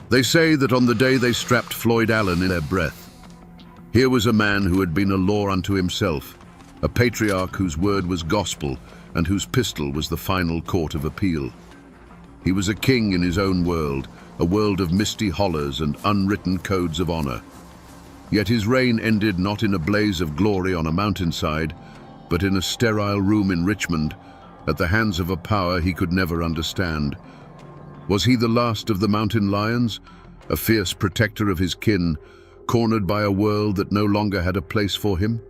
They say that on the day they strapped Floyd Allen in their breath, here was a man who had been a law unto himself, a patriarch whose word was gospel and whose pistol was the final court of appeal. He was a king in his own world, a world of misty hollers and unwritten codes of honor. Yet his reign ended not in a blaze of glory on a mountainside, but in a sterile room in Richmond, at the hands of a power he could never understand. Was he the last of the mountain lions, a fierce protector of his kin, cornered by a world that no longer had a place for him?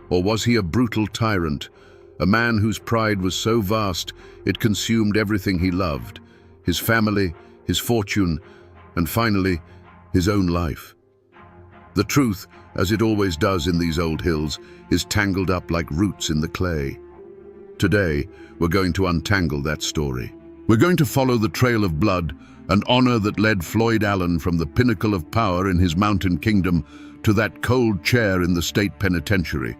Or was he a brutal tyrant, a man whose pride was so vast it consumed everything he loved, his family, his fortune, and finally, his own life? The truth, as it always does in these old hills, is tangled up like roots in the clay. Today, we're going to untangle that story. We're going to follow the trail of blood and honor that led Floyd Allen from the pinnacle of power in his mountain kingdom to that cold chair in the state penitentiary.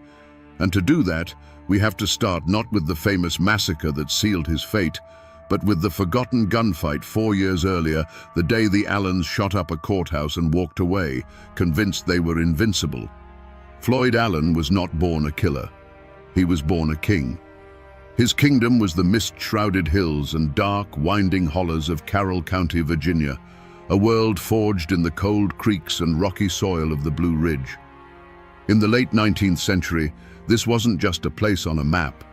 And to do that, we have to start not with the famous massacre that sealed his fate, but with the forgotten gunfight 4 years earlier, the day the Allens shot up a courthouse and walked away, convinced they were invincible. Floyd Allen was not born a killer. He was born a king. His kingdom was the mist-shrouded hills and dark, winding hollows of Carroll County, Virginia, a world forged in the cold creeks and rocky soil of the Blue Ridge. In the late 19th century, this wasn't just a place on a map.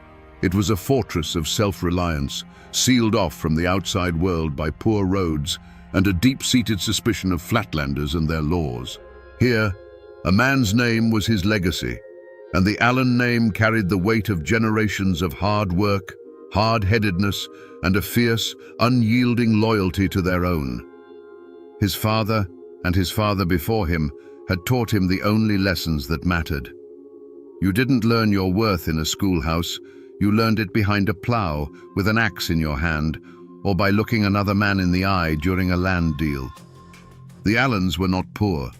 It was a fortress of self-reliance, sealed off from the outside world by poor roads and a deep-seated suspicion of flatlanders and their laws. Here, a man's name was his legacy, and the Allen name carried the weight of generations of hard work, hard-headedness, and a fierce, unyielding loyalty to their own. His father, and his father before him, had taught him the only lessons that mattered. You didn't learn your worth in a schoolhouse, you learned it behind a plow, with an axe in your hand, or by looking another man in the eye during a land deal. The Allens were not poor.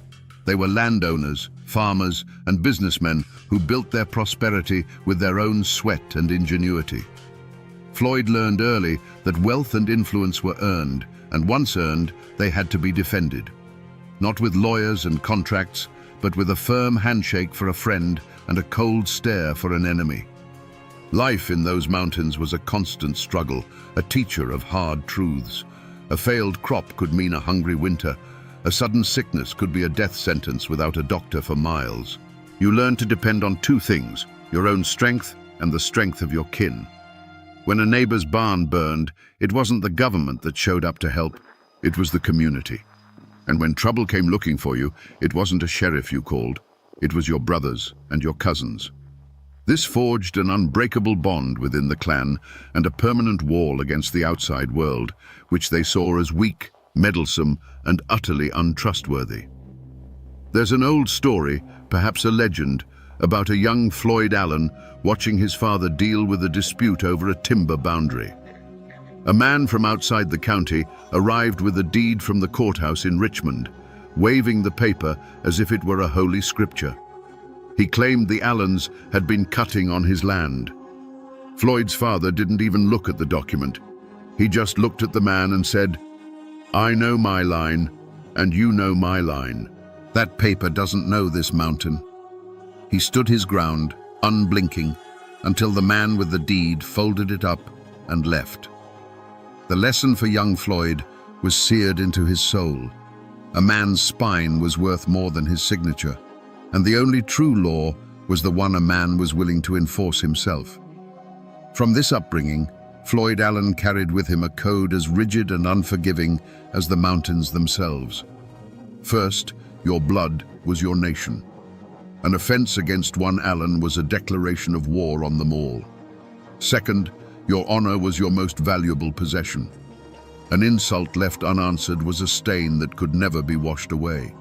They were landowners, farmers, and businessmen who built their prosperity with their own sweat and ingenuity. Floyd learned early that wealth and influence were earned, and once earned, they had to be defended. Not with lawyers and contracts, but with a firm handshake for a friend and a cold stare for an enemy. Life in those mountains was a constant struggle, a teacher of hard truths. A failed crop could mean a hungry winter. A sudden sickness could be a death sentence without a doctor for miles. You learned to depend on two things, your own strength and the strength of your kin. When a neighbor's barn burned, it wasn't the government that showed up to help, it was the community. And when trouble came looking for you, it wasn't a sheriff you called, it was your brothers and your cousins. This forged an unbreakable bond within the clan and a permanent wall against the outside world, which they saw as weak, meddlesome, and utterly untrustworthy. There's an old story, perhaps a legend, about a young Floyd Allen watching his father deal with a dispute over a timber boundary. A man from outside the county arrived with a deed from the courthouse in Richmond, waving the paper as if it were a holy scripture. He claimed the Allens had been cutting on his land. Floyd's father didn't even look at the document. He just looked at the man and said, "I know my line, and you know my line. That paper doesn't know this mountain." He stood his ground, unblinking, until the man with the deed folded it up and left. The lesson for young Floyd was seared into his soul. A man's spine was worth more than his signature, and the only true law was the one a man was willing to enforce himself. From this upbringing, Floyd Allen carried with him a code as rigid and unforgiving as the mountains themselves. First, your blood was your nation. An offense against one Allen was a declaration of war on them all. Second, your honor was your most valuable possession. An insult left unanswered was a stain that could never be washed away.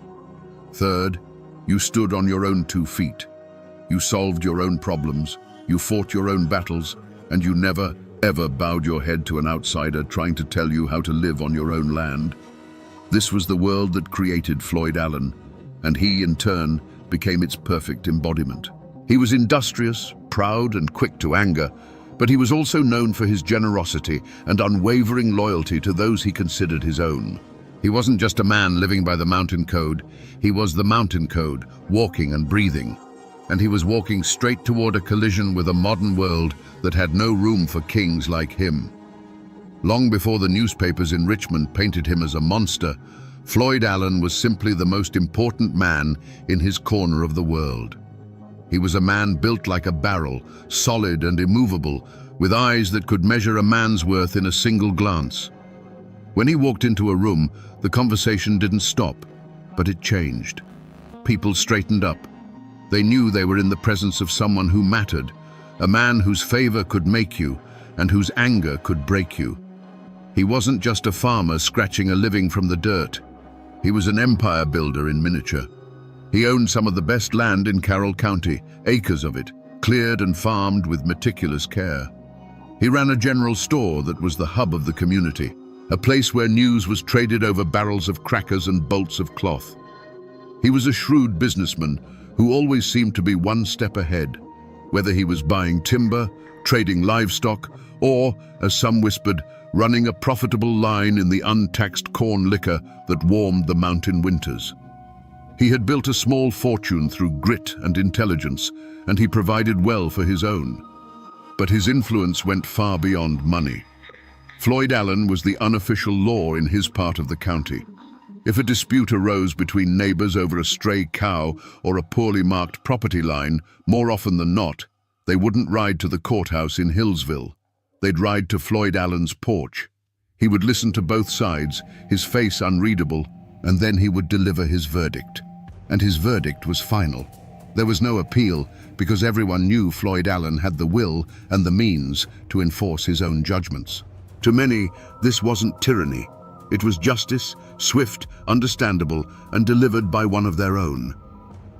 Third, you stood on your own 2 feet. You solved your own problems, you fought your own battles, and you never, ever bowed your head to an outsider trying to tell you how to live on your own land. This was the world that created Floyd Allen, and he, in turn, became its perfect embodiment. He was industrious, proud, and quick to anger, but he was also known for his generosity and unwavering loyalty to those he considered his own. He wasn't just a man living by the mountain code, he was the mountain code, walking and breathing. And he was walking straight toward a collision with a modern world that had no room for kings like him. Long before the newspapers in Richmond painted him as a monster, Floyd Allen was simply the most important man in his corner of the world. He was a man built like a barrel, solid and immovable, with eyes that could measure a man's worth in a single glance. When he walked into a room, the conversation didn't stop, but it changed. People straightened up. They knew they were in the presence of someone who mattered, a man whose favor could make you and whose anger could break you. He wasn't just a farmer scratching a living from the dirt. He was an empire builder in miniature. He owned some of the best land in Carroll County, acres of it, cleared and farmed with meticulous care. He ran a general store that was the hub of the community, a place where news was traded over barrels of crackers and bolts of cloth. He was a shrewd businessman who always seemed to be one step ahead, whether he was buying timber, trading livestock, or, as some whispered, running a profitable line in the untaxed corn liquor that warmed the mountain winters. He had built a small fortune through grit and intelligence, and he provided well for his own. But his influence went far beyond money. Floyd Allen was the unofficial law in his part of the county. If a dispute arose between neighbors over a stray cow or a poorly marked property line, more often than not, they wouldn't ride to the courthouse in Hillsville. They'd ride to Floyd Allen's porch. He would listen to both sides, his face unreadable, and then he would deliver his verdict. And his verdict was final. There was no appeal because everyone knew Floyd Allen had the will and the means to enforce his own judgments. To many, this wasn't tyranny. It was justice, swift, understandable, and delivered by one of their own.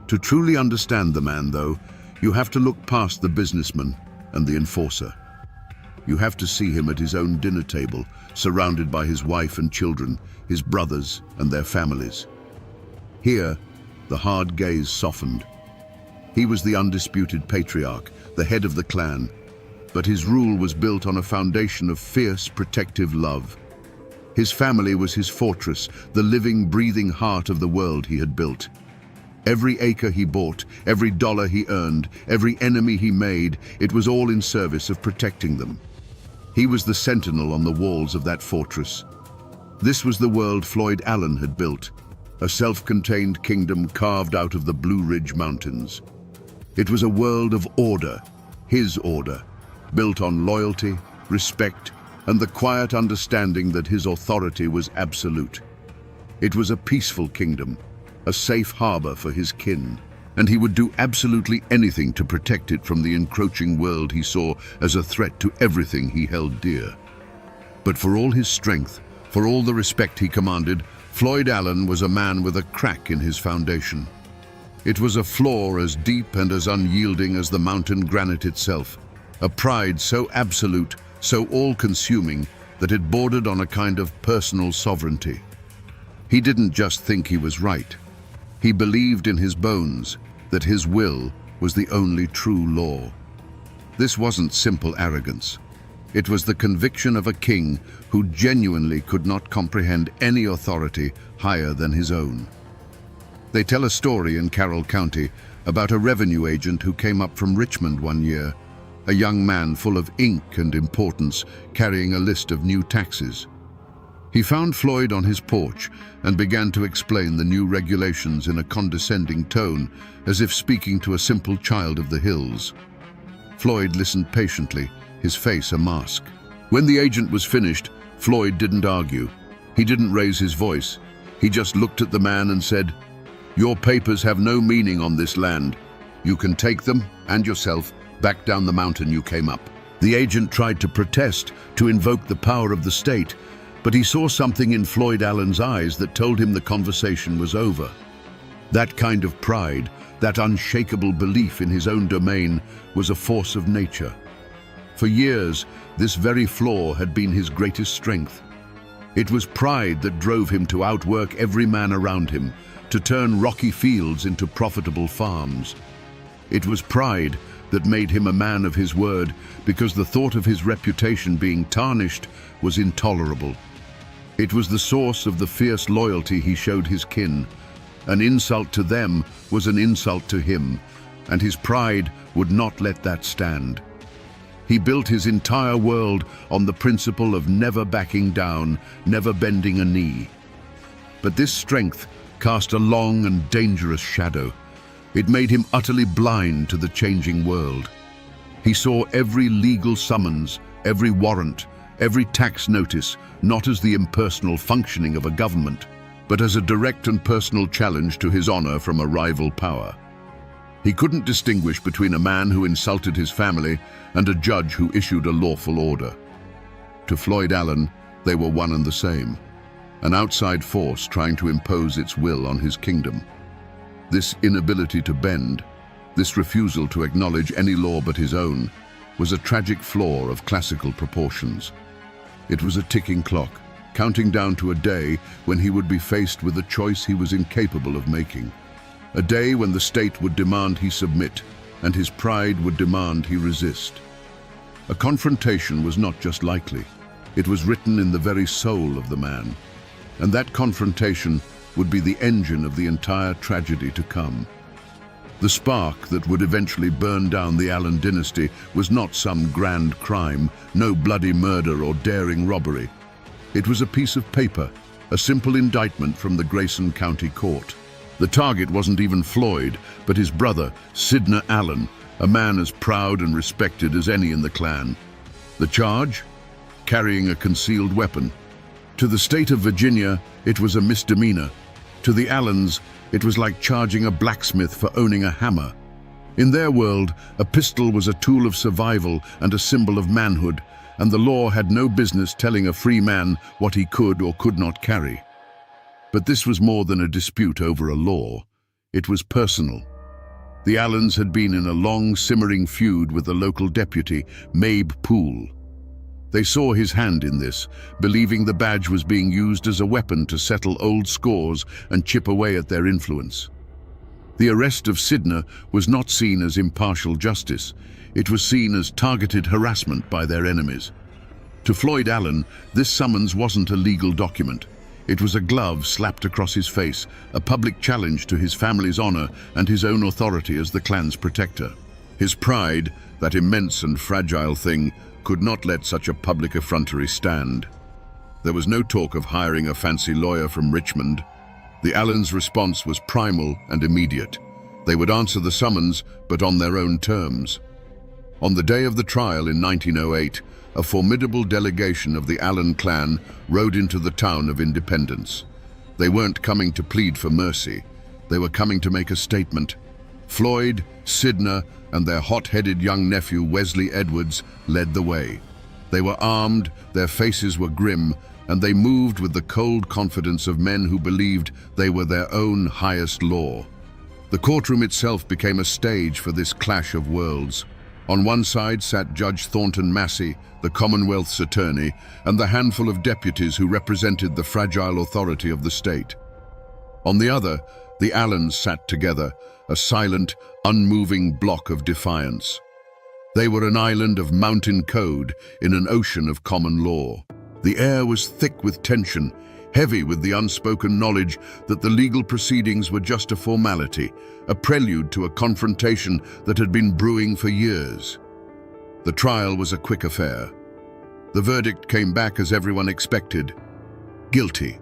To truly understand the man, though, you have to look past the businessman and the enforcer. You have to see him at his own dinner table, surrounded by his wife and children, his brothers and their families. Here, the hard gaze softened. He was the undisputed patriarch, the head of the clan, but his rule was built on a foundation of fierce, protective love. His family was his fortress, the living, breathing heart of the world he had built. Every acre he bought, every dollar he earned, every enemy he made, it was all in service of protecting them. He was the sentinel on the walls of that fortress. This was the world Floyd Allen had built, a self-contained kingdom carved out of the Blue Ridge Mountains. It was a world of order, his order, built on loyalty, respect, and the quiet understanding that his authority was absolute. It was a peaceful kingdom, a safe harbor for his kin, and he would do absolutely anything to protect it from the encroaching world he saw as a threat to everything he held dear. But for all his strength, for all the respect he commanded, Floyd Allen was a man with a crack in his foundation. It was a flaw as deep and as unyielding as the mountain granite itself, a pride so absolute, so all-consuming, that it bordered on a kind of personal sovereignty. He didn't just think he was right. He believed in his bones that his will was the only true law. This wasn't simple arrogance. It was the conviction of a king who genuinely could not comprehend any authority higher than his own. They tell a story in Carroll County about a revenue agent who came up from Richmond one year, a young man full of ink and importance, carrying a list of new taxes. He found Floyd on his porch and began to explain the new regulations in a condescending tone, as if speaking to a simple child of the hills. Floyd listened patiently, his face a mask. When the agent was finished, Floyd didn't argue. He didn't raise his voice. He just looked at the man and said, "Your papers have no meaning on this land. You can take them, and yourself, back down the mountain you came up." The agent tried to protest, to invoke the power of the state, but he saw something in Floyd Allen's eyes that told him the conversation was over. That kind of pride, that unshakable belief in his own domain, was a force of nature. For years, this very flaw had been his greatest strength. It was pride that drove him to outwork every man around him, to turn rocky fields into profitable farms. It was pride that made him a man of his word, because the thought of his reputation being tarnished was intolerable. It was the source of the fierce loyalty he showed his kin. An insult to them was an insult to him, and his pride would not let that stand. He built his entire world on the principle of never backing down, never bending a knee. But this strength cast a long and dangerous shadow. It made him utterly blind to the changing world. He saw every legal summons, every warrant, every tax notice, not as the impersonal functioning of a government, but as a direct and personal challenge to his honor from a rival power. He couldn't distinguish between a man who insulted his family and a judge who issued a lawful order. To Floyd Allen, they were one and the same, an outside force trying to impose its will on his kingdom. This inability to bend, this refusal to acknowledge any law but his own, was a tragic flaw of classical proportions. It was a ticking clock, counting down to a day when he would be faced with a choice he was incapable of making. A day when the state would demand he submit, and his pride would demand he resist. A confrontation was not just likely, it was written in the very soul of the man. And that confrontation would be the engine of the entire tragedy to come. The spark that would eventually burn down the Allen dynasty was not some grand crime, no bloody murder or daring robbery. It was a piece of paper, a simple indictment from the Grayson County Court. The target wasn't even Floyd, but his brother, Sidney Allen, a man as proud and respected as any in the clan. The charge? Carrying a concealed weapon. To the state of Virginia, it was a misdemeanor. To the Allens, it was like charging a blacksmith for owning a hammer. In their world, a pistol was a tool of survival and a symbol of manhood, and the law had no business telling a free man what he could or could not carry. But this was more than a dispute over a law. It was personal. The Allens had been in a long, simmering feud with the local deputy, Mabe Poole. They saw his hand in this, believing the badge was being used as a weapon to settle old scores and chip away at their influence. The arrest of Sidney was not seen as impartial justice. It was seen as targeted harassment by their enemies. To Floyd Allen, this summons wasn't a legal document. It was a glove slapped across his face, a public challenge to his family's honor and his own authority as the clan's protector. His pride, that immense and fragile thing, could not let such a public effrontery stand. There was no talk of hiring a fancy lawyer from Richmond. The Allens' response was primal and immediate. They would answer the summons, but on their own terms. On the day of the trial in 1908, a formidable delegation of the Allen clan rode into the town of Independence. They weren't coming to plead for mercy. They were coming to make a statement. Floyd, Sidney, and their hot-headed young nephew Wesley Edwards led the way. They were armed, their faces were grim, and they moved with the cold confidence of men who believed they were their own highest law. The courtroom itself became a stage for this clash of worlds. On one side sat Judge Thornton Massey, the Commonwealth's attorney, and the handful of deputies who represented the fragile authority of the state. On the other, the Allens sat together, a silent, unmoving block of defiance. They were an island of mountain code in an ocean of common law. The air was thick with tension, heavy with the unspoken knowledge that the legal proceedings were just a formality, a prelude to a confrontation that had been brewing for years. The trial was a quick affair. The verdict came back as everyone expected: guilty.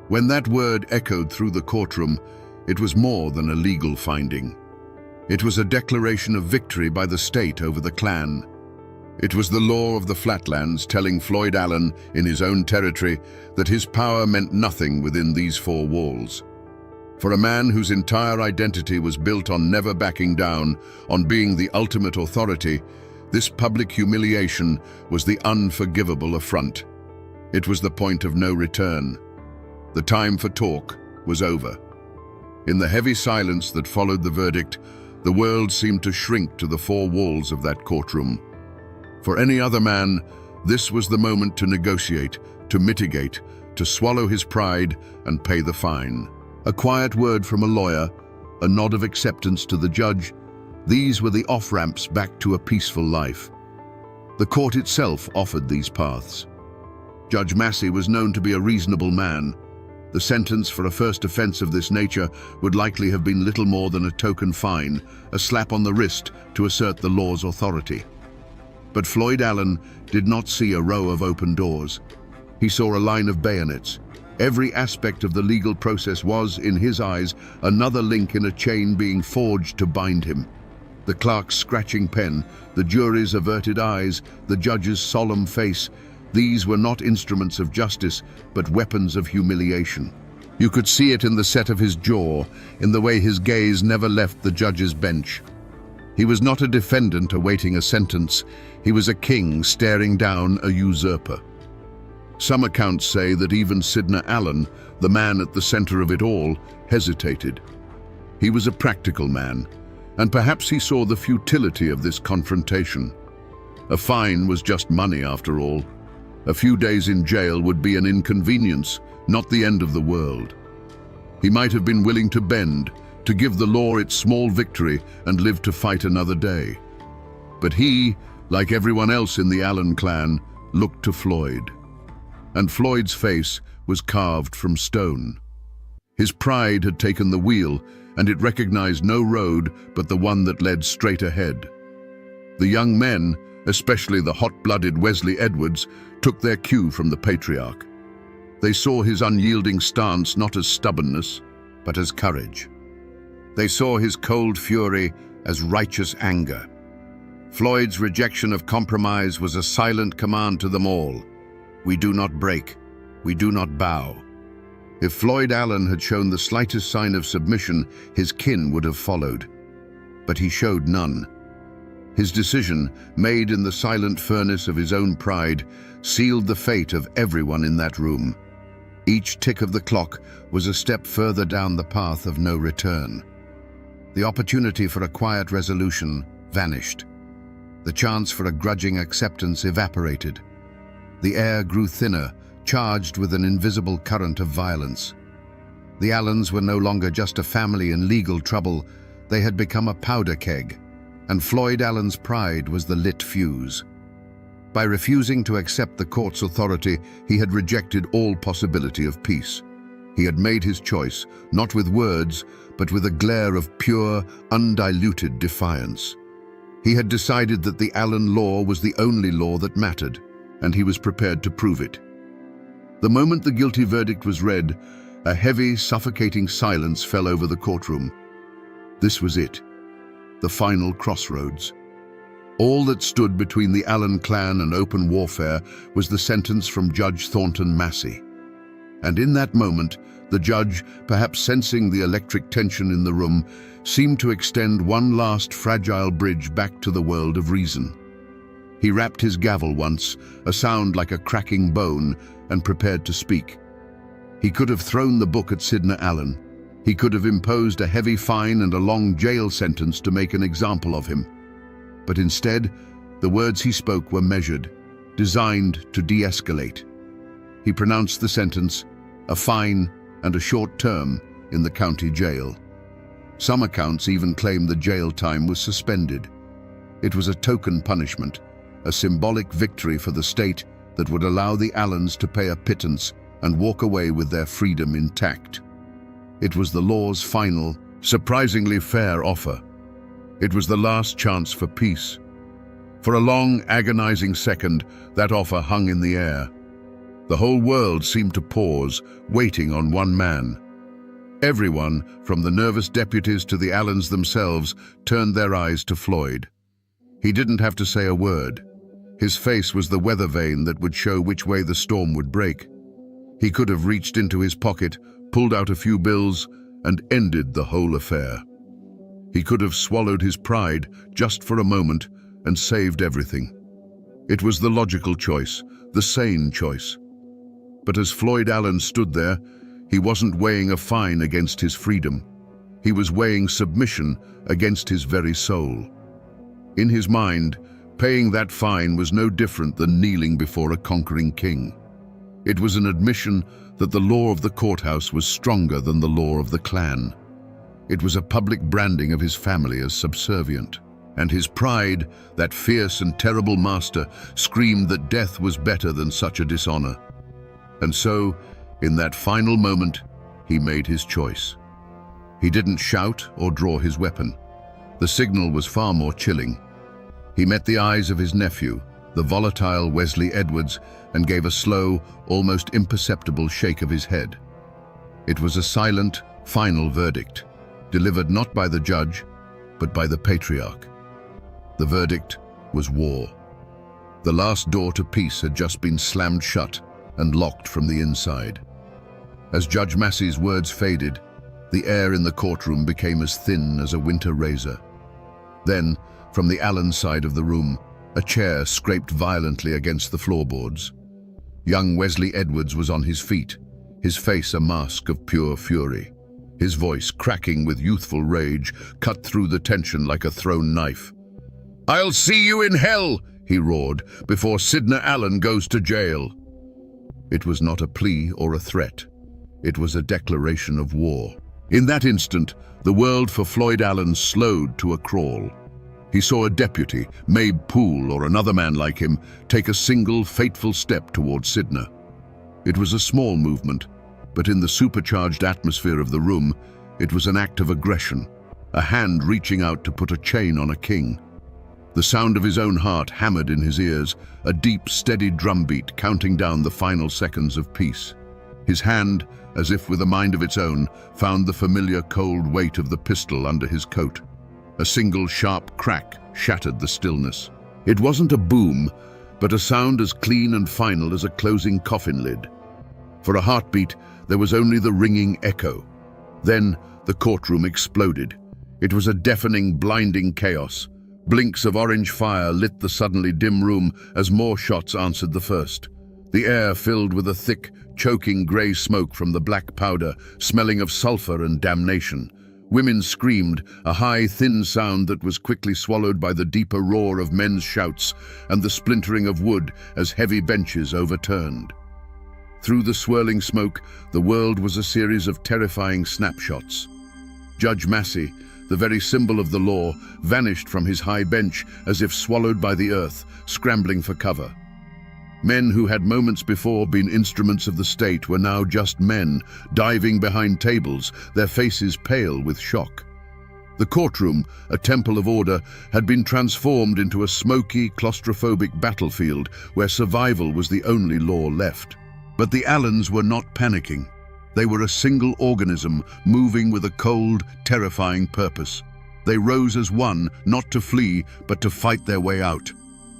When that word echoed through the courtroom, it was more than a legal finding. It was a declaration of victory by the state over the clan. It was the law of the flatlands telling Floyd Allen, in his own territory, that his power meant nothing within these four walls. For a man whose entire identity was built on never backing down, on being the ultimate authority, this public humiliation was the unforgivable affront. It was the point of no return. The time for talk was over. In the heavy silence that followed the verdict, the world seemed to shrink to the four walls of that courtroom. For any other man, this was the moment to negotiate, to mitigate, to swallow his pride and pay the fine. A quiet word from a lawyer, a nod of acceptance to the judge, these were the off-ramps back to a peaceful life. The court itself offered these paths. Judge Massey was known to be a reasonable man. The sentence for a first offense of this nature would likely have been little more than a token fine, a slap on the wrist to assert the law's authority. But Floyd Allen did not see a row of open doors. He saw a line of bayonets. Every aspect of the legal process was, in his eyes, another link in a chain being forged to bind him. The clerk's scratching pen, the jury's averted eyes, the judge's solemn face, these were not instruments of justice, but weapons of humiliation. You could see it in the set of his jaw, in the way his gaze never left the judge's bench. He was not a defendant awaiting a sentence. He was a king staring down a usurper. Some accounts say that even Sidney Allen, the man at the center of it all, hesitated. He was a practical man, and perhaps he saw the futility of this confrontation. A fine was just money after all. A few days in jail would be an inconvenience, not the end of the world. He might have been willing to bend, to give the law its small victory and live to fight another day. But he, like everyone else in the Allen clan, looked to Floyd. And Floyd's face was carved from stone. His pride had taken the wheel, and it recognized no road but the one that led straight ahead. The young men, especially the hot-blooded Wesley Edwards, took their cue from the patriarch. They saw his unyielding stance not as stubbornness, but as courage. They saw his cold fury as righteous anger. Floyd's rejection of compromise was a silent command to them all. We do not break, we do not bow. If Floyd Allen had shown the slightest sign of submission, his kin would have followed. But he showed none. His decision, made in the silent furnace of his own pride, sealed the fate of everyone in that room. Each tick of the clock was a step further down the path of no return. The opportunity for a quiet resolution vanished. The chance for a grudging acceptance evaporated. The air grew thinner, charged with an invisible current of violence. The Allens were no longer just a family in legal trouble. They had become a powder keg, and Floyd Allen's pride was the lit fuse. By refusing to accept the court's authority, he had rejected all possibility of peace. He had made his choice, not with words, but with a glare of pure, undiluted defiance. He had decided that the Allen law was the only law that mattered, and he was prepared to prove it. The moment the guilty verdict was read, a heavy, suffocating silence fell over the courtroom. This was it, the final crossroads. All that stood between the Allen clan and open warfare was the sentence from Judge Thornton Massey. And in that moment, the judge, perhaps sensing the electric tension in the room, seemed to extend one last fragile bridge back to the world of reason. He rapped his gavel once, a sound like a cracking bone, and prepared to speak. He could have thrown the book at Sidney Allen. He could have imposed a heavy fine and a long jail sentence to make an example of him. But instead, the words he spoke were measured, designed to de-escalate. He pronounced the sentence, a fine and a short term in the county jail. Some accounts even claim the jail time was suspended. It was a token punishment, a symbolic victory for the state that would allow the Allens to pay a pittance and walk away with their freedom intact. It was the law's final, surprisingly fair offer. It was the last chance for peace. For a long, agonizing second, that offer hung in the air. The whole world seemed to pause, waiting on one man. Everyone, from the nervous deputies to the Allens themselves, turned their eyes to Floyd. He didn't have to say a word. His face was the weather vane that would show which way the storm would break. He could have reached into his pocket, pulled out a few bills, and ended the whole affair. He could have swallowed his pride just for a moment and saved everything. It was the logical choice, the sane choice. But as Floyd Allen stood there, he wasn't weighing a fine against his freedom. He was weighing submission against his very soul. In his mind, paying that fine was no different than kneeling before a conquering king. It was an admission that the law of the courthouse was stronger than the law of the clan. It was a public branding of his family as subservient. And his pride, that fierce and terrible master, screamed that death was better than such a dishonor. And so, in that final moment, he made his choice. He didn't shout or draw his weapon. The signal was far more chilling. He met the eyes of his nephew, the volatile Wesley Edwards, and gave a slow, almost imperceptible shake of his head. It was a silent, final verdict, delivered not by the judge, but by the patriarch. The verdict was war. The last door to peace had just been slammed shut and locked from the inside. As Judge Massey's words faded, the air in the courtroom became as thin as a winter razor. Then, from the Allen side of the room, a chair scraped violently against the floorboards. Young Wesley Edwards was on his feet, his face a mask of pure fury. His voice, cracking with youthful rage, cut through the tension like a thrown knife. "I'll see you in hell," he roared, "before Sidney Allen goes to jail." It was not a plea or a threat. It was a declaration of war. In that instant, the world for Floyd Allen slowed to a crawl. He saw a deputy, Mabe Poole or another man like him, take a single fateful step towards Sidney. It was a small movement, but in the supercharged atmosphere of the room, it was an act of aggression, a hand reaching out to put a chain on a king. The sound of his own heart hammered in his ears, a deep, steady drumbeat counting down the final seconds of peace. His hand, as if with a mind of its own, found the familiar cold weight of the pistol under his coat. A single sharp crack shattered the stillness. It wasn't a boom, but a sound as clean and final as a closing coffin lid. For a heartbeat, there was only the ringing echo. Then the courtroom exploded. It was a deafening, blinding chaos. Blinks of orange fire lit the suddenly dim room as more shots answered the first. The air filled with a thick, choking grey smoke from the black powder, smelling of sulfur and damnation. Women screamed, a high, thin sound that was quickly swallowed by the deeper roar of men's shouts and the splintering of wood as heavy benches overturned. Through the swirling smoke, the world was a series of terrifying snapshots. Judge Massey, the very symbol of the law, vanished from his high bench as if swallowed by the earth, scrambling for cover. Men who had moments before been instruments of the state were now just men, diving behind tables, their faces pale with shock. The courtroom, a temple of order, had been transformed into a smoky, claustrophobic battlefield where survival was the only law left. But the Allens were not panicking. They were a single organism, moving with a cold, terrifying purpose. They rose as one, not to flee, but to fight their way out.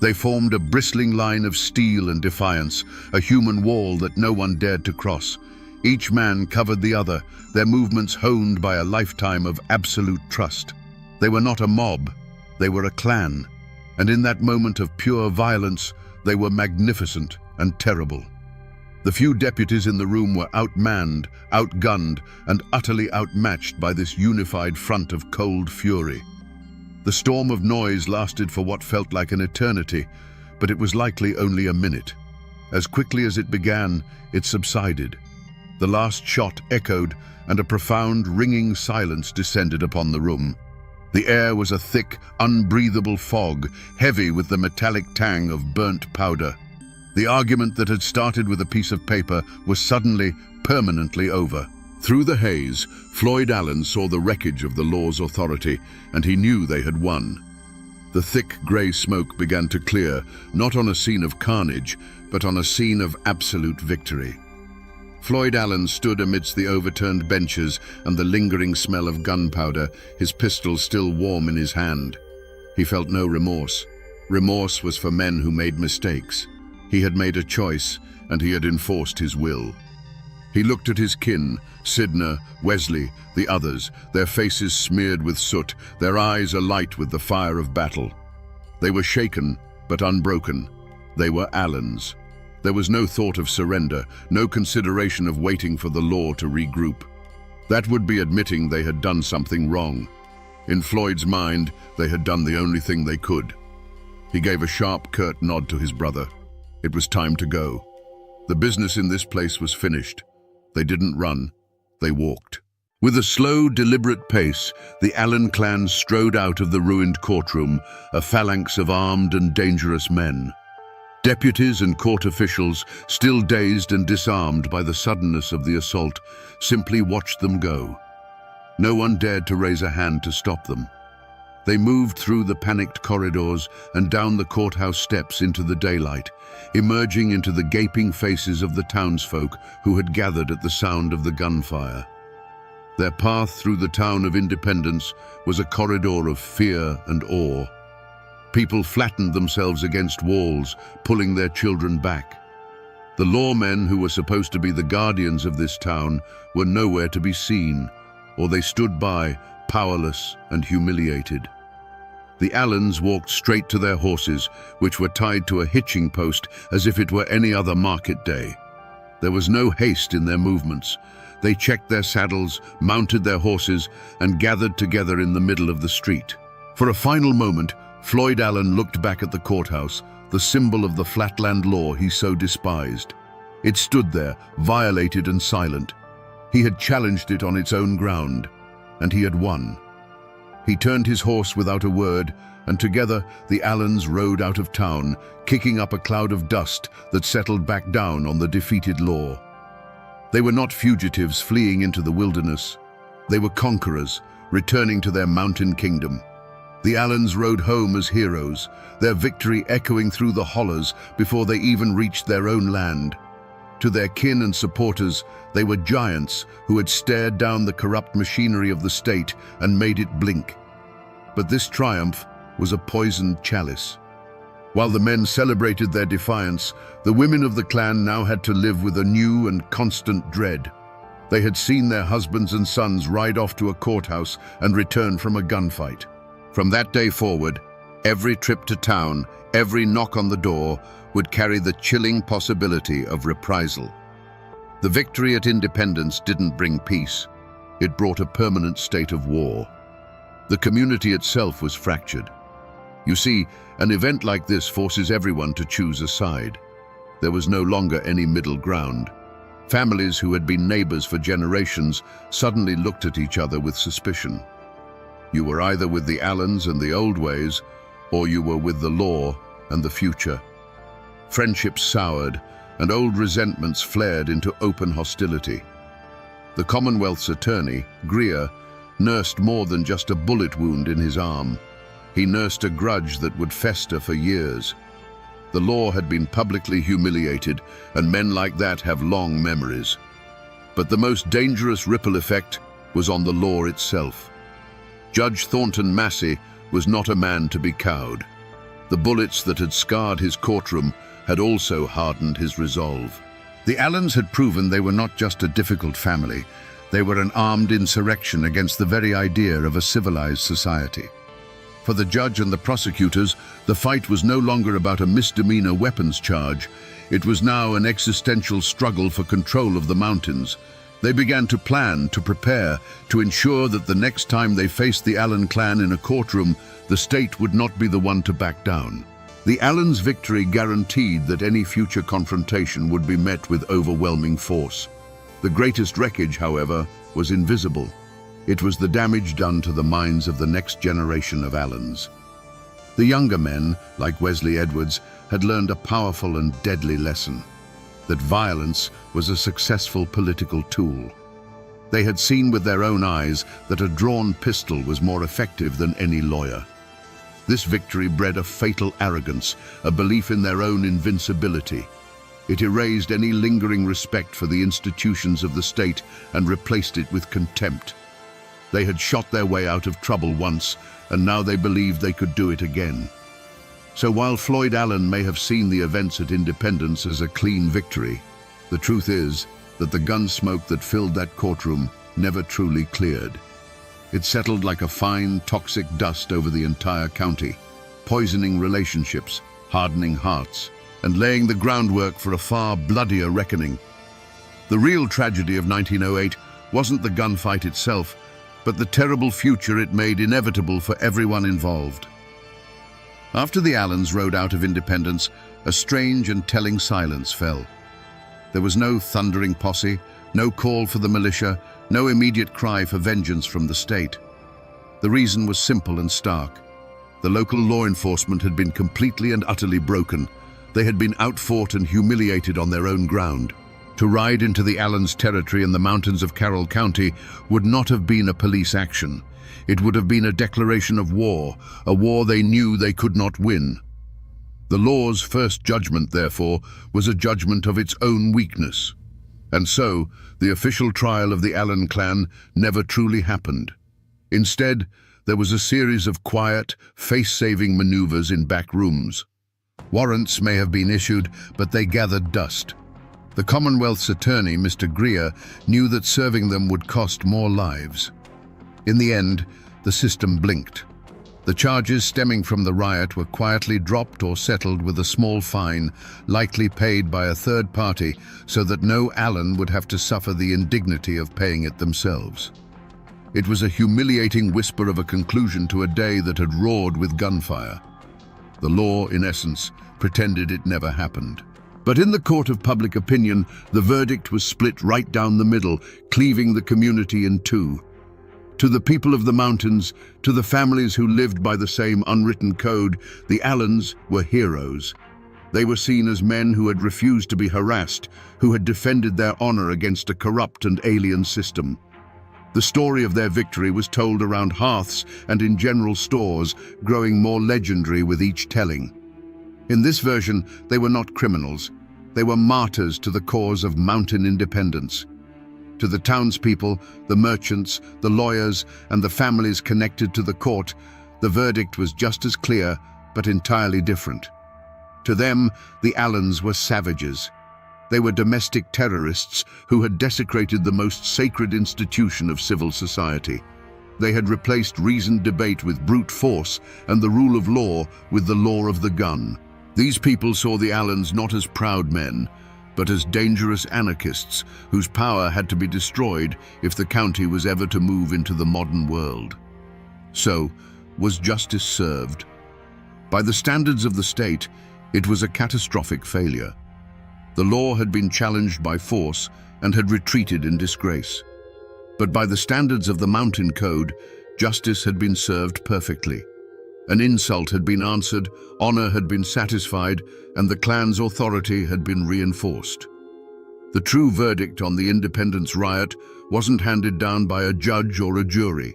They formed a bristling line of steel and defiance, a human wall that no one dared to cross. Each man covered the other, their movements honed by a lifetime of absolute trust. They were not a mob, they were a clan. And in that moment of pure violence, they were magnificent and terrible. The few deputies in the room were outmanned, outgunned, and utterly outmatched by this unified front of cold fury. The storm of noise lasted for what felt like an eternity, but it was likely only a minute. As quickly as it began, it subsided. The last shot echoed, and a profound, ringing silence descended upon the room. The air was a thick, unbreathable fog, heavy with the metallic tang of burnt powder. The argument that had started with a piece of paper was suddenly, permanently over. Through the haze, Floyd Allen saw the wreckage of the law's authority, and he knew they had won. The thick grey smoke began to clear, not on a scene of carnage, but on a scene of absolute victory. Floyd Allen stood amidst the overturned benches and the lingering smell of gunpowder, his pistol still warm in his hand. He felt no remorse. Remorse was for men who made mistakes. He had made a choice, and he had enforced his will. He looked at his kin, Sidney, Wesley, the others, their faces smeared with soot, their eyes alight with the fire of battle. They were shaken, but unbroken. They were Allens. There was no thought of surrender, no consideration of waiting for the law to regroup. That would be admitting they had done something wrong. In Floyd's mind, they had done the only thing they could. He gave a sharp, curt nod to his brother. It was time to go. The business in this place was finished. They didn't run, they walked. With a slow, deliberate pace, the Allen clan strode out of the ruined courtroom, a phalanx of armed and dangerous men. Deputies and court officials, still dazed and disarmed by the suddenness of the assault, simply watched them go. No one dared to raise a hand to stop them. They moved through the panicked corridors and down the courthouse steps into the daylight, emerging into the gaping faces of the townsfolk who had gathered at the sound of the gunfire. Their path through the town of Independence was a corridor of fear and awe. People flattened themselves against walls, pulling their children back. The lawmen who were supposed to be the guardians of this town were nowhere to be seen, or they stood by, powerless and humiliated. The Allens walked straight to their horses, which were tied to a hitching post as if it were any other market day. There was no haste in their movements. They checked their saddles, mounted their horses, and gathered together in the middle of the street. For a final moment, Floyd Allen looked back at the courthouse, the symbol of the flatland law he so despised. It stood there, violated and silent. He had challenged it on its own ground, and he had won. He turned his horse without a word, and together the Allens rode out of town, kicking up a cloud of dust that settled back down on the defeated law. They were not fugitives fleeing into the wilderness. They were conquerors, returning to their mountain kingdom. The Allens rode home as heroes, their victory echoing through the hollows before they even reached their own land. To their kin and supporters, they were giants who had stared down the corrupt machinery of the state and made it blink. But this triumph was a poisoned chalice. While the men celebrated their defiance, the women of the clan now had to live with a new and constant dread. They had seen their husbands and sons ride off to a courthouse and return from a gunfight. From that day forward, every trip to town, every knock on the door, would carry the chilling possibility of reprisal. The victory at Independence didn't bring peace. It brought a permanent state of war. The community itself was fractured. You see, an event like this forces everyone to choose a side. There was no longer any middle ground. Families who had been neighbors for generations suddenly looked at each other with suspicion. You were either with the Allens and the old ways, or you were with the law and the future. Friendships soured, and old resentments flared into open hostility. The Commonwealth's attorney, Greer, nursed more than just a bullet wound in his arm. He nursed a grudge that would fester for years. The law had been publicly humiliated, and men like that have long memories. But the most dangerous ripple effect was on the law itself. Judge Thornton Massey was not a man to be cowed. The bullets that had scarred his courtroom had also hardened his resolve. The Allens had proven they were not just a difficult family, they were an armed insurrection against the very idea of a civilized society. For the judge and the prosecutors, the fight was no longer about a misdemeanor weapons charge. It was now an existential struggle for control of the mountains. They began to plan, to prepare, to ensure that the next time they faced the Allen clan in a courtroom, the state would not be the one to back down. The Allens' victory guaranteed that any future confrontation would be met with overwhelming force. The greatest wreckage, however, was invisible. It was the damage done to the minds of the next generation of Allens. The younger men, like Wesley Edwards, had learned a powerful and deadly lesson: that violence was a successful political tool. They had seen with their own eyes that a drawn pistol was more effective than any lawyer. This victory bred a fatal arrogance, a belief in their own invincibility. It erased any lingering respect for the institutions of the state and replaced it with contempt. They had shot their way out of trouble once, and now they believed they could do it again. So while Floyd Allen may have seen the events at Independence as a clean victory, the truth is that the gun smoke that filled that courtroom never truly cleared. It settled like a fine, toxic dust over the entire county, poisoning relationships, hardening hearts, and laying the groundwork for a far bloodier reckoning. The real tragedy of 1908 wasn't the gunfight itself, but the terrible future it made inevitable for everyone involved. After the Allens rode out of Independence, a strange and telling silence fell. There was no thundering posse, no call for the militia, no immediate cry for vengeance from the state. The reason was simple and stark. The local law enforcement had been completely and utterly broken. They had been outfought and humiliated on their own ground. To ride into the Allans' territory in the mountains of Carroll County would not have been a police action. It would have been a declaration of war, a war they knew they could not win. The law's first judgment, therefore, was a judgment of its own weakness. And so, the official trial of the Allan clan never truly happened. Instead, there was a series of quiet, face-saving maneuvers in back rooms. Warrants may have been issued, but they gathered dust. The Commonwealth's attorney, Mr. Greer, knew that serving them would cost more lives. In the end, the system blinked. The charges stemming from the riot were quietly dropped or settled with a small fine, likely paid by a third party, so that no Allan would have to suffer the indignity of paying it themselves. It was a humiliating whisper of a conclusion to a day that had roared with gunfire. The law, in essence, pretended it never happened. But in the court of public opinion, the verdict was split right down the middle, cleaving the community in two. To the people of the mountains, to the families who lived by the same unwritten code, the Allans were heroes. They were seen as men who had refused to be harassed, who had defended their honor against a corrupt and alien system. The story of their victory was told around hearths and in general stores, growing more legendary with each telling. In this version, they were not criminals. They were martyrs to the cause of mountain independence. To the townspeople, the merchants, the lawyers, and the families connected to the court, the verdict was just as clear, but entirely different. To them, the Allans were savages. They were domestic terrorists who had desecrated the most sacred institution of civil society. They had replaced reasoned debate with brute force and the rule of law with the law of the gun. These people saw the Allans not as proud men, but as dangerous anarchists whose power had to be destroyed if the county was ever to move into the modern world. So, was justice served? By the standards of the state, it was a catastrophic failure. The law had been challenged by force and had retreated in disgrace. But by the standards of the Mountain Code, justice had been served perfectly. An insult had been answered, honor had been satisfied, and the clan's authority had been reinforced. The true verdict on the independence riot wasn't handed down by a judge or a jury.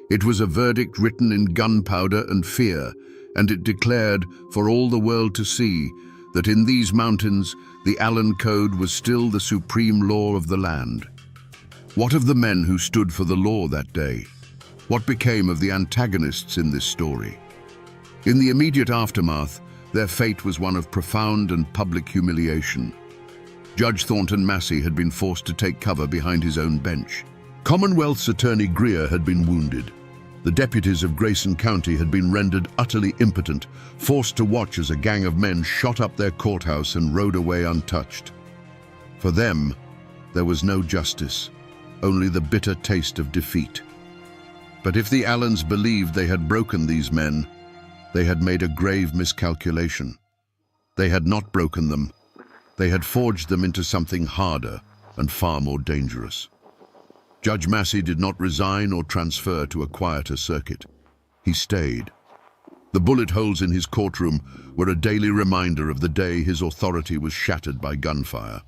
It was a verdict written in gunpowder and fear, and it declared for all the world to see that in these mountains the Allan Code was still the supreme law of the land. What of the men who stood for the law that day? What became of the antagonists in this story? In the immediate aftermath, their fate was one of profound and public humiliation. Judge Thornton Massey had been forced to take cover behind his own bench. Commonwealth's Attorney Greer had been wounded. The deputies of Grayson County had been rendered utterly impotent, forced to watch as a gang of men shot up their courthouse and rode away untouched. For them, there was no justice, only the bitter taste of defeat. But if the Allans believed they had broken these men, they had made a grave miscalculation. They had not broken them. They had forged them into something harder and far more dangerous. Judge Massey did not resign or transfer to a quieter circuit. He stayed. The bullet holes in his courtroom were a daily reminder of the day his authority was shattered by gunfire.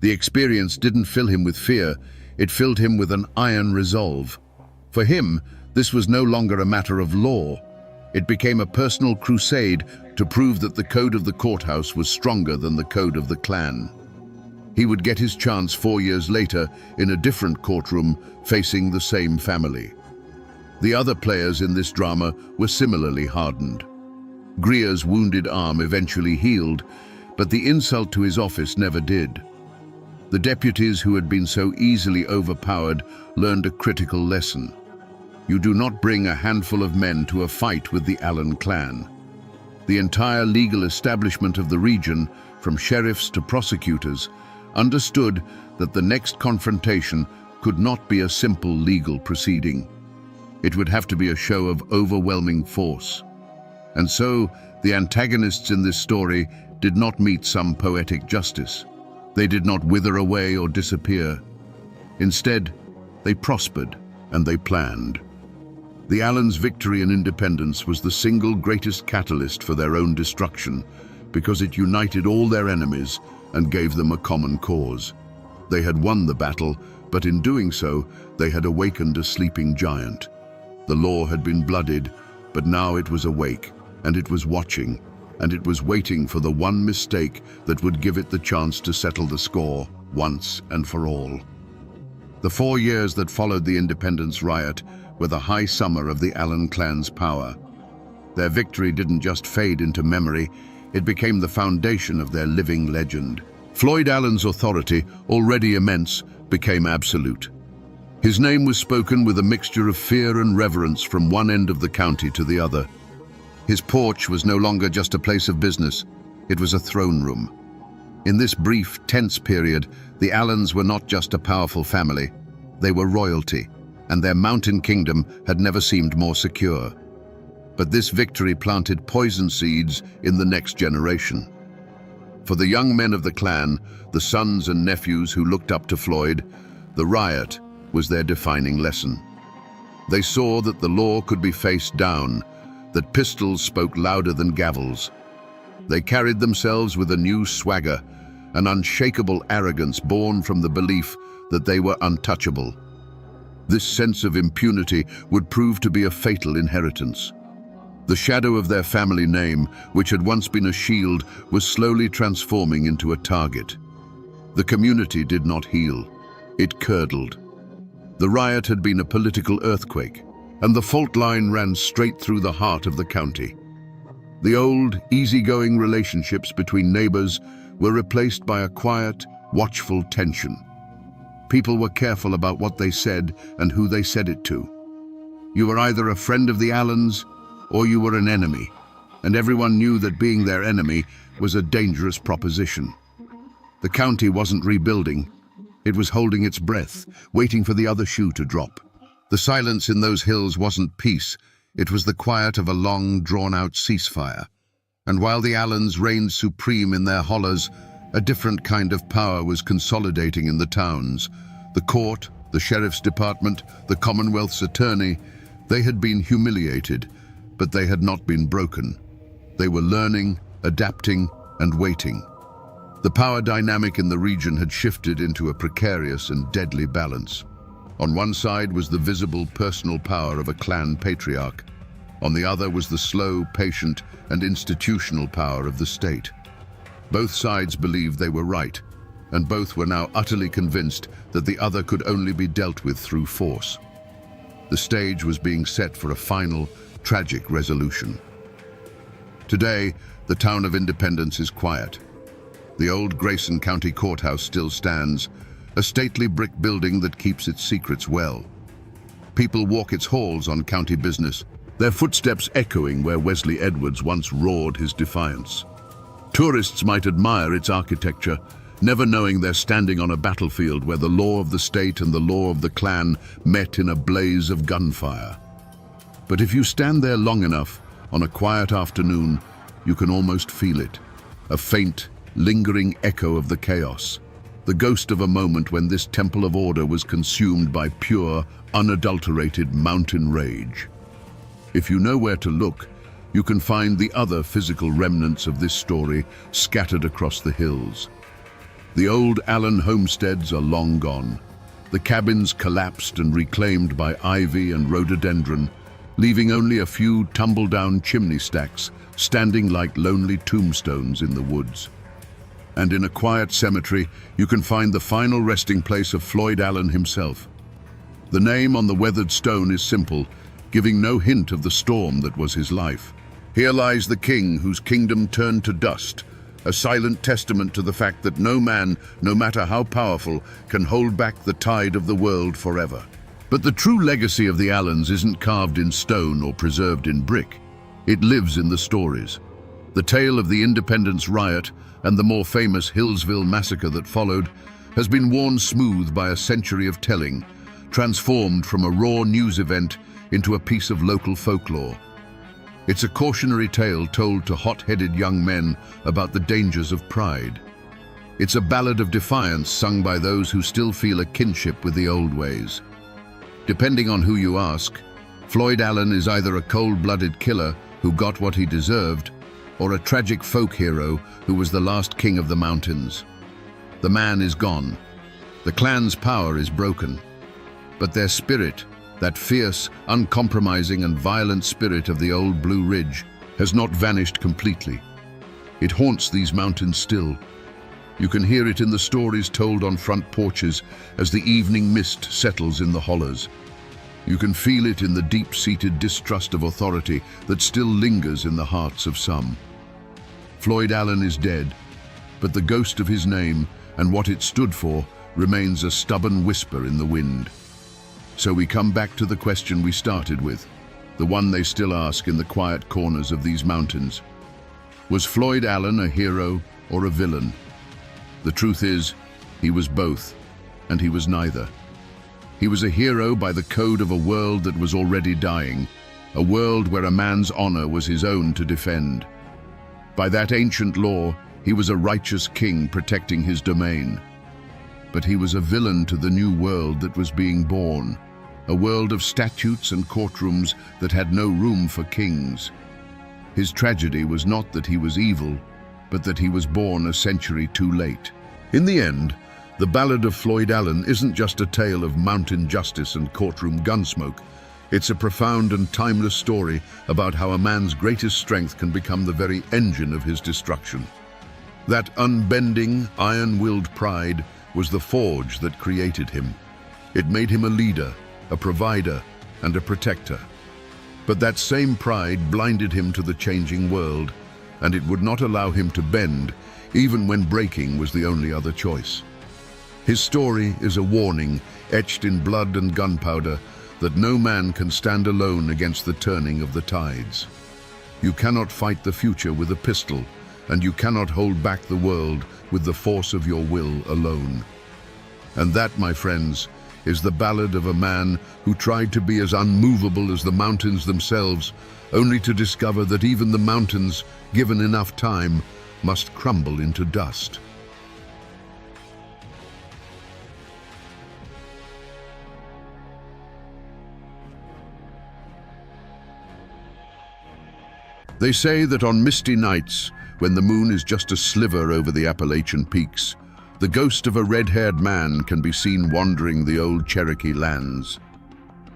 The experience didn't fill him with fear, it filled him with an iron resolve. For him, this was no longer a matter of law. It became a personal crusade to prove that the code of the courthouse was stronger than the code of the clan. He would get his chance 4 years later in a different courtroom facing the same family. The other players in this drama were similarly hardened. Greer's wounded arm eventually healed, but the insult to his office never did. The deputies who had been so easily overpowered learned a critical lesson. You do not bring a handful of men to a fight with the Allan clan. The entire legal establishment of the region, from sheriffs to prosecutors, understood that the next confrontation could not be a simple legal proceeding. It would have to be a show of overwhelming force. And so, the antagonists in this story did not meet some poetic justice. They did not wither away or disappear. Instead, they prospered and they planned. The Allans' victory and independence was the single greatest catalyst for their own destruction, because it united all their enemies and gave them a common cause. They had won the battle, but in doing so, they had awakened a sleeping giant. The law had been bloodied, but now it was awake, and it was watching, and it was waiting for the one mistake that would give it the chance to settle the score once and for all. The 4 years that followed the independence riot were the high summer of the Allen clan's power. Their victory didn't just fade into memory, it became the foundation of their living legend. Floyd Allen's authority, already immense, became absolute. His name was spoken with a mixture of fear and reverence from one end of the county to the other. His porch was no longer just a place of business, it was a throne room. In this brief, tense period, the Allens were not just a powerful family, they were royalty, and their mountain kingdom had never seemed more secure. But this victory planted poison seeds in the next generation. For the young men of the clan, the sons and nephews who looked up to Floyd, the riot was their defining lesson. They saw that the law could be faced down, that pistols spoke louder than gavels. They carried themselves with a new swagger, an unshakable arrogance born from the belief that they were untouchable. This sense of impunity would prove to be a fatal inheritance. The shadow of their family name, which had once been a shield, was slowly transforming into a target. The community did not heal. It curdled. The riot had been a political earthquake, and the fault line ran straight through the heart of the county. The old, easygoing relationships between neighbors were replaced by a quiet, watchful tension. People were careful about what they said and who they said it to. You were either a friend of the Allens or you were an enemy, and everyone knew that being their enemy was a dangerous proposition. The county wasn't rebuilding. It was holding its breath, waiting for the other shoe to drop. The silence in those hills wasn't peace. It was the quiet of a long, drawn-out ceasefire. And while the Allens reigned supreme in their hollows, a different kind of power was consolidating in the towns. The court, the sheriff's department, the Commonwealth's attorney, they had been humiliated, but they had not been broken. They were learning, adapting, and waiting. The power dynamic in the region had shifted into a precarious and deadly balance. On one side was the visible personal power of a clan patriarch. On the other was the slow, patient, and institutional power of the state. Both sides believed they were right, and both were now utterly convinced that the other could only be dealt with through force. The stage was being set for a final, tragic resolution. Today, the town of Independence is quiet. The old Grayson County Courthouse still stands, a stately brick building that keeps its secrets well. People walk its halls on county business, their footsteps echoing where Wesley Edwards once roared his defiance. Tourists might admire its architecture, never knowing they're standing on a battlefield where the law of the state and the law of the clan met in a blaze of gunfire. But if you stand there long enough, on a quiet afternoon, you can almost feel it, a faint, lingering echo of the chaos, the ghost of a moment when this temple of order was consumed by pure, unadulterated mountain rage. If you know where to look, you can find the other physical remnants of this story scattered across the hills. The old Allen homesteads are long gone. The cabins collapsed and reclaimed by ivy and rhododendron, leaving only a few tumble-down chimney stacks standing like lonely tombstones in the woods. And in a quiet cemetery, you can find the final resting place of Floyd Allen himself. The name on the weathered stone is simple, giving no hint of the storm that was his life. Here lies the king whose kingdom turned to dust, a silent testament to the fact that no man, no matter how powerful, can hold back the tide of the world forever. But the true legacy of the Allens isn't carved in stone or preserved in brick. It lives in the stories. The tale of the Independence Riot and the more famous Hillsville Massacre that followed has been worn smooth by a century of telling, transformed from a raw news event into a piece of local folklore. It's a cautionary tale told to hot-headed young men about the dangers of pride. It's a ballad of defiance sung by those who still feel a kinship with the old ways. Depending on who you ask, Floyd Allen is either a cold-blooded killer who got what he deserved, or a tragic folk hero who was the last king of the mountains. The man is gone. The clan's power is broken. But their spirit, that fierce, uncompromising and violent spirit of the old Blue Ridge, has not vanished completely. It haunts these mountains still. You can hear it in the stories told on front porches as the evening mist settles in the hollows. You can feel it in the deep-seated distrust of authority that still lingers in the hearts of some. Floyd Allen is dead, but the ghost of his name and what it stood for remains a stubborn whisper in the wind. So we come back to the question we started with, the one they still ask in the quiet corners of these mountains. Was Floyd Allen a hero or a villain? The truth is, he was both, and he was neither. He was a hero by the code of a world that was already dying, a world where a man's honor was his own to defend. By that ancient law, he was a righteous king protecting his domain. But he was a villain to the new world that was being born, a world of statutes and courtrooms that had no room for kings. His tragedy was not that he was evil, but that he was born a century too late. In the end, the Ballad of Floyd Allen isn't just a tale of mountain justice and courtroom gunsmoke. It's a profound and timeless story about how a man's greatest strength can become the very engine of his destruction. That unbending, iron-willed pride was the forge that created him. It made him a leader, a provider, and a protector. But that same pride blinded him to the changing world, and it would not allow him to bend, even when breaking was the only other choice. His story is a warning, etched in blood and gunpowder, that no man can stand alone against the turning of the tides. You cannot fight the future with a pistol, and you cannot hold back the world with the force of your will alone. And that, my friends, is the ballad of a man who tried to be as unmovable as the mountains themselves, only to discover that even the mountains, given enough time, must crumble into dust. They say that on misty nights, when the moon is just a sliver over the Appalachian peaks, the ghost of a red-haired man can be seen wandering the old Cherokee lands.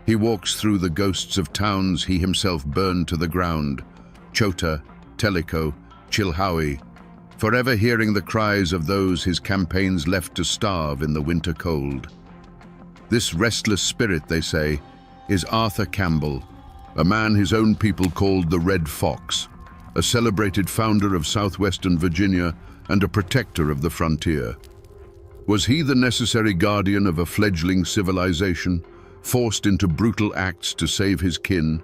He walks through the ghosts of towns he himself burned to the ground, Chota, Tellico, Chilhowie, forever hearing the cries of those his campaigns left to starve in the winter cold. This restless spirit, they say, is Arthur Campbell, a man his own people called the Red Fox, a celebrated founder of southwestern Virginia and a protector of the frontier. Was he the necessary guardian of a fledgling civilization, forced into brutal acts to save his kin?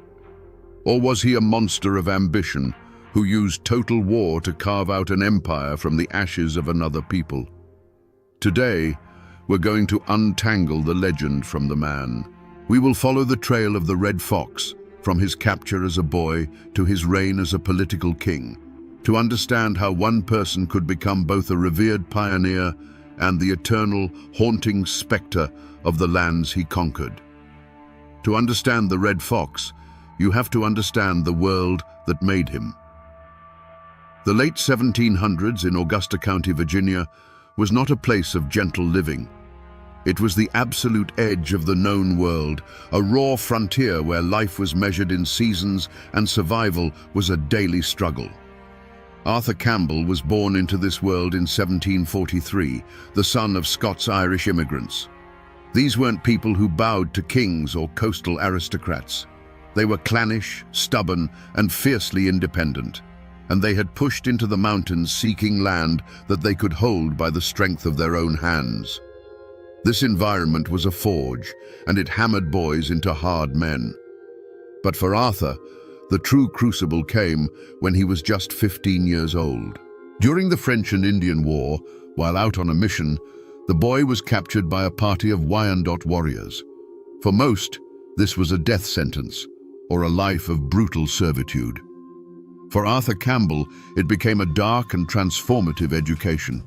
Or was he a monster of ambition, who used total war to carve out an empire from the ashes of another people? Today, we're going to untangle the legend from the man. We will follow the trail of the Red Fox, from his capture as a boy to his reign as a political king, to understand how one person could become both a revered pioneer and the eternal, haunting specter of the lands he conquered. To understand the Red Fox, you have to understand the world that made him. The late 1700s in Augusta County, Virginia, was not a place of gentle living. It was the absolute edge of the known world, a raw frontier where life was measured in seasons and survival was a daily struggle. Arthur Campbell was born into this world in 1743, the son of Scots-Irish immigrants. These weren't people who bowed to kings or coastal aristocrats. They were clannish, stubborn, and fiercely independent, and they had pushed into the mountains seeking land that they could hold by the strength of their own hands. This environment was a forge, and it hammered boys into hard men. But for Arthur, the true crucible came when he was just 15 years old. During the French and Indian War, while out on a mission, the boy was captured by a party of Wyandot warriors. For most, this was a death sentence, or a life of brutal servitude. For Arthur Campbell, it became a dark and transformative education.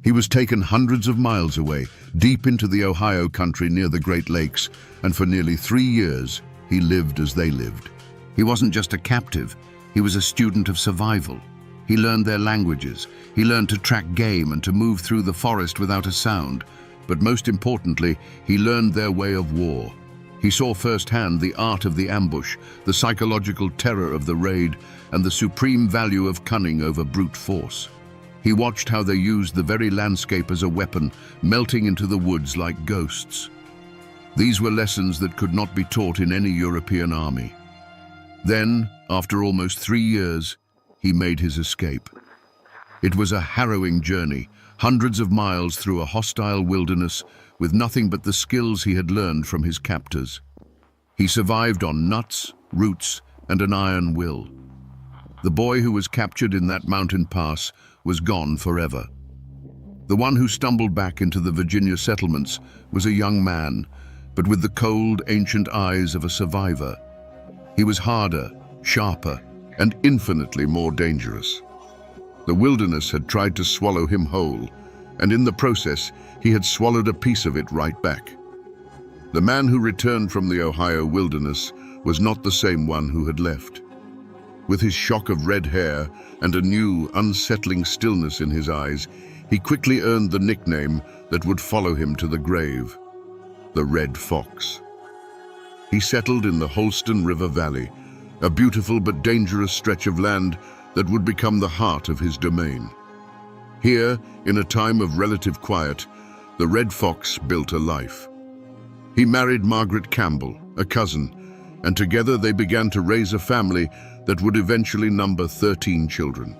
He was taken hundreds of miles away, deep into the Ohio country near the Great Lakes, and for nearly 3 years, he lived as they lived. He wasn't just a captive, he was a student of survival. He learned their languages. He learned to track game and to move through the forest without a sound. But most importantly, he learned their way of war. He saw firsthand the art of the ambush, the psychological terror of the raid, and the supreme value of cunning over brute force. He watched how they used the very landscape as a weapon, melting into the woods like ghosts. These were lessons that could not be taught in any European army. Then, after almost 3 years, he made his escape. It was a harrowing journey, hundreds of miles through a hostile wilderness with nothing but the skills he had learned from his captors. He survived on nuts, roots, and an iron will. The boy who was captured in that mountain pass was gone forever. The one who stumbled back into the Virginia settlements was a young man, but with the cold, ancient eyes of a survivor. He was harder, sharper, and infinitely more dangerous. The wilderness had tried to swallow him whole, and in the process, he had swallowed a piece of it right back. The man who returned from the Ohio wilderness was not the same one who had left. With his shock of red hair and a new, unsettling stillness in his eyes, he quickly earned the nickname that would follow him to the grave: the Red Fox. He settled in the Holston River Valley, a beautiful but dangerous stretch of land that would become the heart of his domain. Here, in a time of relative quiet, the Red Fox built a life. He married Margaret Campbell, a cousin, and together they began to raise a family that would eventually number 13 children.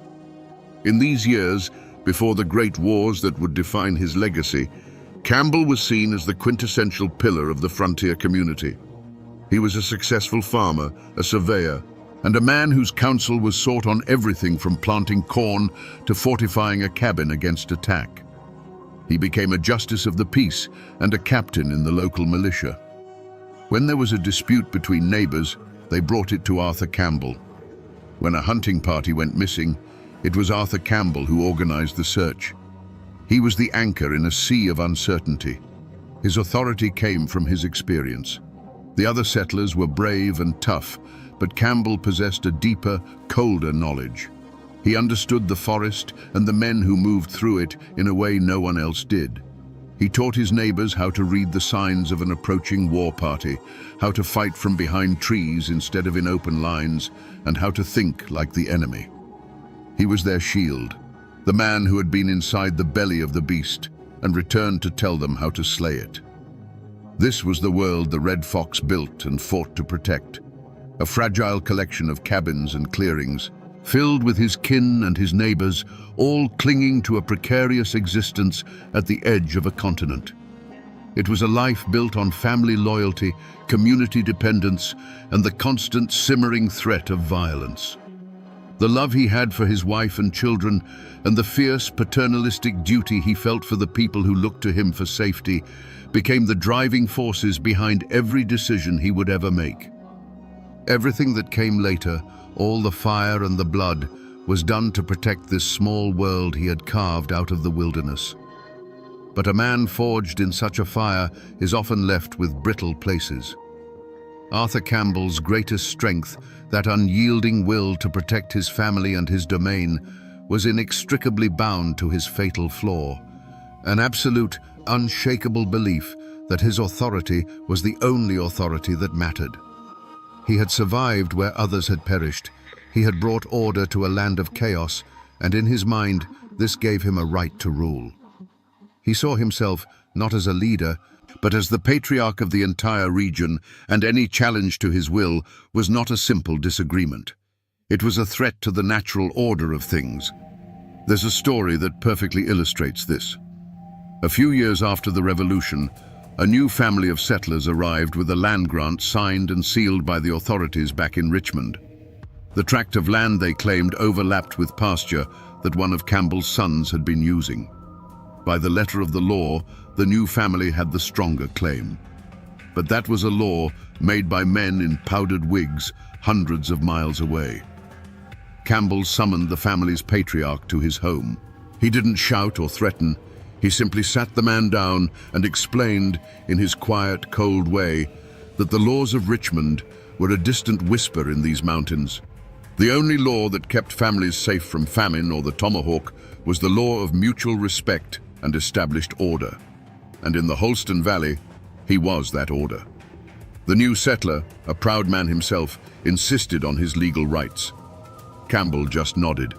In these years, before the great wars that would define his legacy, Campbell was seen as the quintessential pillar of the frontier community. He was a successful farmer, a surveyor, and a man whose counsel was sought on everything from planting corn to fortifying a cabin against attack. He became a justice of the peace and a captain in the local militia. When there was a dispute between neighbors, they brought it to Arthur Campbell. When a hunting party went missing, it was Arthur Campbell who organized the search. He was the anchor in a sea of uncertainty. His authority came from his experience. The other settlers were brave and tough, but Campbell possessed a deeper, colder knowledge. He understood the forest and the men who moved through it in a way no one else did. He taught his neighbors how to read the signs of an approaching war party, how to fight from behind trees instead of in open lines, and how to think like the enemy. He was their shield, the man who had been inside the belly of the beast and returned to tell them how to slay it. This was the world the Red Fox built and fought to protect, a fragile collection of cabins and clearings, filled with his kin and his neighbors, all clinging to a precarious existence at the edge of a continent. It was a life built on family loyalty, community dependence, and the constant simmering threat of violence. The love he had for his wife and children, and the fierce paternalistic duty he felt for the people who looked to him for safety, became the driving forces behind every decision he would ever make. Everything that came later, all the fire and the blood, was done to protect this small world he had carved out of the wilderness. But a man forged in such a fire is often left with brittle places. Arthur Campbell's greatest strength, that unyielding will to protect his family and his domain, was inextricably bound to his fatal flaw, an absolute, unshakable belief that his authority was the only authority that mattered. He had survived where others had perished. He had brought order to a land of chaos, and in his mind, this gave him a right to rule. He saw himself not as a leader, but as the patriarch of the entire region, and any challenge to his will was not a simple disagreement. It was a threat to the natural order of things. There's a story that perfectly illustrates this. A few years after the Revolution, a new family of settlers arrived with a land grant signed and sealed by the authorities back in Richmond. The tract of land they claimed overlapped with pasture that one of Campbell's sons had been using. By the letter of the law, the new family had the stronger claim. But that was a law made by men in powdered wigs hundreds of miles away. Campbell summoned the family's patriarch to his home. He didn't shout or threaten. He simply sat the man down and explained, in his quiet, cold way, that the laws of Richmond were a distant whisper in these mountains. The only law that kept families safe from famine or the tomahawk was the law of mutual respect and established order. And in the Holston Valley, he was that order. The new settler, a proud man himself, insisted on his legal rights. Campbell just nodded.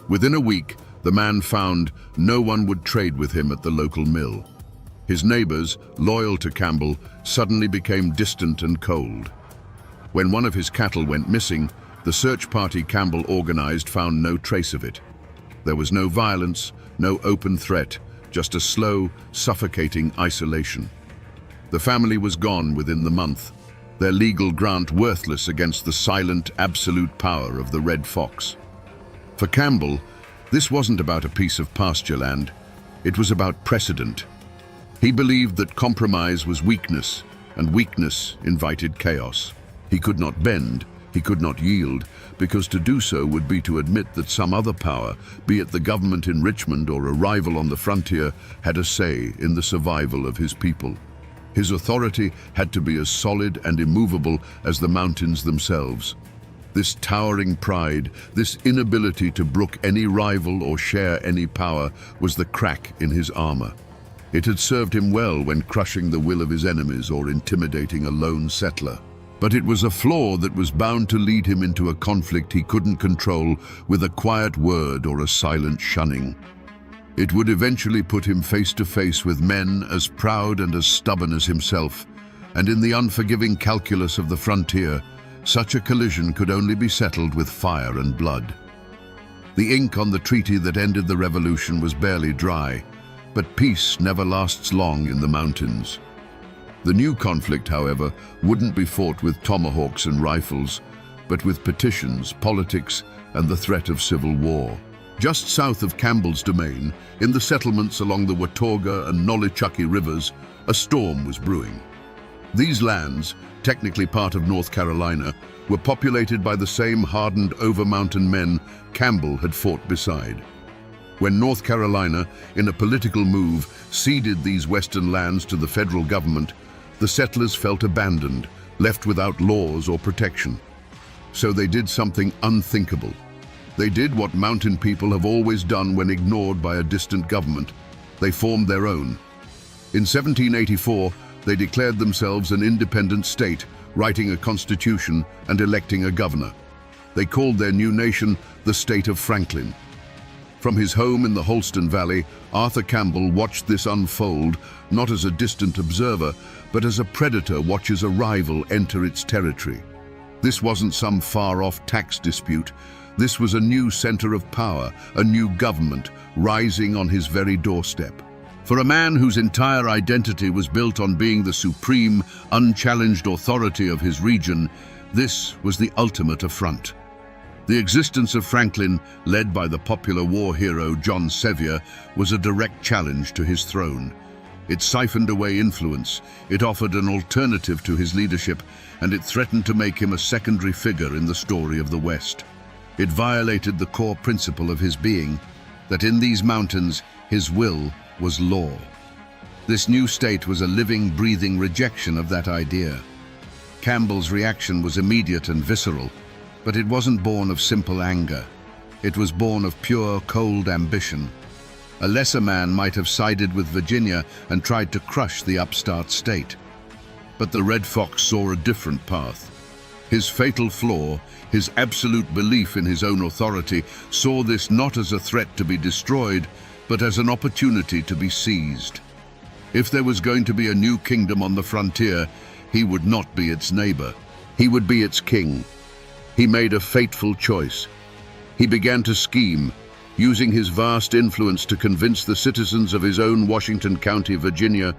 Within a week, the man found no one would trade with him at the local mill. His neighbors, loyal to Campbell, suddenly became distant and cold. When one of his cattle went missing, the search party Campbell organized found no trace of it. There was no violence, no open threat, just a slow, suffocating isolation. The family was gone within the month, their legal grant worthless against the silent, absolute power of the Red Fox. For Campbell, this wasn't about a piece of pasture land, it was about precedent. He believed that compromise was weakness, and weakness invited chaos. He could not bend, he could not yield, because to do so would be to admit that some other power, be it the government in Richmond or a rival on the frontier, had a say in the survival of his people. His authority had to be as solid and immovable as the mountains themselves. This towering pride, this inability to brook any rival or share any power, was the crack in his armor. It had served him well when crushing the will of his enemies or intimidating a lone settler. But it was a flaw that was bound to lead him into a conflict he couldn't control with a quiet word or a silent shunning. It would eventually put him face to face with men as proud and as stubborn as himself, and in the unforgiving calculus of the frontier, such a collision could only be settled with fire and blood. The ink on the treaty that ended the revolution was barely dry, but peace never lasts long in the mountains. The new conflict, however, wouldn't be fought with tomahawks and rifles, but with petitions, politics, and the threat of civil war. Just south of Campbell's domain, in the settlements along the Watauga and Nolichucky rivers, a storm was brewing. These lands, technically part of North Carolina, were populated by the same hardened over-mountain men Campbell had fought beside. When North Carolina, in a political move, ceded these western lands to the federal government, the settlers felt abandoned, left without laws or protection. So they did something unthinkable. They did what mountain people have always done when ignored by a distant government. They formed their own. In 1784, they declared themselves an independent state, writing a constitution and electing a governor. They called their new nation the State of Franklin. From his home in the Holston Valley, Arthur Campbell watched this unfold, not as a distant observer, but as a predator watches a rival enter its territory. This wasn't some far-off tax dispute. This was a new center of power, a new government, rising on his very doorstep. For a man whose entire identity was built on being the supreme, unchallenged authority of his region, this was the ultimate affront. The existence of Franklin, led by the popular war hero John Sevier, was a direct challenge to his throne. It siphoned away influence, it offered an alternative to his leadership, and it threatened to make him a secondary figure in the story of the West. It violated the core principle of his being, that in these mountains, his will was law. This new state was a living, breathing rejection of that idea. Campbell's reaction was immediate and visceral, but it wasn't born of simple anger. It was born of pure, cold ambition. A lesser man might have sided with Virginia and tried to crush the upstart state. But the Red Fox saw a different path. His fatal flaw, his absolute belief in his own authority, saw this not as a threat to be destroyed, but as an opportunity to be seized. If there was going to be a new kingdom on the frontier, he would not be its neighbor. He would be its king. He made a fateful choice. He began to scheme, using his vast influence to convince the citizens of his own Washington County, Virginia,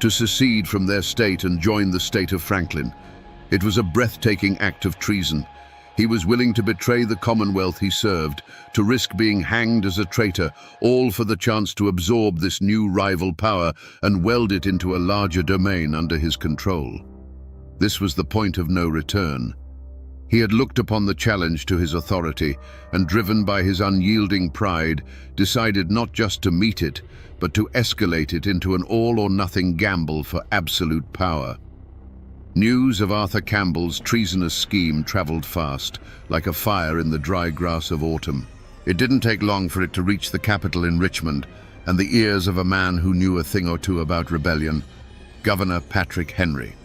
to secede from their state and join the state of Franklin. It was a breathtaking act of treason. He was willing to betray the Commonwealth he served, to risk being hanged as a traitor, all for the chance to absorb this new rival power and weld it into a larger domain under his control. This was the point of no return. He had looked upon the challenge to his authority and, driven by his unyielding pride, decided not just to meet it, but to escalate it into an all-or-nothing gamble for absolute power. News of Arthur Campbell's treasonous scheme traveled fast, like a fire in the dry grass of autumn. It didn't take long for it to reach the capital in Richmond, and the ears of a man who knew a thing or two about rebellion, Governor Patrick Henry.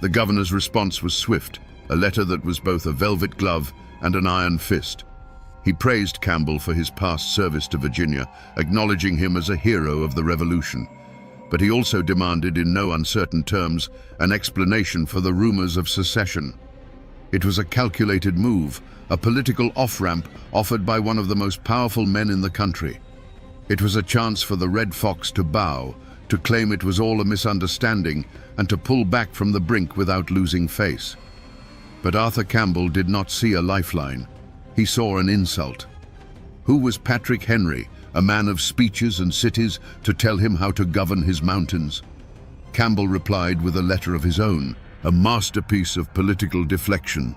The governor's response was swift, a letter that was both a velvet glove and an iron fist. He praised Campbell for his past service to Virginia, acknowledging him as a hero of the Revolution. But he also demanded, in no uncertain terms, an explanation for the rumors of secession. It was a calculated move, a political off-ramp offered by one of the most powerful men in the country. It was a chance for the Red Fox to bow, to claim it was all a misunderstanding, and to pull back from the brink without losing face. But Arthur Campbell did not see a lifeline. He saw an insult. Who was Patrick Henry, a man of speeches and cities, to tell him how to govern his mountains? Campbell replied with a letter of his own, a masterpiece of political deflection.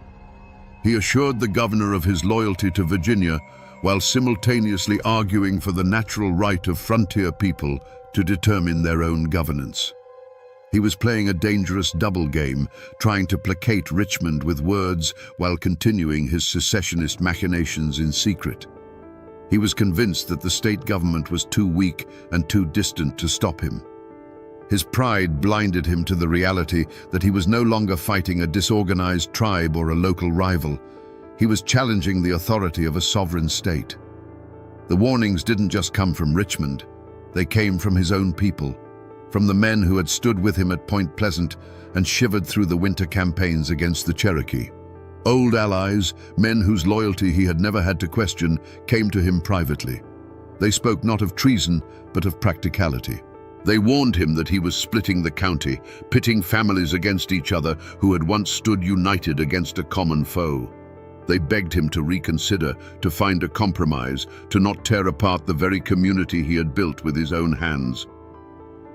He assured the governor of his loyalty to Virginia, while simultaneously arguing for the natural right of frontier people to determine their own governance. He was playing a dangerous double game, trying to placate Richmond with words while continuing his secessionist machinations in secret. He was convinced that the state government was too weak and too distant to stop him. His pride blinded him to the reality that he was no longer fighting a disorganized tribe or a local rival. He was challenging the authority of a sovereign state. The warnings didn't just come from Richmond. They came from his own people, from the men who had stood with him at Point Pleasant and shivered through the winter campaigns against the Cherokee. Old allies, men whose loyalty he had never had to question, came to him privately. They spoke not of treason, but of practicality. They warned him that he was splitting the county, pitting families against each other who had once stood united against a common foe. They begged him to reconsider, to find a compromise, to not tear apart the very community he had built with his own hands.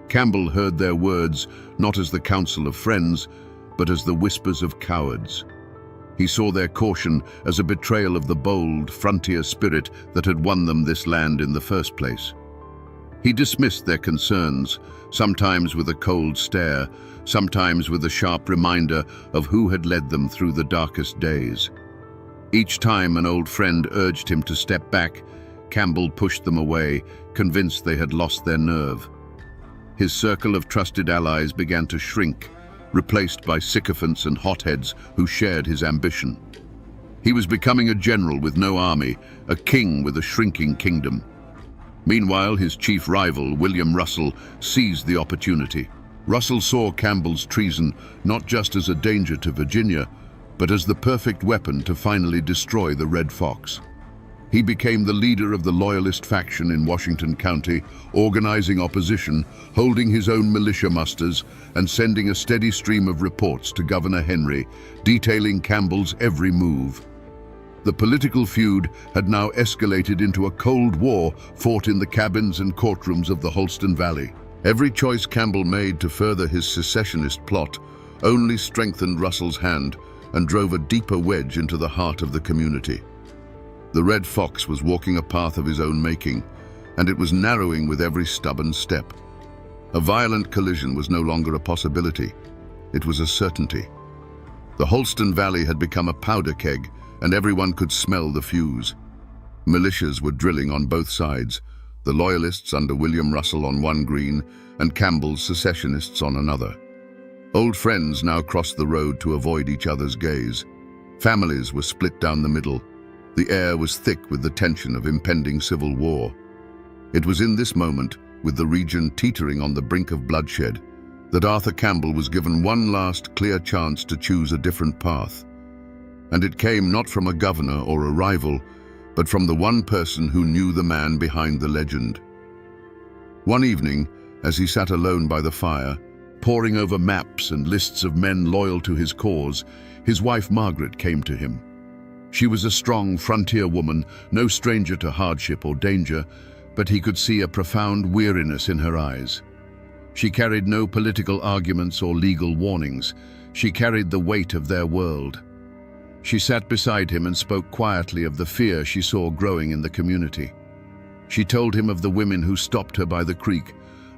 Campbell heard their words not as the counsel of friends, but as the whispers of cowards. He saw their caution as a betrayal of the bold, frontier spirit that had won them this land in the first place. He dismissed their concerns, sometimes with a cold stare, sometimes with a sharp reminder of who had led them through the darkest days. Each time an old friend urged him to step back, Campbell pushed them away, convinced they had lost their nerve. His circle of trusted allies began to shrink, replaced by sycophants and hotheads who shared his ambition. He was becoming a general with no army, a king with a shrinking kingdom. Meanwhile, his chief rival, William Russell, seized the opportunity. Russell saw Campbell's treason not just as a danger to Virginia, but as the perfect weapon to finally destroy the Red Fox. He became the leader of the Loyalist faction in Washington County, organizing opposition, holding his own militia musters, and sending a steady stream of reports to Governor Henry, detailing Campbell's every move. The political feud had now escalated into a cold war fought in the cabins and courtrooms of the Holston Valley. Every choice Campbell made to further his secessionist plot only strengthened Russell's hand and drove a deeper wedge into the heart of the community. The Red Fox was walking a path of his own making, and it was narrowing with every stubborn step. A violent collision was no longer a possibility. It was a certainty. The Holston Valley had become a powder keg, and everyone could smell the fuse. Militias were drilling on both sides, the Loyalists under William Russell on one green, and Campbell's secessionists on another. Old friends now crossed the road to avoid each other's gaze. Families were split down the middle. The air was thick with the tension of impending civil war. It was in this moment, with the region teetering on the brink of bloodshed, that Arthur Campbell was given one last clear chance to choose a different path. And it came not from a governor or a rival, but from the one person who knew the man behind the legend. One evening, as he sat alone by the fire, poring over maps and lists of men loyal to his cause, his wife Margaret came to him. She was a strong frontier woman, no stranger to hardship or danger, but he could see a profound weariness in her eyes. She carried no political arguments or legal warnings. She carried the weight of their world. She sat beside him and spoke quietly of the fear she saw growing in the community. She told him of the women who stopped her by the creek,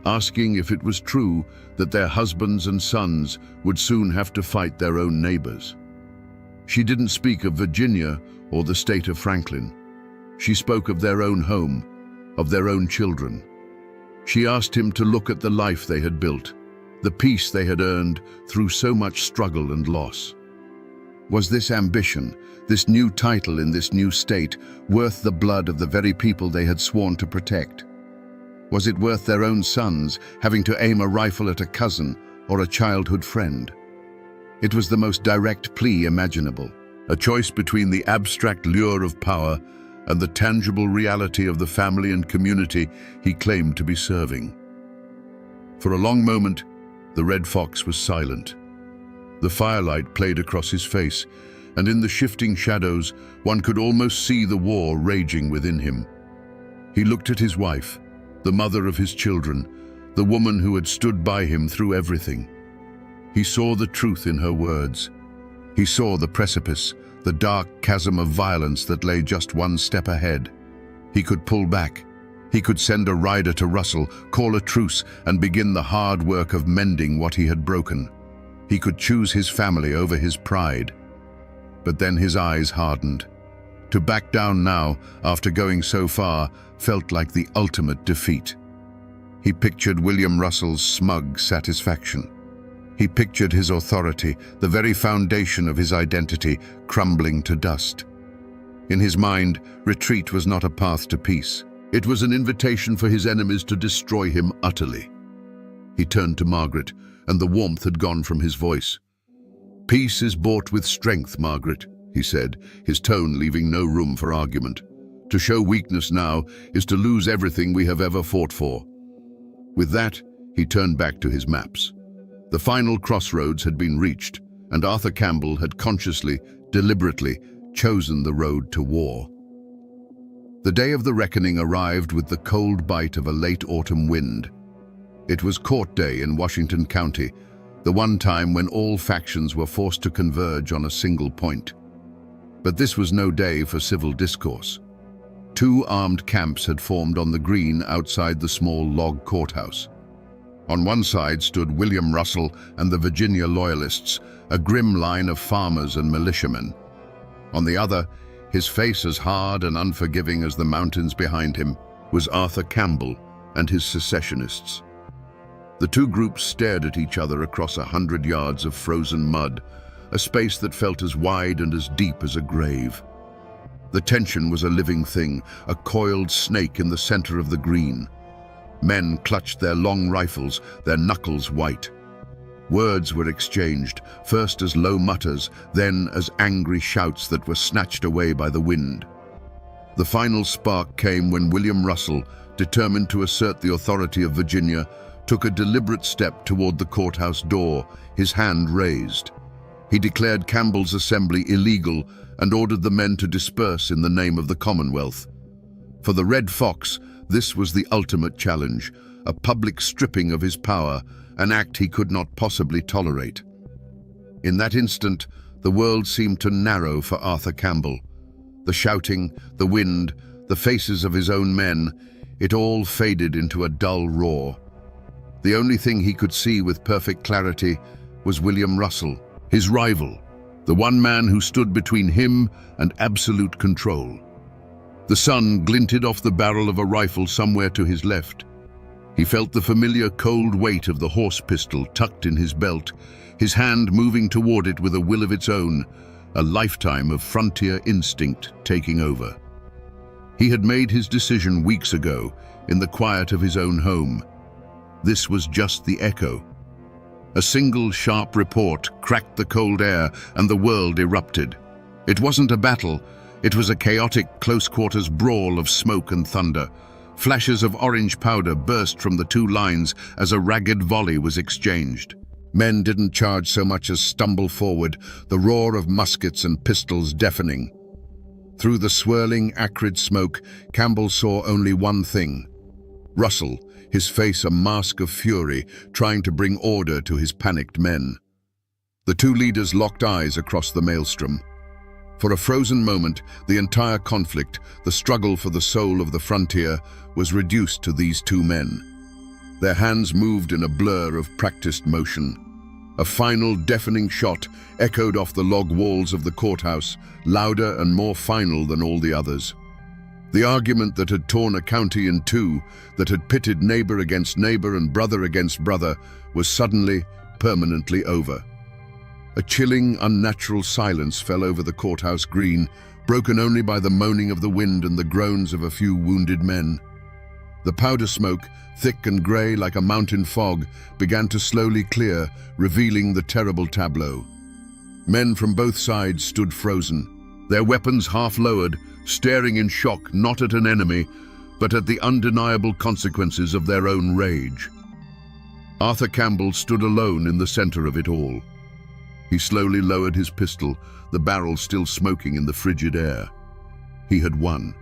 asking if it was true that their husbands and sons would soon have to fight their own neighbors. She didn't speak of Virginia or the state of Franklin. She spoke of their own home, of their own children. She asked him to look at the life they had built, the peace they had earned through so much struggle and loss. Was this ambition, this new title in this new state, worth the blood of the very people they had sworn to protect? Was it worth their own sons having to aim a rifle at a cousin or a childhood friend? It was the most direct plea imaginable, a choice between the abstract lure of power and the tangible reality of the family and community he claimed to be serving. For a long moment, the Red Fox was silent. The firelight played across his face, and in the shifting shadows, one could almost see the war raging within him. He looked at his wife, the mother of his children, the woman who had stood by him through everything. He saw the truth in her words. He saw the precipice, the dark chasm of violence that lay just one step ahead. He could pull back. He could send a rider to Russell, call a truce, and begin the hard work of mending what he had broken. He could choose his family over his pride. But then his eyes hardened. To back down now, after going so far, felt like the ultimate defeat. He pictured William Russell's smug satisfaction. He pictured his authority, the very foundation of his identity, crumbling to dust. In his mind, retreat was not a path to peace. It was an invitation for his enemies to destroy him utterly. He turned to Margaret, and the warmth had gone from his voice. "Peace is bought with strength, Margaret," he said, his tone leaving no room for argument. "To show weakness now is to lose everything we have ever fought for." With that, he turned back to his maps. The final crossroads had been reached, and Arthur Campbell had consciously, deliberately, chosen the road to war. The day of the reckoning arrived with the cold bite of a late autumn wind. It was court day in Washington County, the one time when all factions were forced to converge on a single point. But this was no day for civil discourse. Two armed camps had formed on the green outside the small log courthouse. On one side stood William Russell and the Virginia Loyalists, a grim line of farmers and militiamen. On the other, his face as hard and unforgiving as the mountains behind him, was Arthur Campbell and his secessionists. The two groups stared at each other across 100 yards of frozen mud, a space that felt as wide and as deep as a grave. The tension was a living thing, a coiled snake in the center of the green. Men clutched their long rifles, their knuckles white. Words were exchanged, first as low mutters, then as angry shouts that were snatched away by the wind. The final spark came when William Russell, determined to assert the authority of Virginia, took a deliberate step toward the courthouse door, his hand raised. He declared Campbell's assembly illegal and ordered the men to disperse in the name of the Commonwealth. For the Red Fox, this was the ultimate challenge, a public stripping of his power, an act he could not possibly tolerate. In that instant, the world seemed to narrow for Arthur Campbell. The shouting, the wind, the faces of his own men, it all faded into a dull roar. The only thing he could see with perfect clarity was William Russell, his rival, the one man who stood between him and absolute control. The sun glinted off the barrel of a rifle somewhere to his left. He felt the familiar cold weight of the horse pistol tucked in his belt, his hand moving toward it with a will of its own, a lifetime of frontier instinct taking over. He had made his decision weeks ago, in the quiet of his own home. This was just the echo. A single sharp report cracked the cold air and the world erupted. It wasn't a battle, it was a chaotic close-quarters brawl of smoke and thunder. Flashes of orange powder burst from the two lines as a ragged volley was exchanged. Men didn't charge so much as stumble forward, the roar of muskets and pistols deafening. Through the swirling, acrid smoke, Campbell saw only one thing. Russell, his face a mask of fury, trying to bring order to his panicked men. The two leaders locked eyes across the maelstrom. For a frozen moment, the entire conflict, the struggle for the soul of the frontier, was reduced to these two men. Their hands moved in a blur of practiced motion. A final, deafening shot echoed off the log walls of the courthouse, louder and more final than all the others. The argument that had torn a county in two, that had pitted neighbor against neighbor and brother against brother, was suddenly, permanently over. A chilling, unnatural silence fell over the courthouse green, broken only by the moaning of the wind and the groans of a few wounded men. The powder smoke, thick and grey like a mountain fog, began to slowly clear, revealing the terrible tableau. Men from both sides stood frozen, their weapons half lowered, staring in shock not at an enemy, but at the undeniable consequences of their own rage. Arthur Campbell stood alone in the center of it all. He slowly lowered his pistol, the barrel still smoking in the frigid air. He had won.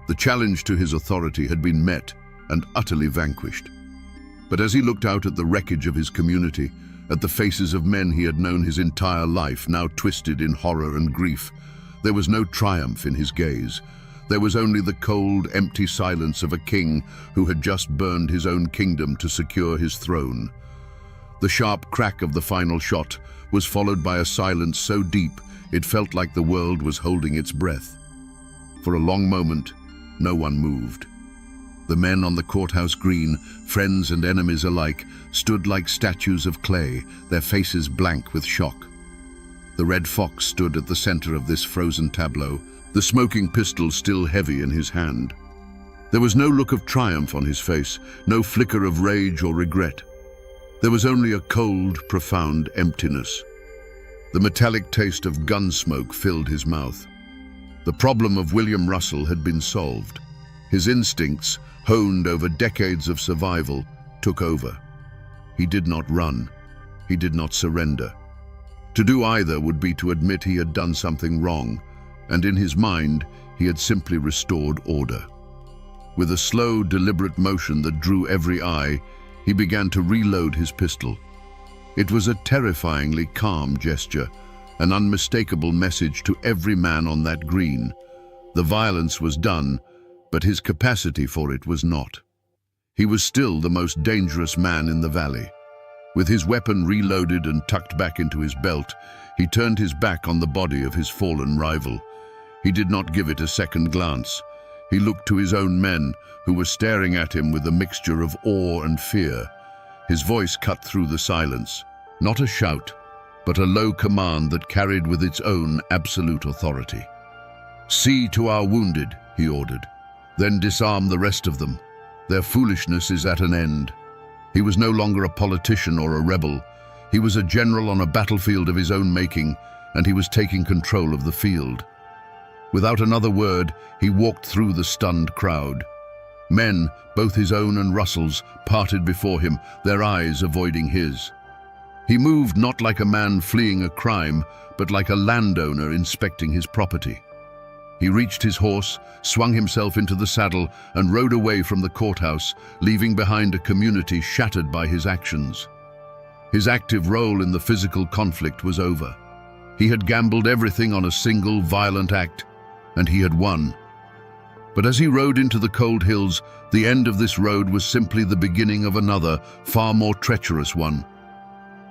The challenge to his authority had been met and utterly vanquished. But as he looked out at the wreckage of his community, at the faces of men he had known his entire life, now twisted in horror and grief, there was no triumph in his gaze. There was only the cold, empty silence of a king who had just burned his own kingdom to secure his throne. The sharp crack of the final shot was followed by a silence so deep it felt like the world was holding its breath. For a long moment, no one moved. The men on the courthouse green, friends and enemies alike, stood like statues of clay, their faces blank with shock. The Red Fox stood at the center of this frozen tableau, the smoking pistol still heavy in his hand. There was no look of triumph on his face, no flicker of rage or regret. There was only a cold, profound emptiness. The metallic taste of gun smoke filled his mouth. The problem of William Russell had been solved. His instincts, honed over decades of survival, took over. He did not run. He did not surrender. To do either would be to admit he had done something wrong, and in his mind, he had simply restored order. With a slow, deliberate motion that drew every eye, he began to reload his pistol. It was a terrifyingly calm gesture, an unmistakable message to every man on that green. The violence was done, but his capacity for it was not. He was still the most dangerous man in the valley. With his weapon reloaded and tucked back into his belt, he turned his back on the body of his fallen rival. He did not give it a second glance. He looked to his own men, who were staring at him with a mixture of awe and fear. His voice cut through the silence, not a shout, but a low command that carried with its own absolute authority. "See to our wounded," he ordered. "Then disarm the rest of them. Their foolishness is at an end." He was no longer a politician or a rebel. He was a general on a battlefield of his own making, and he was taking control of the field. Without another word, he walked through the stunned crowd. Men, both his own and Russell's, parted before him, their eyes avoiding his. He moved not like a man fleeing a crime, but like a landowner inspecting his property. He reached his horse, swung himself into the saddle, and rode away from the courthouse, leaving behind a community shattered by his actions. His active role in the physical conflict was over. He had gambled everything on a single violent act, and he had won. But as he rode into the cold hills, the end of this road was simply the beginning of another, far more treacherous one.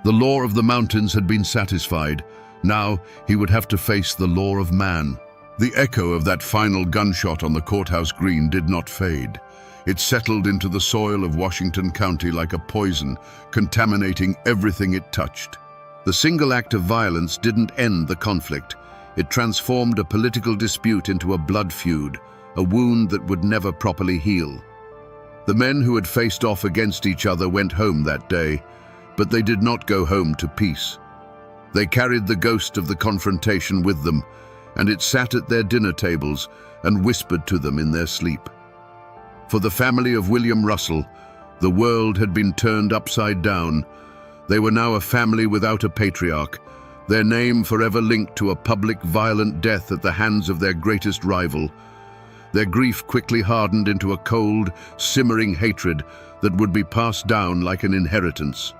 The law of the mountains had been satisfied. Now he would have to face the law of man. The echo of that final gunshot on the courthouse green did not fade. It settled into the soil of Washington County like a poison, contaminating everything it touched. The single act of violence didn't end the conflict. It transformed a political dispute into a blood feud, a wound that would never properly heal. The men who had faced off against each other went home that day, but they did not go home to peace. They carried the ghost of the confrontation with them, and it sat at their dinner tables and whispered to them in their sleep. For the family of William Russell, the world had been turned upside down. They were now a family without a patriarch, their name forever linked to a public violent death at the hands of their greatest rival. Their grief quickly hardened into a cold, simmering hatred that would be passed down like an inheritance.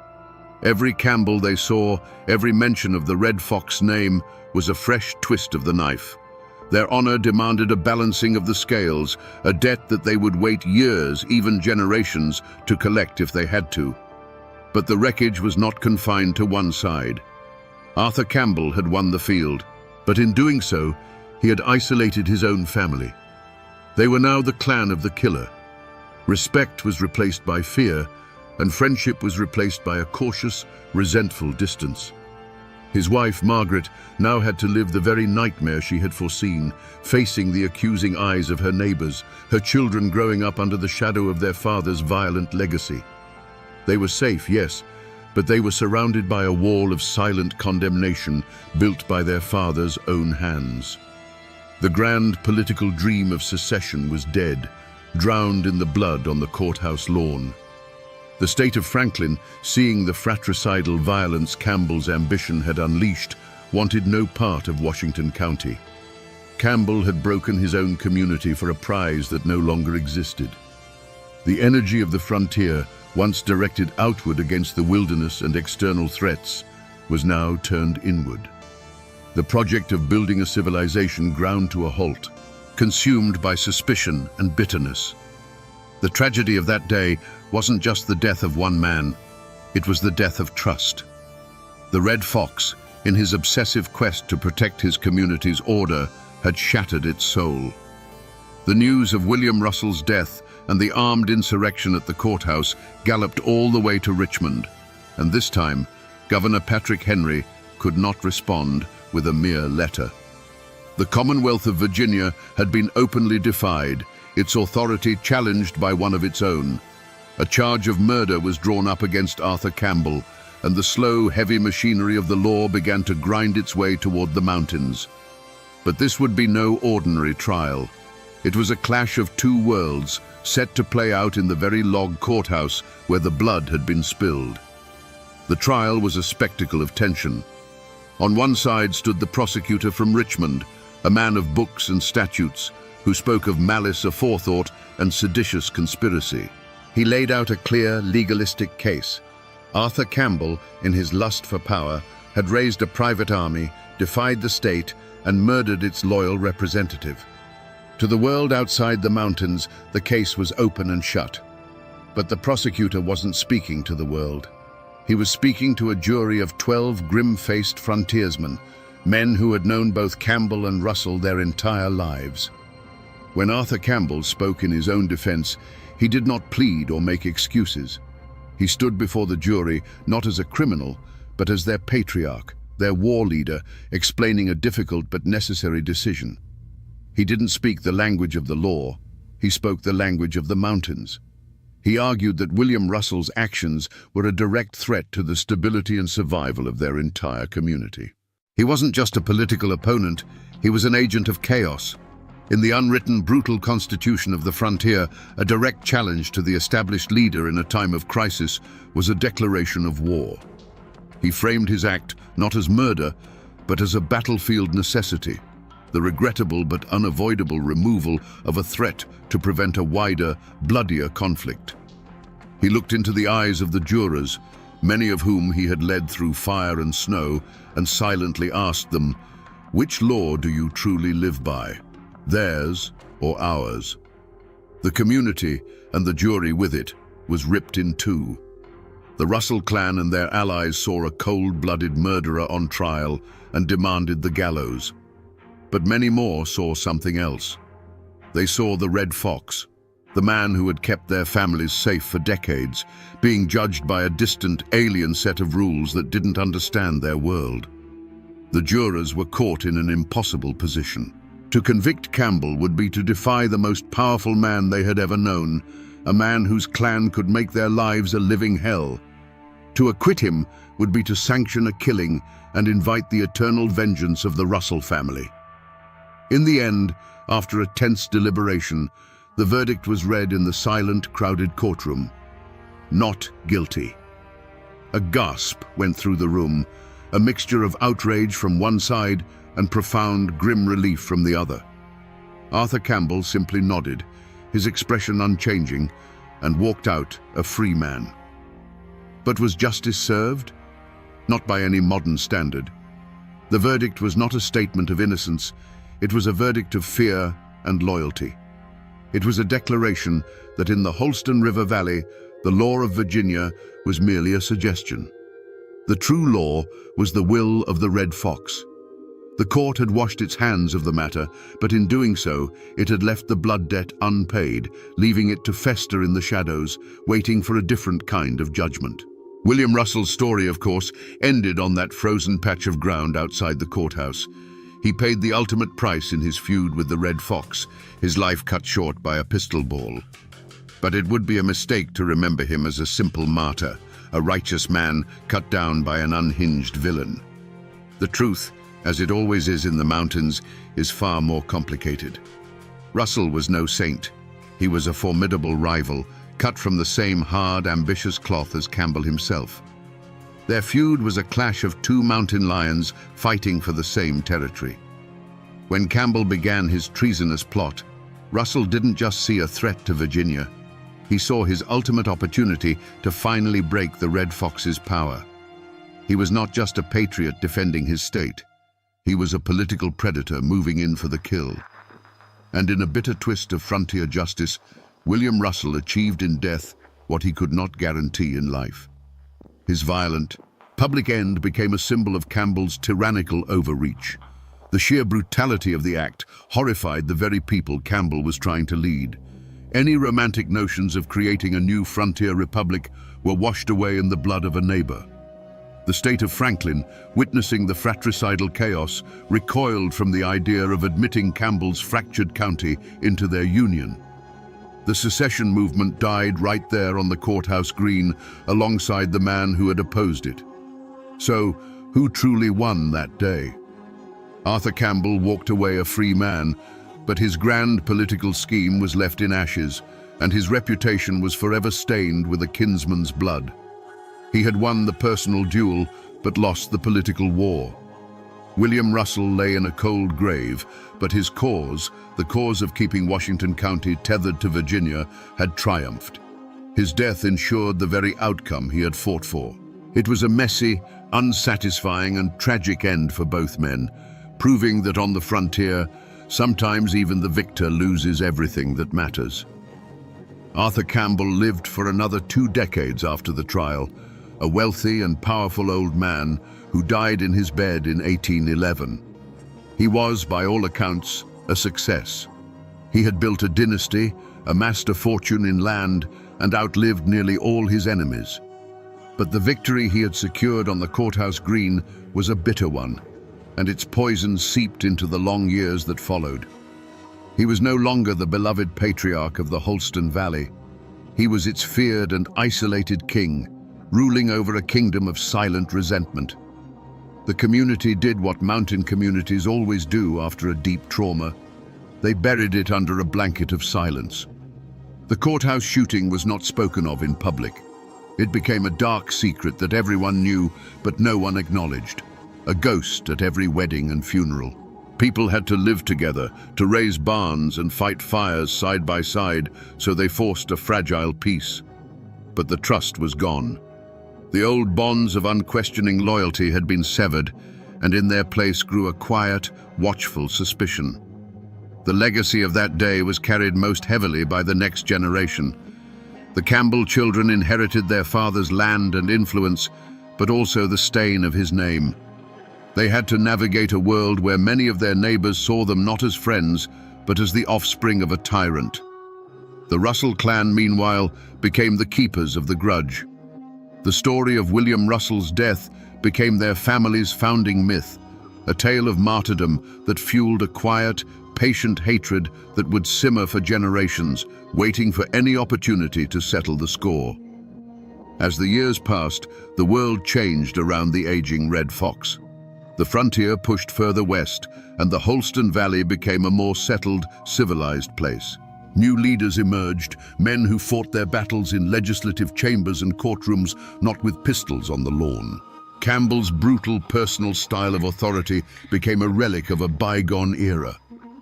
Every Campbell they saw, every mention of the Red Fox name, was a fresh twist of the knife. Their honor demanded a balancing of the scales, a debt that they would wait years, even generations, to collect if they had to. But the wreckage was not confined to one side. Arthur Campbell had won the field, but in doing so, he had isolated his own family. They were now the clan of the killer. Respect was replaced by fear, and friendship was replaced by a cautious, resentful distance. His wife, Margaret, now had to live the very nightmare she had foreseen, facing the accusing eyes of her neighbors, her children growing up under the shadow of their father's violent legacy. They were safe, yes, but they were surrounded by a wall of silent condemnation built by their father's own hands. The grand political dream of secession was dead, drowned in the blood on the courthouse lawn. The state of Franklin, seeing the fratricidal violence Campbell's ambition had unleashed, wanted no part of Washington County. Campbell had broken his own community for a prize that no longer existed. The energy of the frontier, once directed outward against the wilderness and external threats, was now turned inward. The project of building a civilization ground to a halt, consumed by suspicion and bitterness. The tragedy of that day wasn't just the death of one man, it was the death of trust. The Red Fox, in his obsessive quest to protect his community's order, had shattered its soul. The news of William Russell's death and the armed insurrection at the courthouse galloped all the way to Richmond, and this time, Governor Patrick Henry could not respond with a mere letter. The Commonwealth of Virginia had been openly defied, its authority challenged by one of its own. A charge of murder was drawn up against Arthur Campbell, and the slow, heavy machinery of the law began to grind its way toward the mountains. But this would be no ordinary trial. It was a clash of two worlds, set to play out in the very log courthouse where the blood had been spilled. The trial was a spectacle of tension. On one side stood the prosecutor from Richmond, a man of books and statutes, who spoke of malice aforethought and seditious conspiracy. He laid out a clear, legalistic case. Arthur Campbell, in his lust for power, had raised a private army, defied the state, and murdered its loyal representative. To the world outside the mountains, the case was open and shut. But the prosecutor wasn't speaking to the world. He was speaking to a jury of 12 grim-faced frontiersmen, men who had known both Campbell and Russell their entire lives. When Arthur Campbell spoke in his own defense, he did not plead or make excuses. He stood before the jury not as a criminal, but as their patriarch, their war leader, explaining a difficult but necessary decision. He didn't speak the language of the law, he spoke the language of the mountains. He argued that William Russell's actions were a direct threat to the stability and survival of their entire community. He wasn't just a political opponent, he was an agent of chaos. In the unwritten, brutal constitution of the frontier, a direct challenge to the established leader in a time of crisis was a declaration of war. He framed his act not as murder, but as a battlefield necessity, the regrettable but unavoidable removal of a threat to prevent a wider, bloodier conflict. He looked into the eyes of the jurors, many of whom he had led through fire and snow, and silently asked them, "Which law do you truly live by? Theirs or ours?" The community, and the jury with it, was ripped in two. The Russell clan and their allies saw a cold-blooded murderer on trial and demanded the gallows. But many more saw something else. They saw the Red Fox, the man who had kept their families safe for decades, being judged by a distant, alien set of rules that didn't understand their world. The jurors were caught in an impossible position. To convict Campbell would be to defy the most powerful man they had ever known, a man whose clan could make their lives a living hell. To acquit him would be to sanction a killing and invite the eternal vengeance of the Russell family. In the end, after a tense deliberation, the verdict was read in the silent, crowded courtroom. Not guilty. A gasp went through the room, a mixture of outrage from one side and profound, grim relief from the other. Arthur Campbell simply nodded, his expression unchanging, and walked out a free man. But was justice served? Not by any modern standard. The verdict was not a statement of innocence. It was a verdict of fear and loyalty. It was a declaration that in the Holston River Valley, the law of Virginia was merely a suggestion. The true law was the will of the Red Fox. The court had washed its hands of the matter, but in doing so, it had left the blood debt unpaid, leaving it to fester in the shadows, waiting for a different kind of judgment. William Russell's story, of course, ended on that frozen patch of ground outside the courthouse. He paid the ultimate price in his feud with the Red Fox, his life cut short by a pistol ball. But it would be a mistake to remember him as a simple martyr, a righteous man cut down by an unhinged villain. The truth, as it always is in the mountains, is far more complicated. Russell was no saint. He was a formidable rival, cut from the same hard, ambitious cloth as Campbell himself. Their feud was a clash of two mountain lions fighting for the same territory. When Campbell began his treasonous plot, Russell didn't just see a threat to Virginia. He saw his ultimate opportunity to finally break the Red Fox's power. He was not just a patriot defending his state. He was a political predator moving in for the kill. And in a bitter twist of frontier justice, William Russell achieved in death what he could not guarantee in life. His violent, public end became a symbol of Campbell's tyrannical overreach. The sheer brutality of the act horrified the very people Campbell was trying to lead. Any romantic notions of creating a new frontier republic were washed away in the blood of a neighbor. The state of Franklin, witnessing the fratricidal chaos, recoiled from the idea of admitting Campbell's fractured county into their union. The secession movement died right there on the courthouse green alongside the man who had opposed it. So, who truly won that day? Arthur Campbell walked away a free man, but his grand political scheme was left in ashes, and his reputation was forever stained with a kinsman's blood. He had won the personal duel, but lost the political war. William Russell lay in a cold grave, but his cause, the cause of keeping Washington County tethered to Virginia, had triumphed. His death ensured the very outcome he had fought for. It was a messy, unsatisfying, and tragic end for both men, proving that on the frontier, sometimes even the victor loses everything that matters. Arthur Campbell lived for another 2 decades after the trial, a wealthy and powerful old man who died in his bed in 1811. He was, by all accounts, a success. He had built a dynasty, amassed a fortune in land, and outlived nearly all his enemies. But the victory he had secured on the courthouse green was a bitter one, and its poison seeped into the long years that followed. He was no longer the beloved patriarch of the Holston Valley. He was its feared and isolated king, ruling over a kingdom of silent resentment. The community did what mountain communities always do after a deep trauma. They buried it under a blanket of silence. The courthouse shooting was not spoken of in public. It became a dark secret that everyone knew, but no one acknowledged. A ghost at every wedding and funeral. People had to live together, to raise barns and fight fires side by side, so they forced a fragile peace. But the trust was gone. The old bonds of unquestioning loyalty had been severed, and in their place grew a quiet, watchful suspicion. The legacy of that day was carried most heavily by the next generation. The Campbell children inherited their father's land and influence, but also the stain of his name. They had to navigate a world where many of their neighbors saw them not as friends, but as the offspring of a tyrant. The Russell clan, meanwhile, became the keepers of the grudge. The story of William Russell's death became their family's founding myth, a tale of martyrdom that fueled a quiet, patient hatred that would simmer for generations, waiting for any opportunity to settle the score. As the years passed, the world changed around the aging Red Fox. The frontier pushed further west, and the Holston Valley became a more settled, civilized place. New leaders emerged, men who fought their battles in legislative chambers and courtrooms, not with pistols on the lawn. Campbell's brutal personal style of authority became a relic of a bygone era.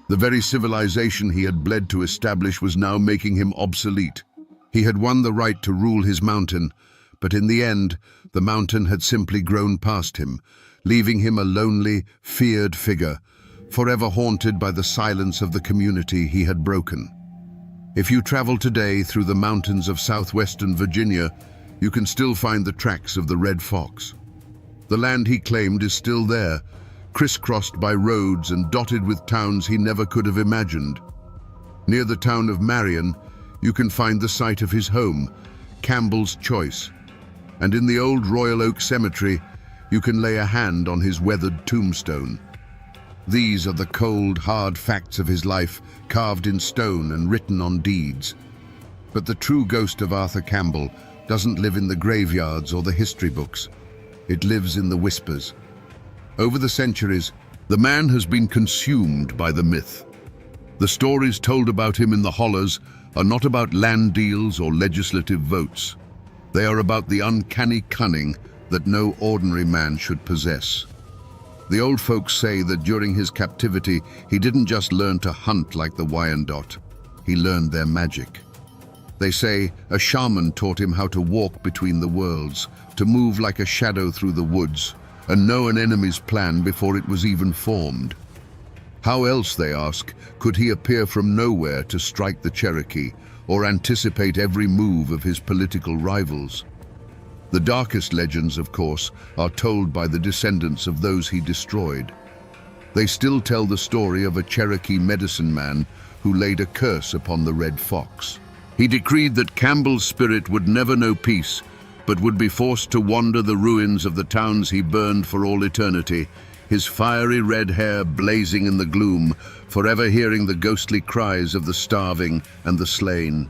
The very civilization he had bled to establish was now making him obsolete. He had won the right to rule his mountain, but in the end, the mountain had simply grown past him, leaving him a lonely, feared figure, forever haunted by the silence of the community he had broken. If you travel today through the mountains of southwestern Virginia, you can still find the tracks of the red fox. The land he claimed is still there, crisscrossed by roads and dotted with towns he never could have imagined. Near the town of Marion, you can find the site of his home, Campbell's Choice. And in the old Royal Oak Cemetery, you can lay a hand on his weathered tombstone. These are the cold, hard facts of his life, carved in stone and written on deeds. But the true ghost of Arthur Campbell doesn't live in the graveyards or the history books. It lives in the whispers. Over the centuries, the man has been consumed by the myth. The stories told about him in the hollows are not about land deals or legislative votes. They are about the uncanny cunning that no ordinary man should possess. The old folks say that during his captivity, he didn't just learn to hunt like the Wyandot, he learned their magic. They say a shaman taught him how to walk between the worlds, to move like a shadow through the woods, and know an enemy's plan before it was even formed. How else, they ask, could he appear from nowhere to strike the Cherokee, or anticipate every move of his political rivals? The darkest legends, of course, are told by the descendants of those he destroyed. They still tell the story of a Cherokee medicine man who laid a curse upon the red fox. He decreed that Campbell's spirit would never know peace, but would be forced to wander the ruins of the towns he burned for all eternity, his fiery red hair blazing in the gloom, forever hearing the ghostly cries of the starving and the slain.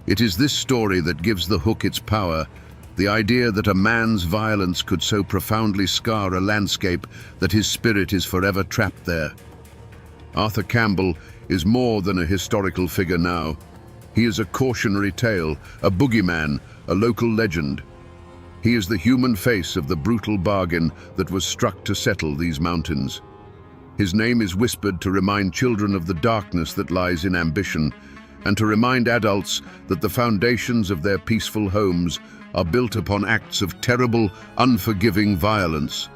It is this story that gives the hook its power, the idea that a man's violence could so profoundly scar a landscape that his spirit is forever trapped there. Arthur Campbell is more than a historical figure now. He is a cautionary tale, a boogeyman, a local legend. He is the human face of the brutal bargain that was struck to settle these mountains. His name is whispered to remind children of the darkness that lies in ambition, and to remind adults that the foundations of their peaceful homes are built upon acts of terrible, unforgiving violence.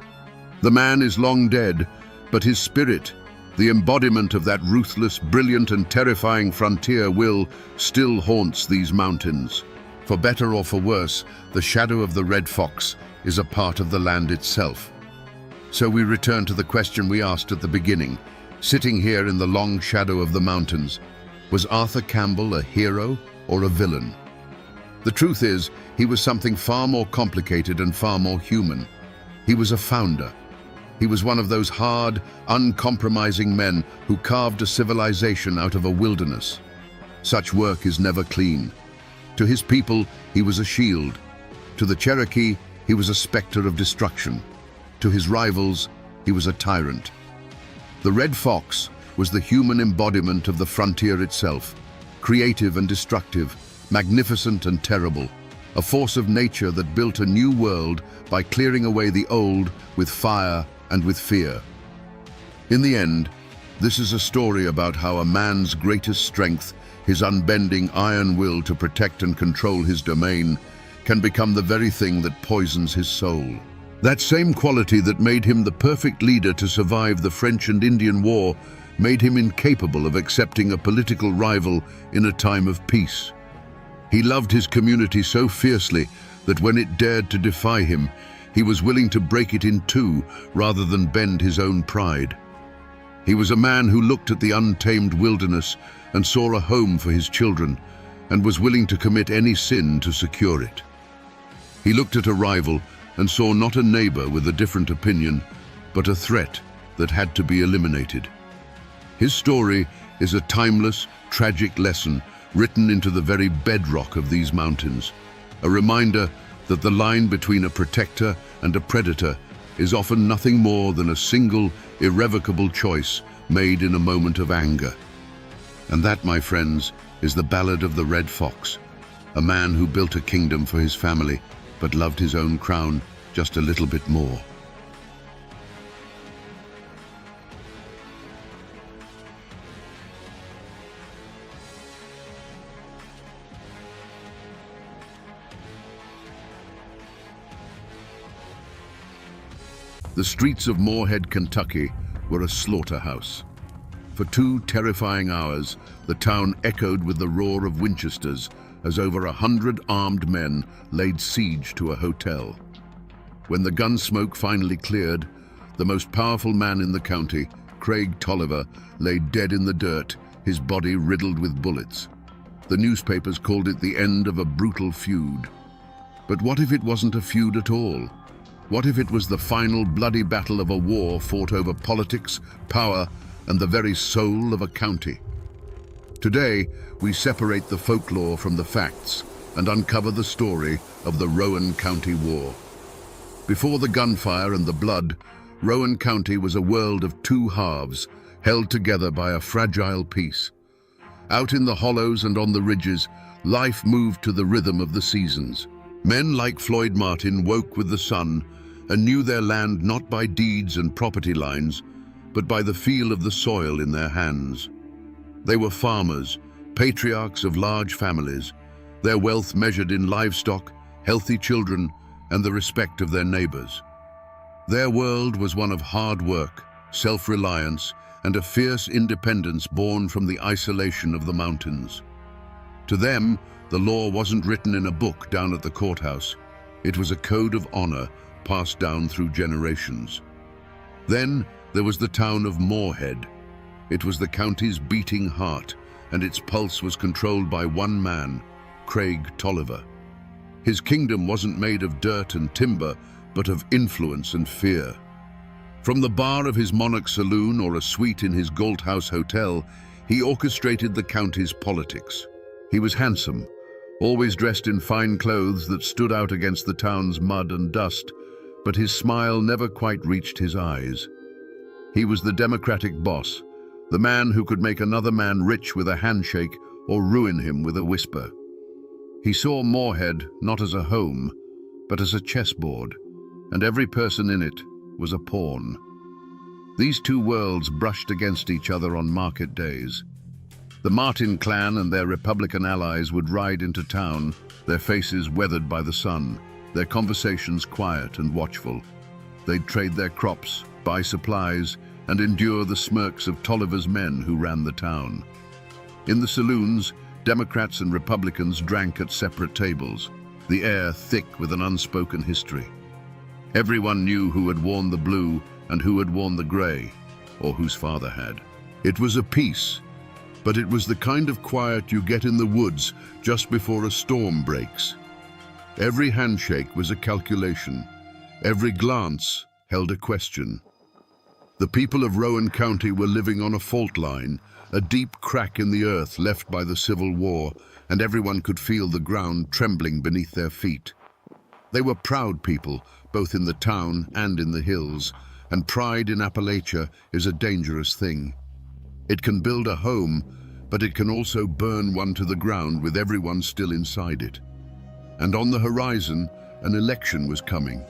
The man is long dead, but his spirit, the embodiment of that ruthless, brilliant and terrifying frontier will, still haunts these mountains. For better or for worse, the shadow of the red fox is a part of the land itself. So we return to the question we asked at the beginning. Sitting here in the long shadow of the mountains, was Arthur Campbell a hero or a villain? The truth is, he was something far more complicated and far more human. He was a founder. He was one of those hard, uncompromising men who carved a civilization out of a wilderness. Such work is never clean. To his people, he was a shield. To the Cherokee, he was a specter of destruction. To his rivals, he was a tyrant. The red fox was the human embodiment of the frontier itself, creative and destructive, magnificent and terrible, a force of nature that built a new world by clearing away the old with fire and with fear. In the end, this is a story about how a man's greatest strength, his unbending iron will to protect and control his domain, can become the very thing that poisons his soul. That same quality that made him the perfect leader to survive the French and Indian War made him incapable of accepting a political rival in a time of peace. He loved his community so fiercely that when it dared to defy him, he was willing to break it in two rather than bend his own pride. He was a man who looked at the untamed wilderness and saw a home for his children, and was willing to commit any sin to secure it. He looked at a rival and saw not a neighbor with a different opinion, but a threat that had to be eliminated. His story is a timeless, tragic lesson written into the very bedrock of these mountains, a reminder that the line between a protector and a predator is often nothing more than a single, irrevocable choice made in a moment of anger. And that, my friends, is the ballad of the Red Fox, a man who built a kingdom for his family, but loved his own crown just a little bit more. The streets of Moorhead, Kentucky, were a slaughterhouse. For 2 terrifying hours, the town echoed with the roar of Winchesters as over 100 armed men laid siege to a hotel. When the gun smoke finally cleared, the most powerful man in the county, Craig Tolliver, lay dead in the dirt, his body riddled with bullets. The newspapers called it the end of a brutal feud. But what if it wasn't a feud at all? What if it was the final bloody battle of a war fought over politics, power, and the very soul of a county? Today, we separate the folklore from the facts and uncover the story of the Rowan County War. Before the gunfire and the blood, Rowan County was a world of 2 halves, held together by a fragile peace. Out in the hollows and on the ridges, life moved to the rhythm of the seasons. Men like Floyd Martin woke with the sun and knew their land not by deeds and property lines, but by the feel of the soil in their hands. They were farmers, patriarchs of large families, their wealth measured in livestock, healthy children, and the respect of their neighbors. Their world was one of hard work, self-reliance, and a fierce independence born from the isolation of the mountains. To them, the law wasn't written in a book down at the courthouse. It was a code of honor passed down through generations. Then there was the town of Moorhead. It was the county's beating heart, and its pulse was controlled by one man, Craig Tolliver. His kingdom wasn't made of dirt and timber, but of influence and fear. From the bar of his Monarch saloon or a suite in his Galt House hotel, he orchestrated the county's politics. He was handsome, always dressed in fine clothes that stood out against the town's mud and dust, but his smile never quite reached his eyes. He was the democratic boss, the man who could make another man rich with a handshake or ruin him with a whisper. He saw Moorhead not as a home, but as a chessboard, and every person in it was a pawn. These 2 worlds brushed against each other on market days. The Martin clan and their Republican allies would ride into town, their faces weathered by the sun, their conversations quiet and watchful. They'd trade their crops, buy supplies, and endure the smirks of Tolliver's men who ran the town. In the saloons, Democrats and Republicans drank at separate tables, the air thick with an unspoken history. Everyone knew who had worn the blue and who had worn the gray, or whose father had. It was a peace, but it was the kind of quiet you get in the woods just before a storm breaks. Every handshake was a calculation. Every glance held a question. The people of Rowan County were living on a fault line, a deep crack in the earth left by the Civil War, and everyone could feel the ground trembling beneath their feet. They were proud people, both in the town and in the hills, and pride in Appalachia is a dangerous thing. It can build a home, but it can also burn one to the ground with everyone still inside it. And on the horizon, an election was coming.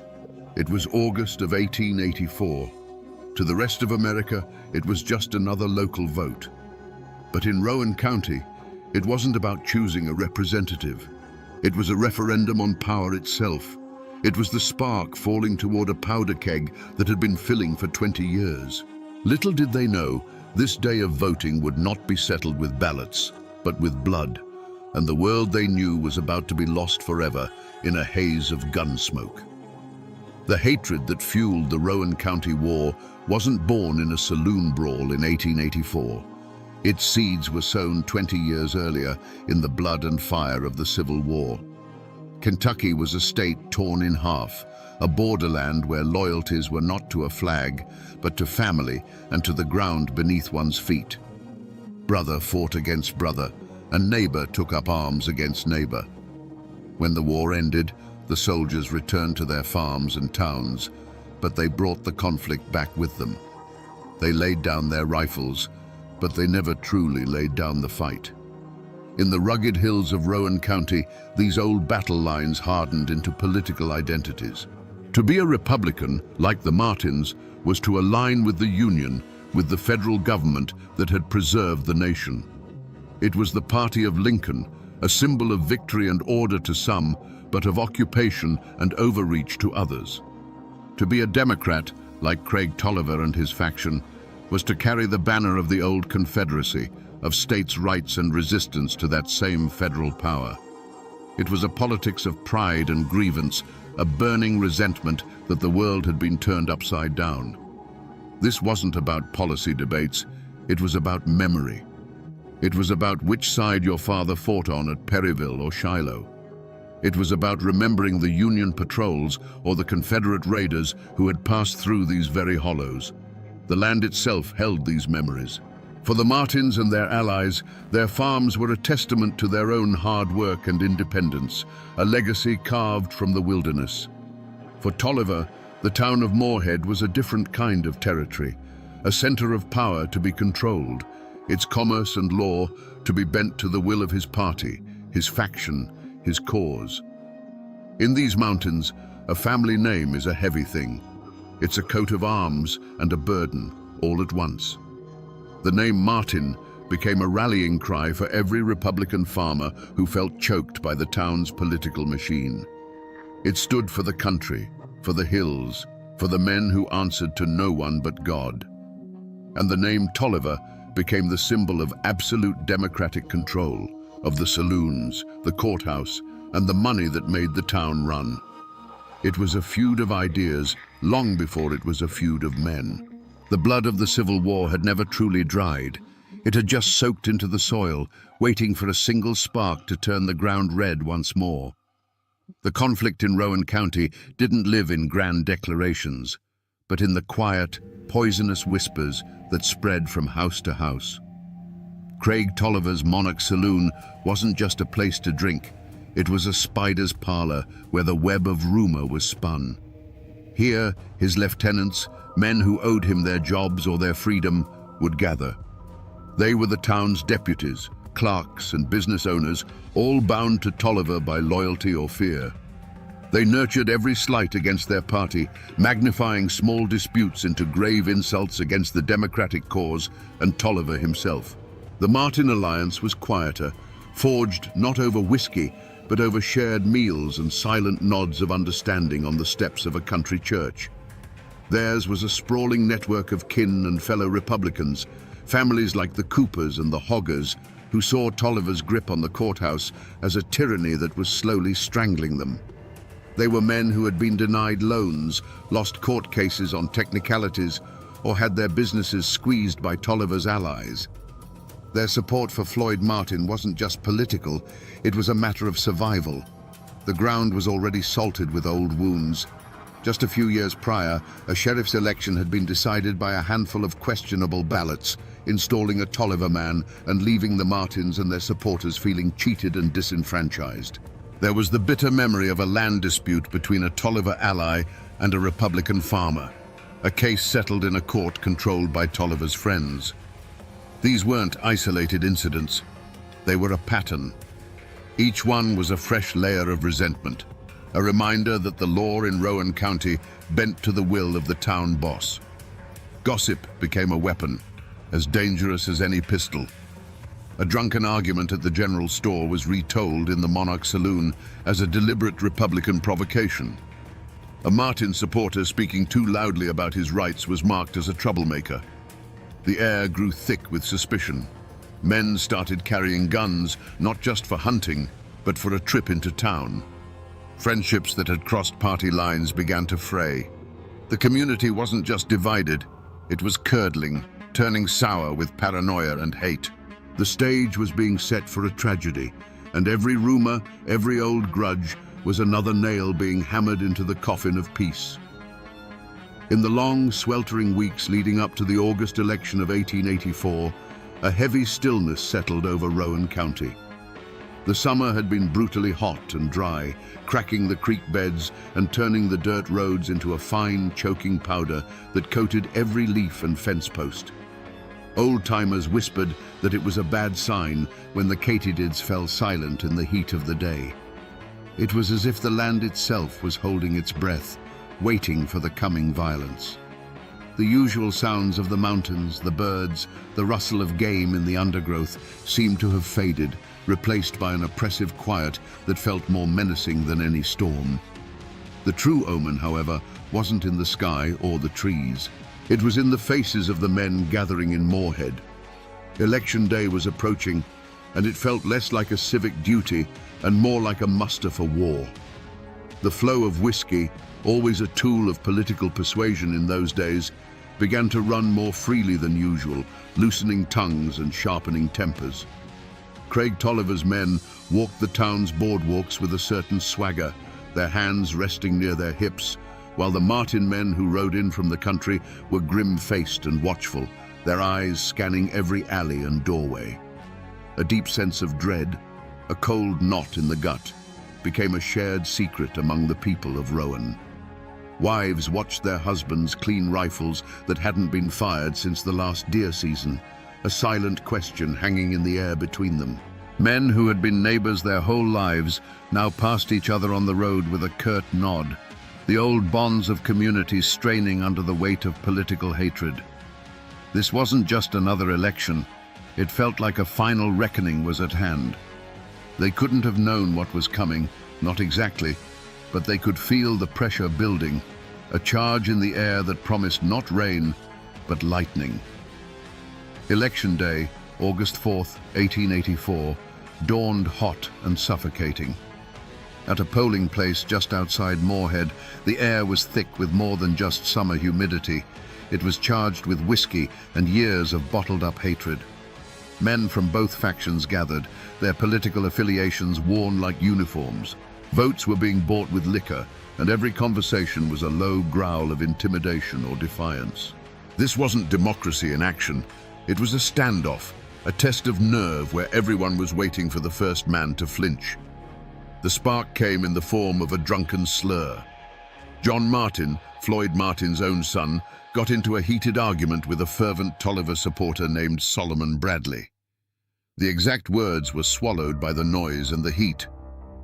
It was August of 1884. To the rest of America, it was just another local vote. But in Rowan County, it wasn't about choosing a representative. It was a referendum on power itself. It was the spark falling toward a powder keg that had been filling for 20 years. Little did they know, this day of voting would not be settled with ballots, but with blood, and the world they knew was about to be lost forever in a haze of gun smoke. The hatred that fueled the Rowan County War wasn't born in a saloon brawl in 1884. Its seeds were sown 20 years earlier in the blood and fire of the Civil War. Kentucky was a state torn in half, a borderland where loyalties were not to a flag, but to family and to the ground beneath one's feet. Brother fought against brother, and neighbor took up arms against neighbor. When the war ended, the soldiers returned to their farms and towns, but they brought the conflict back with them. They laid down their rifles, but they never truly laid down the fight. In the rugged hills of Rowan County, these old battle lines hardened into political identities. To be a Republican, like the Martins, was to align with the Union, with the federal government that had preserved the nation. It was the party of Lincoln, a symbol of victory and order to some, but of occupation and overreach to others. To be a Democrat, like Craig Tolliver and his faction, was to carry the banner of the old Confederacy, of states' rights and resistance to that same federal power. It was a politics of pride and grievance, a burning resentment that the world had been turned upside down. This wasn't about policy debates, it was about memory. It was about which side your father fought on at Perryville or Shiloh. It was about remembering the Union patrols or the Confederate raiders who had passed through these very hollows. The land itself held these memories. For the Martins and their allies, their farms were a testament to their own hard work and independence, a legacy carved from the wilderness. For Tolliver, the town of Moorhead was a different kind of territory, a center of power to be controlled, its commerce and law to be bent to the will of his party, his faction, his cause. In these mountains, a family name is a heavy thing. It's a coat of arms and a burden, all at once. The name Martin became a rallying cry for every Republican farmer who felt choked by the town's political machine. It stood for the country, for the hills, for the men who answered to no one but God. And the name Tolliver became the symbol of absolute democratic control, of the saloons, the courthouse, and the money that made the town run. It was a feud of ideas long before it was a feud of men. The blood of the Civil War had never truly dried. It had just soaked into the soil, waiting for a single spark to turn the ground red once more. The conflict in Rowan County didn't live in grand declarations, but in the quiet, poisonous whispers that spread from house to house. Craig Tolliver's Monarch Saloon wasn't just a place to drink. It was a spider's parlor where the web of rumor was spun. Here, his lieutenants, men who owed him their jobs or their freedom, would gather. They were the town's deputies, clerks, and business owners, all bound to Tolliver by loyalty or fear. They nurtured every slight against their party, magnifying small disputes into grave insults against the Democratic cause and Tolliver himself. The Martin alliance was quieter, forged not over whiskey, but over shared meals and silent nods of understanding on the steps of a country church. Theirs was a sprawling network of kin and fellow Republicans, families like the Coopers and the Hoggers, who saw Tolliver's grip on the courthouse as a tyranny that was slowly strangling them. They were men who had been denied loans, lost court cases on technicalities, or had their businesses squeezed by Tolliver's allies. Their support for Floyd Martin wasn't just political, it was a matter of survival. The ground was already salted with old wounds. Just a few years prior, a sheriff's election had been decided by a handful of questionable ballots, installing a Tolliver man and leaving the Martins and their supporters feeling cheated and disenfranchised. There was the bitter memory of a land dispute between a Tolliver ally and a Republican farmer, a case settled in a court controlled by Tolliver's friends. These weren't isolated incidents, they were a pattern. Each one was a fresh layer of resentment, a reminder that the law in Rowan County bent to the will of the town boss. Gossip became a weapon, as dangerous as any pistol. A drunken argument at the general store was retold in the Monarch Saloon as a deliberate Republican provocation. A Martin supporter speaking too loudly about his rights was marked as a troublemaker. The air grew thick with suspicion. Men started carrying guns, not just for hunting, but for a trip into town. Friendships that had crossed party lines began to fray. The community wasn't just divided, it was curdling, turning sour with paranoia and hate. The stage was being set for a tragedy, and every rumor, every old grudge, was another nail being hammered into the coffin of peace. In the long, sweltering weeks leading up to the August election of 1884, a heavy stillness settled over Rowan County. The summer had been brutally hot and dry, cracking the creek beds and turning the dirt roads into a fine, choking powder that coated every leaf and fence post. Old-timers whispered that it was a bad sign when the katydids fell silent in the heat of the day. It was as if the land itself was holding its breath, waiting for the coming violence. The usual sounds of the mountains, the birds, the rustle of game in the undergrowth seemed to have faded, replaced by an oppressive quiet that felt more menacing than any storm. The true omen, however, wasn't in the sky or the trees. It was in the faces of the men gathering in Moorhead. Election day was approaching, and it felt less like a civic duty and more like a muster for war. The flow of whiskey, always a tool of political persuasion in those days, began to run more freely than usual, loosening tongues and sharpening tempers. Craig Tolliver's men walked the town's boardwalks with a certain swagger, their hands resting near their hips, while the Martin men who rode in from the country were grim-faced and watchful, their eyes scanning every alley and doorway. A deep sense of dread, a cold knot in the gut, became a shared secret among the people of Rowan. Wives watched their husbands clean rifles that hadn't been fired since the last deer season, a silent question hanging in the air between them. Men who had been neighbors their whole lives now passed each other on the road with a curt nod, the old bonds of community straining under the weight of political hatred. This wasn't just another election. It felt like a final reckoning was at hand. They couldn't have known what was coming, not exactly, but they could feel the pressure building, a charge in the air that promised not rain, but lightning. Election day, August 4th, 1884, dawned hot and suffocating. At a polling place just outside Moorhead, the air was thick with more than just summer humidity. It was charged with whiskey and years of bottled-up hatred. Men from both factions gathered, their political affiliations worn like uniforms. Votes were being bought with liquor, and every conversation was a low growl of intimidation or defiance. This wasn't democracy in action. It was a standoff, a test of nerve where everyone was waiting for the first man to flinch. The spark came in the form of a drunken slur. John Martin, Floyd Martin's own son, got into a heated argument with a fervent Tolliver supporter named Solomon Bradley. The exact words were swallowed by the noise and the heat,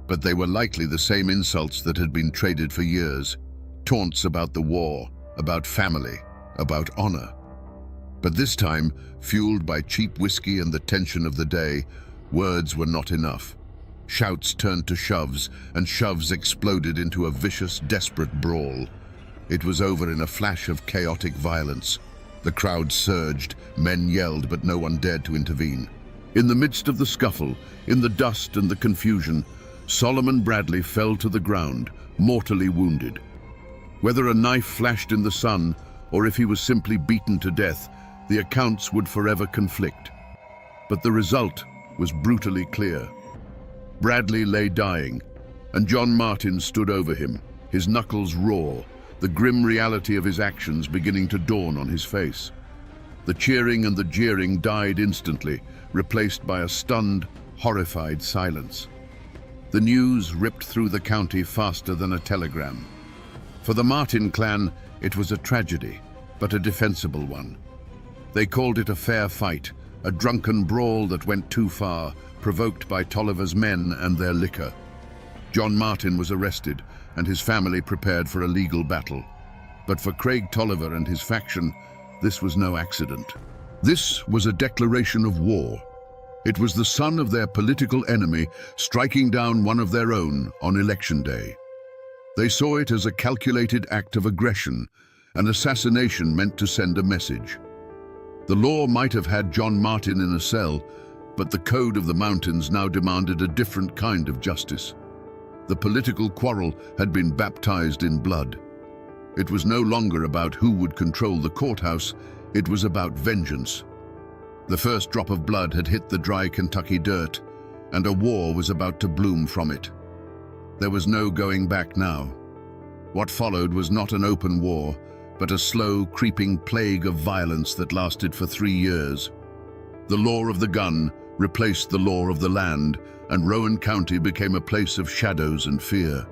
but they were likely the same insults that had been traded for years. Taunts about the war, about family, about honor. But this time, fueled by cheap whiskey and the tension of the day, words were not enough. Shouts turned to shoves, and shoves exploded into a vicious, desperate brawl. It was over in a flash of chaotic violence. The crowd surged, men yelled, but no one dared to intervene. In the midst of the scuffle, in the dust and the confusion, Solomon Bradley fell to the ground, mortally wounded. Whether a knife flashed in the sun, or if he was simply beaten to death, the accounts would forever conflict. But the result was brutally clear. Bradley lay dying, and John Martin stood over him, his knuckles raw, the grim reality of his actions beginning to dawn on his face. The cheering and the jeering died instantly, replaced by a stunned, horrified silence. The news ripped through the county faster than a telegram. For the Martin clan, it was a tragedy, but a defensible one. They called it a fair fight, a drunken brawl that went too far, provoked by Tolliver's men and their liquor. John Martin was arrested, and his family prepared for a legal battle. But for Craig Tolliver and his faction, this was no accident. This was a declaration of war. It was the son of their political enemy striking down one of their own on election day. They saw it as a calculated act of aggression, an assassination meant to send a message. The law might have had John Martin in a cell, but the code of the mountains now demanded a different kind of justice. The political quarrel had been baptized in blood. It was no longer about who would control the courthouse, it was about vengeance. The first drop of blood had hit the dry Kentucky dirt, and a war was about to bloom from it. There was no going back now. What followed was not an open war, but a slow, creeping plague of violence that lasted for 3 years. The law of the gun replaced the law of the land, and Rowan County became a place of shadows and fear.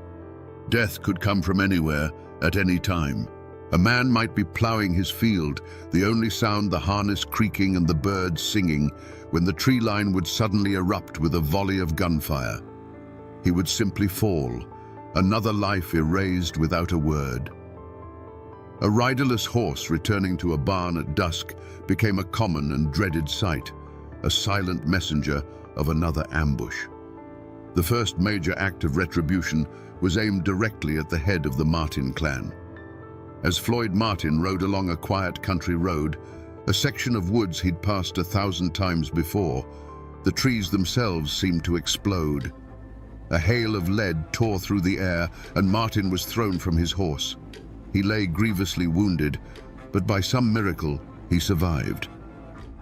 Death could come from anywhere, at any time. A man might be plowing his field, the only sound the harness creaking and the birds singing, when the tree line would suddenly erupt with a volley of gunfire. He would simply fall, another life erased without a word. A riderless horse returning to a barn at dusk became a common and dreaded sight, a silent messenger of another ambush. The first major act of retribution was aimed directly at the head of the Martin clan. As Floyd Martin rode along a quiet country road, a section of woods he'd passed 1,000 times before, the trees themselves seemed to explode. A hail of lead tore through the air, and Martin was thrown from his horse. He lay grievously wounded, but by some miracle, he survived.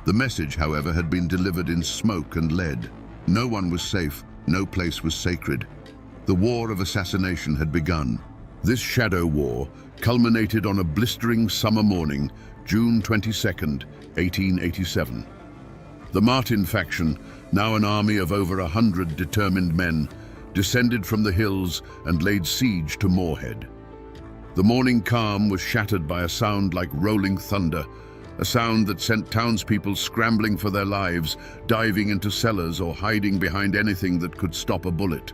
The message, however, had been delivered in smoke and lead. No one was safe, no place was sacred. The war of assassination had begun. This shadow war culminated on a blistering summer morning, June 22nd, 1887. The Martin faction, now an army of over 100 determined men, descended from the hills and laid siege to Moorhead. The morning calm was shattered by a sound like rolling thunder, a sound that sent townspeople scrambling for their lives, diving into cellars or hiding behind anything that could stop a bullet.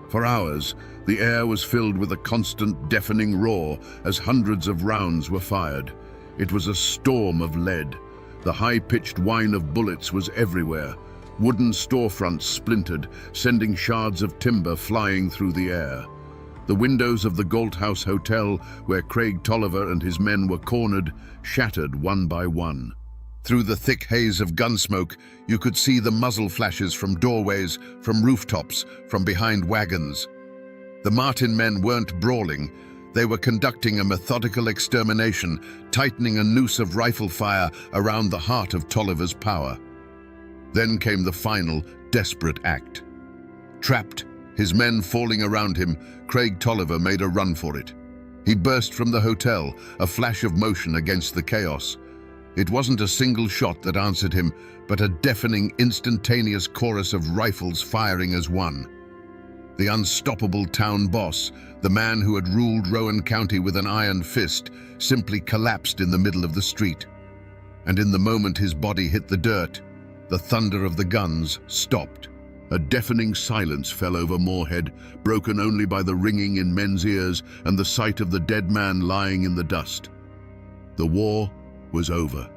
For hours, the air was filled with a constant, deafening roar as hundreds of rounds were fired. It was a storm of lead. The high-pitched whine of bullets was everywhere. Wooden storefronts splintered, sending shards of timber flying through the air. The windows of the Galt House Hotel, where Craig Tolliver and his men were cornered, shattered one by one. Through the thick haze of gunsmoke, you could see the muzzle flashes from doorways, from rooftops, from behind wagons. The Martin men weren't brawling. They were conducting a methodical extermination, tightening a noose of rifle fire around the heart of Tolliver's power. Then came the final, desperate act. Trapped, his men falling around him, Craig Tolliver made a run for it. He burst from the hotel, a flash of motion against the chaos. It wasn't a single shot that answered him, but a deafening, instantaneous chorus of rifles firing as one. The unstoppable town boss, the man who had ruled Rowan County with an iron fist, simply collapsed in the middle of the street. And in the moment his body hit the dirt, the thunder of the guns stopped. A deafening silence fell over Moorhead, broken only by the ringing in men's ears and the sight of the dead man lying in the dust. The war was over.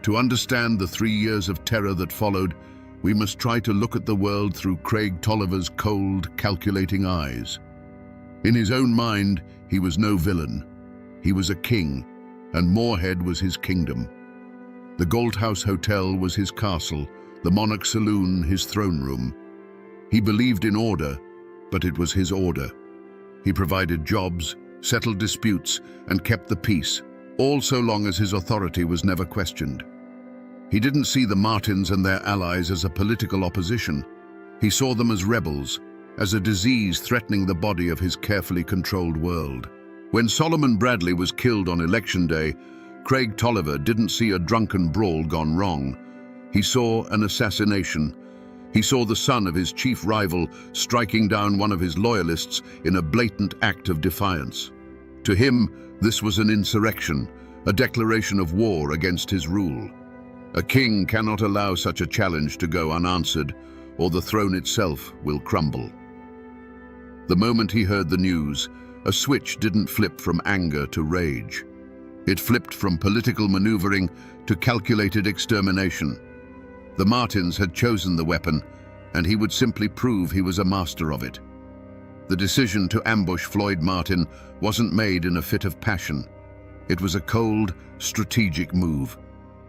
To understand the 3 years of terror that followed, we must try to look at the world through Craig Tolliver's cold, calculating eyes. In his own mind, he was no villain. He was a king, and Moorhead was his kingdom. The Galt House Hotel was his castle, the Monarch Saloon his throne room. He believed in order, but it was his order. He provided jobs, settled disputes, and kept the peace, all so long as his authority was never questioned. He didn't see the Martins and their allies as a political opposition. He saw them as rebels, as a disease threatening the body of his carefully controlled world. When Solomon Bradley was killed on election day, Craig Tolliver didn't see a drunken brawl gone wrong. He saw an assassination. He saw the son of his chief rival striking down one of his loyalists in a blatant act of defiance. To him, this was an insurrection, a declaration of war against his rule. A king cannot allow such a challenge to go unanswered, or the throne itself will crumble. The moment he heard the news, a switch didn't flip from anger to rage. It flipped from political maneuvering to calculated extermination. The Martins had chosen the weapon, and he would simply prove he was a master of it. The decision to ambush Floyd Martin wasn't made in a fit of passion. It was a cold, strategic move,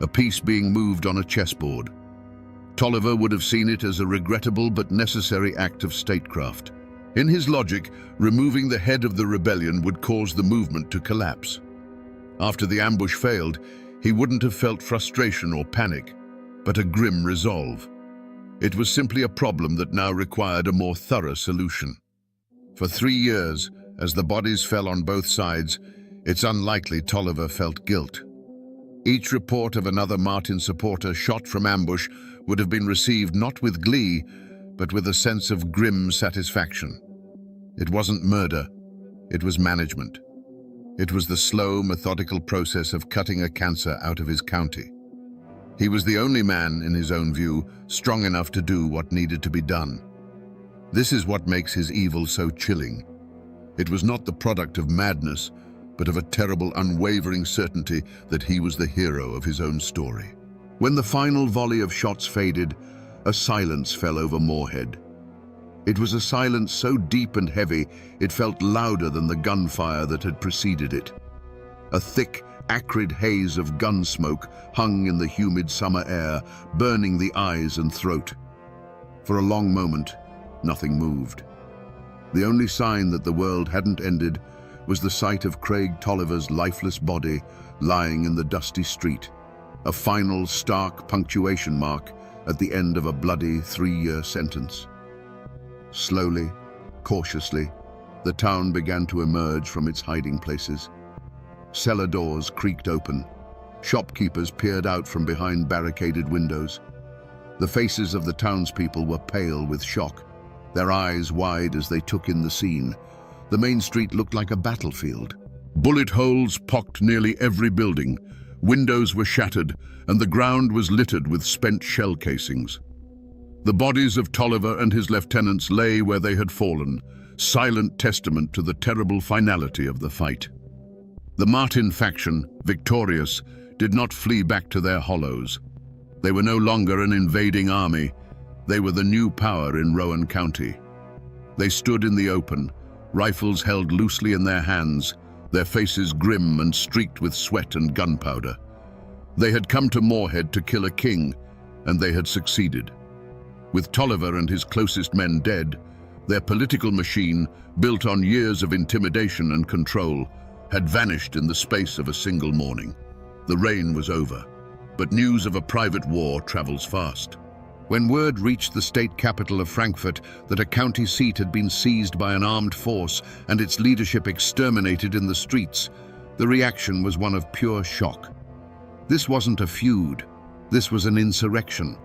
a piece being moved on a chessboard. Tolliver would have seen it as a regrettable but necessary act of statecraft. In his logic, removing the head of the rebellion would cause the movement to collapse. After the ambush failed, he wouldn't have felt frustration or panic, but a grim resolve. It was simply a problem that now required a more thorough solution. For 3 years, as the bodies fell on both sides, it's unlikely Tolliver felt guilt. Each report of another Martin supporter shot from ambush would have been received not with glee, but with a sense of grim satisfaction. It wasn't murder, it was management. It was the slow, methodical process of cutting a cancer out of his county. He was the only man, in his own view, strong enough to do what needed to be done. This is what makes his evil so chilling. It was not the product of madness, but of a terrible, unwavering certainty that he was the hero of his own story. When the final volley of shots faded, a silence fell over Moorhead. It was a silence so deep and heavy, it felt louder than the gunfire that had preceded it. A thick, acrid haze of gun smoke hung in the humid summer air, burning the eyes and throat. For a long moment, nothing moved. The only sign that the world hadn't ended was the sight of Craig Tolliver's lifeless body lying in the dusty street, a final stark punctuation mark at the end of a bloody 3-year sentence. Slowly, cautiously, the town began to emerge from its hiding places. Cellar doors creaked open. Shopkeepers peered out from behind barricaded windows. The faces of the townspeople were pale with shock, their eyes wide as they took in the scene. The main street looked like a battlefield. Bullet holes pocked nearly every building. Windows were shattered, and the ground was littered with spent shell casings. The bodies of Tolliver and his lieutenants lay where they had fallen, silent testament to the terrible finality of the fight. The Martin faction, victorious, did not flee back to their hollows. They were no longer an invading army. They were the new power in Rowan County. They stood in the open, rifles held loosely in their hands, their faces grim and streaked with sweat and gunpowder. They had come to Moorhead to kill a king, and they had succeeded. With Tolliver and his closest men dead, their political machine, built on years of intimidation and control, had vanished in the space of a single morning. The reign was over, but news of a private war travels fast. When word reached the state capital of Frankfurt that a county seat had been seized by an armed force and its leadership exterminated in the streets, the reaction was one of pure shock. This wasn't a feud, this was an insurrection.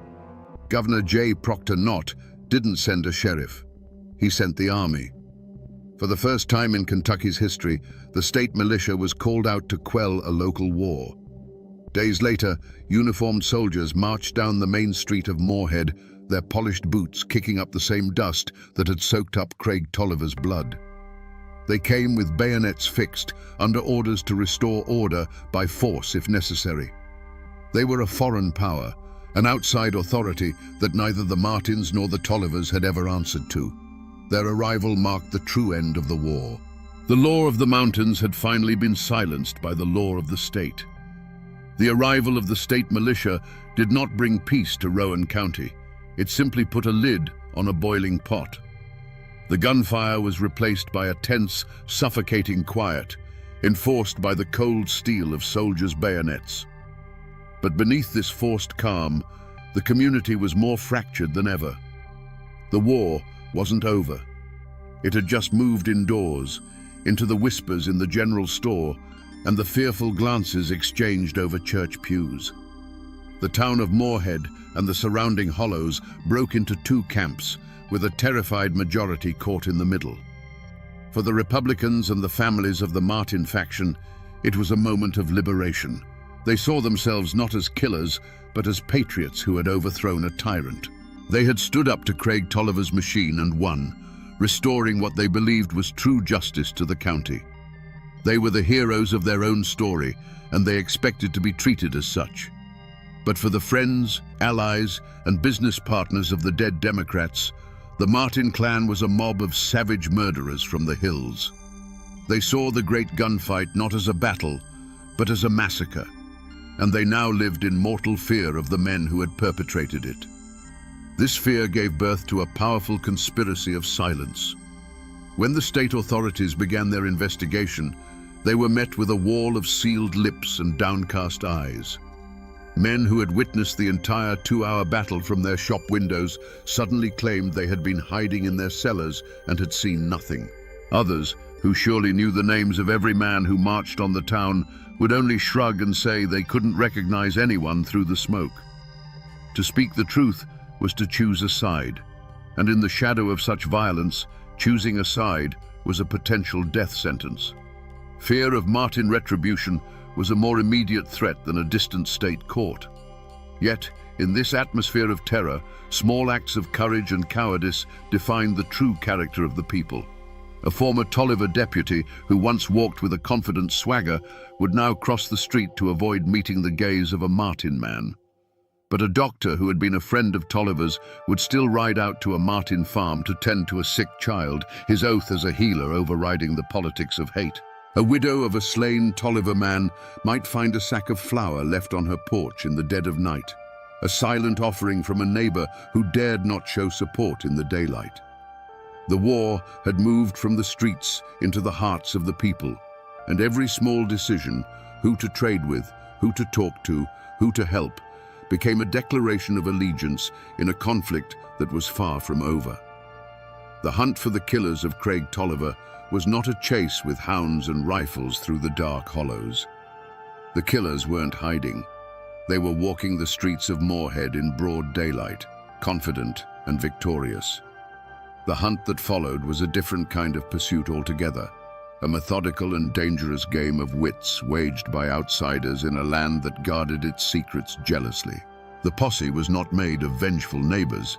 Governor J. Proctor Knott didn't send a sheriff, he sent the army. For the first time in Kentucky's history, the state militia was called out to quell a local war. Days later, uniformed soldiers marched down the main street of Moorhead, their polished boots kicking up the same dust that had soaked up Craig Tolliver's blood. They came with bayonets fixed, under orders to restore order by force if necessary. They were a foreign power, an outside authority that neither the Martins nor the Tollivers had ever answered to. Their arrival marked the true end of the war. The law of the mountains had finally been silenced by the law of the state. The arrival of the state militia did not bring peace to Rowan County. It simply put a lid on a boiling pot. The gunfire was replaced by a tense, suffocating quiet, enforced by the cold steel of soldiers' bayonets. But beneath this forced calm, the community was more fractured than ever. The war wasn't over. It had just moved indoors, into the whispers in the general store and the fearful glances exchanged over church pews. The town of Moorhead and the surrounding hollows broke into two camps, with a terrified majority caught in the middle. For the Republicans and the families of the Martin faction, it was a moment of liberation. They saw themselves not as killers, but as patriots who had overthrown a tyrant. They had stood up to Craig Tolliver's machine and won, restoring what they believed was true justice to the county. They were the heroes of their own story, and they expected to be treated as such. But for the friends, allies, and business partners of the dead Democrats, the Martin clan was a mob of savage murderers from the hills. They saw the great gunfight not as a battle, but as a massacre, and they now lived in mortal fear of the men who had perpetrated it. This fear gave birth to a powerful conspiracy of silence. When the state authorities began their investigation, they were met with a wall of sealed lips and downcast eyes. Men who had witnessed the entire 2-hour battle from their shop windows suddenly claimed they had been hiding in their cellars and had seen nothing. Others, who surely knew the names of every man who marched on the town, would only shrug and say they couldn't recognize anyone through the smoke. To speak the truth was to choose a side, and in the shadow of such violence, choosing a side was a potential death sentence. Fear of Martin retribution was a more immediate threat than a distant state court. Yet, in this atmosphere of terror, small acts of courage and cowardice defined the true character of the people. A former Tolliver deputy who once walked with a confident swagger would now cross the street to avoid meeting the gaze of a Martin man. But a doctor who had been a friend of Tolliver's would still ride out to a Martin farm to tend to a sick child, his oath as a healer overriding the politics of hate. A widow of a slain Tolliver man might find a sack of flour left on her porch in the dead of night, a silent offering from a neighbor who dared not show support in the daylight. The war had moved from the streets into the hearts of the people, and every small decision, who to trade with, who to talk to, who to help, became a declaration of allegiance in a conflict that was far from over. The hunt for the killers of Craig Tolliver was not a chase with hounds and rifles through the dark hollows. The killers weren't hiding. They were walking the streets of Moorhead in broad daylight, confident and victorious. The hunt that followed was a different kind of pursuit altogether, a methodical and dangerous game of wits waged by outsiders in a land that guarded its secrets jealously. The posse was not made of vengeful neighbors,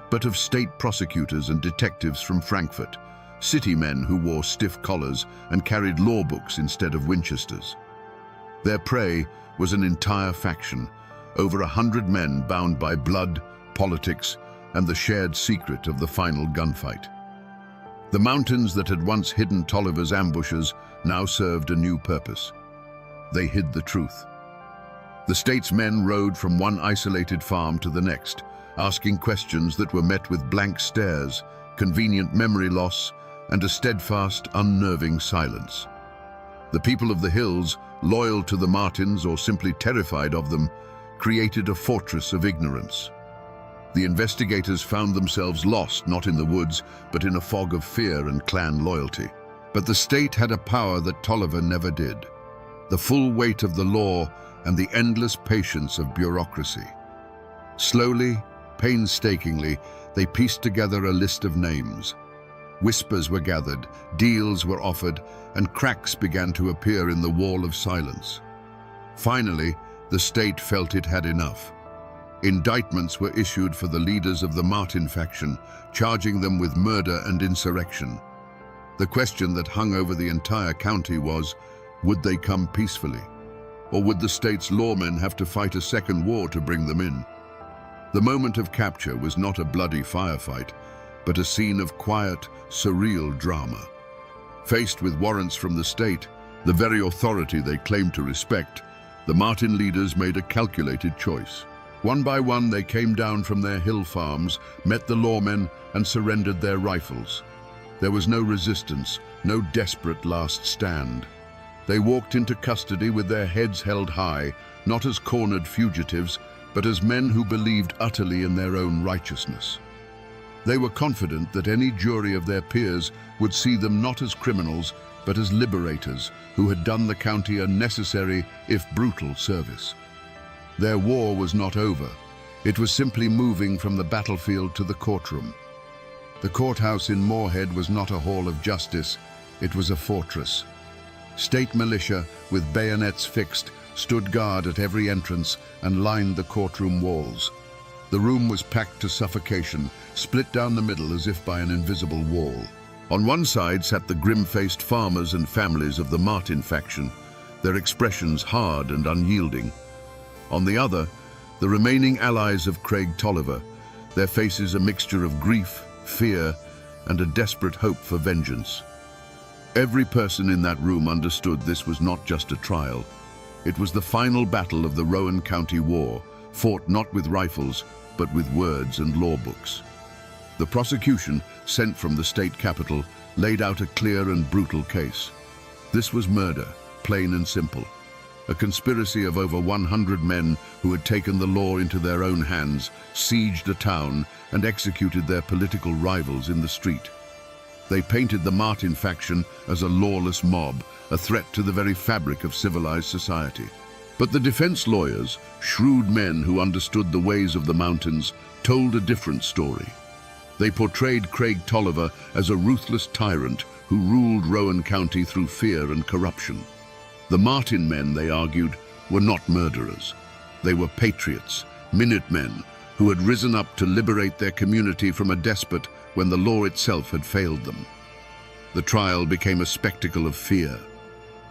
but of state prosecutors and detectives from Frankfurt, city men who wore stiff collars and carried law books instead of Winchesters. Their prey was an entire faction, over 100 men bound by blood, politics, and the shared secret of the final gunfight. The mountains that had once hidden Tolliver's ambushes now served a new purpose. They hid the truth. The state's men rode from one isolated farm to the next, asking questions that were met with blank stares, convenient memory loss, and a steadfast, unnerving silence. The people of the hills, loyal to the Martins or simply terrified of them, created a fortress of ignorance. The investigators found themselves lost not in the woods, but in a fog of fear and clan loyalty. But the state had a power that Tolliver never did: the full weight of the law and the endless patience of bureaucracy. Slowly, painstakingly, they pieced together a list of names. Whispers were gathered, deals were offered, and cracks began to appear in the wall of silence. Finally, the state felt it had enough. Indictments were issued for the leaders of the Martin faction, charging them with murder and insurrection. The question that hung over the entire county was, would they come peacefully? Or would the state's lawmen have to fight a second war to bring them in? The moment of capture was not a bloody firefight, but a scene of quiet, surreal drama. Faced with warrants from the state, the very authority they claimed to respect, the Martin leaders made a calculated choice. One by one, they came down from their hill farms, met the lawmen, and surrendered their rifles. There was no resistance, no desperate last stand. They walked into custody with their heads held high, not as cornered fugitives, but as men who believed utterly in their own righteousness. They were confident that any jury of their peers would see them not as criminals, but as liberators who had done the county a necessary, if brutal, service. Their war was not over. It was simply moving from the battlefield to the courtroom. The courthouse in Moorhead was not a hall of justice, it was a fortress. State militia, with bayonets fixed, stood guard at every entrance and lined the courtroom walls. The room was packed to suffocation, split down the middle as if by an invisible wall. On one side sat the grim-faced farmers and families of the Martin faction, their expressions hard and unyielding. On the other, the remaining allies of Craig Tolliver, their faces a mixture of grief, fear, and a desperate hope for vengeance. Every person in that room understood this was not just a trial. It was the final battle of the Rowan County War, fought not with rifles, but with words and law books. The prosecution, sent from the state capital, laid out a clear and brutal case. This was murder, plain and simple. A conspiracy of over 100 men who had taken the law into their own hands, sieged a town, and executed their political rivals in the street. They painted the Martin faction as a lawless mob, a threat to the very fabric of civilized society. But the defense lawyers, shrewd men who understood the ways of the mountains, told a different story. They portrayed Craig Tolliver as a ruthless tyrant who ruled Rowan County through fear and corruption. The Martin men, they argued, were not murderers. They were patriots, Minutemen, who had risen up to liberate their community from a despot when the law itself had failed them. The trial became a spectacle of fear.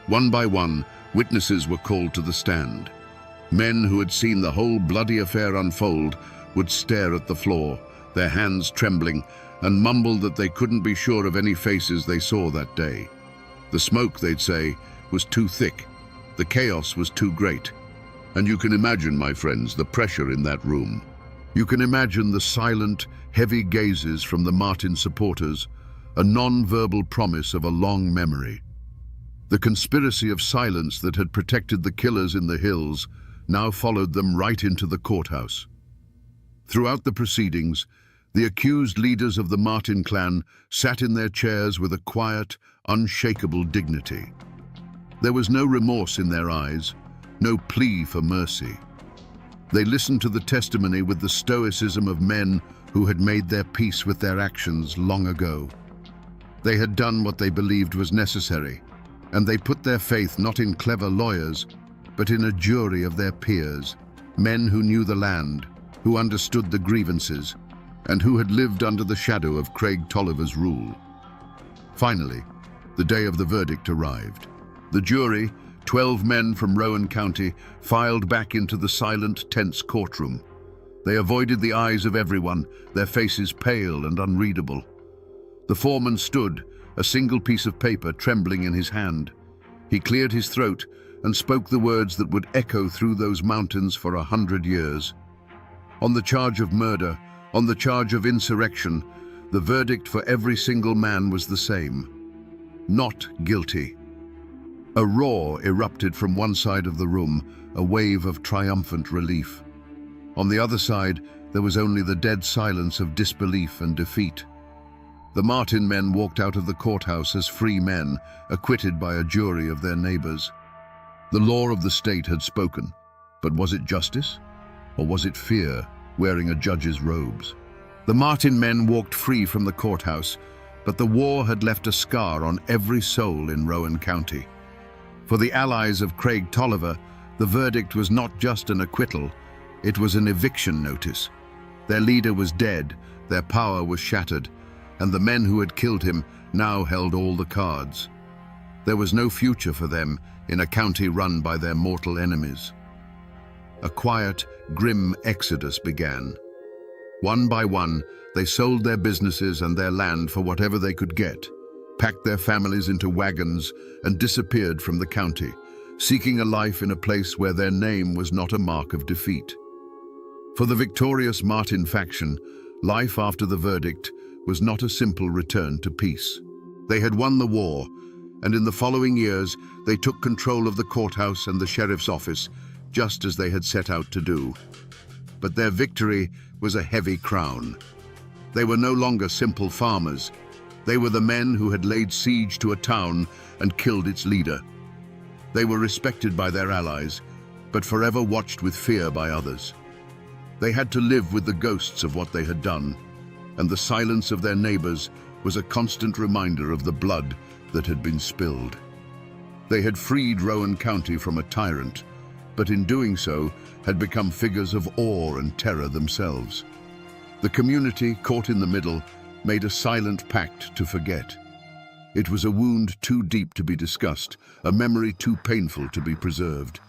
One by one, witnesses were called to the stand. Men who had seen the whole bloody affair unfold would stare at the floor, their hands trembling, and mumble that they couldn't be sure of any faces they saw that day. The smoke, they'd say, was too thick. The chaos was too great. And you can imagine, my friends, the pressure in that room. You can imagine the silent, heavy gazes from the Martin supporters, a non-verbal promise of a long memory. The conspiracy of silence that had protected the killers in the hills now followed them right into the courthouse. Throughout the proceedings, the accused leaders of the Martin clan sat in their chairs with a quiet, unshakable dignity. There was no remorse in their eyes, no plea for mercy. They listened to the testimony with the stoicism of men who had made their peace with their actions long ago. They had done what they believed was necessary, and they put their faith not in clever lawyers, but in a jury of their peers, men who knew the land, who understood the grievances, and who had lived under the shadow of Craig Tolliver's rule. Finally, the day of the verdict arrived. The jury, 12 men from Rowan County, filed back into the silent, tense courtroom. They avoided the eyes of everyone, their faces pale and unreadable. The foreman stood, a single piece of paper trembling in his hand. He cleared his throat and spoke the words that would echo through those mountains for 100 years. On the charge of murder, on the charge of insurrection, the verdict for every single man was the same: not guilty. A roar erupted from one side of the room, a wave of triumphant relief. On the other side, there was only the dead silence of disbelief and defeat. The Martin men walked out of the courthouse as free men, acquitted by a jury of their neighbors. The law of the state had spoken, but was it justice? Or was it fear, wearing a judge's robes? The Martin men walked free from the courthouse, but the war had left a scar on every soul in Rowan County. For the allies of Craig Tolliver, the verdict was not just an acquittal, it was an eviction notice. Their leader was dead, their power was shattered, and the men who had killed him now held all the cards. There was no future for them in a county run by their mortal enemies. A quiet, grim exodus began. One by one, they sold their businesses and their land for whatever they could get, packed their families into wagons, and disappeared from the county, seeking a life in a place where their name was not a mark of defeat. For the victorious Martin faction, life after the verdict was not a simple return to peace. They had won the war, and in the following years, they took control of the courthouse and the sheriff's office, just as they had set out to do. But their victory was a heavy crown. They were no longer simple farmers. They were the men who had laid siege to a town and killed its leader. They were respected by their allies, but forever watched with fear by others. They had to live with the ghosts of what they had done, and the silence of their neighbors was a constant reminder of the blood that had been spilled. They had freed Rowan County from a tyrant, but in doing so had become figures of awe and terror themselves. The community, caught in the middle, made a silent pact to forget. It was a wound too deep to be discussed, a memory too painful to be preserved.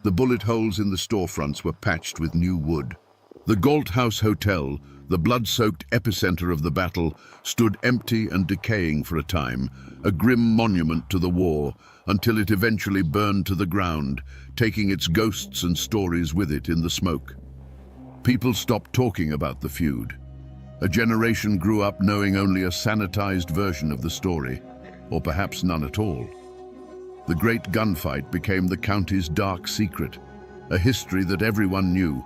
The bullet holes in the storefronts were patched with new wood. The Galt House Hotel, the blood-soaked epicenter of the battle, stood empty and decaying for a time, a grim monument to the war, until it eventually burned to the ground, taking its ghosts and stories with it in the smoke. People stopped talking about the feud. A generation grew up knowing only a sanitized version of the story, or perhaps none at all. The great gunfight became the county's dark secret, a history that everyone knew,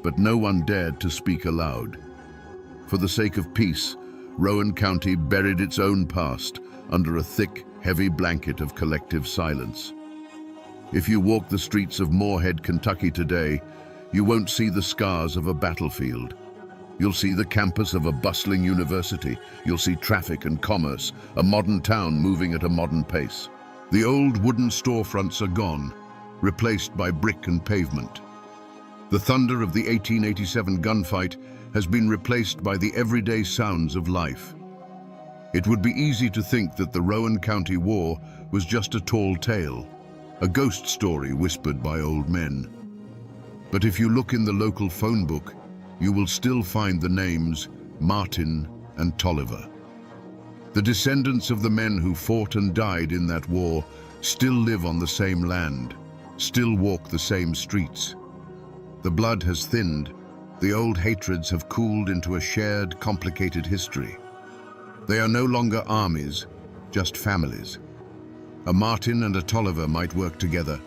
but no one dared to speak aloud. For the sake of peace, Rowan County buried its own past under a thick, heavy blanket of collective silence. If you walk the streets of Moorhead, Kentucky today, you won't see the scars of a battlefield. You'll see the campus of a bustling university. You'll see traffic and commerce, a modern town moving at a modern pace. The old wooden storefronts are gone, replaced by brick and pavement. The thunder of the 1887 gunfight has been replaced by the everyday sounds of life. It would be easy to think that the Rowan County War was just a tall tale, a ghost story whispered by old men. But if you look in the local phone book, you will still find the names Martin and Tolliver. The descendants of the men who fought and died in that war still live on the same land, still walk the same streets. The blood has thinned, the old hatreds have cooled into a shared, complicated history. They are no longer armies, just families. A Martin and a Tolliver might work together.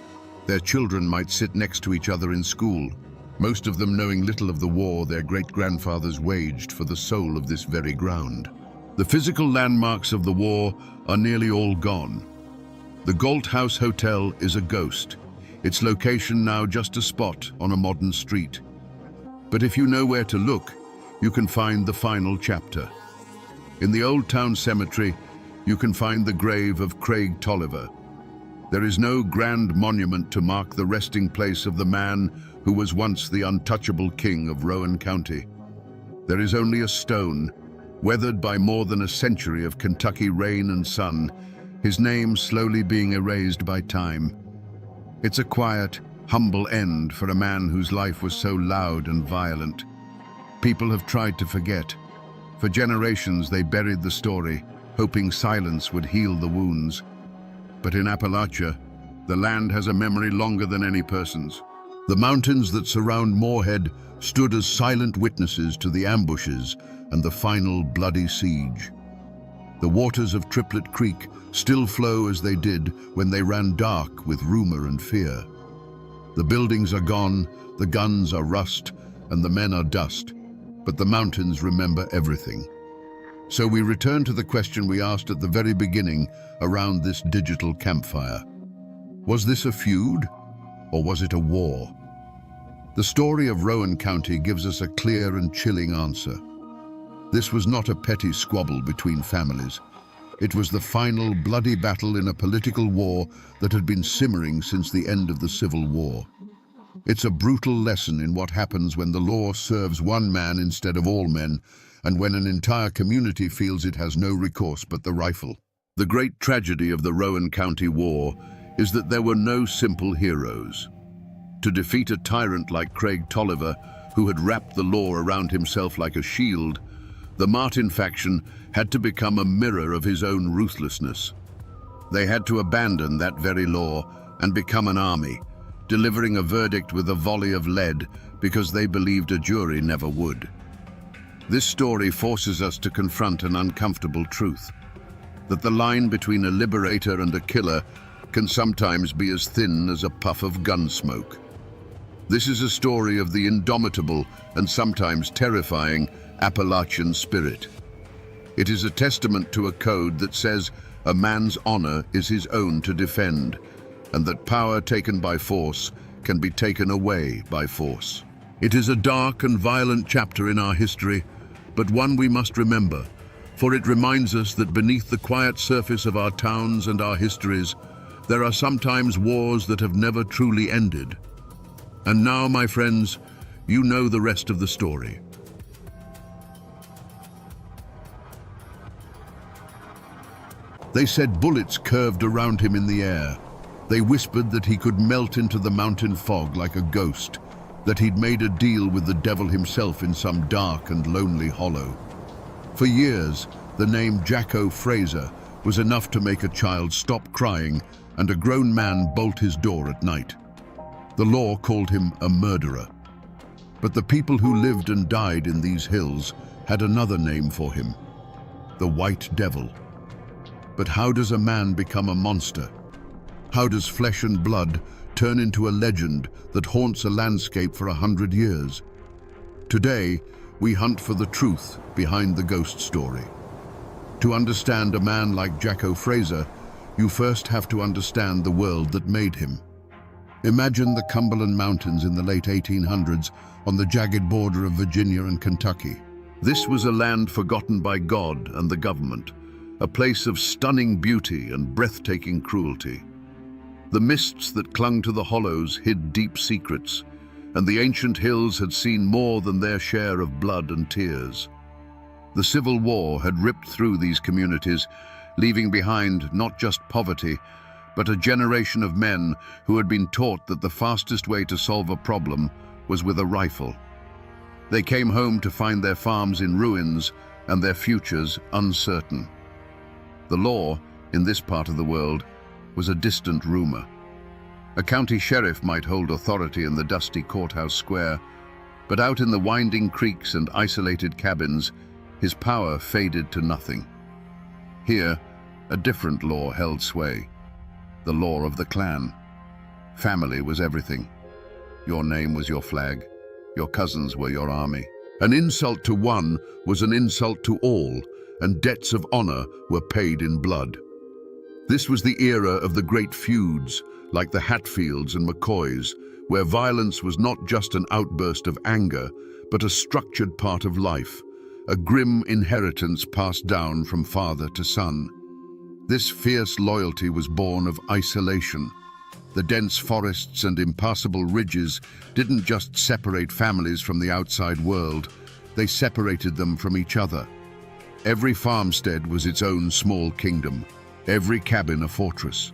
Their children might sit next to each other in school, most of them knowing little of the war their great-grandfathers waged for the soul of this very ground. The physical landmarks of the war are nearly all gone. The Galt House Hotel is a ghost, its location now just a spot on a modern street. But if you know where to look, you can find the final chapter. In the Old Town Cemetery, you can find the grave of Craig Tolliver. There is no grand monument to mark the resting place of the man who was once the untouchable king of Rowan County. There is only a stone, weathered by more than a century of Kentucky rain and sun, his name slowly being erased by time. It's a quiet, humble end for a man whose life was so loud and violent. People have tried to forget. For generations they buried the story, hoping silence would heal the wounds. But in Appalachia, the land has a memory longer than any person's. The mountains that surround Moorhead stood as silent witnesses to the ambushes and the final bloody siege. The waters of Triplet Creek still flow as they did when they ran dark with rumor and fear. The buildings are gone, the guns are rust, and the men are dust, but the mountains remember everything. So we return to the question we asked at the very beginning around this digital campfire. Was this a feud, or was it a war? The story of Rowan County gives us a clear and chilling answer. This was not a petty squabble between families. It was the final bloody battle in a political war that had been simmering since the end of the Civil War. It's a brutal lesson in what happens when the law serves one man instead of all men, and when an entire community feels it has no recourse but the rifle. The great tragedy of the Rowan County War is that there were no simple heroes. To defeat a tyrant like Craig Tolliver, who had wrapped the law around himself like a shield, the Martin faction had to become a mirror of his own ruthlessness. They had to abandon that very law and become an army, delivering a verdict with a volley of lead because they believed a jury never would. This story forces us to confront an uncomfortable truth, that the line between a liberator and a killer can sometimes be as thin as a puff of gun smoke. This is a story of the indomitable and sometimes terrifying Appalachian spirit. It is a testament to a code that says a man's honor is his own to defend, and that power taken by force can be taken away by force. It is a dark and violent chapter in our history, but one we must remember, for it reminds us that beneath the quiet surface of our towns and our histories, there are sometimes wars that have never truly ended. And now, my friends, you know the rest of the story. They said bullets curved around him in the air. They whispered that he could melt into the mountain fog like a ghost, that he'd made a deal with the devil himself in some dark and lonely hollow. For years, the name Jacko Fraser was enough to make a child stop crying and a grown man bolt his door at night. The law called him a murderer. But the people who lived and died in these hills had another name for him, the White Devil. But how does a man become a monster? How does flesh and blood turn into a legend that haunts a landscape for 100 years? Today, we hunt for the truth behind the ghost story. To understand a man like Jacko Fraser, you first have to understand the world that made him. Imagine the Cumberland Mountains in the late 1800s on the jagged border of Virginia and Kentucky. This was a land forgotten by God and the government, a place of stunning beauty and breathtaking cruelty. The mists that clung to the hollows hid deep secrets, and the ancient hills had seen more than their share of blood and tears. The Civil War had ripped through these communities, leaving behind not just poverty, but a generation of men who had been taught that the fastest way to solve a problem was with a rifle. They came home to find their farms in ruins and their futures uncertain. The law, in this part of the world, was a distant rumor. A county sheriff might hold authority in the dusty courthouse square, but out in the winding creeks and isolated cabins, his power faded to nothing. Here, a different law held sway, the law of the clan. Family was everything. Your name was your flag, your cousins were your army. An insult to one was an insult to all, and debts of honor were paid in blood. This was the era of the great feuds, like the Hatfields and McCoys, where violence was not just an outburst of anger, but a structured part of life, a grim inheritance passed down from father to son. This fierce loyalty was born of isolation. The dense forests and impassable ridges didn't just separate families from the outside world, they separated them from each other. Every farmstead was its own small kingdom, every cabin a fortress.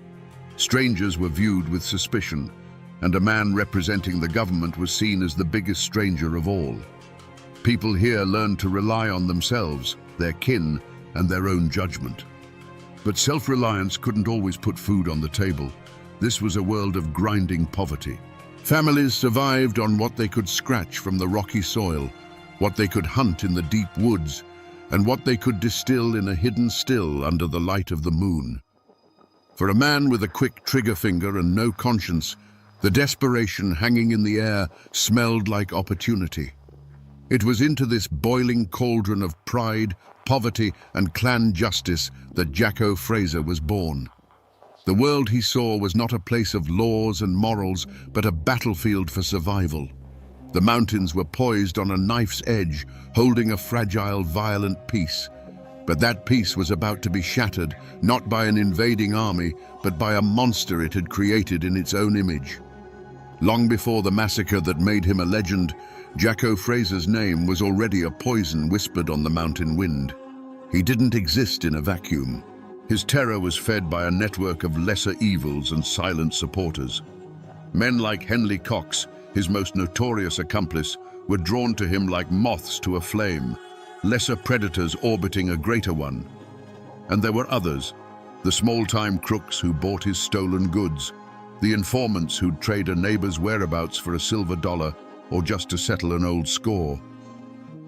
Strangers were viewed with suspicion, and a man representing the government was seen as the biggest stranger of all. People here learned to rely on themselves, their kin, and their own judgment. But self-reliance couldn't always put food on the table. This was a world of grinding poverty. Families survived on what they could scratch from the rocky soil, what they could hunt in the deep woods, and what they could distill in a hidden still under the light of the moon. For a man with a quick trigger finger and no conscience, the desperation hanging in the air smelled like opportunity. It was into this boiling cauldron of pride, poverty, and clan justice that Jacko Fraser was born. The world he saw was not a place of laws and morals, but a battlefield for survival. The mountains were poised on a knife's edge, holding a fragile, violent peace. But that peace was about to be shattered, not by an invading army, but by a monster it had created in its own image. Long before the massacre that made him a legend, Jacko Fraser's name was already a poison whispered on the mountain wind. He didn't exist in a vacuum. His terror was fed by a network of lesser evils and silent supporters. Men like Henley Cox, his most notorious accomplice, were drawn to him like moths to a flame, lesser predators orbiting a greater one. And there were others, the small-time crooks who bought his stolen goods, the informants who'd trade a neighbor's whereabouts for a silver dollar or just to settle an old score.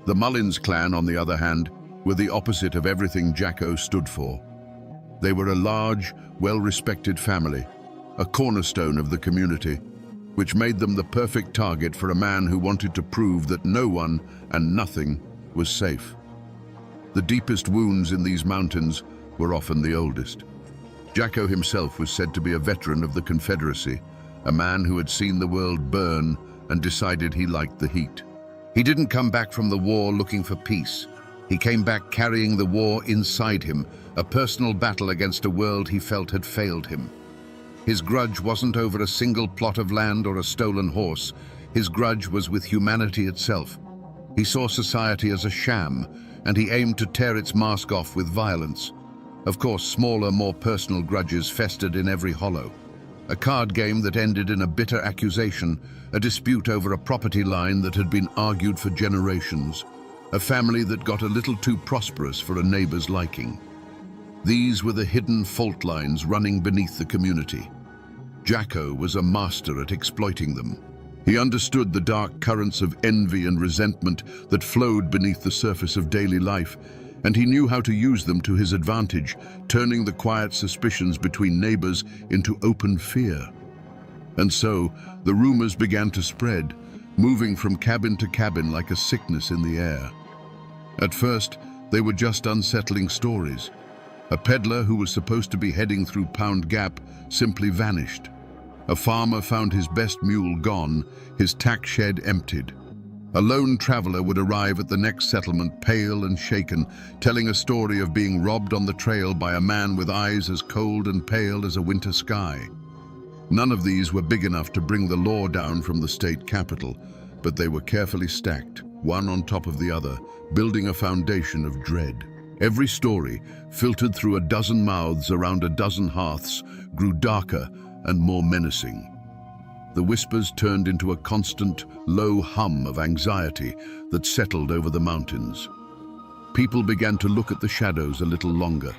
The Mullins clan, on the other hand, were the opposite of everything Jacko stood for. They were a large, well-respected family, a cornerstone of the community, which made them the perfect target for a man who wanted to prove that no one and nothing was safe. The deepest wounds in these mountains were often the oldest. Jacko himself was said to be a veteran of the Confederacy, a man who had seen the world burn and decided he liked the heat. He didn't come back from the war looking for peace. He came back carrying the war inside him, a personal battle against a world he felt had failed him. His grudge wasn't over a single plot of land or a stolen horse. His grudge was with humanity itself. He saw society as a sham, and he aimed to tear its mask off with violence. Of course, smaller, more personal grudges festered in every hollow. A card game that ended in a bitter accusation, a dispute over a property line that had been argued for generations, a family that got a little too prosperous for a neighbor's liking. These were the hidden fault lines running beneath the community. Jacko was a master at exploiting them. He understood the dark currents of envy and resentment that flowed beneath the surface of daily life, and he knew how to use them to his advantage, turning the quiet suspicions between neighbors into open fear. And so, the rumors began to spread, moving from cabin to cabin like a sickness in the air. At first, they were just unsettling stories. A peddler who was supposed to be heading through Pound Gap simply vanished. A farmer found his best mule gone, his tack shed emptied. A lone traveler would arrive at the next settlement pale and shaken, telling a story of being robbed on the trail by a man with eyes as cold and pale as a winter sky. None of these were big enough to bring the law down from the state capital, but they were carefully stacked, one on top of the other, building a foundation of dread. Every story, filtered through a dozen mouths around a dozen hearths, grew darker and more menacing. The whispers turned into a constant, low hum of anxiety that settled over the mountains. People began to look at the shadows a little longer.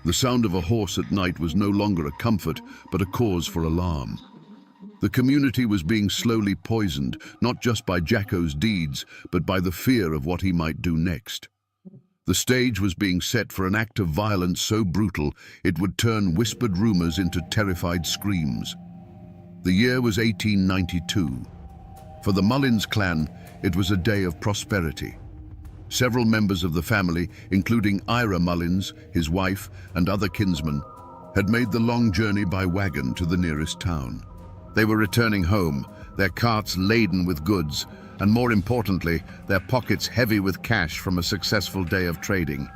The sound of a horse at night was no longer a comfort, but a cause for alarm. The community was being slowly poisoned, not just by Jacko's deeds, but by the fear of what he might do next. The stage was being set for an act of violence so brutal it would turn whispered rumors into terrified screams. The year was 1892. For the Mullins clan, it was a day of prosperity. Several members of the family, including Ira Mullins, his wife, and other kinsmen, had made the long journey by wagon to the nearest town. They were returning home, their carts laden with goods, and more importantly, their pockets heavy with cash from a successful day of trading.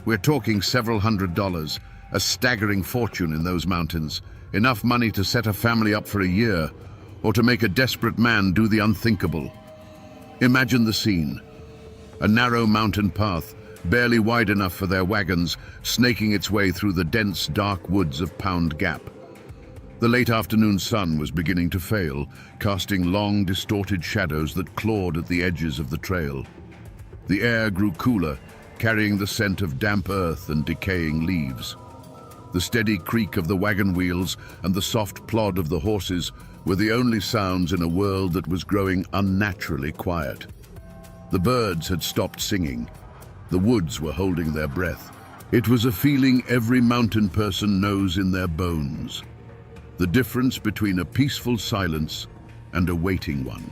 We're talking several $100s, a staggering fortune in those mountains, enough money to set a family up for a year, or to make a desperate man do the unthinkable. Imagine the scene. A narrow mountain path, barely wide enough for their wagons, snaking its way through the dense, dark woods of Pound Gap. The late afternoon sun was beginning to fail, casting long, distorted shadows that clawed at the edges of the trail. The air grew cooler, carrying the scent of damp earth and decaying leaves. The steady creak of the wagon wheels and the soft plod of the horses were the only sounds in a world that was growing unnaturally quiet. The birds had stopped singing. The woods were holding their breath. It was a feeling every mountain person knows in their bones. The difference between a peaceful silence and a waiting one.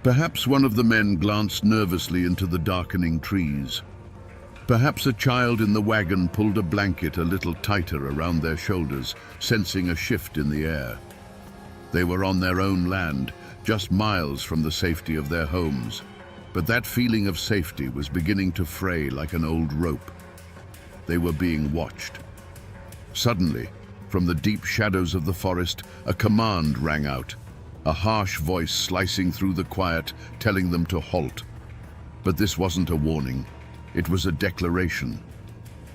Perhaps one of the men glanced nervously into the darkening trees. Perhaps a child in the wagon pulled a blanket a little tighter around their shoulders, sensing a shift in the air. They were on their own land, just miles from the safety of their homes. But that feeling of safety was beginning to fray like an old rope. They were being watched. Suddenly, from the deep shadows of the forest, a command rang out, a harsh voice slicing through the quiet, telling them to halt. But this wasn't a warning. It was a declaration.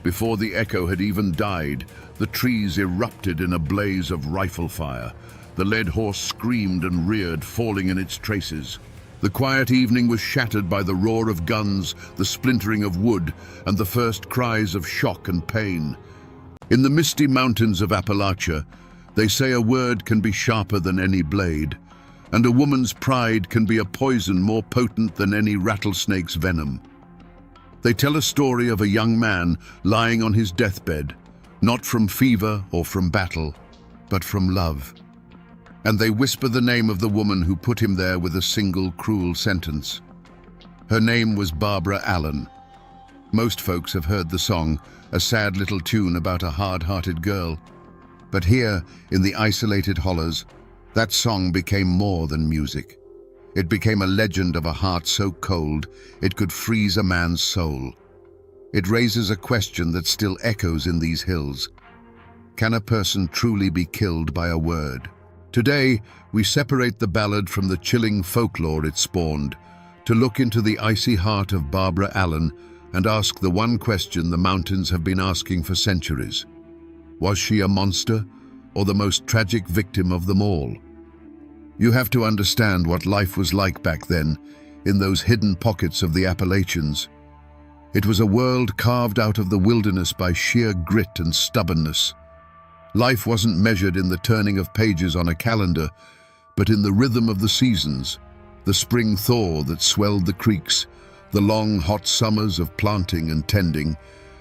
Before the echo had even died, the trees erupted in a blaze of rifle fire. The led horse screamed and reared, falling in its traces. The quiet evening was shattered by the roar of guns, the splintering of wood, and the first cries of shock and pain. In the misty mountains of Appalachia, they say a word can be sharper than any blade, and a woman's pride can be a poison more potent than any rattlesnake's venom. They tell a story of a young man lying on his deathbed, not from fever or from battle, but from love. And they whisper the name of the woman who put him there with a single cruel sentence. Her name was Barbara Allen. Most folks have heard the song, a sad little tune about a hard-hearted girl. But here, in the isolated hollows, that song became more than music. It became a legend of a heart so cold it could freeze a man's soul. It raises a question that still echoes in these hills. Can a person truly be killed by a word? Today, we separate the ballad from the chilling folklore it spawned, to look into the icy heart of Barbara Allen and ask the one question the mountains have been asking for centuries. Was she a monster, or the most tragic victim of them all? You have to understand what life was like back then, in those hidden pockets of the Appalachians. It was a world carved out of the wilderness by sheer grit and stubbornness. Life wasn't measured in the turning of pages on a calendar, but in the rhythm of the seasons, the spring thaw that swelled the creeks, the long hot summers of planting and tending,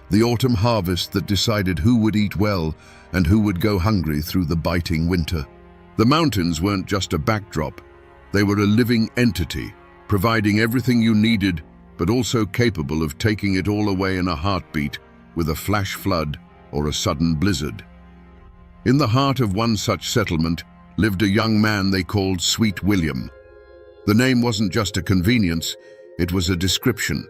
the autumn harvest that decided who would eat well and who would go hungry through the biting winter. The mountains weren't just a backdrop, they were a living entity, providing everything you needed, but also capable of taking it all away in a heartbeat with a flash flood or a sudden blizzard. In the heart of one such settlement lived a young man they called Sweet William. The name wasn't just a convenience, it was a description.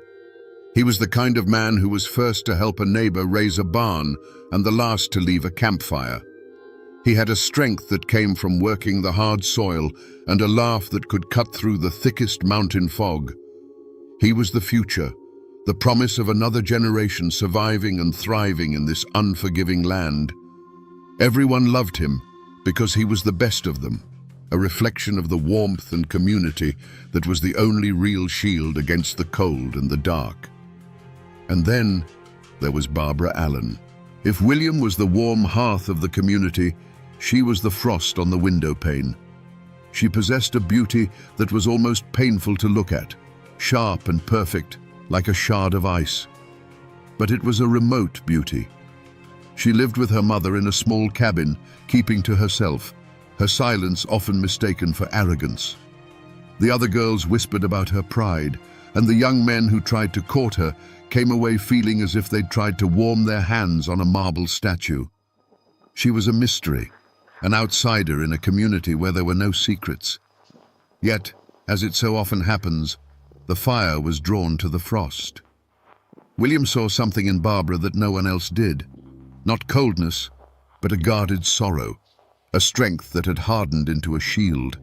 He was the kind of man who was first to help a neighbor raise a barn and the last to leave a campfire. He had a strength that came from working the hard soil and a laugh that could cut through the thickest mountain fog. He was the future, the promise of another generation surviving and thriving in this unforgiving land. Everyone loved him because he was the best of them, a reflection of the warmth and community that was the only real shield against the cold and the dark. And then, there was Barbara Allen. If William was the warm hearth of the community, she was the frost on the window pane. She possessed a beauty that was almost painful to look at, sharp and perfect, like a shard of ice. But it was a remote beauty. She lived with her mother in a small cabin, keeping to herself, her silence often mistaken for arrogance. The other girls whispered about her pride, and the young men who tried to court her came away feeling as if they'd tried to warm their hands on a marble statue. She was a mystery, an outsider in a community where there were no secrets. Yet, as it so often happens, the fire was drawn to the frost. William saw something in Barbara that no one else did. Not coldness, but a guarded sorrow, a strength that had hardened into a shield.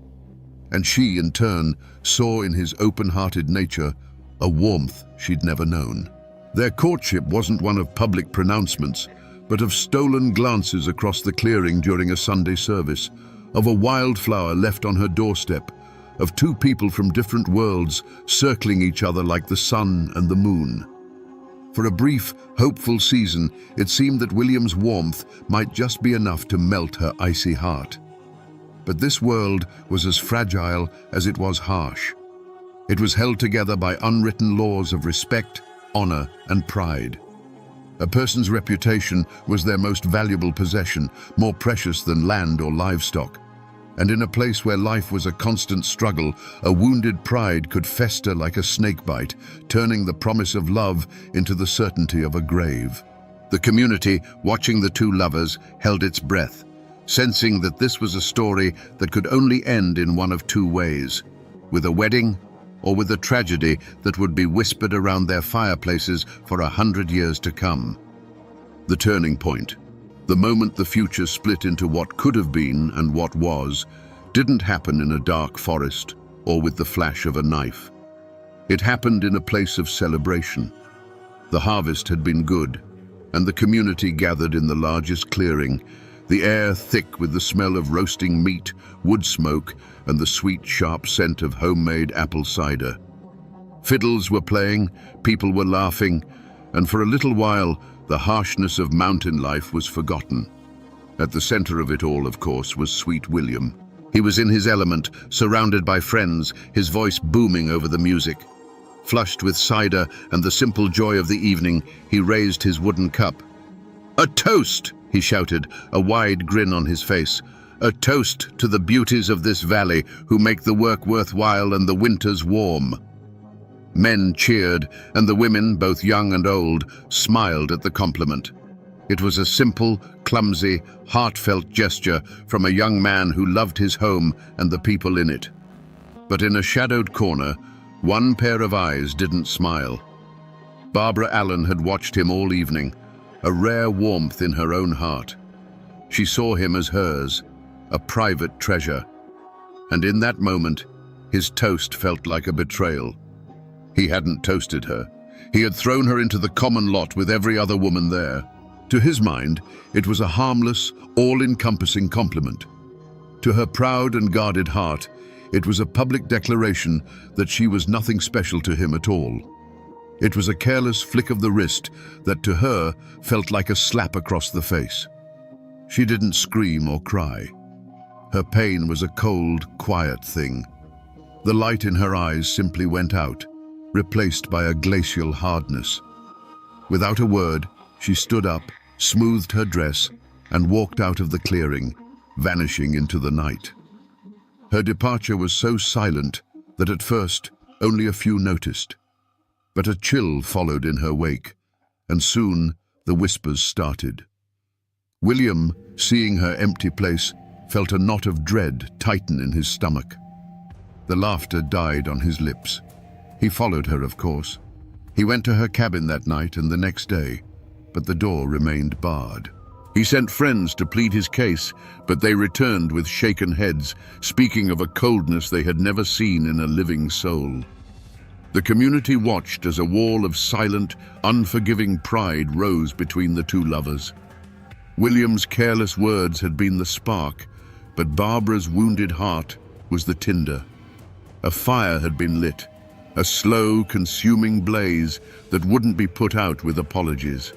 And she, in turn, saw in his open-hearted nature a warmth she'd never known. Their courtship wasn't one of public pronouncements, but of stolen glances across the clearing during a Sunday service, of a wildflower left on her doorstep, of two people from different worlds circling each other like the sun and the moon. For a brief, hopeful season, it seemed that William's warmth might just be enough to melt her icy heart. But this world was as fragile as it was harsh. It was held together by unwritten laws of respect, honor, and pride. A person's reputation was their most valuable possession, more precious than land or livestock. And in a place where life was a constant struggle, a wounded pride could fester like a snakebite, turning the promise of love into the certainty of a grave. The community, watching the two lovers, held its breath, sensing that this was a story that could only end in one of two ways: with a wedding or with a tragedy that would be whispered around their fireplaces for 100 years to come. The turning point, the moment the future split into what could have been and what was, didn't happen in a dark forest or with the flash of a knife. It happened in a place of celebration. The harvest had been good, and the community gathered in the largest clearing, the air thick with the smell of roasting meat, wood smoke, and the sweet, sharp scent of homemade apple cider. Fiddles were playing, people were laughing, and for a little while, the harshness of mountain life was forgotten. At the center of it all, of course, was sweet William. He was in his element, surrounded by friends, his voice booming over the music. Flushed with cider and the simple joy of the evening, he raised his wooden cup. "A toast!" he shouted, a wide grin on his face. "A toast to the beauties of this valley who make the work worthwhile and the winters warm." Men cheered, and the women, both young and old, smiled at the compliment. It was a simple, clumsy, heartfelt gesture from a young man who loved his home and the people in it. But in a shadowed corner, one pair of eyes didn't smile. Barbara Allen had watched him all evening, a rare warmth in her own heart. She saw him as hers, a private treasure. And in that moment, his toast felt like a betrayal. He hadn't toasted her. He had thrown her into the common lot with every other woman there. To his mind, it was a harmless, all-encompassing compliment. To her proud and guarded heart, it was a public declaration that she was nothing special to him at all. It was a careless flick of the wrist that to her felt like a slap across the face. She didn't scream or cry. Her pain was a cold, quiet thing. The light in her eyes simply went out, replaced by a glacial hardness. Without a word, she stood up, smoothed her dress, and walked out of the clearing, vanishing into the night. Her departure was so silent that at first only a few noticed. But a chill followed in her wake, and soon the whispers started. William, seeing her empty place, felt a knot of dread tighten in his stomach. The laughter died on his lips. He followed her, of course. He went to her cabin that night and the next day, but the door remained barred. He sent friends to plead his case, but they returned with shaken heads, speaking of a coldness they had never seen in a living soul. The community watched as a wall of silent, unforgiving pride rose between the two lovers. William's careless words had been the spark, but Barbara's wounded heart was the tinder. A fire had been lit, a slow, consuming blaze that wouldn't be put out with apologies.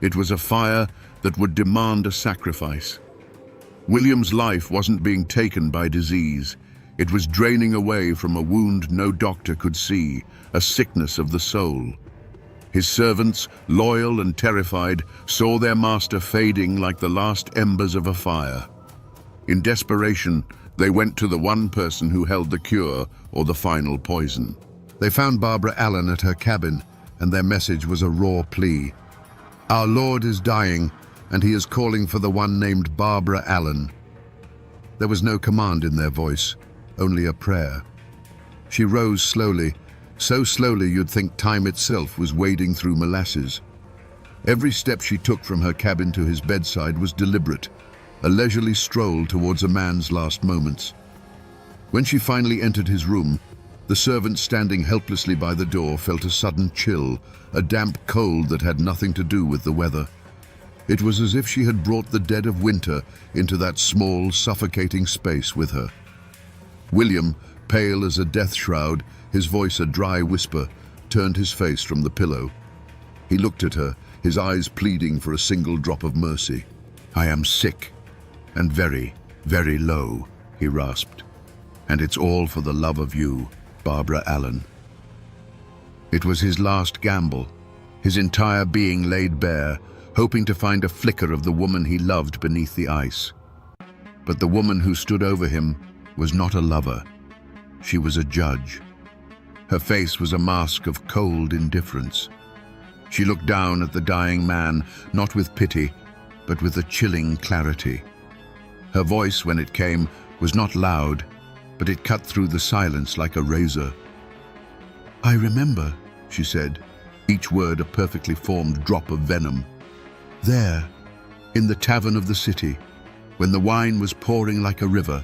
It was a fire that would demand a sacrifice. William's life wasn't being taken by disease. It was draining away from a wound no doctor could see, a sickness of the soul. His servants, loyal and terrified, saw their master fading like the last embers of a fire. In desperation, they went to the one person who held the cure or the final poison. They found Barbara Allen at her cabin, and their message was a raw plea. "Our Lord is dying, and he is calling for the one named Barbara Allen." There was no command in their voice, only a prayer. She rose slowly, so slowly you'd think time itself was wading through molasses. Every step she took from her cabin to his bedside was deliberate, a leisurely stroll towards a man's last moments. When she finally entered his room, the servant standing helplessly by the door felt a sudden chill, a damp cold that had nothing to do with the weather. It was as if she had brought the dead of winter into that small, suffocating space with her. William, pale as a death shroud, his voice a dry whisper, turned his face from the pillow. He looked at her, his eyes pleading for a single drop of mercy. "I am sick, and very, very low," he rasped. "And it's all for the love of you, Barbara Allen." It was his last gamble, his entire being laid bare, hoping to find a flicker of the woman he loved beneath the ice. But the woman who stood over him was not a lover. She was a judge. Her face was a mask of cold indifference. She looked down at the dying man, not with pity, but with a chilling clarity. Her voice, when it came, was not loud, but it cut through the silence like a razor. "I remember," she said, each word a perfectly formed drop of venom. "There, in the tavern of the city, when the wine was pouring like a river,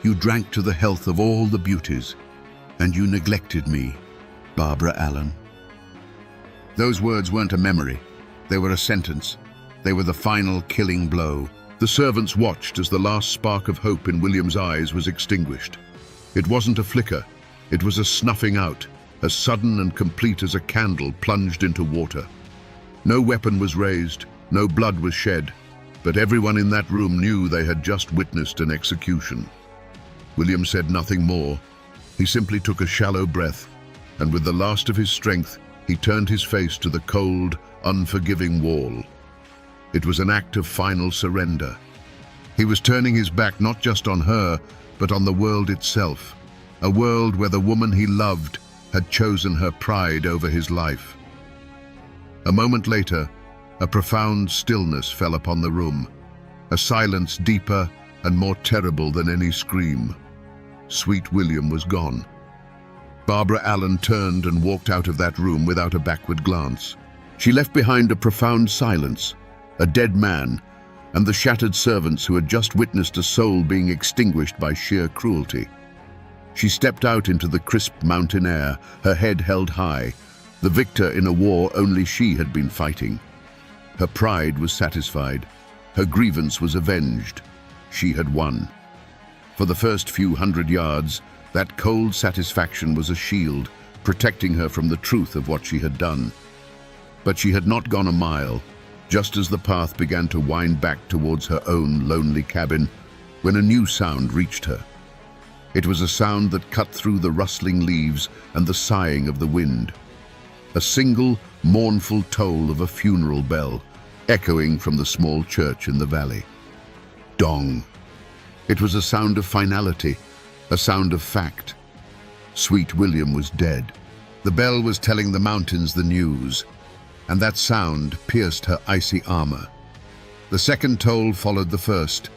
you drank to the health of all the beauties, and you neglected me, Barbara Allen." Those words weren't a memory. They were a sentence. They were the final killing blow. The servants watched as the last spark of hope in William's eyes was extinguished. It wasn't a flicker. It was a snuffing out, as sudden and complete as a candle plunged into water. No weapon was raised, no blood was shed, but everyone in that room knew they had just witnessed an execution. William said nothing more. He simply took a shallow breath, and with the last of his strength, he turned his face to the cold, unforgiving wall. It was an act of final surrender. He was turning his back not just on her, but on the world itself, a world where the woman he loved had chosen her pride over his life. A moment later, a profound stillness fell upon the room, a silence deeper and more terrible than any scream. Sweet William was gone. Barbara Allen turned and walked out of that room without a backward glance. She left behind a profound silence, a dead man, and the shattered servants who had just witnessed a soul being extinguished by sheer cruelty. She stepped out into the crisp mountain air, her head held high, the victor in a war only she had been fighting. Her pride was satisfied. Her grievance was avenged. She had won. For the first few hundred yards, that cold satisfaction was a shield, protecting her from the truth of what she had done. But she had not gone a mile, just as the path began to wind back towards her own lonely cabin, when a new sound reached her. It was a sound that cut through the rustling leaves and the sighing of the wind. A single, mournful toll of a funeral bell, echoing from the small church in the valley. Dong. It was a sound of finality, a sound of fact. Sweet William was dead. The bell was telling the mountains the news, and that sound pierced her icy armor. The second toll followed the first,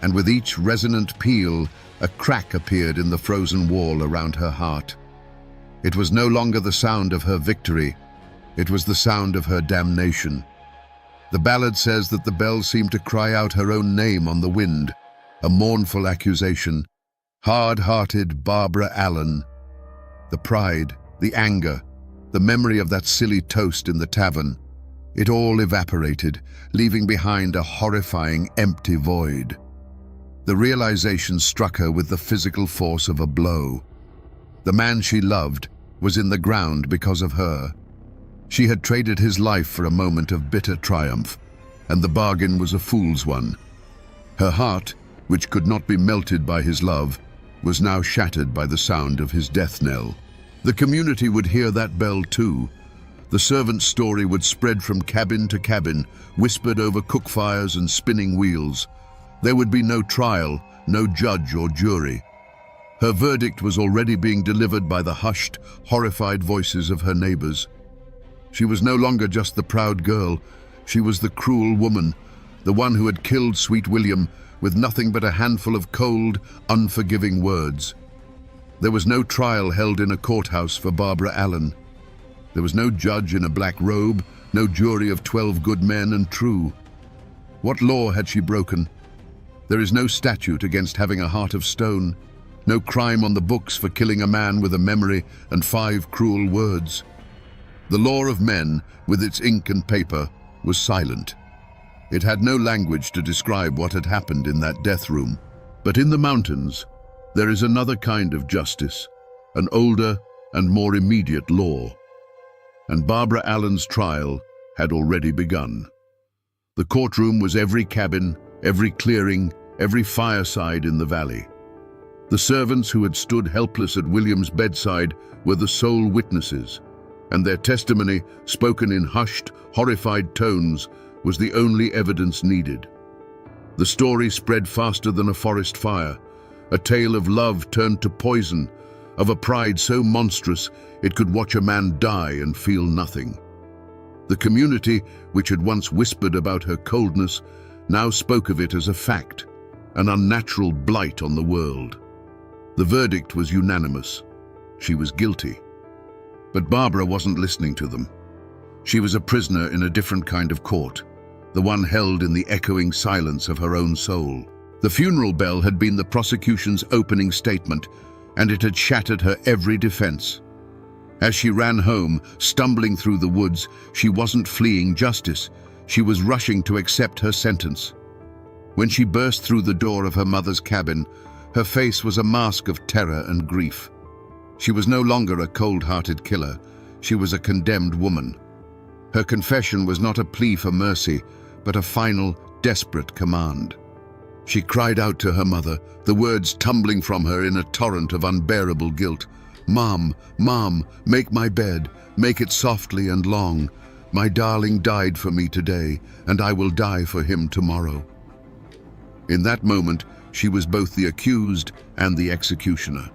and with each resonant peal, a crack appeared in the frozen wall around her heart. It was no longer the sound of her victory, it was the sound of her damnation. The ballad says that the bell seemed to cry out her own name on the wind, a mournful accusation. Hard-hearted Barbara Allen. The pride, the anger, the memory of that silly toast in the tavern, it all evaporated, leaving behind a horrifying, empty void. The realization struck her with the physical force of a blow. The man she loved was in the ground because of her. She had traded his life for a moment of bitter triumph, and the bargain was a fool's one. Her heart, which could not be melted by his love, was now shattered by the sound of his death knell. The community would hear that bell too. The servant's story would spread from cabin to cabin, whispered over cook fires and spinning wheels. There would be no trial, no judge or jury. Her verdict was already being delivered by the hushed, horrified voices of her neighbors. She was no longer just the proud girl. She was the cruel woman, the one who had killed sweet William with nothing but a handful of cold, unforgiving words. There was no trial held in a courthouse for Barbara Allen. There was no judge in a black robe, no jury of 12 good men and true. What law had she broken? There is no statute against having a heart of stone, no crime on the books for killing a man with a memory and 5 cruel words. The law of men, with its ink and paper, was silent. It had no language to describe what had happened in that death room. But in the mountains, there is another kind of justice, an older and more immediate law. And Barbara Allen's trial had already begun. The courtroom was every cabin, every clearing, every fireside in the valley. The servants who had stood helpless at William's bedside were the sole witnesses, and their testimony, spoken in hushed, horrified tones, was the only evidence needed. The story spread faster than a forest fire, a tale of love turned to poison, of a pride so monstrous it could watch a man die and feel nothing. The community, which had once whispered about her coldness, now spoke of it as a fact, an unnatural blight on the world. The verdict was unanimous. She was guilty. But Barbara wasn't listening to them. She was a prisoner in a different kind of court, the one held in the echoing silence of her own soul. The funeral bell had been the prosecution's opening statement, and it had shattered her every defense. As she ran home, stumbling through the woods, she wasn't fleeing justice. She was rushing to accept her sentence. When she burst through the door of her mother's cabin, her face was a mask of terror and grief. She was no longer a cold-hearted killer. She was a condemned woman. Her confession was not a plea for mercy, but a final, desperate command. She cried out to her mother, the words tumbling from her in a torrent of unbearable guilt. "Mom, Mom, make my bed, make it softly and long. My darling died for me today, and I will die for him tomorrow." In that moment, she was both the accused and the executioner.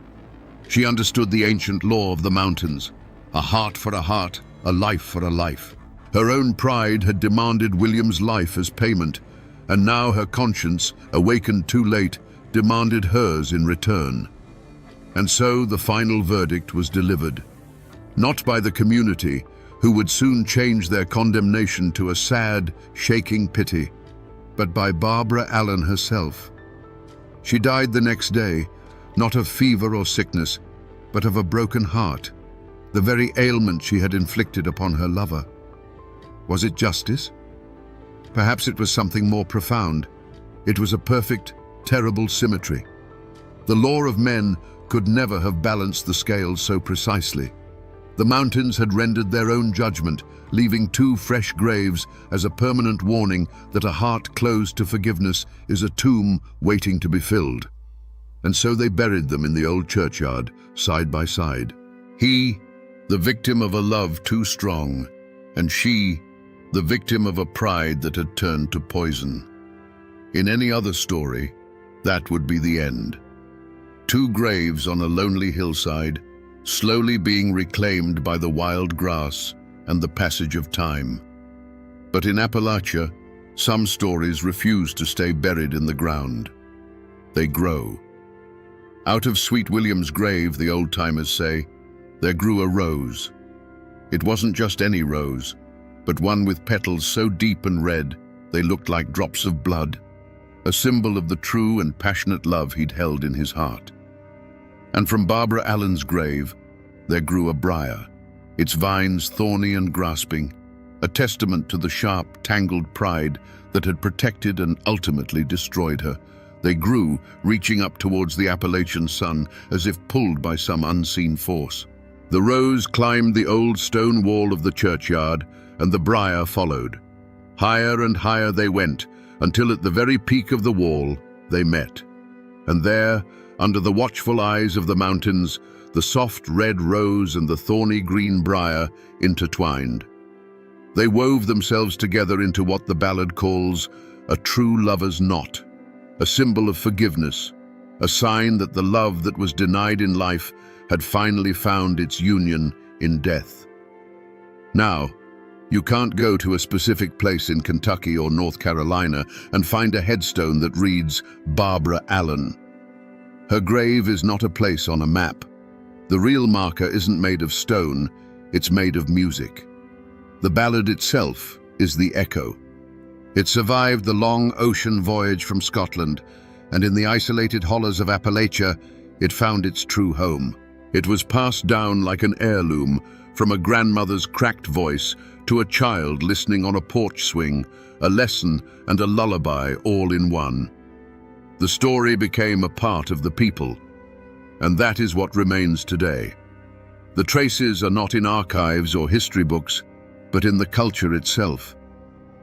She understood the ancient law of the mountains, a heart for a heart, a life for a life. Her own pride had demanded William's life as payment, and now her conscience, awakened too late, demanded hers in return. And so the final verdict was delivered, not by the community, who would soon change their condemnation to a sad, shaking pity, but by Barbara Allen herself. She died the next day, not of fever or sickness, but of a broken heart, the very ailment she had inflicted upon her lover. Was it justice? Perhaps it was something more profound. It was a perfect, terrible symmetry. The law of men could never have balanced the scales so precisely. The mountains had rendered their own judgment, leaving 2 fresh graves as a permanent warning that a heart closed to forgiveness is a tomb waiting to be filled. And so they buried them in the old churchyard, side by side. He, the victim of a love too strong, and she, the victim of a pride that had turned to poison. In any other story, that would be the end. 2 graves on a lonely hillside, slowly being reclaimed by the wild grass and the passage of time. But in Appalachia, some stories refuse to stay buried in the ground. They grow. Out of Sweet William's grave, the old-timers say, there grew a rose. It wasn't just any rose, but one with petals so deep and red they looked like drops of blood, a symbol of the true and passionate love he'd held in his heart. And from Barbara Allen's grave, there grew a briar, its vines thorny and grasping, a testament to the sharp, tangled pride that had protected and ultimately destroyed her. They grew, reaching up towards the Appalachian sun as if pulled by some unseen force. The rose climbed the old stone wall of the churchyard, and the briar followed. Higher and higher they went, until at the very peak of the wall they met. And there, under the watchful eyes of the mountains, the soft red rose and the thorny green briar intertwined. They wove themselves together into what the ballad calls a true lover's knot, a symbol of forgiveness, a sign that the love that was denied in life had finally found its union in death. Now, you can't go to a specific place in Kentucky or North Carolina and find a headstone that reads Barbara Allen. Her grave is not a place on a map. The real marker isn't made of stone, it's made of music. The ballad itself is the echo. It survived the long ocean voyage from Scotland, and in the isolated hollows of Appalachia, it found its true home. It was passed down like an heirloom, from a grandmother's cracked voice to a child listening on a porch swing, a lesson and a lullaby all in one. The story became a part of the people, and that is what remains today. The traces are not in archives or history books, but in the culture itself.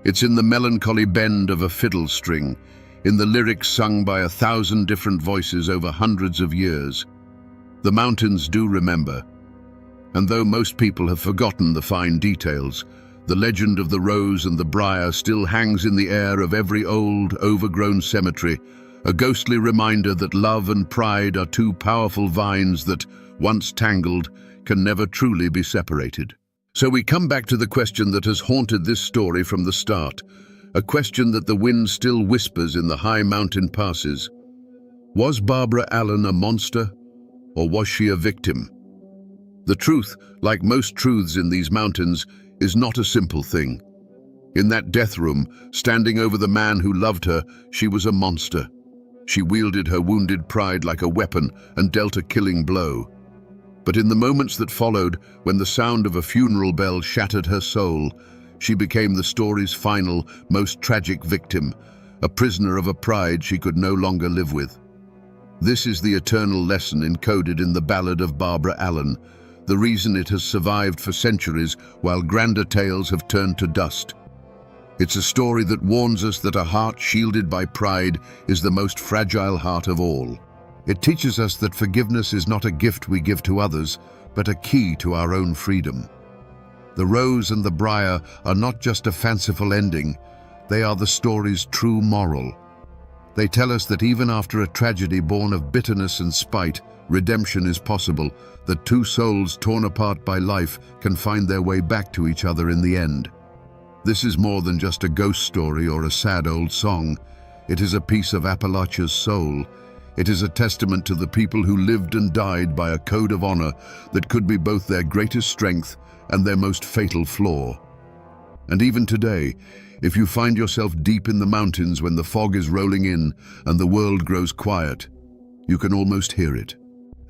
It's in the melancholy bend of a fiddle string, in the lyrics sung by 1,000 different voices over hundreds of years. The mountains do remember, and though most people have forgotten the fine details, the legend of the rose and the briar still hangs in the air of every old, overgrown cemetery, a ghostly reminder that love and pride are two powerful vines that, once tangled, can never truly be separated. So we come back to the question that has haunted this story from the start, a question that the wind still whispers in the high mountain passes. Was Barbara Allen a monster, or was she a victim? The truth, like most truths in these mountains, is not a simple thing. In that death room, standing over the man who loved her, she was a monster. She wielded her wounded pride like a weapon and dealt a killing blow. But in the moments that followed, when the sound of a funeral bell shattered her soul, she became the story's final, most tragic victim, a prisoner of a pride she could no longer live with. This is the eternal lesson encoded in the ballad of Barbara Allen, the reason it has survived for centuries while grander tales have turned to dust. It's a story that warns us that a heart shielded by pride is the most fragile heart of all. It teaches us that forgiveness is not a gift we give to others, but a key to our own freedom. The rose and the briar are not just a fanciful ending, they are the story's true moral. They tell us that even after a tragedy born of bitterness and spite, redemption is possible, that two souls torn apart by life can find their way back to each other in the end. This is more than just a ghost story or a sad old song. It is a piece of Appalachia's soul. It is a testament to the people who lived and died by a code of honor that could be both their greatest strength and their most fatal flaw. And even today, if you find yourself deep in the mountains when the fog is rolling in and the world grows quiet, you can almost hear it.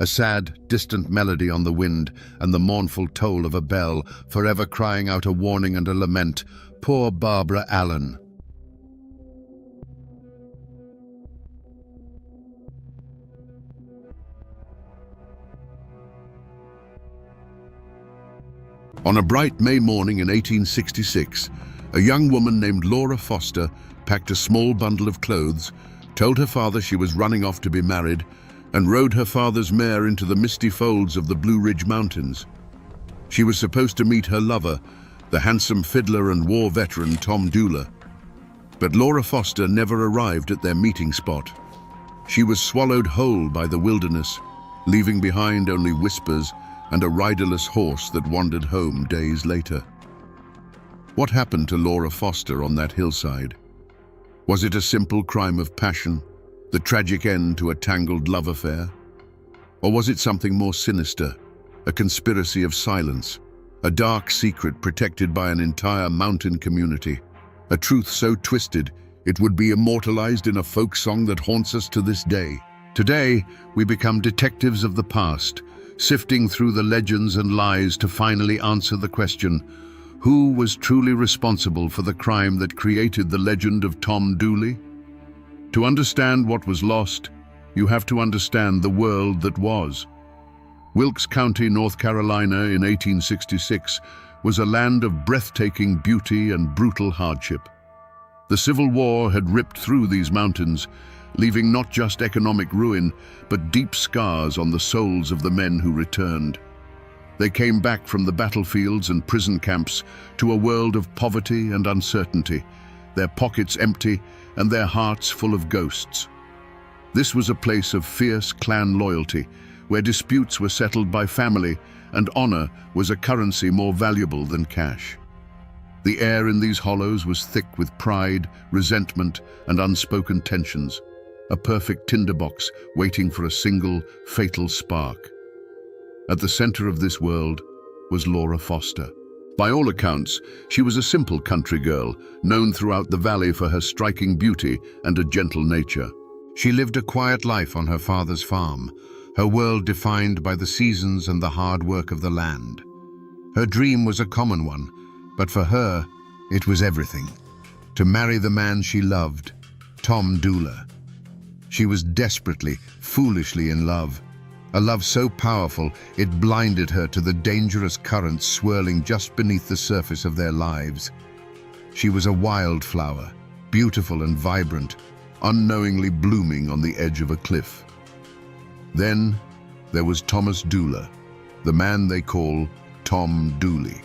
A sad, distant melody on the wind and the mournful toll of a bell, forever crying out a warning and a lament. Poor Barbara Allen. On a bright May morning in 1866, a young woman named Laura Foster packed a small bundle of clothes, told her father she was running off to be married, and rode her father's mare into the misty folds of the Blue Ridge Mountains. She was supposed to meet her lover, the handsome fiddler and war veteran Tom Dooley. But Laura Foster never arrived at their meeting spot. She was swallowed whole by the wilderness, leaving behind only whispers and a riderless horse that wandered home days later. What happened to Laura Foster on that hillside? Was it a simple crime of passion, the tragic end to a tangled love affair? Or was it something more sinister, a conspiracy of silence, a dark secret protected by an entire mountain community, a truth so twisted it would be immortalized in a folk song that haunts us to this day? Today, we become detectives of the past, sifting through the legends and lies to finally answer the question, who was truly responsible for the crime that created the legend of Tom Dooley? To understand what was lost, you have to understand the world that was. Wilkes County, North Carolina in 1866 was a land of breathtaking beauty and brutal hardship. The Civil War had ripped through these mountains, leaving not just economic ruin, but deep scars on the souls of the men who returned. They came back from the battlefields and prison camps to a world of poverty and uncertainty, their pockets empty and their hearts full of ghosts. This was a place of fierce clan loyalty, where disputes were settled by family and honor was a currency more valuable than cash. The air in these hollows was thick with pride, resentment, and unspoken tensions, a perfect tinderbox waiting for a single, fatal spark. At the center of this world was Laura Foster. By all accounts, she was a simple country girl, known throughout the valley for her striking beauty and a gentle nature. She lived a quiet life on her father's farm, her world defined by the seasons and the hard work of the land. Her dream was a common one, but for her, it was everything. To marry the man she loved, Tom Dooler. She was desperately, foolishly in love. A love so powerful, it blinded her to the dangerous currents swirling just beneath the surface of their lives. She was a wildflower, beautiful and vibrant, unknowingly blooming on the edge of a cliff. Then there was Thomas Dooler, the man they call Tom Dooley.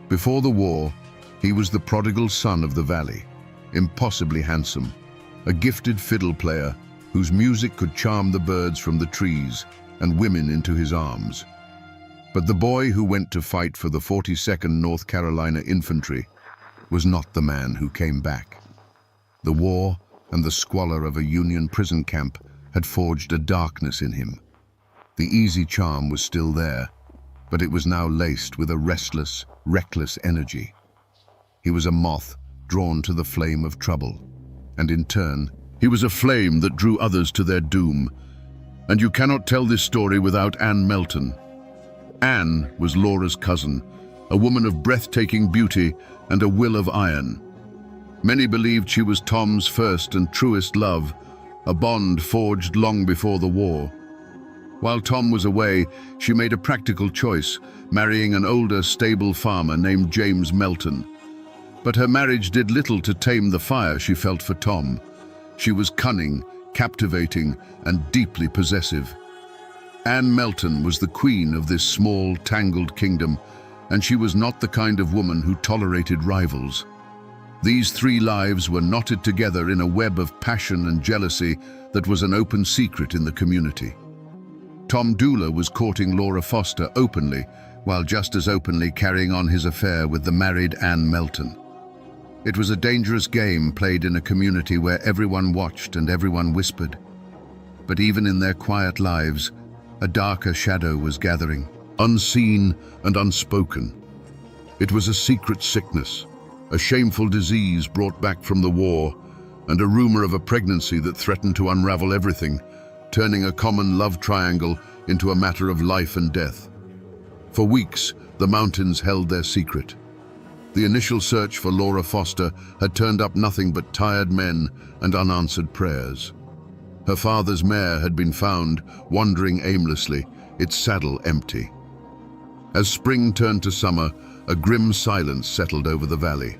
Before the war, he was the prodigal son of the valley, impossibly handsome, a gifted fiddle player whose music could charm the birds from the trees and women into his arms. But the boy who went to fight for the 42nd North Carolina Infantry was not the man who came back. The war and the squalor of a Union prison camp had forged a darkness in him. The easy charm was still there, but it was now laced with a restless, reckless energy. He was a moth drawn to the flame of trouble, and in turn, he was a flame that drew others to their doom. And you cannot tell this story without Ann Melton. Ann was Laura's cousin, a woman of breathtaking beauty and a will of iron. Many believed she was Tom's first and truest love, a bond forged long before the war. While Tom was away, she made a practical choice, marrying an older, stable farmer named James Melton. But her marriage did little to tame the fire she felt for Tom. She was cunning, captivating, and deeply possessive. Ann Melton was the queen of this small, tangled kingdom, and she was not the kind of woman who tolerated rivals. These three lives were knotted together in a web of passion and jealousy that was an open secret in the community. Tom Dooler was courting Laura Foster openly, while just as openly carrying on his affair with the married Ann Melton. It was a dangerous game played in a community where everyone watched and everyone whispered. But even in their quiet lives, a darker shadow was gathering, unseen and unspoken. It was a secret sickness, a shameful disease brought back from the war, and a rumor of a pregnancy that threatened to unravel everything, turning a common love triangle into a matter of life and death. For weeks, the mountains held their secret. The initial search for Laura Foster had turned up nothing but tired men and unanswered prayers. Her father's mare had been found, wandering aimlessly, its saddle empty. As spring turned to summer, a grim silence settled over the valley.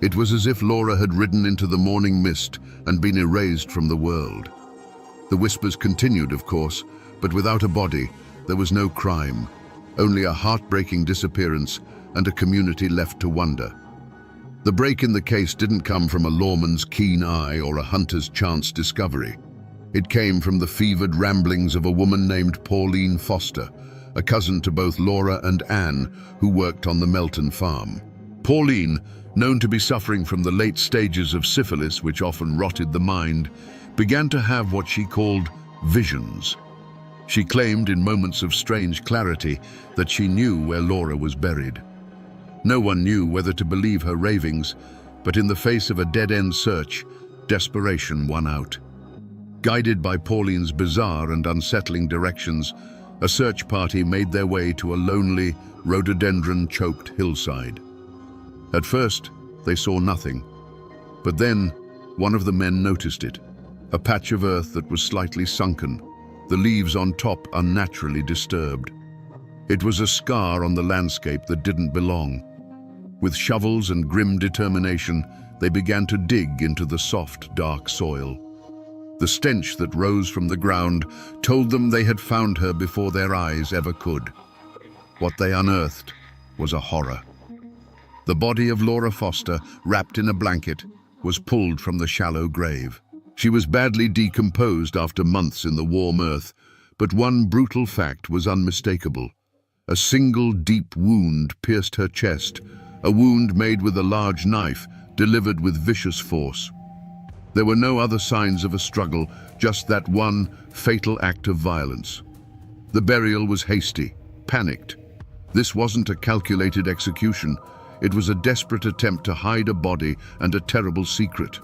It was as if Laura had ridden into the morning mist and been erased from the world. The whispers continued, of course, but without a body, there was no crime, only a heartbreaking disappearance and a community left to wonder. The break in the case didn't come from a lawman's keen eye or a hunter's chance discovery. It came from the fevered ramblings of a woman named Pauline Foster, a cousin to both Laura and Ann, who worked on the Melton farm. Pauline, known to be suffering from the late stages of syphilis, which often rotted the mind, began to have what she called visions. She claimed in moments of strange clarity that she knew where Laura was buried. No one knew whether to believe her ravings, but in the face of a dead-end search, desperation won out. Guided by Pauline's bizarre and unsettling directions, a search party made their way to a lonely, rhododendron-choked hillside. At first, they saw nothing, but then one of the men noticed it, a patch of earth that was slightly sunken, the leaves on top unnaturally disturbed. It was a scar on the landscape that didn't belong. With shovels and grim determination, they began to dig into the soft, dark soil. The stench that rose from the ground told them they had found her before their eyes ever could. What they unearthed was a horror. The body of Laura Foster, wrapped in a blanket, was pulled from the shallow grave. She was badly decomposed after months in the warm earth, but one brutal fact was unmistakable. A single deep wound pierced her chest, a wound made with a large knife, delivered with vicious force. There were no other signs of a struggle, just that one fatal act of violence. The burial was hasty, panicked. This wasn't a calculated execution. It was a desperate attempt to hide a body and a terrible secret.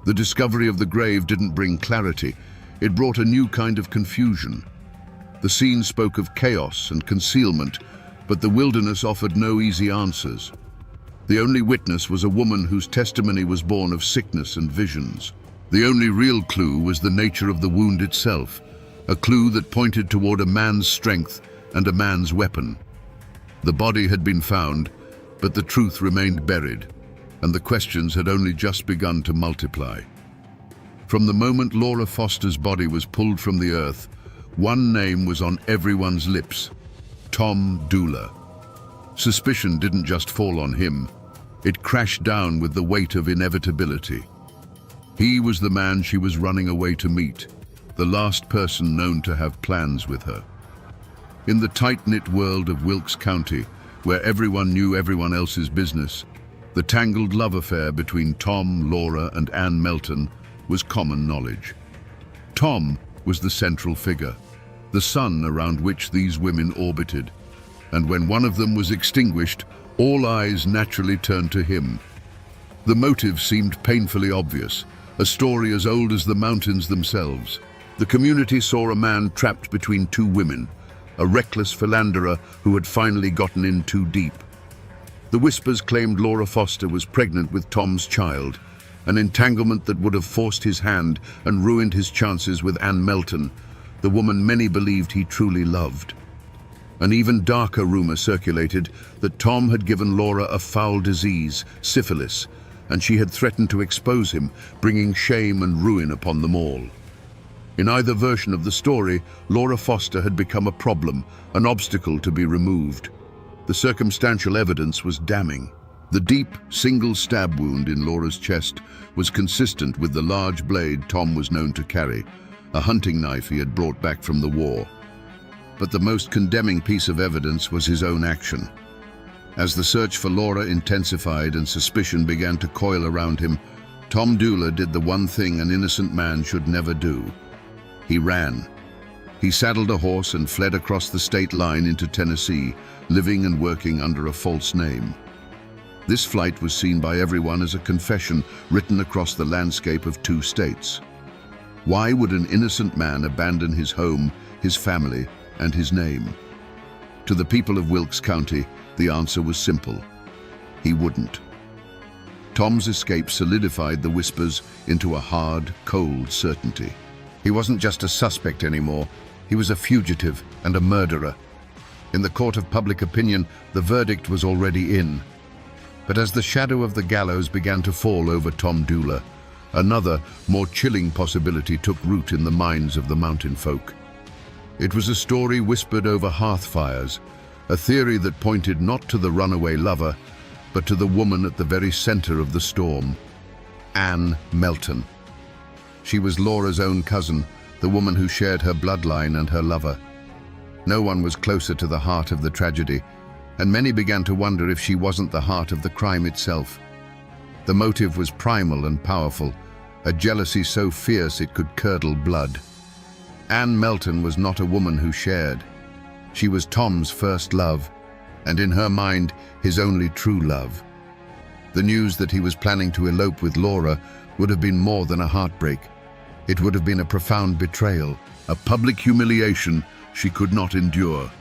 The discovery of the grave didn't bring clarity. It brought a new kind of confusion. The scene spoke of chaos and concealment, but the wilderness offered no easy answers. The only witness was a woman whose testimony was born of sickness and visions. The only real clue was the nature of the wound itself, a clue that pointed toward a man's strength and a man's weapon. The body had been found, but the truth remained buried, and the questions had only just begun to multiply. From the moment Laura Foster's body was pulled from the earth, one name was on everyone's lips: Tom Dula. Suspicion didn't just fall on him, it crashed down with the weight of inevitability. He was the man she was running away to meet, the last person known to have plans with her. In the tight-knit world of Wilkes County, where everyone knew everyone else's business, the tangled love affair between Tom, Laura, and Ann Melton was common knowledge. Tom was the central figure, the sun around which these women orbited, and when one of them was extinguished, all eyes naturally turned to him. The motive seemed painfully obvious, a story as old as the mountains themselves. The community saw a man trapped between two women, a reckless philanderer who had finally gotten in too deep. The whispers claimed Laura Foster was pregnant with Tom's child, an entanglement that would have forced his hand and ruined his chances with Ann Melton, the woman many believed he truly loved. An even darker rumor circulated that Tom had given Laura a foul disease, syphilis, and she had threatened to expose him, bringing shame and ruin upon them all. In either version of the story, Laura Foster had become a problem, an obstacle to be removed. The circumstantial evidence was damning. The deep, single stab wound in Laura's chest was consistent with the large blade Tom was known to carry, a hunting knife he had brought back from the war. But the most condemning piece of evidence was his own action. As the search for Laura intensified and suspicion began to coil around him, Tom Dula did the one thing an innocent man should never do. He ran. He saddled a horse and fled across the state line into Tennessee, living and working under a false name. This flight was seen by everyone as a confession written across the landscape of two states. Why would an innocent man abandon his home, his family, and his name? To the people of Wilkes County, the answer was simple: he wouldn't. Tom's escape solidified the whispers into a hard, cold certainty. He wasn't just a suspect anymore, he was a fugitive and a murderer. In the court of public opinion, the verdict was already in. But as the shadow of the gallows began to fall over Tom Dula, another, more chilling possibility took root in the minds of the mountain folk. It was a story whispered over hearth fires, a theory that pointed not to the runaway lover, but to the woman at the very center of the storm: Ann Melton. She was Laura's own cousin, the woman who shared her bloodline and her lover. No one was closer to the heart of the tragedy, and many began to wonder if she wasn't the heart of the crime itself. The motive was primal and powerful, a jealousy so fierce it could curdle blood. Ann Melton was not a woman who shared. She was Tom's first love, and in her mind, his only true love. The news that he was planning to elope with Laura would have been more than a heartbreak. It would have been a profound betrayal, a public humiliation she could not endure.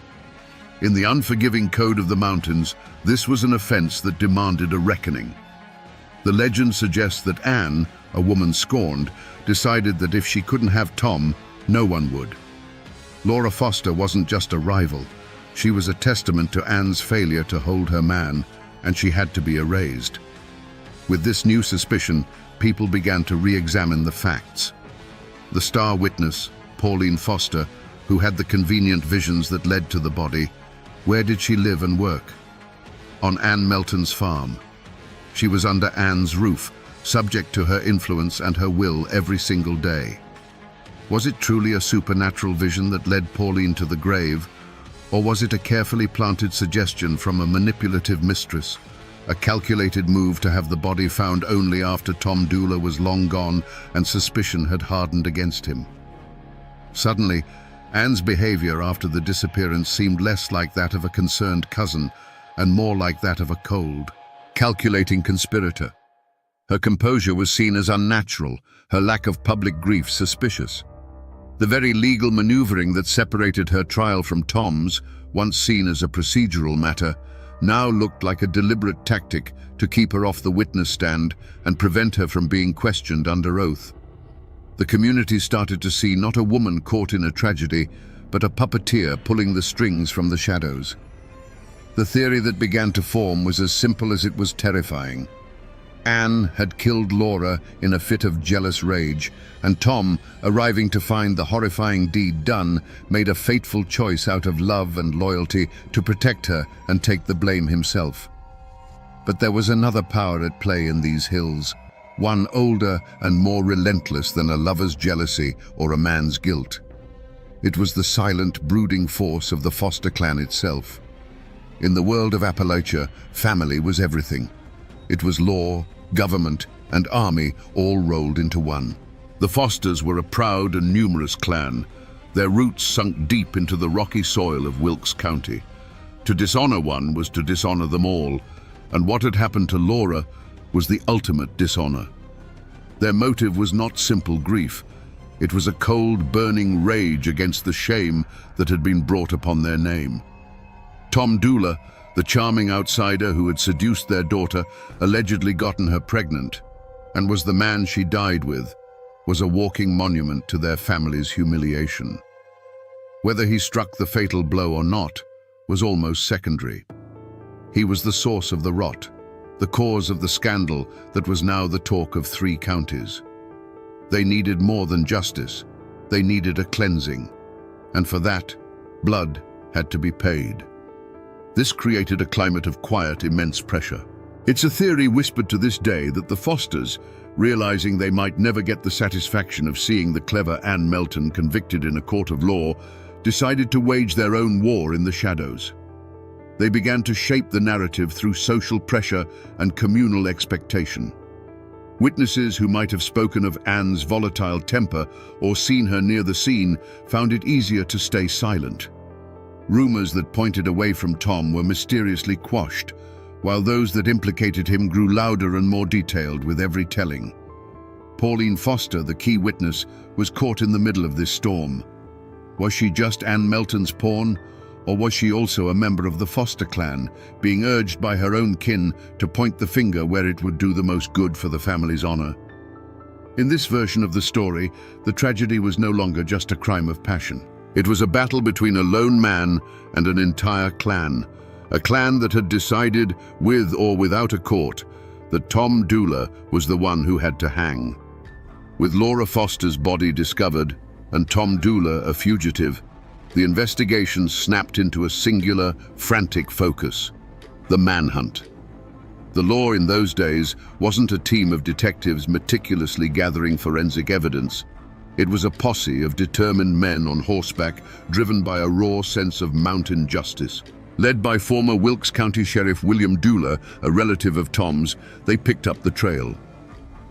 In the unforgiving code of the mountains, this was an offense that demanded a reckoning. The legend suggests that Anne, a woman scorned, decided that if she couldn't have Tom, no one would. Laura Foster wasn't just a rival. She was a testament to Anne's failure to hold her man, and she had to be erased. With this new suspicion, people began to re-examine the facts. The star witness, Pauline Foster, who had the convenient visions that led to the body, where did she live and work? On Anne Melton's farm. She was under Anne's roof, subject to her influence and her will every single day. Was it truly a supernatural vision that led Pauline to the grave, or was it a carefully planted suggestion from a manipulative mistress, a calculated move to have the body found only after Tom Dooler was long gone and suspicion had hardened against him? Suddenly, Anne's behavior after the disappearance seemed less like that of a concerned cousin and more like that of a cold, calculating conspirator. Her composure was seen as unnatural, her lack of public grief suspicious. The very legal maneuvering that separated her trial from Tom's, once seen as a procedural matter, now looked like a deliberate tactic to keep her off the witness stand and prevent her from being questioned under oath. The community started to see not a woman caught in a tragedy, but a puppeteer pulling the strings from the shadows. The theory that began to form was as simple as it was terrifying. Anne had killed Laura in a fit of jealous rage, and Tom, arriving to find the horrifying deed done, made a fateful choice out of love and loyalty to protect her and take the blame himself. But there was another power at play in these hills, one older and more relentless than a lover's jealousy or a man's guilt. It was the silent, brooding force of the Foster clan itself. In the world of Appalachia, family was everything. It was law, government, and army all rolled into one. The Fosters were a proud and numerous clan, their roots sunk deep into the rocky soil of Wilkes County. To dishonor one was to dishonor them all, and what had happened to Laura was the ultimate dishonor. Their motive was not simple grief. It was a cold, burning rage against the shame that had been brought upon their name. Tom Dooler, the charming outsider who had seduced their daughter, allegedly gotten her pregnant, and was the man she died with, was a walking monument to their family's humiliation. Whether he struck the fatal blow or not was almost secondary. He was the source of the rot, the cause of the scandal that was now the talk of 3 counties. They needed more than justice. They needed a cleansing. And for that, blood had to be paid. This created a climate of quiet, immense pressure. It's a theory whispered to this day that the Fosters, realizing they might never get the satisfaction of seeing the clever Anne Melton convicted in a court of law, decided to wage their own war in the shadows. They began to shape the narrative through social pressure and communal expectation. Witnesses who might have spoken of Anne's volatile temper or seen her near the scene found it easier to stay silent. Rumors that pointed away from Tom were mysteriously quashed, while those that implicated him grew louder and more detailed with every telling. Pauline Foster, the key witness, was caught in the middle of this storm. Was she just Anne Melton's pawn, or was she also a member of the Foster clan, being urged by her own kin to point the finger where it would do the most good for the family's honor? In this version of the story, the tragedy was no longer just a crime of passion. It was a battle between a lone man and an entire clan, a clan that had decided, with or without a court, that Tom Dooler was the one who had to hang. With Laura Foster's body discovered and Tom Dooler a fugitive, the investigation snapped into a singular, frantic focus: the manhunt. The law in those days wasn't a team of detectives meticulously gathering forensic evidence. It was a posse of determined men on horseback, driven by a raw sense of mountain justice. Led by former Wilkes County Sheriff William Dooler, a relative of Tom's, they picked up the trail.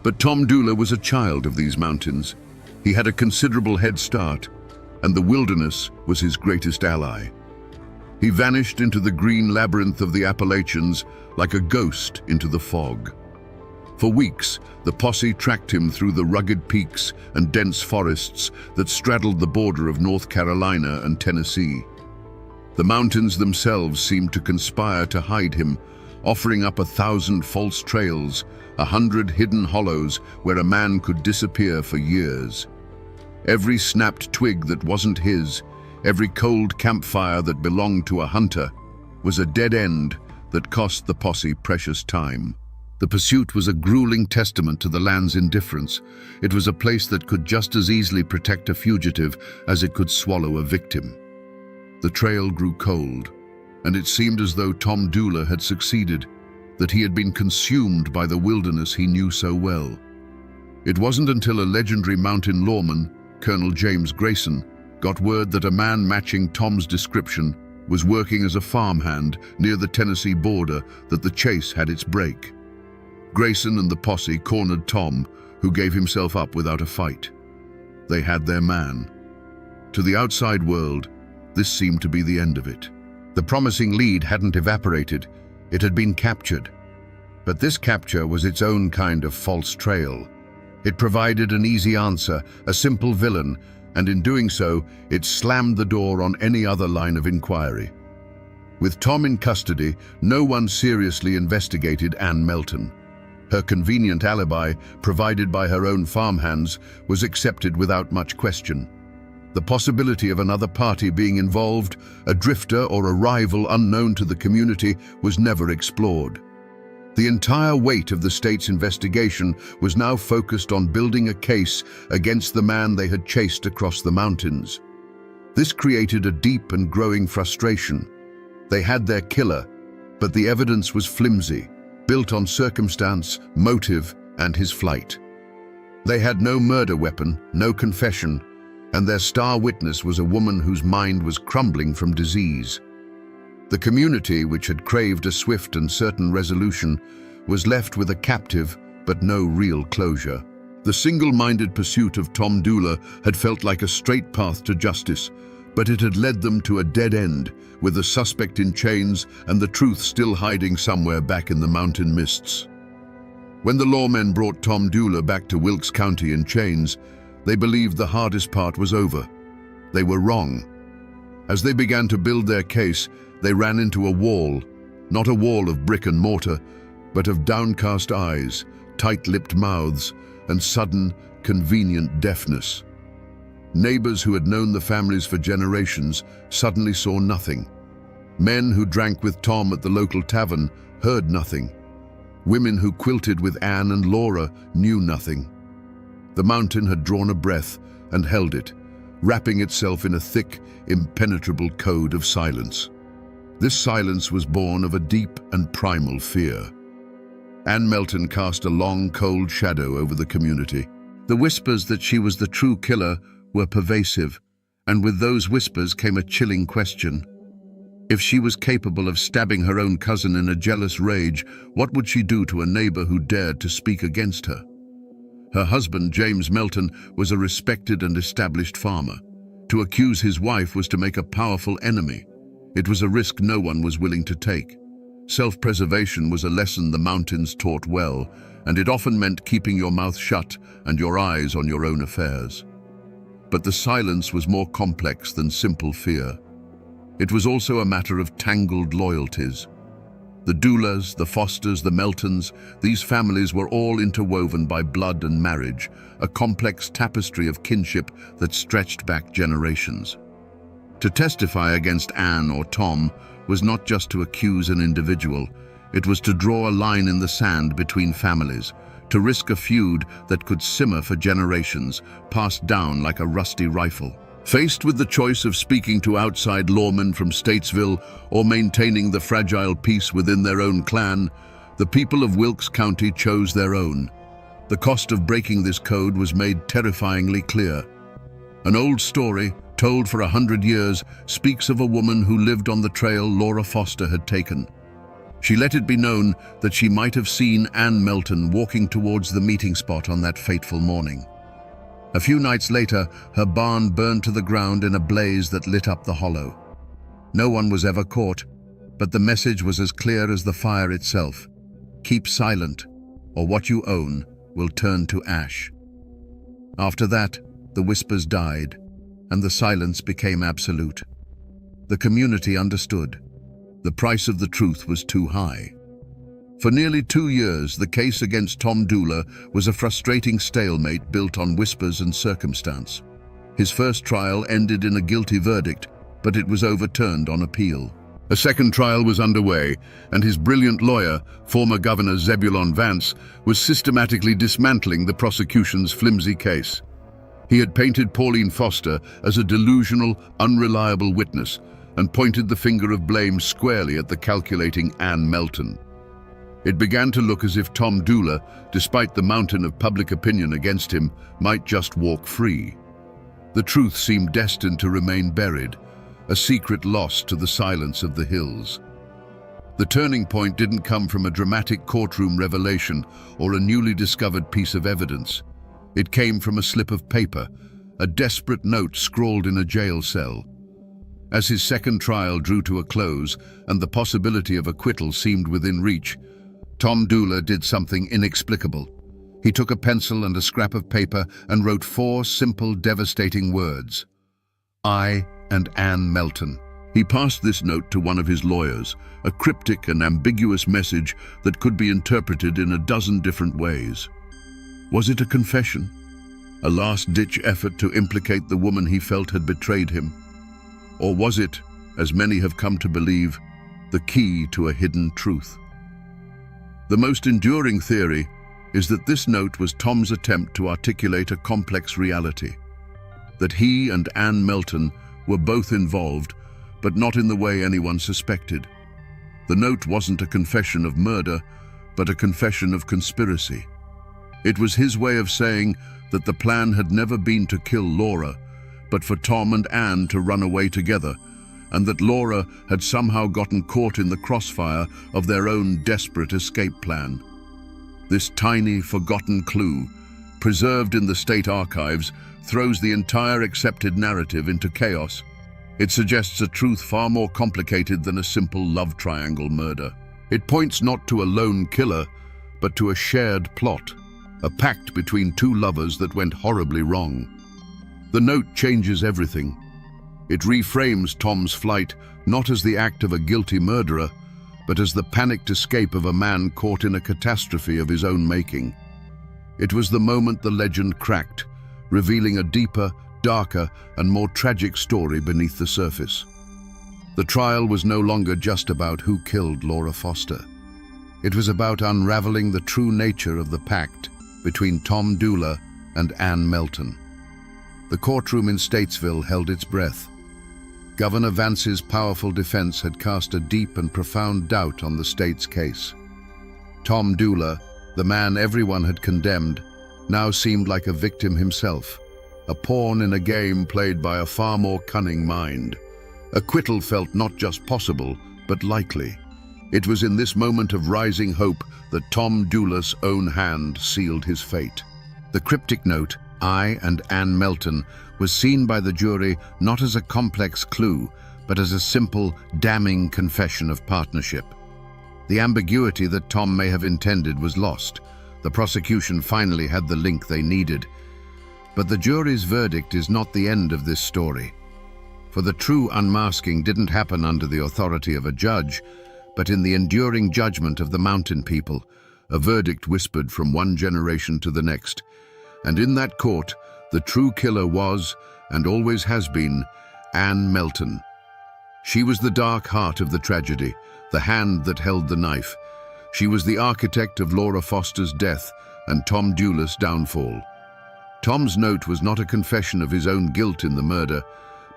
But Tom Dooler was a child of these mountains. He had a considerable head start, and the wilderness was his greatest ally. He vanished into the green labyrinth of the Appalachians like a ghost into the fog. For weeks, the posse tracked him through the rugged peaks and dense forests that straddled the border of North Carolina and Tennessee. The mountains themselves seemed to conspire to hide him, offering up 1,000 false trails, 100 hidden hollows where a man could disappear for years. Every snapped twig that wasn't his, Every cold campfire that belonged to a hunter was a dead end that cost the posse precious time. The pursuit was a grueling testament to the land's indifference. It was a place that could just as easily protect a fugitive as it could swallow a victim. The trail grew cold, and it seemed as though Tom Dooler had succeeded, that he had been consumed by the wilderness he knew so well. It wasn't until a legendary mountain lawman, Colonel James Grayson, got word that a man matching Tom's description was working as a farmhand near the Tennessee border that the chase had its break. Grayson and the posse cornered Tom, who gave himself up without a fight. They had their man. To the outside world, this seemed to be the end of it. The promising lead hadn't evaporated, it had been captured. But this capture was its own kind of false trail. It provided an easy answer, a simple villain, and in doing so, it slammed the door on any other line of inquiry. With Tom in custody, no one seriously investigated Ann Melton. Her convenient alibi, provided by her own farmhands, was accepted without much question. The possibility of another party being involved, a drifter or a rival unknown to the community, was never explored. The entire weight of the state's investigation was now focused on building a case against the man they had chased across the mountains. This created a deep and growing frustration. They had their killer, but the evidence was flimsy, built on circumstance, motive, and his flight. They had no murder weapon, no confession, and their star witness was a woman whose mind was crumbling from disease. The community, which had craved a swift and certain resolution, was left with a captive but no real closure. The single-minded pursuit of Tom Dooler had felt like a straight path to justice, but it had led them to a dead end, with the suspect in chains and the truth still hiding somewhere back in the mountain mists. When the lawmen brought Tom Dooler back to Wilkes County in chains, they believed the hardest part was over. They were wrong. As they began to build their case, they ran into a wall, not a wall of brick and mortar, but of downcast eyes, tight-lipped mouths, and sudden, convenient deafness. Neighbors who had known the families for generations suddenly saw nothing. Men who drank with Tom at the local tavern heard nothing. Women who quilted with Anne and Laura knew nothing. The mountain had drawn a breath and held it, wrapping itself in a thick, impenetrable code of silence. This silence was born of a deep and primal fear. Ann Melton cast a long, cold shadow over the community. The whispers that she was the true killer were pervasive, and with those whispers came a chilling question. If she was capable of stabbing her own cousin in a jealous rage, what would she do to a neighbor who dared to speak against her? Her husband, James Melton, was a respected and established farmer. To accuse his wife was to make a powerful enemy. It was a risk no one was willing to take. Self-preservation was a lesson the mountains taught well, and it often meant keeping your mouth shut and your eyes on your own affairs. But the silence was more complex than simple fear. It was also a matter of tangled loyalties. The Doolers, the Fosters, the Meltons, these families were all interwoven by blood and marriage, a complex tapestry of kinship that stretched back generations. To testify against Anne or Tom was not just to accuse an individual, it was to draw a line in the sand between families, to risk a feud that could simmer for generations, passed down like a rusty rifle. Faced with the choice of speaking to outside lawmen from Statesville or maintaining the fragile peace within their own clan, the people of Wilkes County chose their own. The cost of breaking this code was made terrifyingly clear. An old story, told for 100 years, speaks of a woman who lived on the trail Laura Foster had taken. She let it be known that she might have seen Ann Melton walking towards the meeting spot on that fateful morning. A few nights later, her barn burned to the ground in a blaze that lit up the hollow. No one was ever caught, but the message was as clear as the fire itself. Keep silent, or what you own will turn to ash. After that, the whispers died, and the silence became absolute. The community understood. The price of the truth was too high. For nearly 2 years, the case against Tom Dooler was a frustrating stalemate built on whispers and circumstance. His first trial ended in a guilty verdict, but it was overturned on appeal. A second trial was underway, and his brilliant lawyer, former Governor Zebulon Vance, was systematically dismantling the prosecution's flimsy case. He had painted Pauline Foster as a delusional, unreliable witness and pointed the finger of blame squarely at the calculating Ann Melton. It began to look as if Tom Dula, despite the mountain of public opinion against him, might just walk free. The truth seemed destined to remain buried, a secret lost to the silence of the hills. The turning point didn't come from a dramatic courtroom revelation or a newly discovered piece of evidence. It came from a slip of paper, a desperate note scrawled in a jail cell. As his second trial drew to a close and the possibility of acquittal seemed within reach, Tom Dula did something inexplicable. He took a pencil and a scrap of paper and wrote 4 simple, devastating words. I and Ann Melton. He passed this note to one of his lawyers, a cryptic and ambiguous message that could be interpreted in a dozen different ways. Was it a confession? A last-ditch effort to implicate the woman he felt had betrayed him? Or was it, as many have come to believe, the key to a hidden truth? The most enduring theory is that this note was Tom's attempt to articulate a complex reality, that he and Ann Melton were both involved, but not in the way anyone suspected. The note wasn't a confession of murder, but a confession of conspiracy. It was his way of saying that the plan had never been to kill Laura, but for Tom and Ann to run away together, and that Laura had somehow gotten caught in the crossfire of their own desperate escape plan. This tiny, forgotten clue, preserved in the state archives, throws the entire accepted narrative into chaos. It suggests a truth far more complicated than a simple love triangle murder. It points not to a lone killer, but to a shared plot, a pact between 2 lovers that went horribly wrong. The note changes everything. It reframes Tom's flight not as the act of a guilty murderer, but as the panicked escape of a man caught in a catastrophe of his own making. It was the moment the legend cracked, revealing a deeper, darker, and more tragic story beneath the surface. The trial was no longer just about who killed Laura Foster. It was about unraveling the true nature of the pact between Tom Dula and Ann Melton. The courtroom in Statesville held its breath. Governor Vance's powerful defense had cast a deep and profound doubt on the state's case. Tom Dula, the man everyone had condemned, now seemed like a victim himself, a pawn in a game played by a far more cunning mind. Acquittal felt not just possible, but likely. It was in this moment of rising hope that Tom Dula's own hand sealed his fate. The cryptic note, I and Ann Melton, was seen by the jury not as a complex clue, but as a simple, damning confession of partnership. The ambiguity that Tom may have intended was lost. The prosecution finally had the link they needed. But the jury's verdict is not the end of this story. For the true unmasking didn't happen under the authority of a judge, but in the enduring judgment of the mountain people, a verdict whispered from one generation to the next. And in that court, the true killer was, and always has been, Ann Melton. She was the dark heart of the tragedy, the hand that held the knife. She was the architect of Laura Foster's death and Tom Dula's downfall. Tom's note was not a confession of his own guilt in the murder,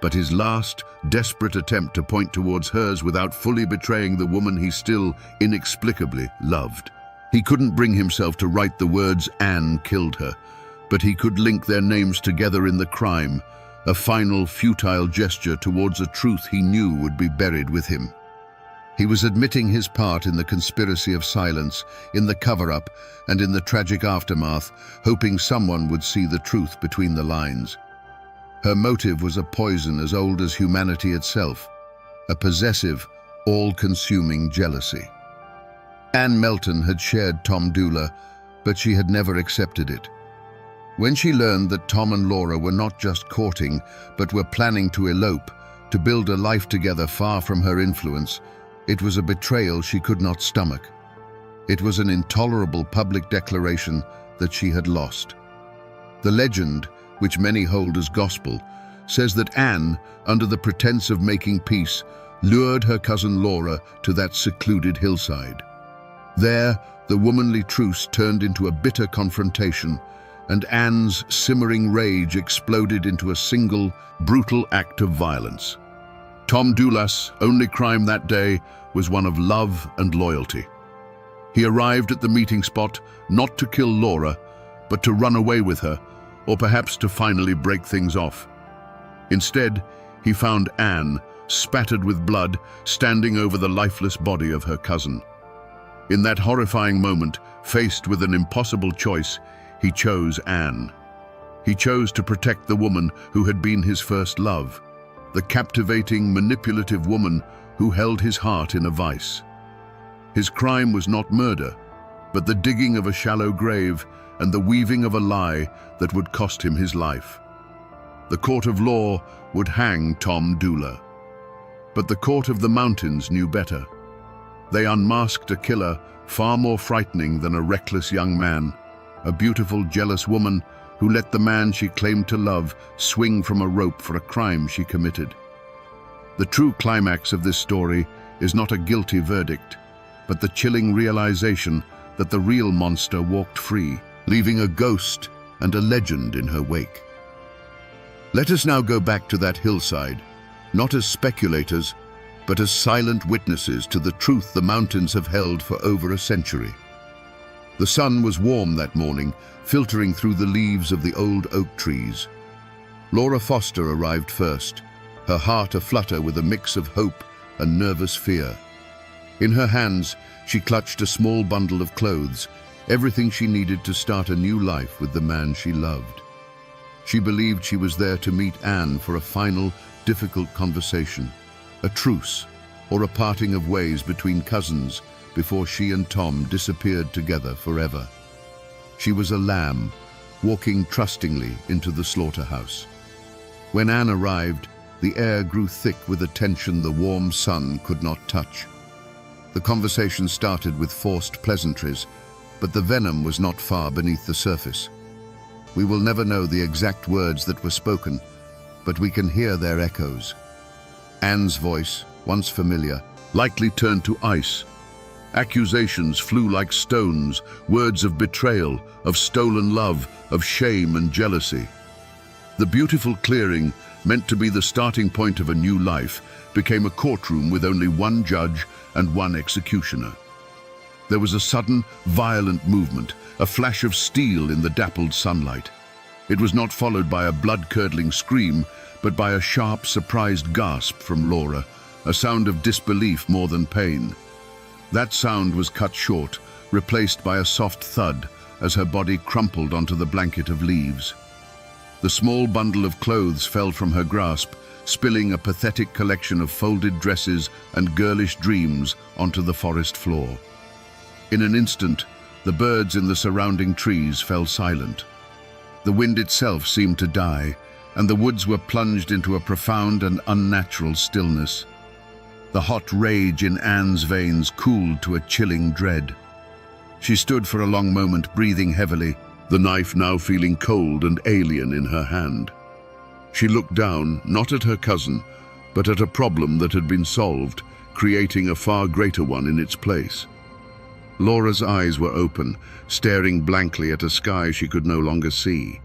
but his last, desperate attempt to point towards hers without fully betraying the woman he still, inexplicably, loved. He couldn't bring himself to write the words Ann killed her, but he could link their names together in the crime, a final, futile gesture towards a truth he knew would be buried with him. He was admitting his part in the conspiracy of silence, in the cover-up, and in the tragic aftermath, hoping someone would see the truth between the lines. Her motive was a poison as old as humanity itself, a possessive, all-consuming jealousy. Ann Melton had shared Tom Dula, but she had never accepted it. When she learned that Tom and Laura were not just courting, but were planning to elope, to build a life together far from her influence, it was a betrayal she could not stomach. It was an intolerable public declaration that she had lost. The legend, which many hold as gospel, says that Anne, under the pretense of making peace, lured her cousin Laura to that secluded hillside. There, the womanly truce turned into a bitter confrontation, and Anne's simmering rage exploded into a single, brutal act of violence. Tom Doulas' only crime that day was one of love and loyalty. He arrived at the meeting spot not to kill Laura, but to run away with her, or perhaps to finally break things off. Instead, he found Anne, spattered with blood, standing over the lifeless body of her cousin. In that horrifying moment, faced with an impossible choice, he chose Anne. He chose to protect the woman who had been his first love, the captivating, manipulative woman who held his heart in a vice. His crime was not murder, but the digging of a shallow grave and the weaving of a lie that would cost him his life. The court of law would hang Tom Doulas. But the court of the mountains knew better. They unmasked a killer far more frightening than a reckless young man, a beautiful, jealous woman who let the man she claimed to love swing from a rope for a crime she committed. The true climax of this story is not a guilty verdict, but the chilling realization that the real monster walked free, leaving a ghost and a legend in her wake. Let us now go back to that hillside, not as speculators, but as silent witnesses to the truth the mountains have held for over a century. The sun was warm that morning, filtering through the leaves of the old oak trees. Laura Foster arrived first, her heart aflutter with a mix of hope and nervous fear. In her hands, she clutched a small bundle of clothes, everything she needed to start a new life with the man she loved. She believed she was there to meet Anne for a final, difficult conversation, a truce, or a parting of ways between cousins before she and Tom disappeared together forever. She was a lamb, walking trustingly into the slaughterhouse. When Anne arrived, the air grew thick with a tension the warm sun could not touch. The conversation started with forced pleasantries, but the venom was not far beneath the surface. We will never know the exact words that were spoken, but we can hear their echoes. Anne's voice, once familiar, likely turned to ice. Accusations flew like stones, words of betrayal, of stolen love, of shame and jealousy. The beautiful clearing, meant to be the starting point of a new life, became a courtroom with only one judge and one executioner. There was a sudden, violent movement, a flash of steel in the dappled sunlight. It was not followed by a blood-curdling scream, but by a sharp, surprised gasp from Laura, a sound of disbelief more than pain. That sound was cut short, replaced by a soft thud as her body crumpled onto the blanket of leaves. The small bundle of clothes fell from her grasp, spilling a pathetic collection of folded dresses and girlish dreams onto the forest floor. In an instant, the birds in the surrounding trees fell silent. The wind itself seemed to die, and the woods were plunged into a profound and unnatural stillness. The hot rage in Anne's veins cooled to a chilling dread. She stood for a long moment, breathing heavily, the knife now feeling cold and alien in her hand. She looked down, not at her cousin, but at a problem that had been solved, creating a far greater one in its place. Laura's eyes were open, staring blankly at a sky she could no longer see.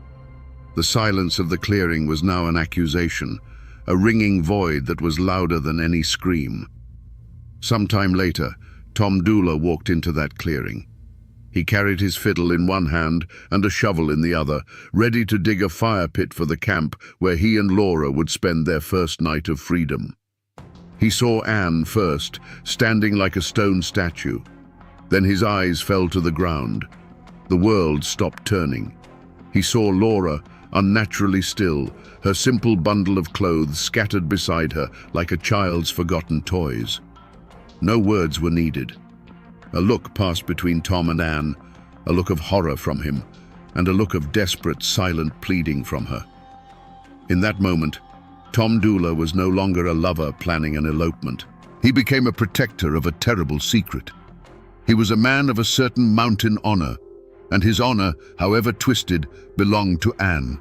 The silence of the clearing was now an accusation, a ringing void that was louder than any scream. Sometime later, Tom Doulas walked into that clearing. He carried his fiddle in one hand and a shovel in the other, ready to dig a fire pit for the camp where he and Laura would spend their first night of freedom. He saw Anne first, standing like a stone statue. Then his eyes fell to the ground. The world stopped turning. He saw Laura, unnaturally still, her simple bundle of clothes scattered beside her like a child's forgotten toys. No words were needed. A look passed between Tom and Anne, a look of horror from him, and a look of desperate, silent pleading from her. In that moment, Tom Doulas was no longer a lover planning an elopement. He became a protector of a terrible secret. He was a man of a certain mountain honor, and his honor, however twisted, belonged to Anne.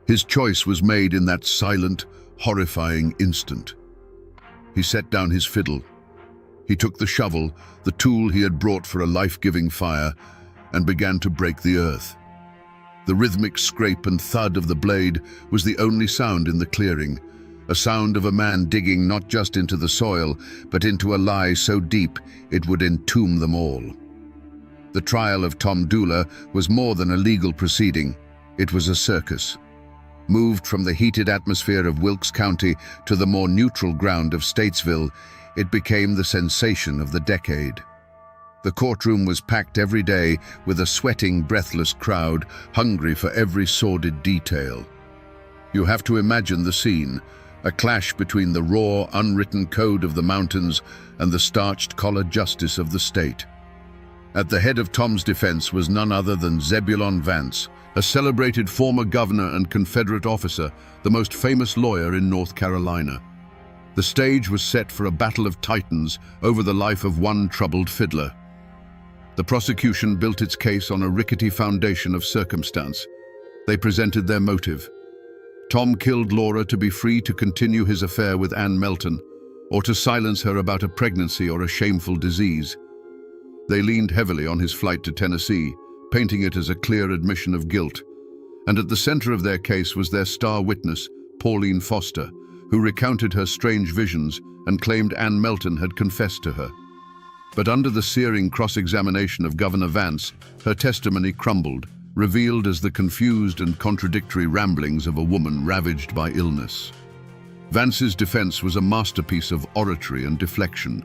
His choice was made in that silent, horrifying instant. He set down his fiddle. He took the shovel, the tool he had brought for a life-giving fire, and began to break the earth. The rhythmic scrape and thud of the blade was the only sound in the clearing, a sound of a man digging not just into the soil, but into a lie so deep it would entomb them all. The trial of Tom Dula was more than a legal proceeding. It was a circus. Moved from the heated atmosphere of Wilkes County to the more neutral ground of Statesville, it became the sensation of the decade. The courtroom was packed every day with a sweating, breathless crowd, hungry for every sordid detail. You have to imagine the scene, a clash between the raw, unwritten code of the mountains and the starched collar justice of the state. At the head of Tom's defense was none other than Zebulon Vance, a celebrated former governor and Confederate officer, the most famous lawyer in North Carolina. The stage was set for a battle of titans over the life of one troubled fiddler. The prosecution built its case on a rickety foundation of circumstance. They presented their motive. Tom killed Laura to be free to continue his affair with Ann Melton, or to silence her about a pregnancy or a shameful disease. They leaned heavily on his flight to Tennessee, painting it as a clear admission of guilt. And at the center of their case was their star witness, Pauline Foster, who recounted her strange visions and claimed Ann Melton had confessed to her. But under the searing cross-examination of Governor Vance, her testimony crumbled, revealed as the confused and contradictory ramblings of a woman ravaged by illness. Vance's defense was a masterpiece of oratory and deflection.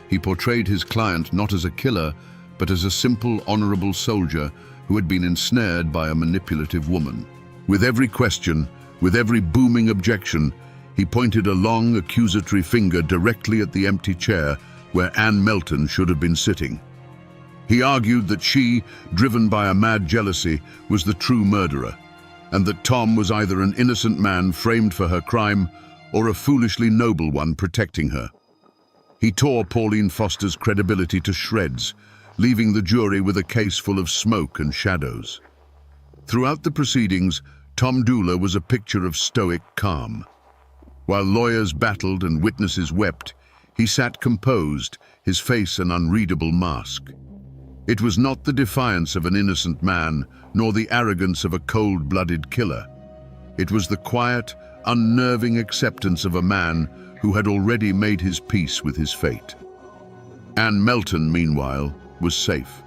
He portrayed his client not as a killer, but as a simple, honorable soldier who had been ensnared by a manipulative woman. With every question, with every booming objection, he pointed a long, accusatory finger directly at the empty chair where Ann Melton should have been sitting. He argued that she, driven by a mad jealousy, was the true murderer, and that Tom was either an innocent man framed for her crime or a foolishly noble one protecting her. He tore Pauline Foster's credibility to shreds, leaving the jury with a case full of smoke and shadows. Throughout the proceedings, Tom Dula was a picture of stoic calm. While lawyers battled and witnesses wept, he sat composed, his face an unreadable mask. It was not the defiance of an innocent man, nor the arrogance of a cold-blooded killer. It was the quiet, unnerving acceptance of a man who had already made his peace with his fate. Ann Melton, meanwhile, was safe.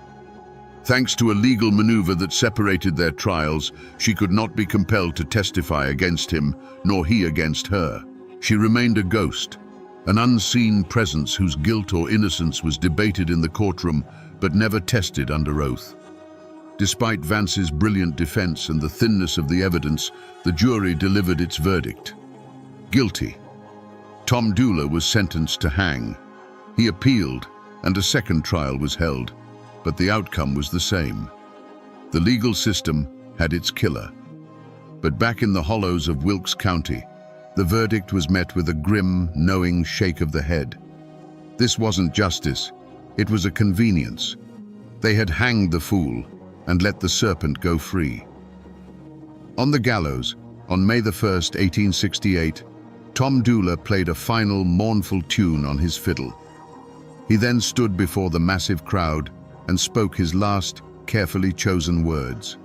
Thanks to a legal maneuver that separated their trials, she could not be compelled to testify against him, nor he against her. She remained a ghost, an unseen presence whose guilt or innocence was debated in the courtroom, but never tested under oath. Despite Vance's brilliant defense and the thinness of the evidence, the jury delivered its verdict. Guilty. Tom Dula was sentenced to hang. He appealed, and a second trial was held, but the outcome was the same. The legal system had its killer. But back in the hollows of Wilkes County, the verdict was met with a grim, knowing shake of the head. This wasn't justice, it was a convenience. They had hanged the fool and let the serpent go free. On the gallows, on May 1st, 1868, Tom Dula played a final, mournful tune on his fiddle. He then stood before the massive crowd and spoke his last, carefully chosen words.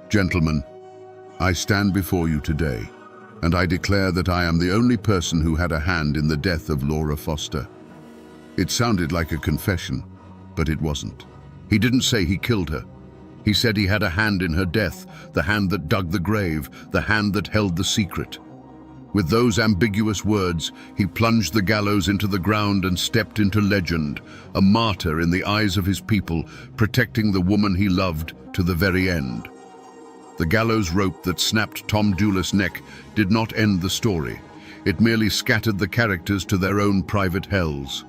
"Gentlemen, I stand before you today, and I declare that I am the only person who had a hand in the death of Laura Foster." It sounded like a confession, but it wasn't. He didn't say he killed her. He said he had a hand in her death, the hand that dug the grave, the hand that held the secret. With those ambiguous words, he plunged the gallows into the ground and stepped into legend, a martyr in the eyes of his people, protecting the woman he loved to the very end. The gallows rope that snapped Tom Dula's neck did not end the story. It merely scattered the characters to their own private hells.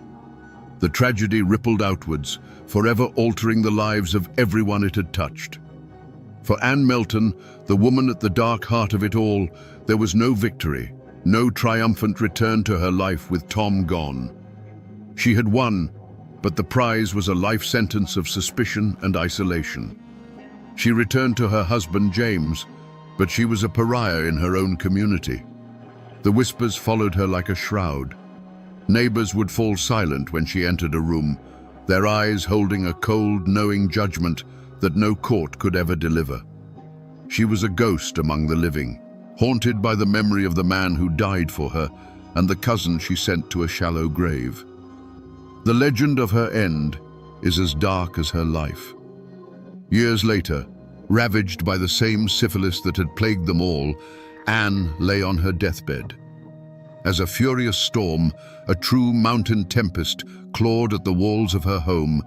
The tragedy rippled outwards, forever altering the lives of everyone it had touched. For Ann Melton, the woman at the dark heart of it all, there was no victory, no triumphant return to her life with Tom gone. She had won, but the prize was a life sentence of suspicion and isolation. She returned to her husband James, But she was a pariah in her own community. The whispers followed her like a shroud. Neighbors would fall silent when she entered a room, their eyes holding a cold, knowing judgment that no court could ever deliver. She was a ghost among the living, haunted by the memory of the man who died for her and the cousin she sent to a shallow grave. The legend of her end is as dark as her life. Years later, ravaged by the same syphilis that had plagued them all, Anne lay on her deathbed. As a furious storm, a true mountain tempest, clawed at the walls of her home,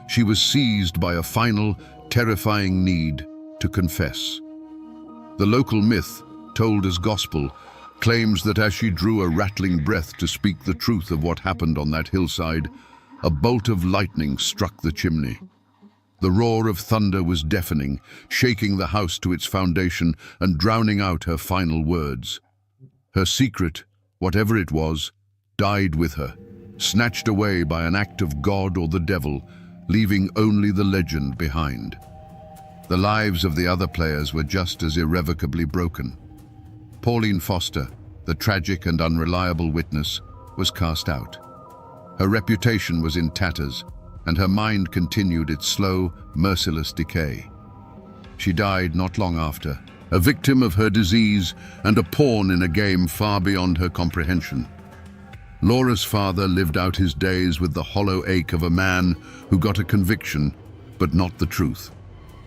she was seized by a final, terrifying need to confess. The local myth, told as gospel, claims that as she drew a rattling breath to speak the truth of what happened on that hillside, a bolt of lightning struck the chimney. The roar of thunder was deafening, shaking the house to its foundation and drowning out her final words. Her secret, whatever it was, died with her, snatched away by an act of God or the devil, leaving only the legend behind. The lives of the other players were just as irrevocably broken. Pauline Foster, the tragic and unreliable witness, was cast out. Her reputation was in tatters, and her mind continued its slow, merciless decay. She died not long after, a victim of her disease and a pawn in a game far beyond her comprehension. Laura's father lived out his days with the hollow ache of a man who got a conviction, but not the truth.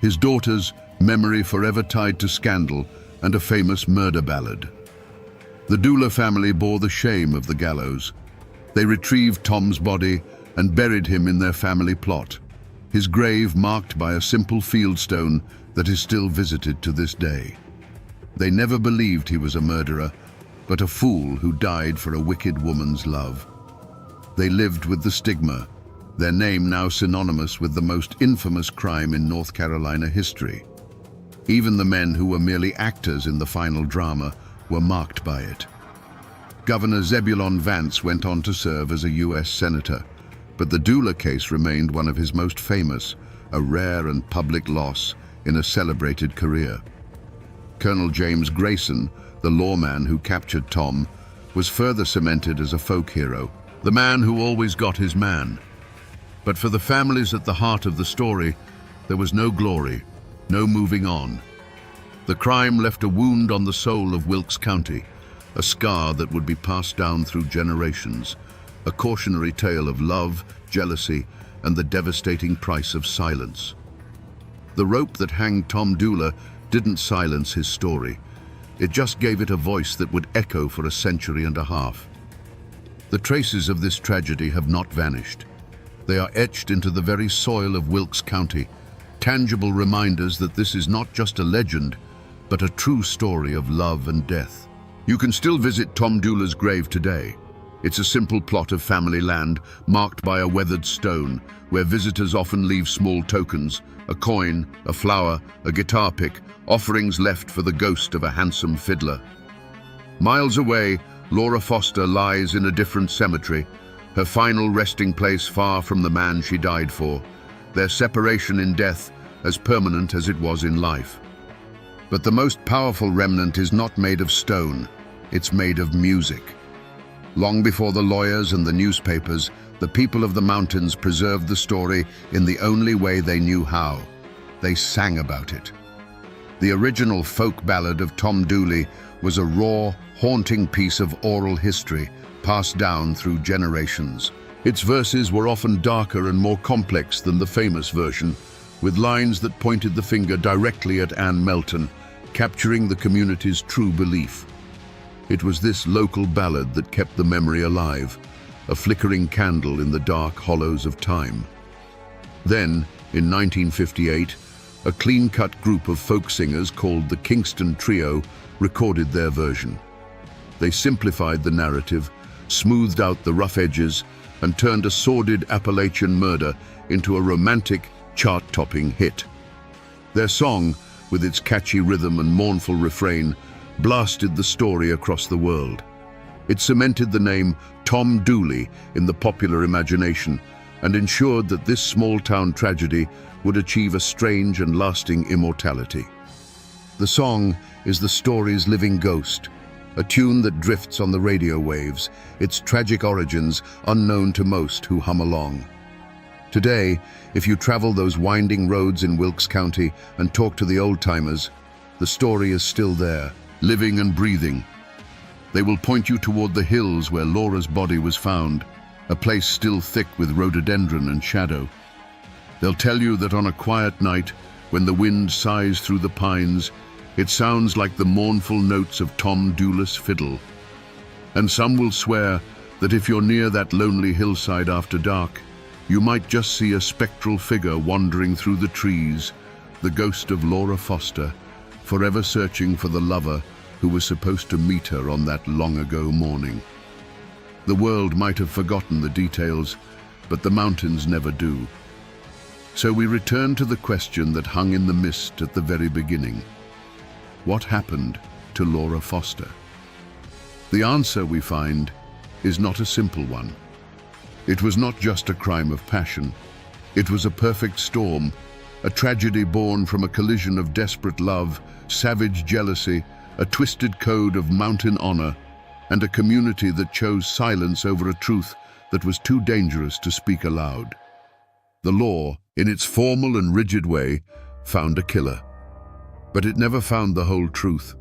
His daughter's memory forever tied to scandal and a famous murder ballad. The Dula family bore the shame of the gallows. They retrieved Tom's body and buried him in their family plot, his grave marked by a simple fieldstone that is still visited to this day. They never believed he was a murderer, but a fool who died for a wicked woman's love. They lived with the stigma, their name now synonymous with the most infamous crime in North Carolina history. Even the men who were merely actors in the final drama were marked by it. Governor Zebulon Vance went on to serve as a U.S. Senator, but the Dula case remained one of his most famous, a rare and public loss in a celebrated career. Colonel James Grayson, the lawman who captured Tom, was further cemented as a folk hero, the man who always got his man. But for the families at the heart of the story, there was no glory, no moving on. The crime left a wound on the soul of Wilkes County, a scar that would be passed down through generations, a cautionary tale of love, jealousy, and the devastating price of silence. The rope that hanged Tom Dula didn't silence his story. It just gave it a voice that would echo for a century and a half. The traces of this tragedy have not vanished. They are etched into the very soil of Wilkes County, tangible reminders that this is not just a legend, but a true story of love and death. You can still visit Tom Dula's grave today. It's a simple plot of family land marked by a weathered stone, where visitors often leave small tokens, a coin, a flower, a guitar pick, offerings left for the ghost of a handsome fiddler. Miles away, Laura Foster lies in a different cemetery, her final resting place far from the man she died for, their separation in death as permanent as it was in life. But the most powerful remnant is not made of stone, it's made of music. Long before the lawyers and the newspapers, the people of the mountains preserved the story in the only way they knew how. They sang about it. The original folk ballad of Tom Dooley was a raw, haunting piece of oral history passed down through generations. Its verses were often darker and more complex than the famous version, with lines that pointed the finger directly at Anne Melton, capturing the community's true belief. It was this local ballad that kept the memory alive, a flickering candle in the dark hollows of time. Then, in 1958, a clean-cut group of folk singers called the Kingston Trio recorded their version. They simplified the narrative, smoothed out the rough edges, and turned a sordid Appalachian murder into a romantic, chart-topping hit. Their song, with its catchy rhythm and mournful refrain, blasted the story across the world. It cemented the name Tom Dooley in the popular imagination and ensured that this small-town tragedy would achieve a strange and lasting immortality. The song is the story's living ghost, a tune that drifts on the radio waves, its tragic origins unknown to most who hum along. Today, if you travel those winding roads in Wilkes County and talk to the old-timers, the story is still there, living and breathing. They will point you toward the hills where Laura's body was found, a place still thick with rhododendron and shadow. They'll tell you that on a quiet night, when the wind sighs through the pines, it sounds like the mournful notes of Tom Dooley's fiddle. And some will swear that if you're near that lonely hillside after dark, you might just see a spectral figure wandering through the trees, the ghost of Laura Foster, forever searching for the lover who was supposed to meet her on that long-ago morning. The world might have forgotten the details, but the mountains never do. So we return to the question that hung in the mist at the very beginning. What happened to Laura Foster? The answer, we find, is not a simple one. It was not just a crime of passion. It was a perfect storm, a tragedy born from a collision of desperate love, savage jealousy, a twisted code of mountain honor, and a community that chose silence over a truth that was too dangerous to speak aloud. The law, in its formal and rigid way, found a killer. But it never found the whole truth.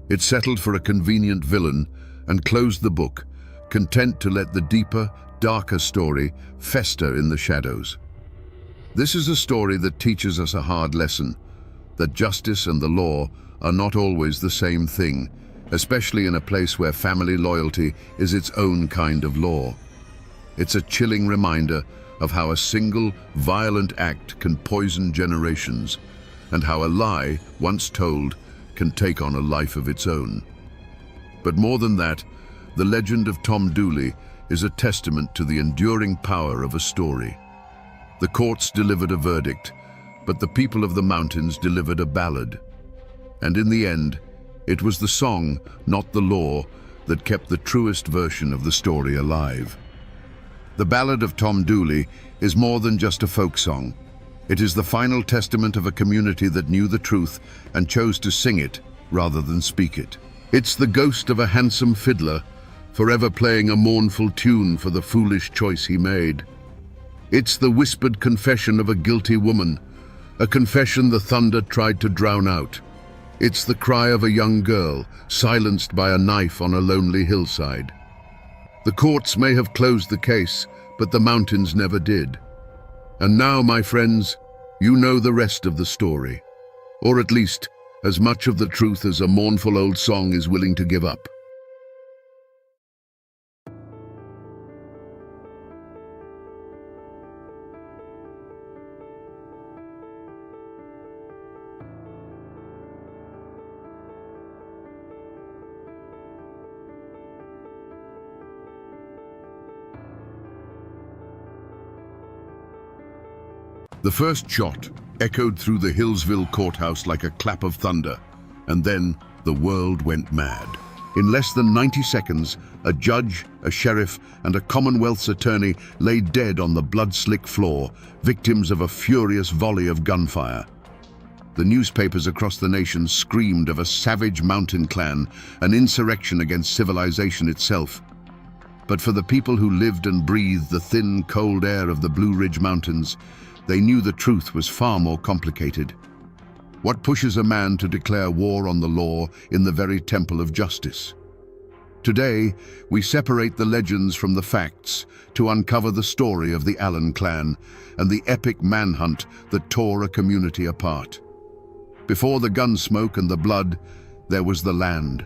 It settled for a convenient villain and closed the book, content to let the deeper, darker story fester in the shadows. This is a story that teaches us a hard lesson, that justice and the law are not always the same thing, especially in a place where family loyalty is its own kind of law. It's a chilling reminder of how a single, violent act can poison generations, and how a lie, once told, can take on a life of its own. But more than that, the legend of Tom Dooley is a testament to the enduring power of a story. The courts delivered a verdict, but the people of the mountains delivered a ballad. And in the end, it was the song, not the law, that kept the truest version of the story alive. The Ballad of Tom Dooley is more than just a folk song. It is the final testament of a community that knew the truth and chose to sing it rather than speak it. It's the ghost of a handsome fiddler, forever playing a mournful tune for the foolish choice he made. It's the whispered confession of a guilty woman, a confession the thunder tried to drown out. It's the cry of a young girl, silenced by a knife on a lonely hillside. The courts may have closed the case, but the mountains never did. And now, my friends, you know the rest of the story, or at least as much of the truth as a mournful old song is willing to give up. The first shot echoed through the Hillsville courthouse like a clap of thunder, and then the world went mad. In less than 90 seconds, a judge, a sheriff, and a Commonwealth's attorney lay dead on the blood-slick floor, victims of a furious volley of gunfire. The newspapers across the nation screamed of a savage mountain clan, an insurrection against civilization itself. But for the people who lived and breathed the thin, cold air of the Blue Ridge Mountains, they knew the truth was far more complicated. What pushes a man to declare war on the law in the very temple of justice? Today, we separate the legends from the facts to uncover the story of the Allen clan and the epic manhunt that tore a community apart. Before the gun smoke and the blood, there was the land.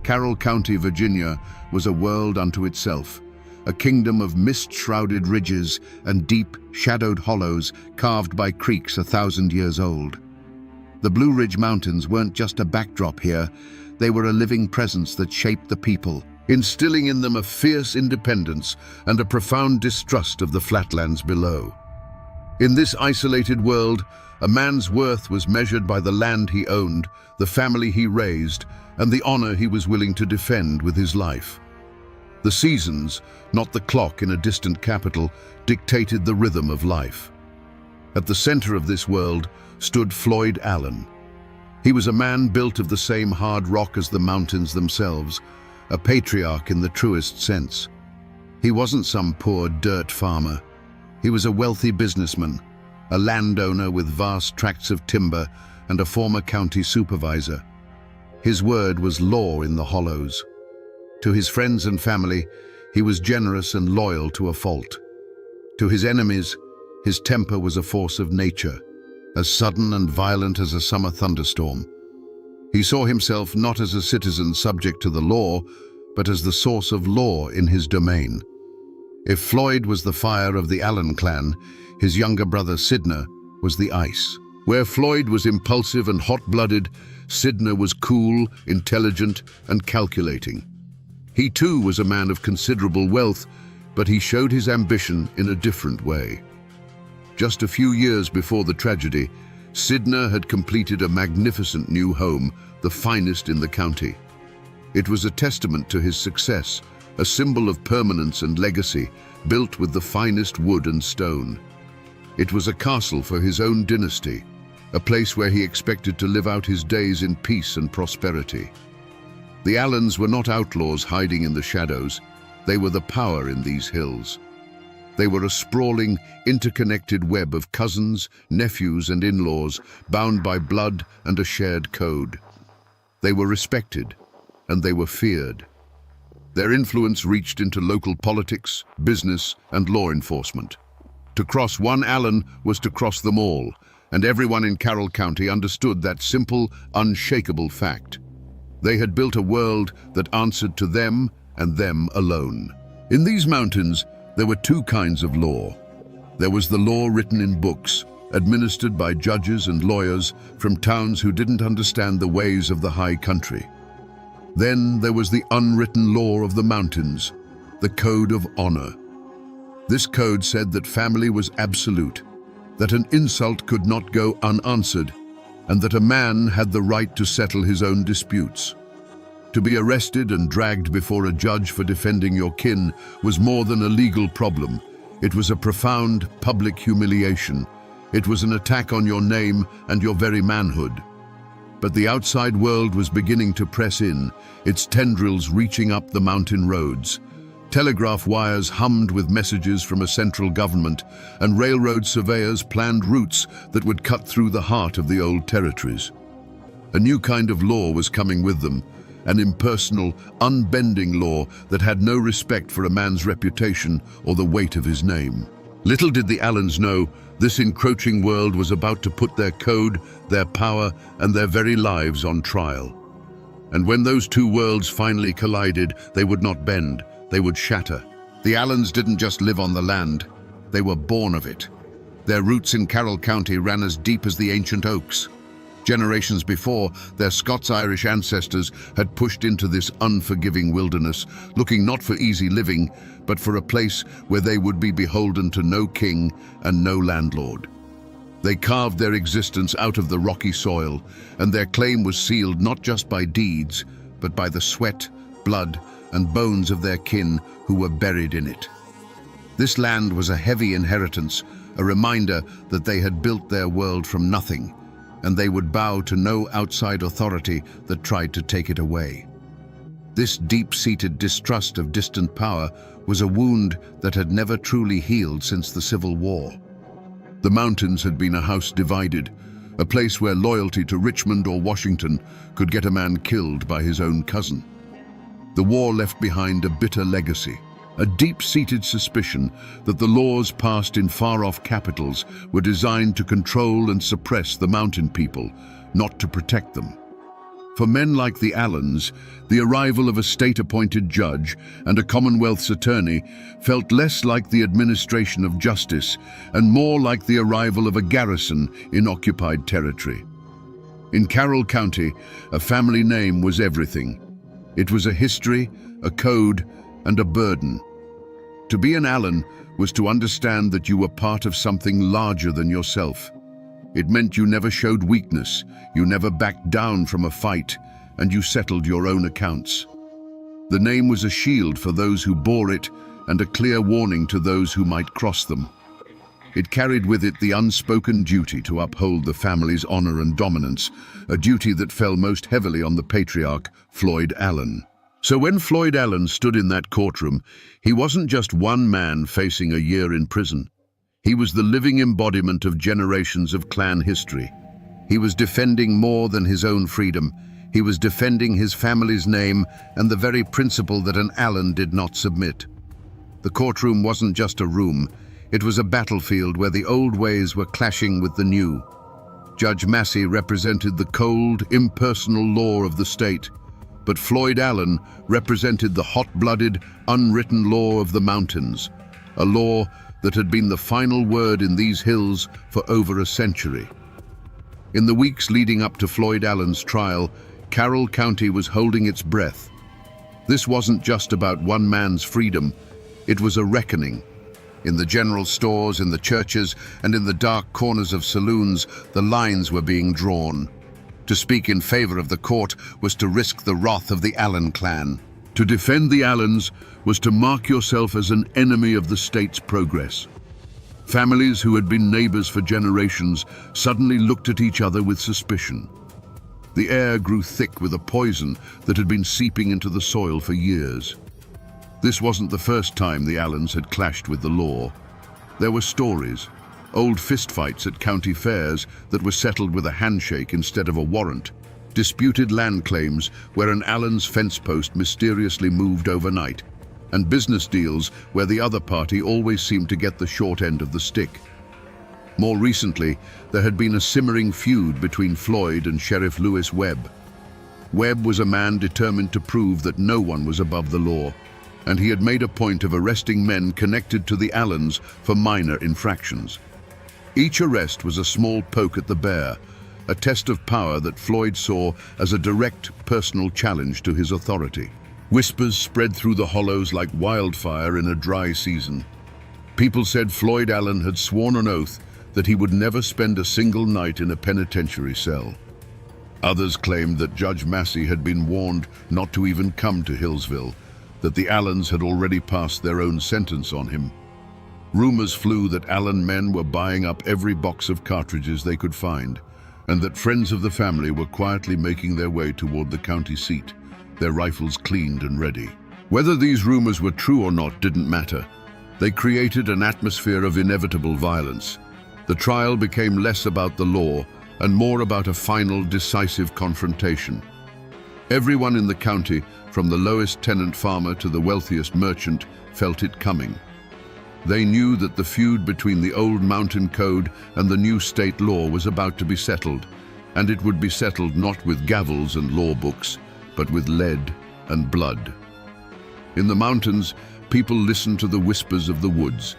Carroll County, Virginia, was a world unto itself, a kingdom of mist-shrouded ridges and deep, shadowed hollows carved by creeks 1,000 years old. The Blue Ridge Mountains weren't just a backdrop here, they were a living presence that shaped the people, instilling in them a fierce independence and a profound distrust of the flatlands below. In this isolated world, a man's worth was measured by the land he owned, the family he raised, and the honor he was willing to defend with his life. The seasons, not the clock in a distant capital, dictated the rhythm of life. At the center of this world stood Floyd Allen. He was a man built of the same hard rock as the mountains themselves, a patriarch in the truest sense. He wasn't some poor dirt farmer. He was a wealthy businessman, a landowner with vast tracts of timber and a former county supervisor. His word was law in the hollows. To his friends and family, he was generous and loyal to a fault. To his enemies, his temper was a force of nature, as sudden and violent as a summer thunderstorm. He saw himself not as a citizen subject to the law, but as the source of law in his domain. If Floyd was the fire of the Allen clan, his younger brother Sydney was the ice. Where Floyd was impulsive and hot-blooded, Sydney was cool, intelligent, and calculating. He too was a man of considerable wealth, but he showed his ambition in a different way. Just a few years before the tragedy, Sydney had completed a magnificent new home, the finest in the county. It was a testament to his success, a symbol of permanence and legacy, built with the finest wood and stone. It was a castle for his own dynasty, a place where he expected to live out his days in peace and prosperity. The Allens were not outlaws hiding in the shadows. They were the power in these hills. They were a sprawling, interconnected web of cousins, nephews, and in-laws, bound by blood and a shared code. They were respected, and they were feared. Their influence reached into local politics, business, and law enforcement. To cross one Allen was to cross them all, and everyone in Carroll County understood that simple, unshakable fact. They had built a world that answered to them and them alone. In these mountains, there were two kinds of law. There was the law written in books, administered by judges and lawyers from towns who didn't understand the ways of the high country. Then there was the unwritten law of the mountains, the code of honor. This code said that family was absolute, that an insult could not go unanswered, and that a man had the right to settle his own disputes. To be arrested and dragged before a judge for defending your kin was more than a legal problem. It was a profound public humiliation. It was an attack on your name and your very manhood. But the outside world was beginning to press in, its tendrils reaching up the mountain roads. Telegraph wires hummed with messages from a central government, and railroad surveyors planned routes that would cut through the heart of the old territories. A new kind of law was coming with them, an impersonal, unbending law that had no respect for a man's reputation or the weight of his name. Little did the Allens know, this encroaching world was about to put their code, their power, and their very lives on trial. And when those two worlds finally collided, they would not bend, they would shatter. The Allens didn't just live on the land, they were born of it. Their roots in Carroll County ran as deep as the ancient oaks. Generations before, their Scots-Irish ancestors had pushed into this unforgiving wilderness, looking not for easy living, but for a place where they would be beholden to no king and no landlord. They carved their existence out of the rocky soil, and their claim was sealed not just by deeds, but by the sweat, blood, and bones of their kin who were buried in it. This land was a heavy inheritance, a reminder that they had built their world from nothing, and they would bow to no outside authority that tried to take it away. This deep-seated distrust of distant power was a wound that had never truly healed since the Civil War. The mountains had been a house divided, a place where loyalty to Richmond or Washington could get a man killed by his own cousin. The war left behind a bitter legacy, a deep-seated suspicion that the laws passed in far-off capitals were designed to control and suppress the mountain people, not to protect them. For men like the Allens, the arrival of a state-appointed judge and a Commonwealth's attorney felt less like the administration of justice and more like the arrival of a garrison in occupied territory. In Carroll County, a family name was everything. It was a history, a code, and a burden. To be an Allen was to understand that you were part of something larger than yourself. It meant you never showed weakness, you never backed down from a fight, and you settled your own accounts. The name was a shield for those who bore it and a clear warning to those who might cross them. It carried with it the unspoken duty to uphold the family's honor and dominance, a duty that fell most heavily on the patriarch, Floyd Allen. So when Floyd Allen stood in that courtroom, he wasn't just one man facing a year in prison. He was the living embodiment of generations of clan history. He was defending more than his own freedom. He was defending his family's name and the very principle that an Allen did not submit. The courtroom wasn't just a room. It was a battlefield where the old ways were clashing with the new. Judge Massey represented the cold, impersonal law of the state, but Floyd Allen represented the hot-blooded, unwritten law of the mountains, a law that had been the final word in these hills for over a century. In the weeks leading up to Floyd Allen's trial, Carroll County was holding its breath. This wasn't just about one man's freedom, it was a reckoning. In the general stores, in the churches, and in the dark corners of saloons, the lines were being drawn. To speak in favor of the court was to risk the wrath of the Allen clan. To defend the Allens was to mark yourself as an enemy of the state's progress. Families who had been neighbors for generations suddenly looked at each other with suspicion. The air grew thick with a poison that had been seeping into the soil for years. This wasn't the first time the Allens had clashed with the law. There were stories, old fistfights at county fairs that were settled with a handshake instead of a warrant, disputed land claims where an Allen's fence post mysteriously moved overnight, and business deals where the other party always seemed to get the short end of the stick. More recently, there had been a simmering feud between Floyd and Sheriff Lewis Webb. Webb was a man determined to prove that no one was above the law, and he had made a point of arresting men connected to the Allens for minor infractions. Each arrest was a small poke at the bear, a test of power that Floyd saw as a direct personal challenge to his authority. Whispers spread through the hollows like wildfire in a dry season. People said Floyd Allen had sworn an oath that he would never spend a single night in a penitentiary cell. Others claimed that Judge Massey had been warned not to even come to Hillsville, that the Allens had already passed their own sentence on him. Rumors flew that Allen men were buying up every box of cartridges they could find, and that friends of the family were quietly making their way toward the county seat, their rifles cleaned and ready. Whether these rumors were true or not didn't matter. They created an atmosphere of inevitable violence. The trial became less about the law and more about a final, decisive confrontation. Everyone in the county, from the lowest tenant farmer to the wealthiest merchant, felt it coming. They knew that the feud between the old mountain code and the new state law was about to be settled, and it would be settled not with gavels and law books, but with lead and blood. In the mountains, people listened to the whispers of the woods,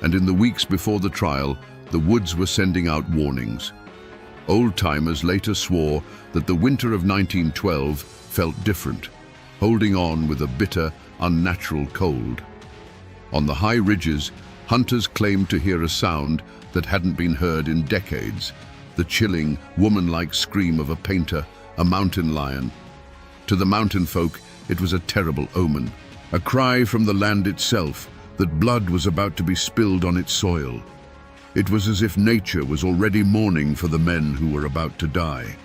and in the weeks before the trial, the woods were sending out warnings. Old-timers later swore that the winter of 1912 felt different, holding on with a bitter, unnatural cold. On the high ridges, hunters claimed to hear a sound that hadn't been heard in decades, the chilling, woman-like scream of a painter, a mountain lion. To the mountain folk, it was a terrible omen, a cry from the land itself that blood was about to be spilled on its soil. It was as if nature was already mourning for the men who were about to die.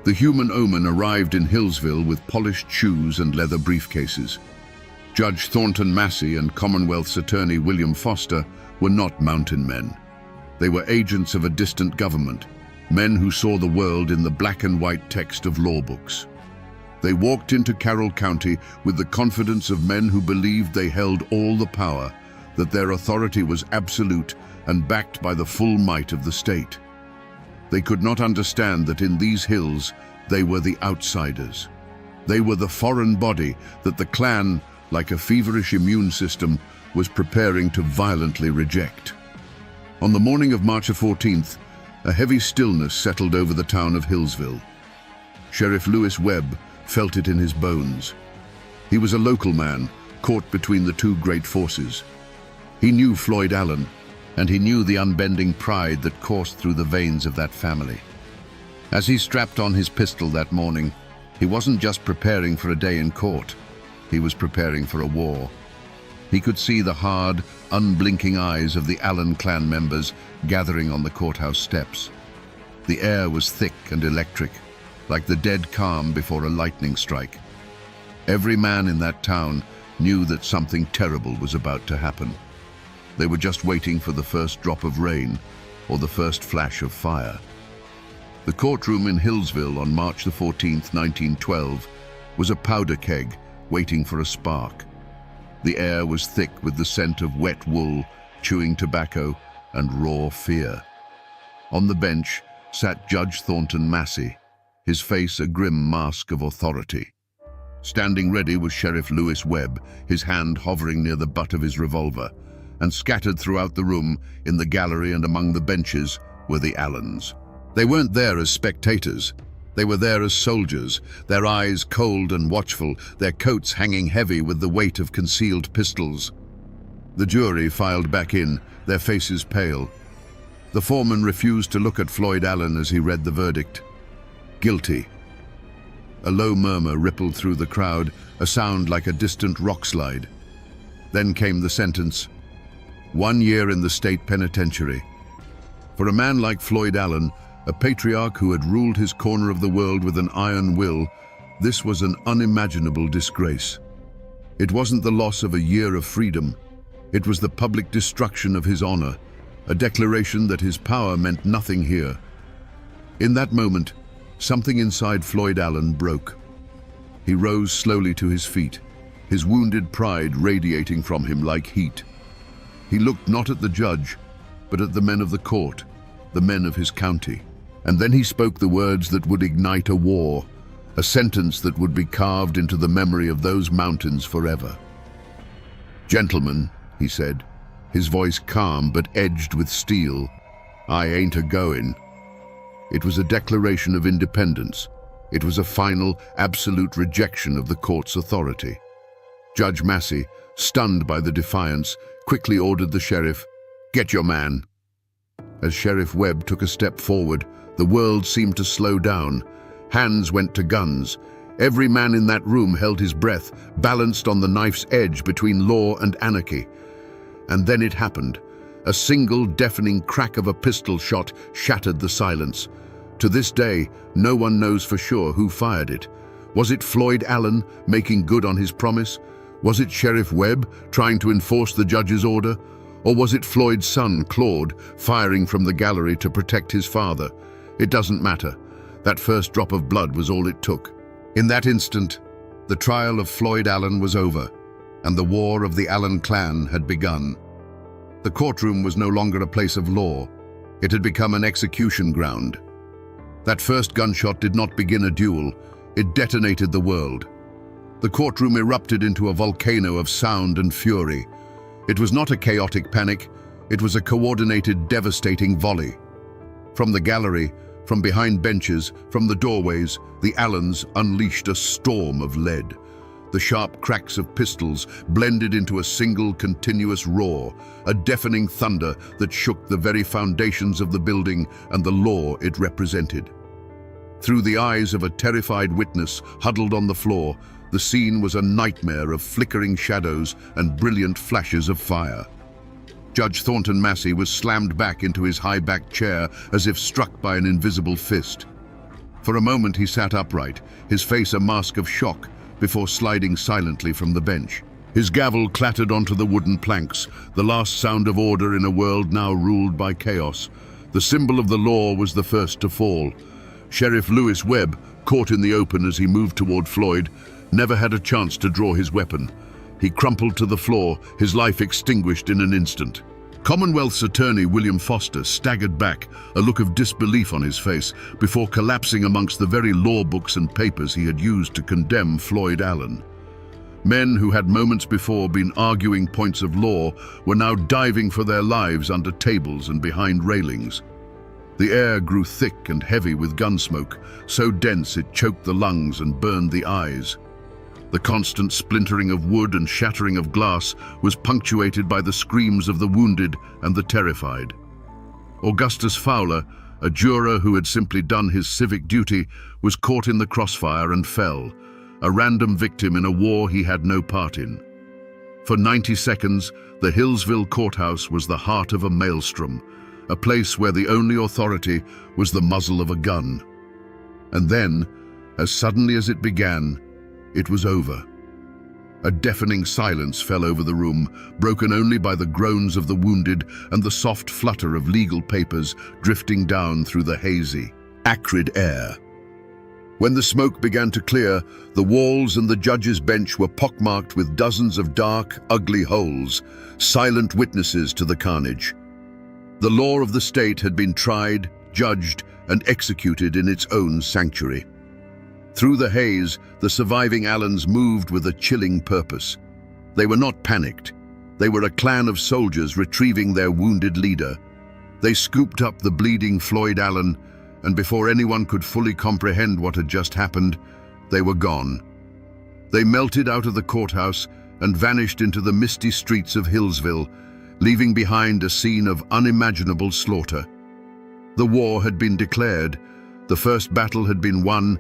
The human omen arrived in Hillsville with polished shoes and leather briefcases. Judge Thornton Massey and Commonwealth's attorney William Foster were not mountain men. They were agents of a distant government, men who saw the world in the black and white text of law books. They walked into Carroll County with the confidence of men who believed they held all the power, that their authority was absolute and backed by the full might of the state. They could not understand that in these hills they were the outsiders. They were the foreign body that the clan, like a feverish immune system, was preparing to violently reject. On the morning of March 14th, a heavy stillness settled over the town of Hillsville. Sheriff Lewis Webb felt it in his bones. He was a local man, caught between the two great forces. He knew Floyd Allen, and he knew the unbending pride that coursed through the veins of that family. As he strapped on his pistol that morning, he wasn't just preparing for a day in court. He was preparing for a war. He could see the hard, unblinking eyes of the Allen clan members gathering on the courthouse steps. The air was thick and electric, like the dead calm before a lightning strike. Every man in that town knew that something terrible was about to happen. They were just waiting for the first drop of rain or the first flash of fire. The courtroom in Hillsville on March the 14th, 1912, was a powder keg waiting for a spark. The air was thick with the scent of wet wool, chewing tobacco, and raw fear. On the bench sat Judge Thornton Massey, his face a grim mask of authority. Standing ready was Sheriff Lewis Webb, his hand hovering near the butt of his revolver, and scattered throughout the room, in the gallery and among the benches, were the Allens. They weren't there as spectators. They were there as soldiers, their eyes cold and watchful, their coats hanging heavy with the weight of concealed pistols. The jury filed back in, their faces pale. The foreman refused to look at Floyd Allen as he read the verdict. Guilty. A low murmur rippled through the crowd, a sound like a distant rock slide. Then came the sentence. 1 year in the state penitentiary. For a man like Floyd Allen, a patriarch who had ruled his corner of the world with an iron will, this was an unimaginable disgrace. It wasn't the loss of a year of freedom. It was the public destruction of his honor, a declaration that his power meant nothing here. In that moment, something inside Floyd Allen broke. He rose slowly to his feet, his wounded pride radiating from him like heat. He looked not at the judge, but at the men of the court, the men of his county. And then he spoke the words that would ignite a war, a sentence that would be carved into the memory of those mountains forever. "Gentlemen," he said, his voice calm but edged with steel, "I ain't a-goin'." It was a declaration of independence. It was a final, absolute rejection of the court's authority. Judge Massey, stunned by the defiance, quickly ordered the sheriff, "Get your man." As Sheriff Webb took a step forward, the world seemed to slow down. Hands went to guns. Every man in that room held his breath, balanced on the knife's edge between law and anarchy. And then it happened. A single deafening crack of a pistol shot shattered the silence. To this day, no one knows for sure who fired it. Was it Floyd Allen making good on his promise? Was it Sheriff Webb trying to enforce the judge's order? Or was it Floyd's son, Claude, firing from the gallery to protect his father? It doesn't matter. That first drop of blood was all it took. In that instant, the trial of Floyd Allen was over, and the war of the Allen clan had begun. The courtroom was no longer a place of law. It had become an execution ground. That first gunshot did not begin a duel. It detonated the world. The courtroom erupted into a volcano of sound and fury. It was not a chaotic panic. It was a coordinated, devastating volley. From the gallery, from behind benches, from the doorways, the Allens unleashed a storm of lead. The sharp cracks of pistols blended into a single continuous roar, a deafening thunder that shook the very foundations of the building and the law it represented. Through the eyes of a terrified witness huddled on the floor, the scene was a nightmare of flickering shadows and brilliant flashes of fire. Judge Thornton Massey was slammed back into his high-backed chair as if struck by an invisible fist. For a moment he sat upright, his face a mask of shock, before sliding silently from the bench. His gavel clattered onto the wooden planks, the last sound of order in a world now ruled by chaos. The symbol of the law was the first to fall. Sheriff Lewis Webb, caught in the open as he moved toward Floyd, never had a chance to draw his weapon. He crumpled to the floor, his life extinguished in an instant. Commonwealth's attorney William Foster staggered back, a look of disbelief on his face, before collapsing amongst the very law books and papers he had used to condemn Floyd Allen. Men who had moments before been arguing points of law were now diving for their lives under tables and behind railings. The air grew thick and heavy with gun smoke, so dense it choked the lungs and burned the eyes. The constant splintering of wood and shattering of glass was punctuated by the screams of the wounded and the terrified. Augustus Fowler, a juror who had simply done his civic duty, was caught in the crossfire and fell, a random victim in a war he had no part in. For 90 seconds, the Hillsville courthouse was the heart of a maelstrom, a place where the only authority was the muzzle of a gun. And then, as suddenly as it began, it was over. A deafening silence fell over the room, broken only by the groans of the wounded and the soft flutter of legal papers drifting down through the hazy, acrid air. When the smoke began to clear, the walls and the judge's bench were pockmarked with dozens of dark, ugly holes, silent witnesses to the carnage. The law of the state had been tried, judged, and executed in its own sanctuary. Through the haze, the surviving Allens moved with a chilling purpose. They were not panicked. They were a clan of soldiers retrieving their wounded leader. They scooped up the bleeding Floyd Allen, and before anyone could fully comprehend what had just happened, they were gone. They melted out of the courthouse and vanished into the misty streets of Hillsville, leaving behind a scene of unimaginable slaughter. The war had been declared, the first battle had been won,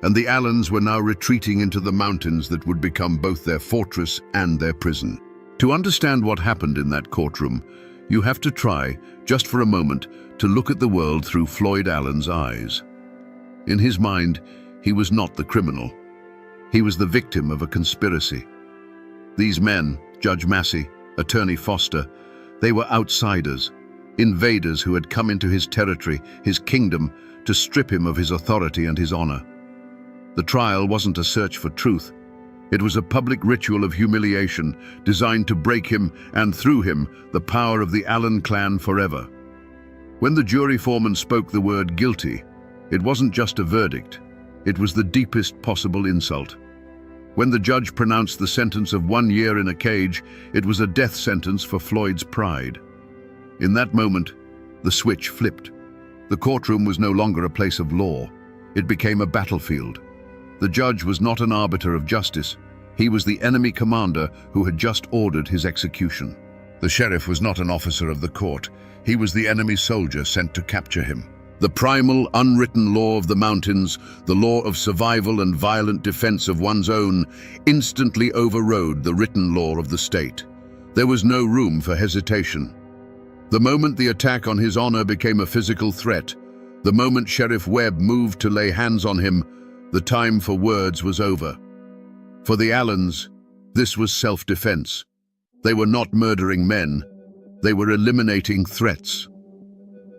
and the Allens were now retreating into the mountains that would become both their fortress and their prison. To understand what happened in that courtroom, you have to try, just for a moment, to look at the world through Floyd Allen's eyes. In his mind, he was not the criminal. He was the victim of a conspiracy. These men, Judge Massey, Attorney Foster, they were outsiders, invaders who had come into his territory, his kingdom, to strip him of his authority and his honor. The trial wasn't a search for truth. It was a public ritual of humiliation designed to break him and, through him, the power of the Allen clan forever. When the jury foreman spoke the word guilty, it wasn't just a verdict. It was the deepest possible insult. When the judge pronounced the sentence of 1 year in a cage, it was a death sentence for Floyd's pride. In that moment, the switch flipped. The courtroom was no longer a place of law. It became a battlefield. The judge was not an arbiter of justice. He was the enemy commander who had just ordered his execution. The sheriff was not an officer of the court. He was the enemy soldier sent to capture him. The primal, unwritten law of the mountains, the law of survival and violent defense of one's own, instantly overrode the written law of the state. There was no room for hesitation. The moment the attack on his honor became a physical threat, the moment Sheriff Webb moved to lay hands on him, the time for words was over. For the Allens, this was self-defense. They were not murdering men. They were eliminating threats.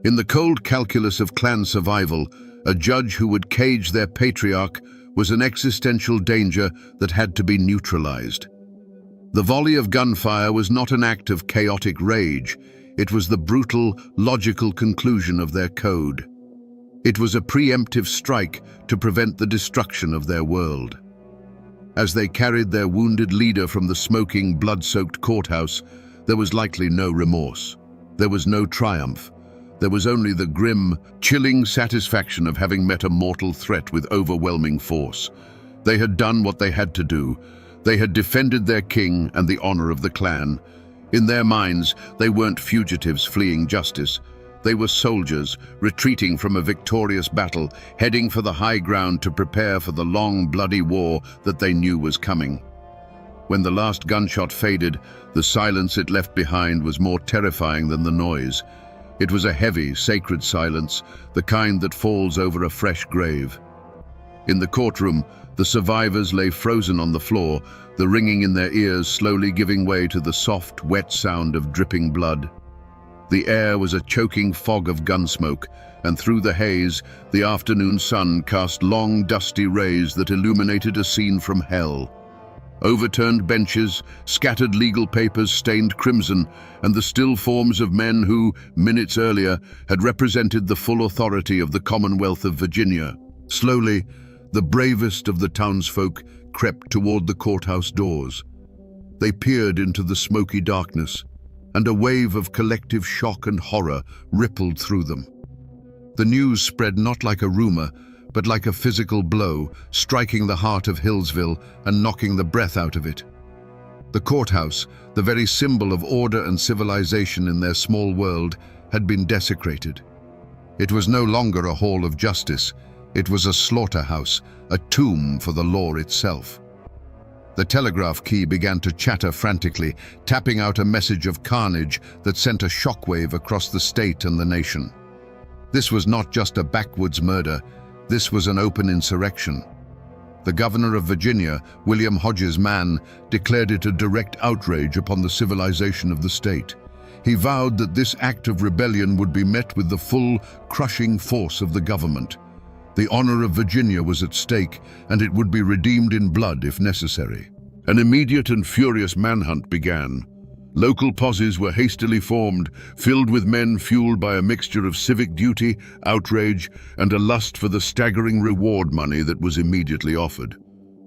In the cold calculus of clan survival, a judge who would cage their patriarch was an existential danger that had to be neutralized. The volley of gunfire was not an act of chaotic rage. It was the brutal, logical conclusion of their code. It was a preemptive strike to prevent the destruction of their world. As they carried their wounded leader from the smoking, blood-soaked courthouse, there was likely no remorse. There was no triumph. There was only the grim, chilling satisfaction of having met a mortal threat with overwhelming force. They had done what they had to do. They had defended their king and the honor of the clan. In their minds, they weren't fugitives fleeing justice. They were soldiers, retreating from a victorious battle, heading for the high ground to prepare for the long, bloody war that they knew was coming. When the last gunshot faded, the silence it left behind was more terrifying than the noise. It was a heavy, sacred silence, the kind that falls over a fresh grave. In the courtroom, the survivors lay frozen on the floor, the ringing in their ears slowly giving way to the soft, wet sound of dripping blood. The air was a choking fog of gunsmoke, and through the haze, the afternoon sun cast long, dusty rays that illuminated a scene from hell. Overturned benches, scattered legal papers stained crimson, and the still forms of men who, minutes earlier, had represented the full authority of the Commonwealth of Virginia. Slowly, the bravest of the townsfolk crept toward the courthouse doors. They peered into the smoky darkness, and a wave of collective shock and horror rippled through them. The news spread not like a rumor, but like a physical blow, striking the heart of Hillsville and knocking the breath out of it. The courthouse, the very symbol of order and civilization in their small world, had been desecrated. It was no longer a hall of justice. It was a slaughterhouse, a tomb for the law itself. The telegraph key began to chatter frantically, tapping out a message of carnage that sent a shockwave across the state and the nation. This was not just a backwoods murder, this was an open insurrection. The governor of Virginia, William Hodges Mann, declared it a direct outrage upon the civilization of the state. He vowed that this act of rebellion would be met with the full, crushing force of the government. The honor of Virginia was at stake, and it would be redeemed in blood if necessary. An immediate and furious manhunt began. Local posses were hastily formed, filled with men fueled by a mixture of civic duty, outrage, and a lust for the staggering reward money that was immediately offered.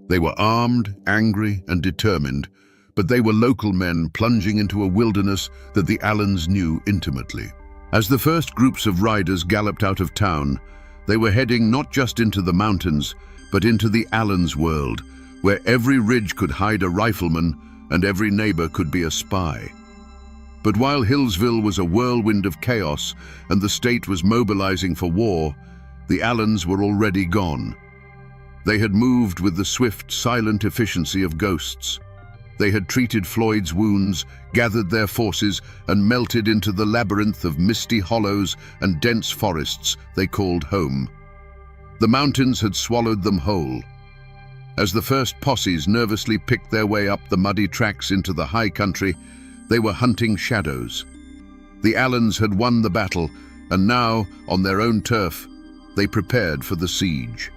They were armed, angry, and determined, but they were local men plunging into a wilderness that the Allens knew intimately. As the first groups of riders galloped out of town, they were heading not just into the mountains, but into the Allens' world, where every ridge could hide a rifleman and every neighbor could be a spy. But while Hillsville was a whirlwind of chaos and the state was mobilizing for war, the Allens were already gone. They had moved with the swift, silent efficiency of ghosts. They had treated Floyd's wounds, gathered their forces, and melted into the labyrinth of misty hollows and dense forests they called home. The mountains had swallowed them whole. As the first posses nervously picked their way up the muddy tracks into the high country, they were hunting shadows. The Allens had won the battle, and now, on their own turf, they prepared for the siege.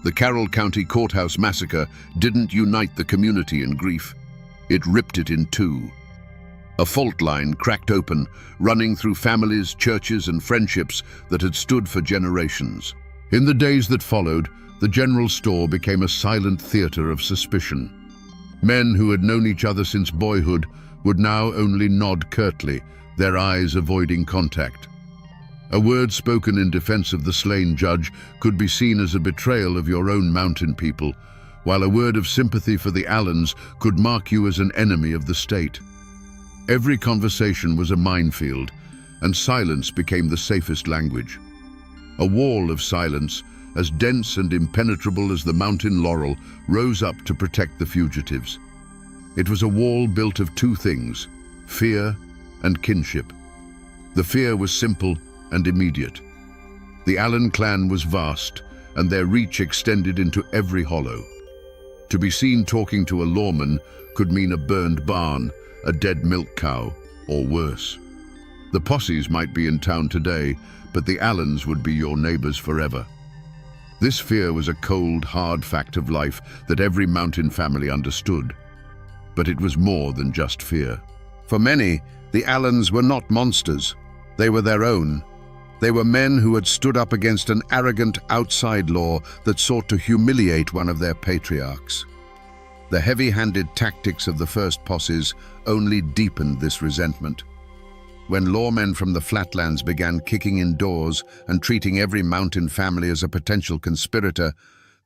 The Carroll County Courthouse massacre didn't unite the community in grief. It ripped it in two. A fault line cracked open, running through families, churches, and friendships that had stood for generations. In the days that followed, the general store became a silent theater of suspicion. Men who had known each other since boyhood would now only nod curtly, their eyes avoiding contact. A word spoken in defense of the slain judge could be seen as a betrayal of your own mountain people, while a word of sympathy for the Allens could mark you as an enemy of the state. Every conversation was a minefield, and silence became the safest language. A wall of silence, as dense and impenetrable as the mountain laurel, rose up to protect the fugitives. It was a wall built of two things: fear and kinship. The fear was simple and immediate. The Allen clan was vast, and their reach extended into every hollow. To be seen talking to a lawman could mean a burned barn, a dead milk cow, or worse. The posses might be in town today, but the Allens would be your neighbors forever. This fear was a cold, hard fact of life that every mountain family understood. But it was more than just fear. For many, the Allens were not monsters. They were their own. They were men who had stood up against an arrogant outside law that sought to humiliate one of their patriarchs. The heavy-handed tactics of the first posses only deepened this resentment. When lawmen from the flatlands began kicking in doors and treating every mountain family as a potential conspirator,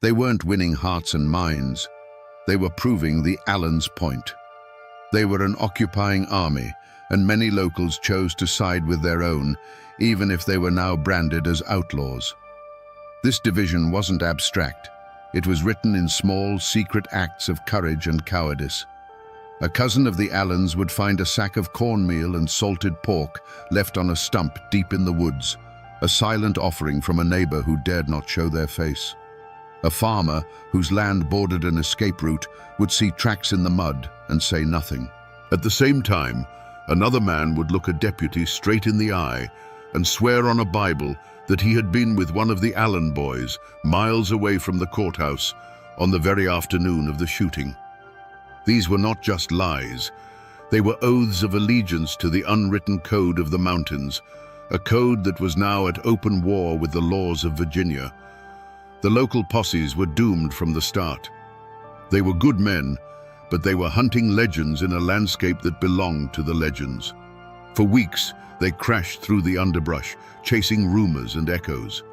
they weren't winning hearts and minds. They were proving the Allens' point. They were an occupying army, and many locals chose to side with their own, even if they were now branded as outlaws. This division wasn't abstract. It was written in small, secret acts of courage and cowardice. A cousin of the Allens would find a sack of cornmeal and salted pork left on a stump deep in the woods, a silent offering from a neighbor who dared not show their face. A farmer whose land bordered an escape route would see tracks in the mud and say nothing. At the same time, another man would look a deputy straight in the eye and swear on a Bible that he had been with one of the Allen boys miles away from the courthouse on the very afternoon of the shooting. These were not just lies. They were oaths of allegiance to the unwritten code of the mountains, a code that was now at open war with the laws of Virginia. The local posses were doomed from the start. They were good men, but they were hunting legends in a landscape that belonged to the legends. For weeks, they crashed through the underbrush, chasing rumors and echoes.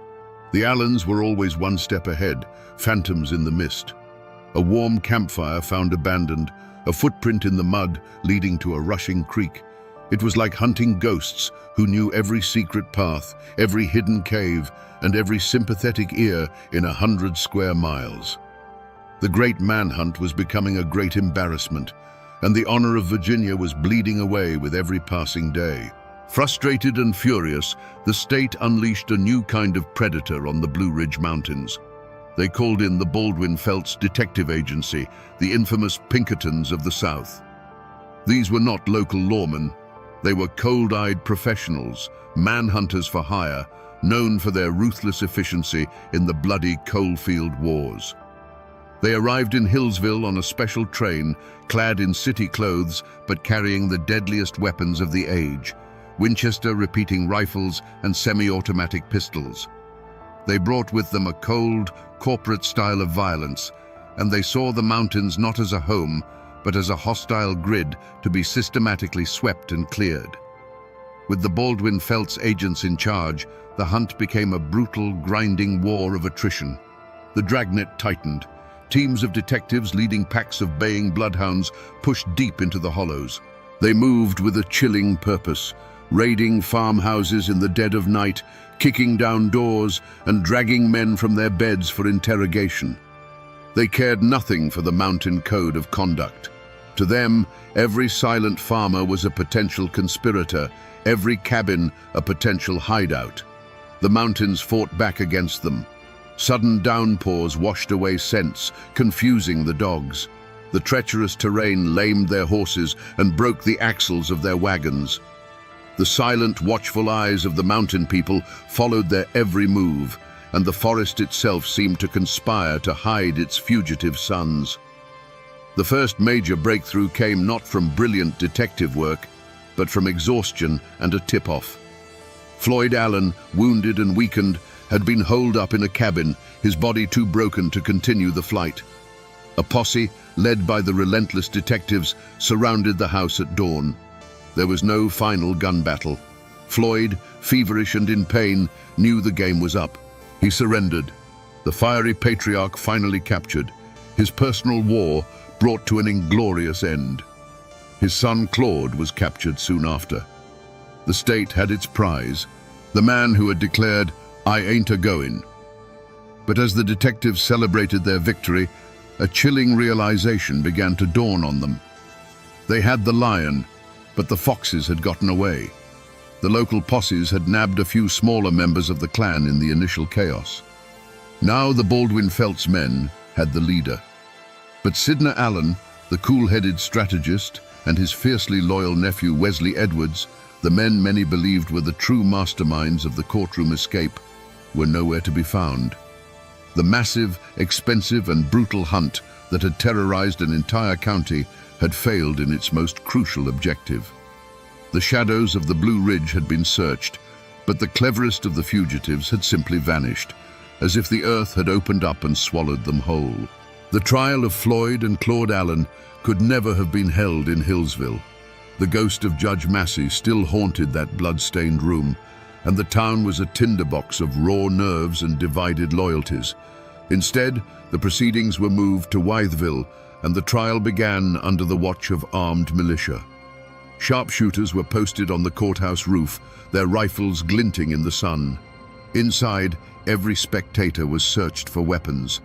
The Allens were always one step ahead, phantoms in the mist. A warm campfire found abandoned, a footprint in the mud leading to a rushing creek. It was like hunting ghosts who knew every secret path, every hidden cave, and every sympathetic ear in 100 square miles. The great manhunt was becoming a great embarrassment, and the honor of Virginia was bleeding away with every passing day. Frustrated and furious, the state unleashed a new kind of predator on the Blue Ridge Mountains. They called in the Baldwin-Felts Detective Agency, the infamous Pinkertons of the South. These were not local lawmen. They were cold-eyed professionals, manhunters for hire, known for their ruthless efficiency in the bloody coalfield wars. They arrived in Hillsville on a special train, clad in city clothes but carrying the deadliest weapons of the age, Winchester repeating rifles and semi-automatic pistols. They brought with them a cold, corporate style of violence, and they saw the mountains not as a home, but as a hostile grid to be systematically swept and cleared. With the Baldwin-Felts agents in charge, the hunt became a brutal, grinding war of attrition. The dragnet tightened. Teams of detectives leading packs of baying bloodhounds pushed deep into the hollows. They moved with a chilling purpose, raiding farmhouses in the dead of night, kicking down doors and dragging men from their beds for interrogation. They cared nothing for the mountain code of conduct. To them, every silent farmer was a potential conspirator, every cabin a potential hideout. The mountains fought back against them. Sudden downpours washed away scents, confusing the dogs. The treacherous terrain lamed their horses and broke the axles of their wagons. The silent, watchful eyes of the mountain people followed their every move, and the forest itself seemed to conspire to hide its fugitive sons. The first major breakthrough came not from brilliant detective work, but from exhaustion and a tip-off. Floyd Allen, wounded and weakened, had been holed up in a cabin, his body too broken to continue the flight. A posse, led by the relentless detectives, surrounded the house at dawn. There was no final gun battle. Floyd, feverish and in pain, knew the game was up. He surrendered. The fiery patriarch finally captured. His personal war brought to an inglorious end. His son Claude was captured soon after. The state had its prize, the man who had declared, "I ain't a-goin'." But as the detectives celebrated their victory, a chilling realization began to dawn on them. They had the lion, but the foxes had gotten away. The local posses had nabbed a few smaller members of the clan in the initial chaos. Now the Baldwin-Felts men had the leader. But Sidney Allen, the cool-headed strategist, and his fiercely loyal nephew Wesley Edwards, the men many believed were the true masterminds of the courtroom escape, were nowhere to be found. The massive, expensive and brutal hunt that had terrorized an entire county had failed in its most crucial objective. The shadows of the Blue Ridge had been searched, but the cleverest of the fugitives had simply vanished, as if the earth had opened up and swallowed them whole. The trial of Floyd and Claude Allen could never have been held in Hillsville. The ghost of Judge Massey still haunted that blood-stained room, and the town was a tinderbox of raw nerves and divided loyalties. Instead, the proceedings were moved to Wytheville, and the trial began under the watch of armed militia. Sharpshooters were posted on the courthouse roof, their rifles glinting in the sun. Inside, every spectator was searched for weapons.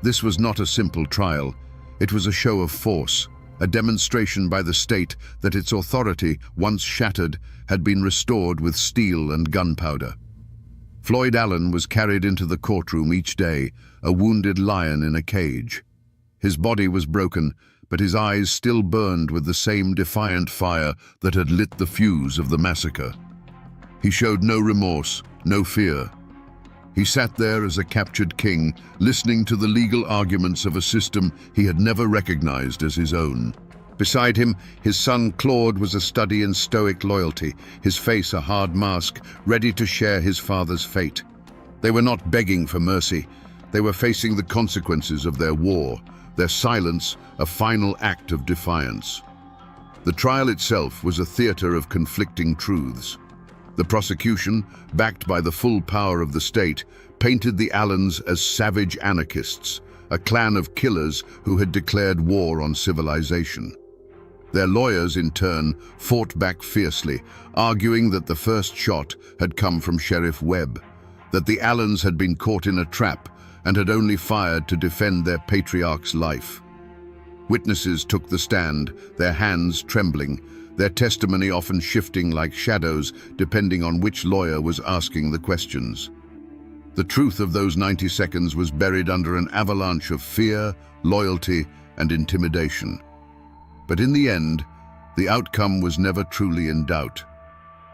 This was not a simple trial. It was a show of force, a demonstration by the state that its authority, once shattered, had been restored with steel and gunpowder. Floyd Allen was carried into the courtroom each day, a wounded lion in a cage. His body was broken, but his eyes still burned with the same defiant fire that had lit the fuse of the massacre. He showed no remorse, no fear. He sat there as a captured king, listening to the legal arguments of a system he had never recognized as his own. Beside him, his son Claude was a study in stoic loyalty, his face a hard mask, ready to share his father's fate. They were not begging for mercy. They were facing the consequences of their war, their silence a final act of defiance. The trial itself was a theater of conflicting truths. The prosecution, backed by the full power of the state, painted the Allens as savage anarchists, a clan of killers who had declared war on civilization. Their lawyers, in turn, fought back fiercely, arguing that the first shot had come from Sheriff Webb, that the Allens had been caught in a trap, and had only fired to defend their patriarch's life. Witnesses took the stand, their hands trembling, their testimony often shifting like shadows depending on which lawyer was asking the questions. The truth of those 90 seconds was buried under an avalanche of fear, loyalty, and intimidation. But in the end, the outcome was never truly in doubt.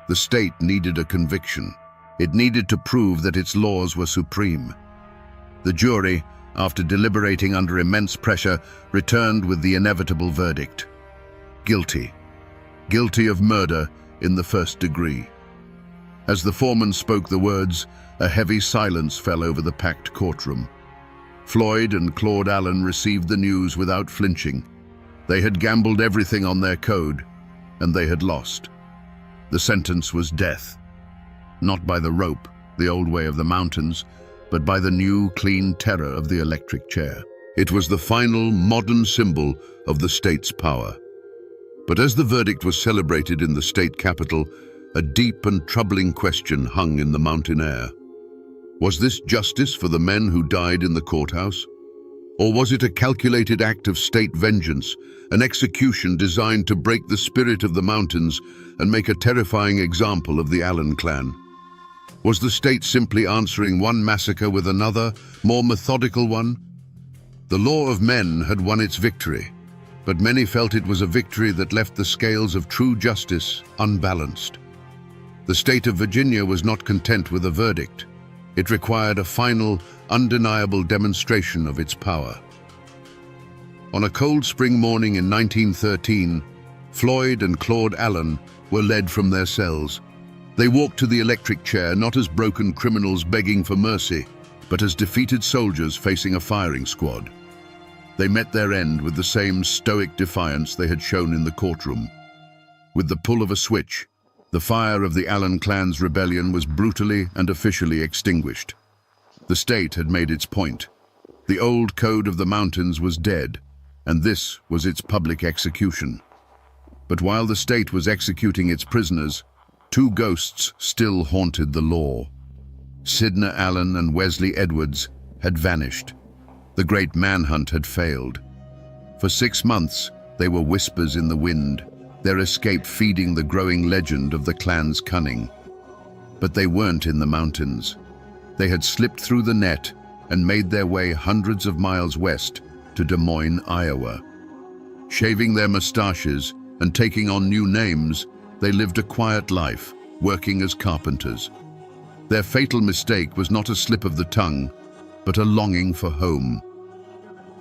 The state needed a conviction. It needed to prove that its laws were supreme. The jury, after deliberating under immense pressure, returned with the inevitable verdict. Guilty. Guilty of murder in the first degree. As the foreman spoke the words, a heavy silence fell over the packed courtroom. Floyd and Claude Allen received the news without flinching. They had gambled everything on their code, and they had lost. The sentence was death. Not by the rope, the old way of the mountains, but by the new, clean terror of the electric chair. It was the final, modern symbol of the state's power. But as the verdict was celebrated in the state capitol, a deep and troubling question hung in the mountain air. Was this justice for the men who died in the courthouse? Or was it a calculated act of state vengeance, an execution designed to break the spirit of the mountains and make a terrifying example of the Allen clan? Was the state simply answering one massacre with another, more methodical one? The law of men had won its victory, but many felt it was a victory that left the scales of true justice unbalanced. The state of Virginia was not content with a verdict. It required a final, undeniable demonstration of its power. On a cold spring morning in 1913, Floyd and Claude Allen were led from their cells. They walked to the electric chair not as broken criminals begging for mercy, but as defeated soldiers facing a firing squad. They met their end with the same stoic defiance they had shown in the courtroom. With the pull of a switch, the fire of the Allen clan's rebellion was brutally and officially extinguished. The state had made its point. The old code of the mountains was dead, and this was its public execution. But while the state was executing its prisoners, two ghosts still haunted the law. Sidney Allen and Wesley Edwards had vanished. The great manhunt had failed. For 6 months, they were whispers in the wind, their escape feeding the growing legend of the clan's cunning. But they weren't in the mountains. They had slipped through the net and made their way hundreds of miles west to Des Moines, Iowa. Shaving their mustaches and taking on new names, they lived a quiet life, working as carpenters. Their fatal mistake was not a slip of the tongue, but a longing for home.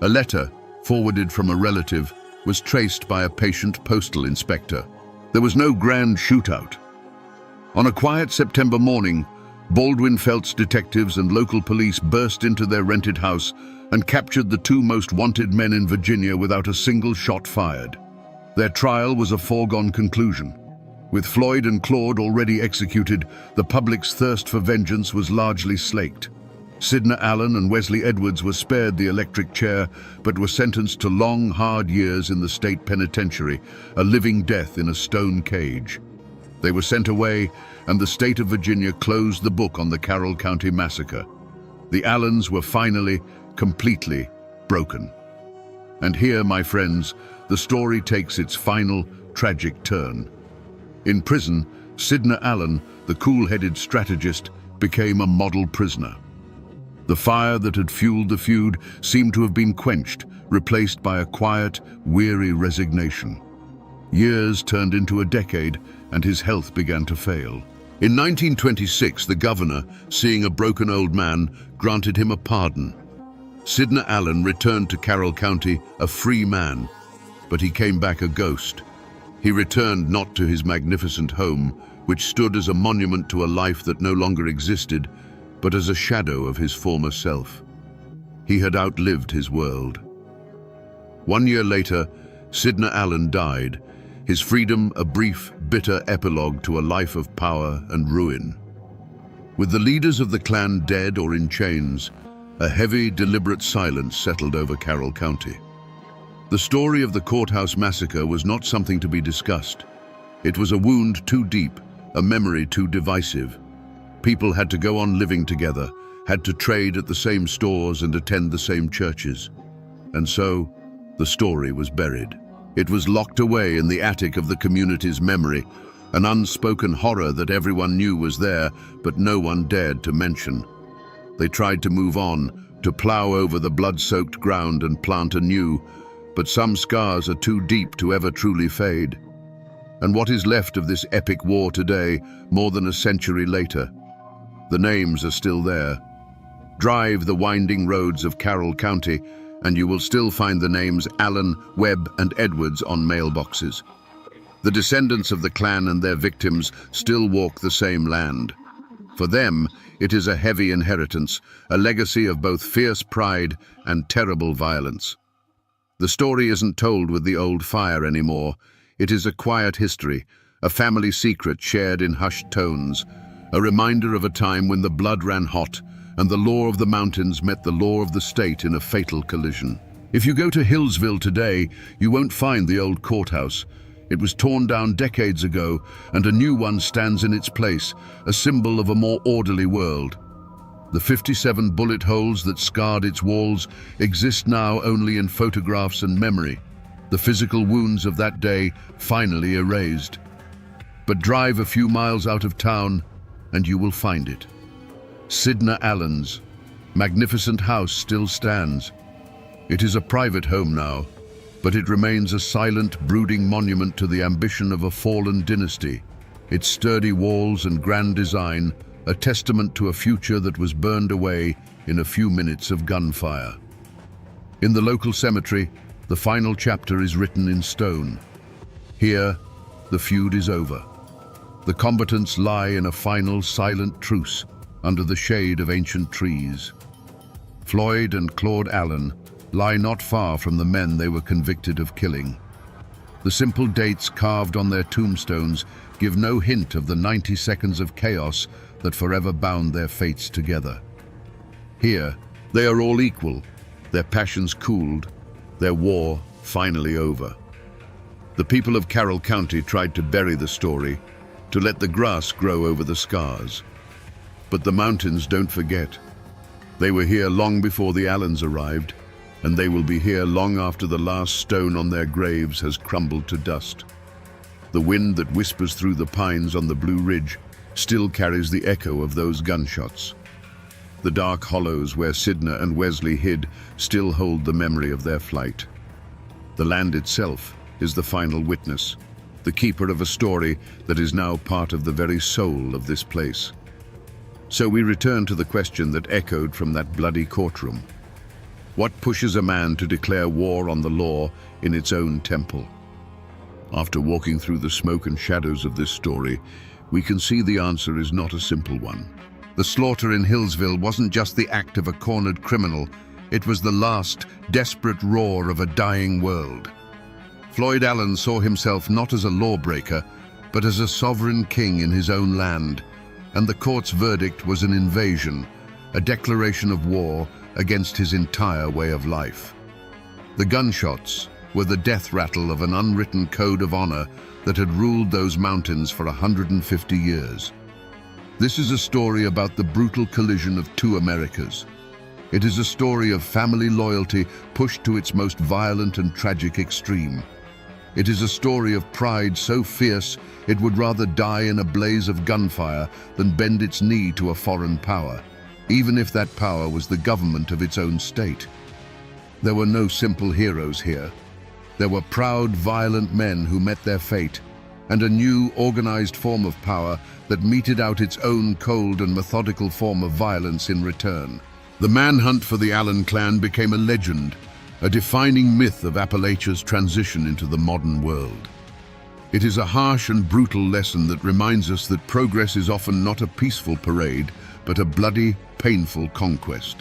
A letter, forwarded from a relative, was traced by a patient postal inspector. There was no grand shootout. On a quiet September morning, Baldwin Felts detectives and local police burst into their rented house and captured the two most wanted men in Virginia without a single shot fired. Their trial was a foregone conclusion. With Floyd and Claude already executed, the public's thirst for vengeance was largely slaked. Sidney Allen and Wesley Edwards were spared the electric chair, but were sentenced to long, hard years in the state penitentiary, a living death in a stone cage. They were sent away, and the state of Virginia closed the book on the Carroll County massacre. The Allens were finally, completely broken. And here, my friends, the story takes its final, tragic turn. In prison, Sidney Allen, the cool-headed strategist, became a model prisoner. The fire that had fueled the feud seemed to have been quenched, replaced by a quiet, weary resignation. Years turned into a decade, and his health began to fail. In 1926, the governor, seeing a broken old man, granted him a pardon. Sidney Allen returned to Carroll County a free man, but he came back a ghost. He returned not to his magnificent home, which stood as a monument to a life that no longer existed, but as a shadow of his former self. He had outlived his world. 1 year later, Sidney Allen died, his freedom a brief, bitter epilogue to a life of power and ruin. With the leaders of the clan dead or in chains, a heavy, deliberate silence settled over Carroll County. The story of the courthouse massacre was not something to be discussed. It was a wound too deep, a memory too divisive. People had to go on living together, had to trade at the same stores and attend the same churches. And so, the story was buried. It was locked away in the attic of the community's memory, an unspoken horror that everyone knew was there, but no one dared to mention. They tried to move on, to plow over the blood-soaked ground and plant anew, but some scars are too deep to ever truly fade. And what is left of this epic war today, more than a century later? The names are still there. Drive the winding roads of Carroll County, and you will still find the names Allen, Webb, and Edwards on mailboxes. The descendants of the clan and their victims still walk the same land. For them, it is a heavy inheritance, a legacy of both fierce pride and terrible violence. The story isn't told with the old fire anymore. It is a quiet history, a family secret shared in hushed tones, a reminder of a time when the blood ran hot and the law of the mountains met the law of the state in a fatal collision. If you go to Hillsville today, you won't find the old courthouse. It was torn down decades ago, and a new one stands in its place, a symbol of a more orderly world. The 57 bullet holes that scarred its walls exist now only in photographs and memory, the physical wounds of that day finally erased. But drive a few miles out of town, and you will find it. Sidna Allen's magnificent house still stands. It is a private home now, but it remains a silent, brooding monument to the ambition of a fallen dynasty. Its sturdy walls and grand design, a testament to a future that was burned away in a few minutes of gunfire. In the local cemetery, the final chapter is written in stone. Here, the feud is over. The combatants lie in a final silent truce under the shade of ancient trees. Floyd and Claude Allen lie not far from the men they were convicted of killing. The simple dates carved on their tombstones give no hint of the 90 seconds of chaos that forever bound their fates together. Here, they are all equal, their passions cooled, their war finally over. The people of Carroll County tried to bury the story, to let the grass grow over the scars. But the mountains don't forget. They were here long before the Allens arrived, and they will be here long after the last stone on their graves has crumbled to dust. The wind that whispers through the pines on the Blue Ridge still carries the echo of those gunshots. The dark hollows where Sidna and Wesley hid still hold the memory of their flight. The land itself is the final witness, the keeper of a story that is now part of the very soul of this place. So we return to the question that echoed from that bloody courtroom. What pushes a man to declare war on the law in its own temple? After walking through the smoke and shadows of this story, we can see the answer is not a simple one. The slaughter in Hillsville wasn't just the act of a cornered criminal, it was the last, desperate roar of a dying world. Floyd Allen saw himself not as a lawbreaker, but as a sovereign king in his own land, and the court's verdict was an invasion, a declaration of war against his entire way of life. The gunshots were the death rattle of an unwritten code of honor that had ruled those mountains for 150 years. This is a story about the brutal collision of two Americas. It is a story of family loyalty pushed to its most violent and tragic extreme. It is a story of pride so fierce it would rather die in a blaze of gunfire than bend its knee to a foreign power, even if that power was the government of its own state. There were no simple heroes here. There were proud, violent men who met their fate, and a new, organized form of power that meted out its own cold and methodical form of violence in return. The manhunt for the Allen clan became a legend, a defining myth of Appalachia's transition into the modern world. It is a harsh and brutal lesson that reminds us that progress is often not a peaceful parade, but a bloody, painful conquest.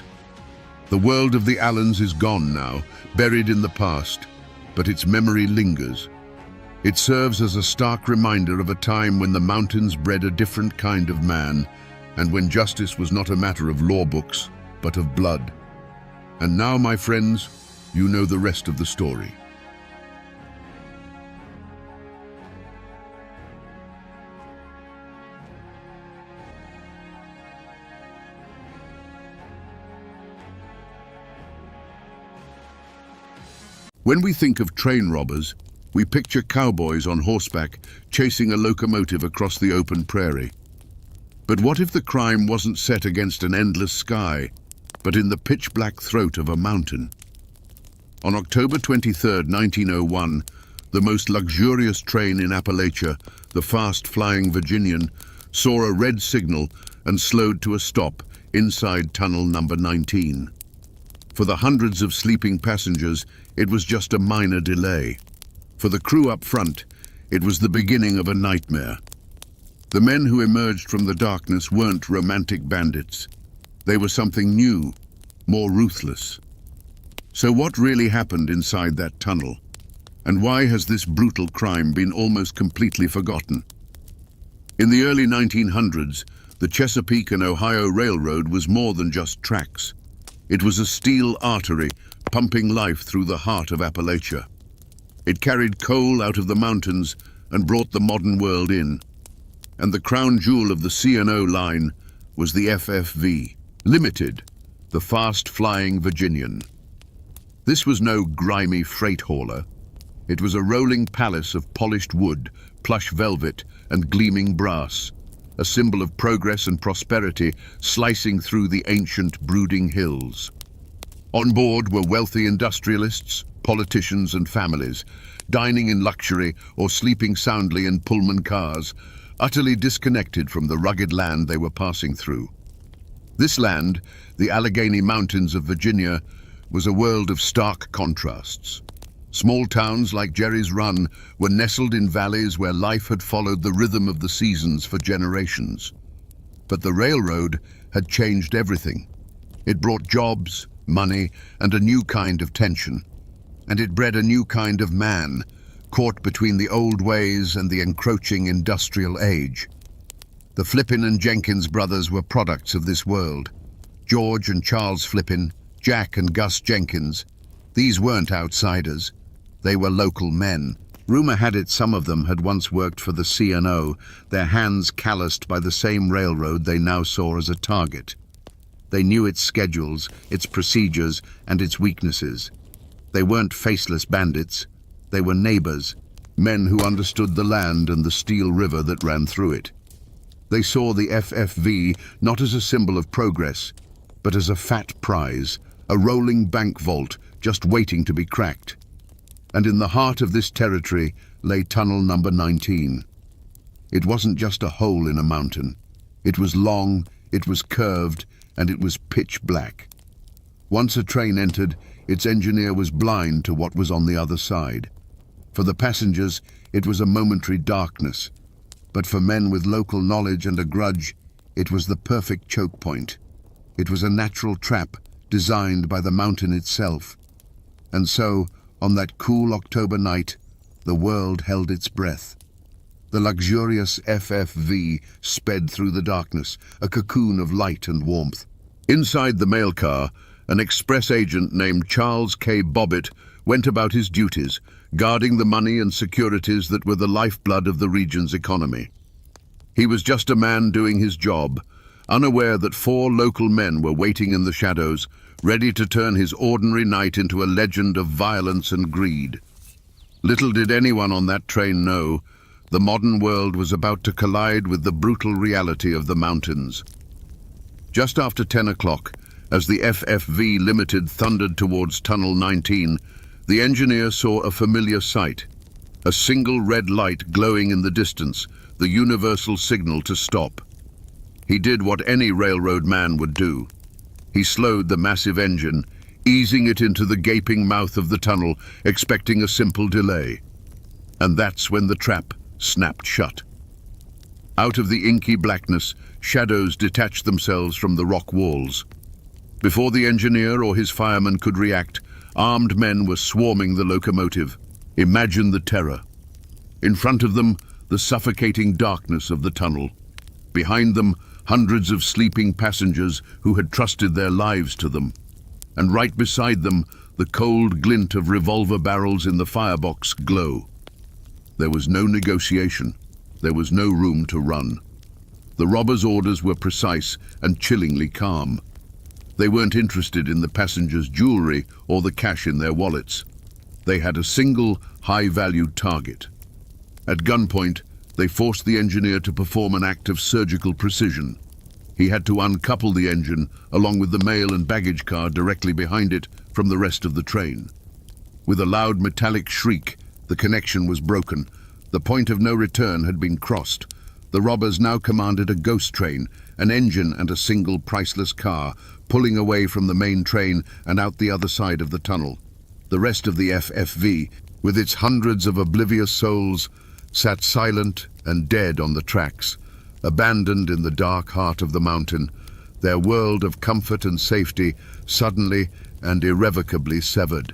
The world of the Allens is gone now, buried in the past, but its memory lingers. It serves as a stark reminder of a time when the mountains bred a different kind of man, and when justice was not a matter of law books, but of blood. And now, my friends, you know the rest of the story. When we think of train robbers, we picture cowboys on horseback chasing a locomotive across the open prairie. But what if the crime wasn't set against an endless sky, but in the pitch-black throat of a mountain? On October 23, 1901, the most luxurious train in Appalachia, the fast-flying Virginian, saw a red signal and slowed to a stop inside tunnel number 19. For the hundreds of sleeping passengers, it was just a minor delay. For the crew up front, it was the beginning of a nightmare. The men who emerged from the darkness weren't romantic bandits. They were something new, more ruthless. So what really happened inside that tunnel? And why has this brutal crime been almost completely forgotten? In the early 1900s, the Chesapeake and Ohio Railroad was more than just tracks. It was a steel artery pumping life through the heart of Appalachia. It carried coal out of the mountains and brought the modern world in. And the crown jewel of the C&O line was the FFV, Limited, the fast-flying Virginian. This was no grimy freight hauler. It was a rolling palace of polished wood, plush velvet, and gleaming brass, a symbol of progress and prosperity slicing through the ancient, brooding hills. On board were wealthy industrialists, politicians, and families, dining in luxury or sleeping soundly in Pullman cars, utterly disconnected from the rugged land they were passing through. This land, the Allegheny Mountains of Virginia, was a world of stark contrasts. Small towns like Jerry's Run were nestled in valleys where life had followed the rhythm of the seasons for generations. But the railroad had changed everything. It brought jobs, money, and a new kind of tension. And it bred a new kind of man, caught between the old ways and the encroaching industrial age. The Flippin and Jenkins brothers were products of this world. George and Charles Flippin, Jack and Gus Jenkins. These weren't outsiders. They were local men. Rumor had it some of them had once worked for the C&O, their hands calloused by the same railroad they now saw as a target. They knew its schedules, its procedures, and its weaknesses. They weren't faceless bandits. They were neighbors, men who understood the land and the steel river that ran through it. They saw the FFV not as a symbol of progress, but as a fat prize, a rolling bank vault just waiting to be cracked. And in the heart of this territory lay tunnel number 19. It wasn't just a hole in a mountain. It was long, it was curved, and it was pitch black. Once a train entered, its engineer was blind to what was on the other side. For the passengers, it was a momentary darkness. But for men with local knowledge and a grudge, it was the perfect choke point. It was a natural trap designed by the mountain itself. And so, on that cool October night, the world held its breath. The luxurious FFV sped through the darkness, a cocoon of light and warmth. Inside the mail car, an express agent named Charles K. Bobbitt went about his duties, guarding the money and securities that were the lifeblood of the region's economy. He was just a man doing his job, unaware that 4 local men were waiting in the shadows, ready to turn his ordinary night into a legend of violence and greed. Little did anyone on that train know, the modern world was about to collide with the brutal reality of the mountains. Just after 10 o'clock, as the FFV Limited thundered towards Tunnel 19, the engineer saw a familiar sight. A single red light glowing in the distance, the universal signal to stop. He did what any railroad man would do. He slowed the massive engine, easing it into the gaping mouth of the tunnel, expecting a simple delay. And that's when the trap snapped shut. Out of the inky blackness, shadows detached themselves from the rock walls. Before the engineer or his fireman could react, armed men were swarming the locomotive. Imagine the terror. In front of them, the suffocating darkness of the tunnel. Behind them, hundreds of sleeping passengers who had trusted their lives to them. And right beside them, the cold glint of revolver barrels in the firebox glow. There was no negotiation. There was no room to run. The robbers' orders were precise and chillingly calm. They weren't interested in the passengers' jewelry or the cash in their wallets. They had a single, high-valued target. At gunpoint, they forced the engineer to perform an act of surgical precision. He had to uncouple the engine, along with the mail and baggage car directly behind it, from the rest of the train. With a loud metallic shriek, the connection was broken. The point of no return had been crossed. The robbers now commanded a ghost train, an engine and a single priceless car, pulling away from the main train and out the other side of the tunnel. The rest of the FFV, with its hundreds of oblivious souls, sat silent and dead on the tracks, abandoned in the dark heart of the mountain, their world of comfort and safety suddenly and irrevocably severed.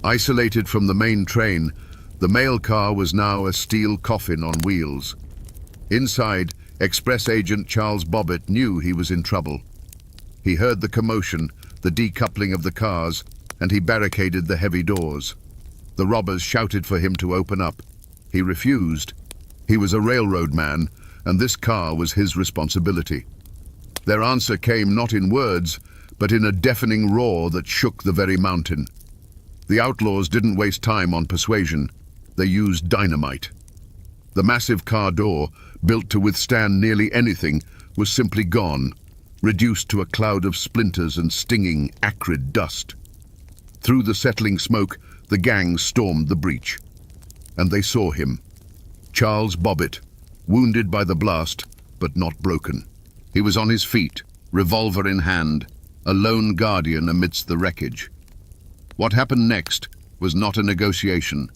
Isolated from the main train, the mail car was now a steel coffin on wheels. Inside, Express Agent Charles Bobbitt knew he was in trouble. He heard the commotion, the decoupling of the cars, and he barricaded the heavy doors. The robbers shouted for him to open up. He refused. He was a railroad man, and this car was his responsibility. Their answer came not in words, but in a deafening roar that shook the very mountain. The outlaws didn't waste time on persuasion. They used dynamite. The massive car door, built to withstand nearly anything, was simply gone, reduced to a cloud of splinters and stinging, acrid dust. Through the settling smoke, the gang stormed the breach. And they saw him. Charles Bobbitt, wounded by the blast, but not broken. He was on his feet, revolver in hand, a lone guardian amidst the wreckage. What happened next was not a negotiation.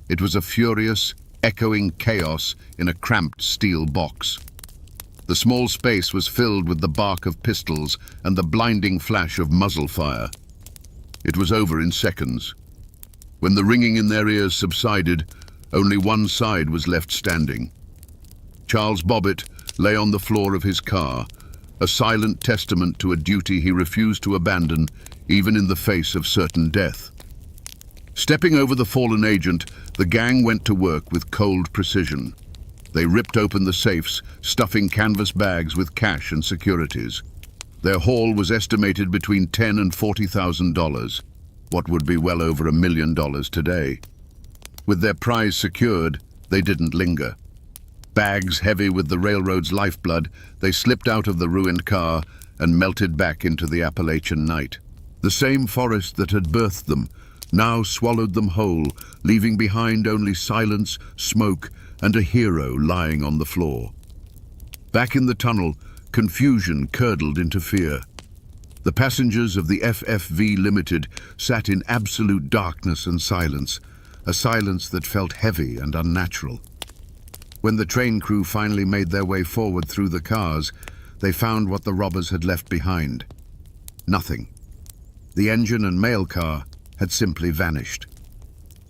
It was a furious, echoing chaos in a cramped steel box. The small space was filled with the bark of pistols and the blinding flash of muzzle fire. It was over in seconds. When the ringing in their ears subsided, only one side was left standing. Charles Bobbitt lay on the floor of his car, a silent testament to a duty he refused to abandon, even in the face of certain death. Stepping over the fallen agent, the gang went to work with cold precision. They ripped open the safes, stuffing canvas bags with cash and securities. Their haul was estimated between $10,000 and $40,000, what would be well over $1 million today. With their prize secured, they didn't linger. Bags heavy with the railroad's lifeblood, they slipped out of the ruined car and melted back into the Appalachian night. The same forest that had birthed them now swallowed them whole, leaving behind only silence, smoke, and a hero lying on the floor. Back in the tunnel, confusion curdled into fear. The passengers of the FFV Limited sat in absolute darkness and silence, a silence that felt heavy and unnatural. When the train crew finally made their way forward through the cars, they found what the robbers had left behind. Nothing. The engine and mail car had simply vanished.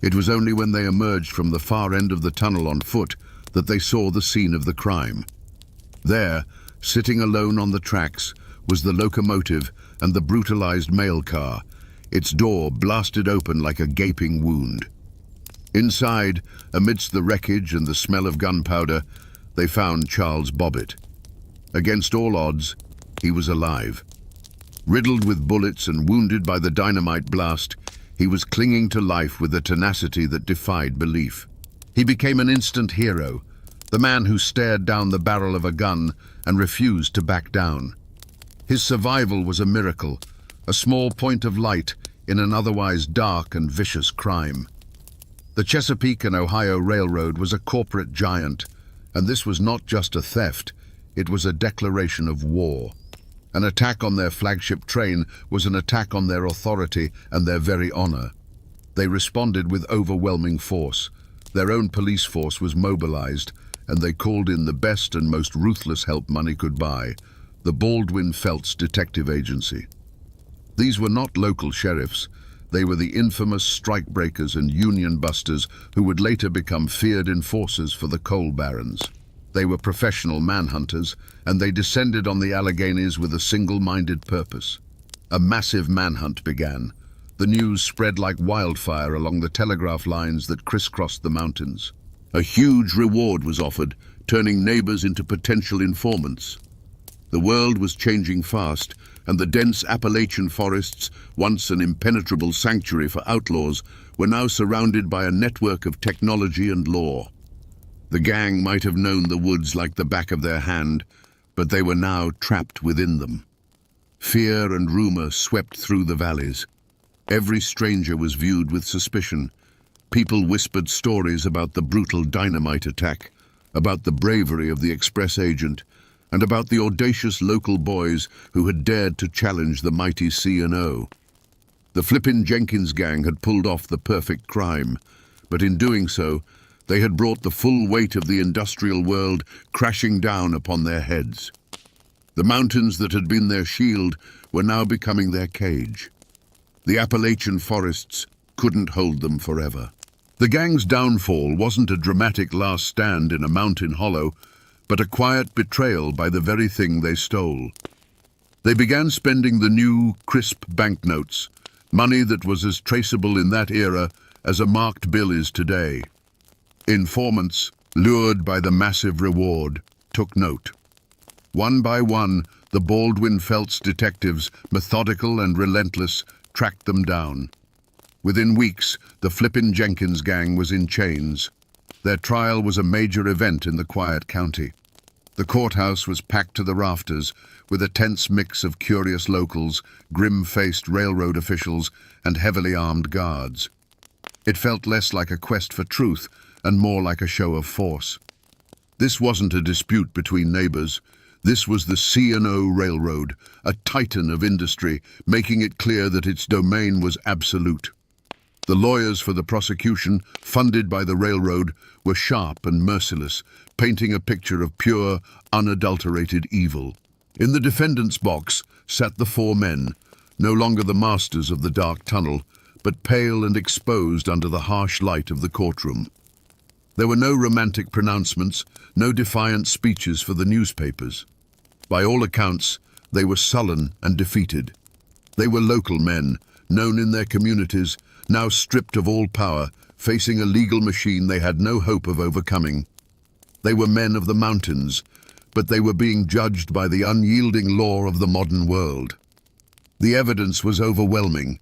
It was only when they emerged from the far end of the tunnel on foot that they saw the scene of the crime. There, sitting alone on the tracks, was the locomotive and the brutalized mail car, its door blasted open like a gaping wound. Inside, amidst the wreckage and the smell of gunpowder, they found Charles Bobbitt. Against all odds, he was alive. Riddled with bullets and wounded by the dynamite blast, he was clinging to life with a tenacity that defied belief. He became an instant hero, the man who stared down the barrel of a gun and refused to back down. His survival was a miracle, a small point of light in an otherwise dark and vicious crime. The Chesapeake and Ohio Railroad was a corporate giant, and this was not just a theft, it was a declaration of war. An attack on their flagship train was an attack on their authority and their very honor. They responded with overwhelming force. Their own police force was mobilized, and they called in the best and most ruthless help money could buy, the Baldwin Felts Detective Agency. These were not local sheriffs. They were the infamous strikebreakers and union busters who would later become feared enforcers for the coal barons. They were professional manhunters, and they descended on the Alleghenies with a single-minded purpose. A massive manhunt began. The news spread like wildfire along the telegraph lines that crisscrossed the mountains. A huge reward was offered, turning neighbors into potential informants. The world was changing fast, and the dense Appalachian forests, once an impenetrable sanctuary for outlaws, were now surrounded by a network of technology and law. The gang might have known the woods like the back of their hand, but they were now trapped within them. Fear and rumor swept through the valleys. Every stranger was viewed with suspicion. People whispered stories about the brutal dynamite attack, about the bravery of the express agent, and about the audacious local boys who had dared to challenge the mighty C&O. The Flippin' Jenkins gang had pulled off the perfect crime, but in doing so, they had brought the full weight of the industrial world crashing down upon their heads. The mountains that had been their shield were now becoming their cage. The Appalachian forests couldn't hold them forever. The gang's downfall wasn't a dramatic last stand in a mountain hollow, but a quiet betrayal by the very thing they stole. They began spending the new, crisp banknotes, money that was as traceable in that era as a marked bill is today. Informants, lured by the massive reward, took note. One by one, the Baldwin-Felts detectives, methodical and relentless, tracked them down. Within weeks, the Flippin' Jenkins gang was in chains. Their trial was a major event in the quiet county. The courthouse was packed to the rafters, with a tense mix of curious locals, grim-faced railroad officials, and heavily armed guards. It felt less like a quest for truth and more like a show of force. This wasn't a dispute between neighbors. This was the C&O Railroad, a titan of industry, making it clear that its domain was absolute. The lawyers for the prosecution, funded by the railroad, were sharp and merciless, painting a picture of pure, unadulterated evil. In the defendant's box sat the four men, no longer the masters of the dark tunnel, but pale and exposed under the harsh light of the courtroom. There were no romantic pronouncements, no defiant speeches for the newspapers. By all accounts, they were sullen and defeated. They were local men, known in their communities, now stripped of all power, facing a legal machine they had no hope of overcoming. They were men of the mountains, but they were being judged by the unyielding law of the modern world. The evidence was overwhelming.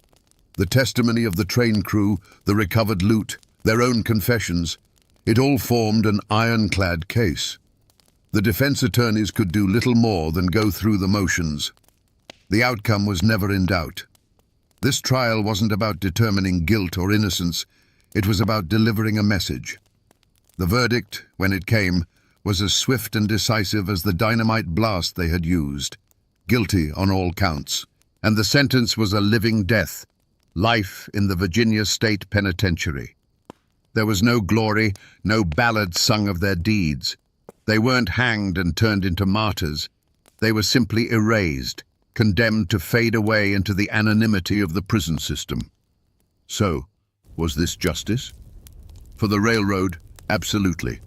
The testimony of the train crew, the recovered loot, their own confessions, it all formed an ironclad case. The defense attorneys could do little more than go through the motions. The outcome was never in doubt. This trial wasn't about determining guilt or innocence, it was about delivering a message. The verdict, when it came, was as swift and decisive as the dynamite blast they had used. Guilty on all counts. And the sentence was a living death, life in the Virginia State Penitentiary. There was no glory, no ballad sung of their deeds. They weren't hanged and turned into martyrs. They were simply erased, condemned to fade away into the anonymity of the prison system. So, was this justice? For the railroad, absolutely.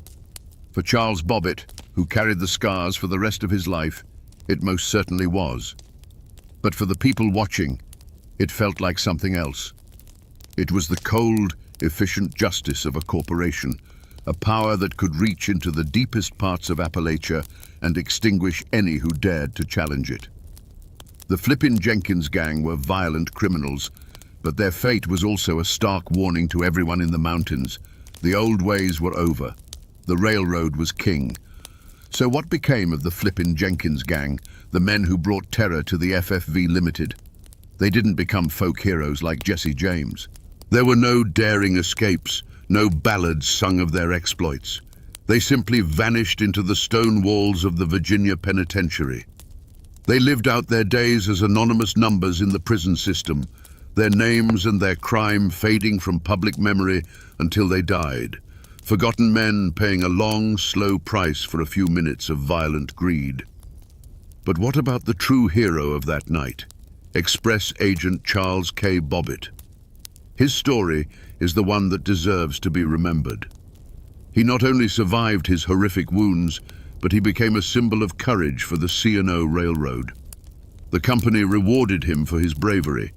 For Charles Bobbitt, who carried the scars for the rest of his life, it most certainly was. But for the people watching, it felt like something else. It was the cold, efficient justice of a corporation, a power that could reach into the deepest parts of Appalachia and extinguish any who dared to challenge it. The Flippin' Jenkins gang were violent criminals, but their fate was also a stark warning to everyone in the mountains. The old ways were over. The railroad was king. So what became of the Flippin' Jenkins gang, the men who brought terror to the FFV Limited? They didn't become folk heroes like Jesse James. There were no daring escapes, no ballads sung of their exploits. They simply vanished into the stone walls of the Virginia Penitentiary. They lived out their days as anonymous numbers in the prison system, their names and their crime fading from public memory until they died, forgotten men paying a long, slow price for a few minutes of violent greed. But what about the true hero of that night, Express Agent Charles K. Bobbitt? His story is the one that deserves to be remembered. He not only survived his horrific wounds, but he became a symbol of courage for the C&O Railroad. The company rewarded him for his bravery,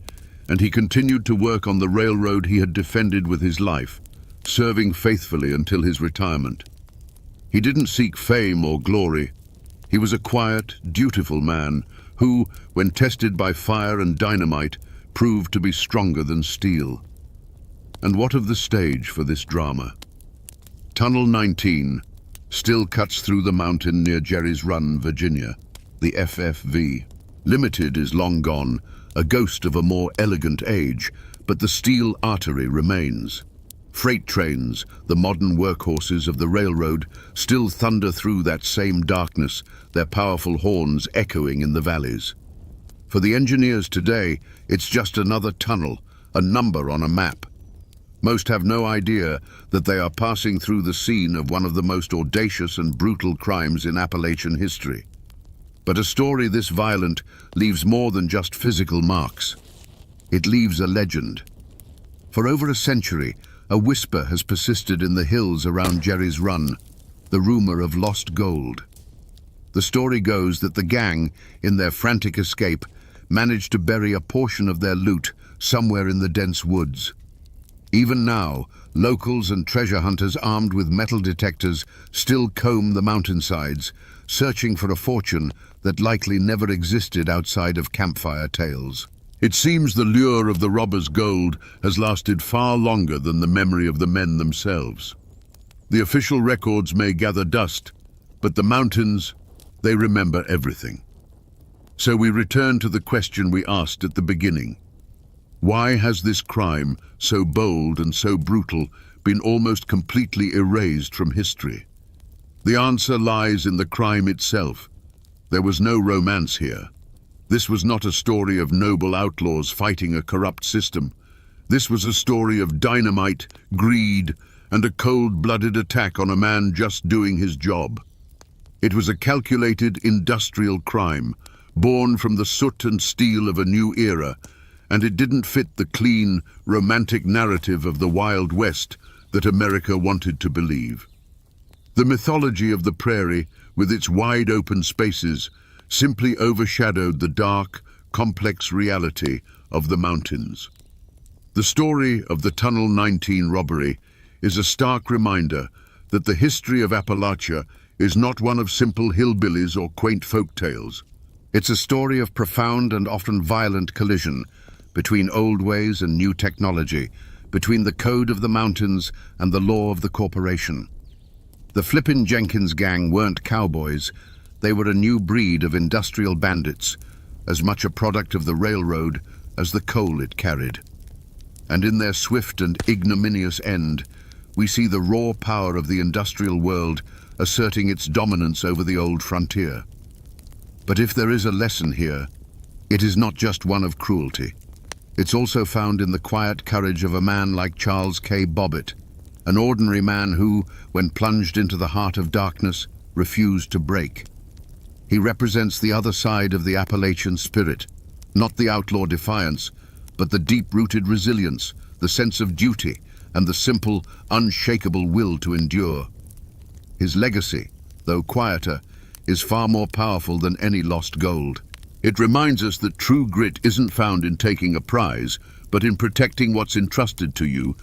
and he continued to work on the railroad he had defended with his life, serving faithfully until his retirement. He didn't seek fame or glory. He was a quiet, dutiful man who, when tested by fire and dynamite, proved to be stronger than steel. And what of the stage for this drama? Tunnel 19 still cuts through the mountain near Jerry's Run, Virginia. The FFV. Limited is long gone, a ghost of a more elegant age, but the steel artery remains. Freight trains, the modern workhorses of the railroad, still thunder through that same darkness, their powerful horns echoing in the valleys. For the engineers today, it's just another tunnel, a number on a map. Most have no idea that they are passing through the scene of one of the most audacious and brutal crimes in Appalachian history. But a story this violent leaves more than just physical marks. It leaves a legend. For over a century, a whisper has persisted in the hills around Jerry's Run, the rumor of lost gold. The story goes that the gang, in their frantic escape, managed to bury a portion of their loot somewhere in the dense woods. Even now, locals and treasure hunters armed with metal detectors still comb the mountainsides, searching for a fortune that likely never existed outside of campfire tales. It seems the lure of the robbers' gold has lasted far longer than the memory of the men themselves. The official records may gather dust, but the mountains, they remember everything. So we return to the question we asked at the beginning. Why has this crime, so bold and so brutal, been almost completely erased from history? The answer lies in the crime itself. There was no romance here. This was not a story of noble outlaws fighting a corrupt system. This was a story of dynamite, greed, and a cold-blooded attack on a man just doing his job. It was a calculated industrial crime, born from the soot and steel of a new era, and it didn't fit the clean, romantic narrative of the Wild West that America wanted to believe. The mythology of the prairie, with its wide-open spaces, simply overshadowed the dark, complex reality of the mountains. The story of the Tunnel 19 robbery is a stark reminder that the history of Appalachia is not one of simple hillbillies or quaint folk tales. It's a story of profound and often violent collision between old ways and new technology, between the code of the mountains and the law of the corporation. The Flippin' Jenkins gang weren't cowboys. They were a new breed of industrial bandits, as much a product of the railroad as the coal it carried. And in their swift and ignominious end, we see the raw power of the industrial world asserting its dominance over the old frontier. But if there is a lesson here, it is not just one of cruelty. It's also found in the quiet courage of a man like Charles K. Bobbitt, an ordinary man who, when plunged into the heart of darkness, refused to break. He represents the other side of the Appalachian spirit, not the outlaw defiance, but the deep-rooted resilience, the sense of duty, and the simple, unshakable will to endure. His legacy, though quieter, is far more powerful than any lost gold. It reminds us that true grit isn't found in taking a prize, but in protecting what's entrusted to you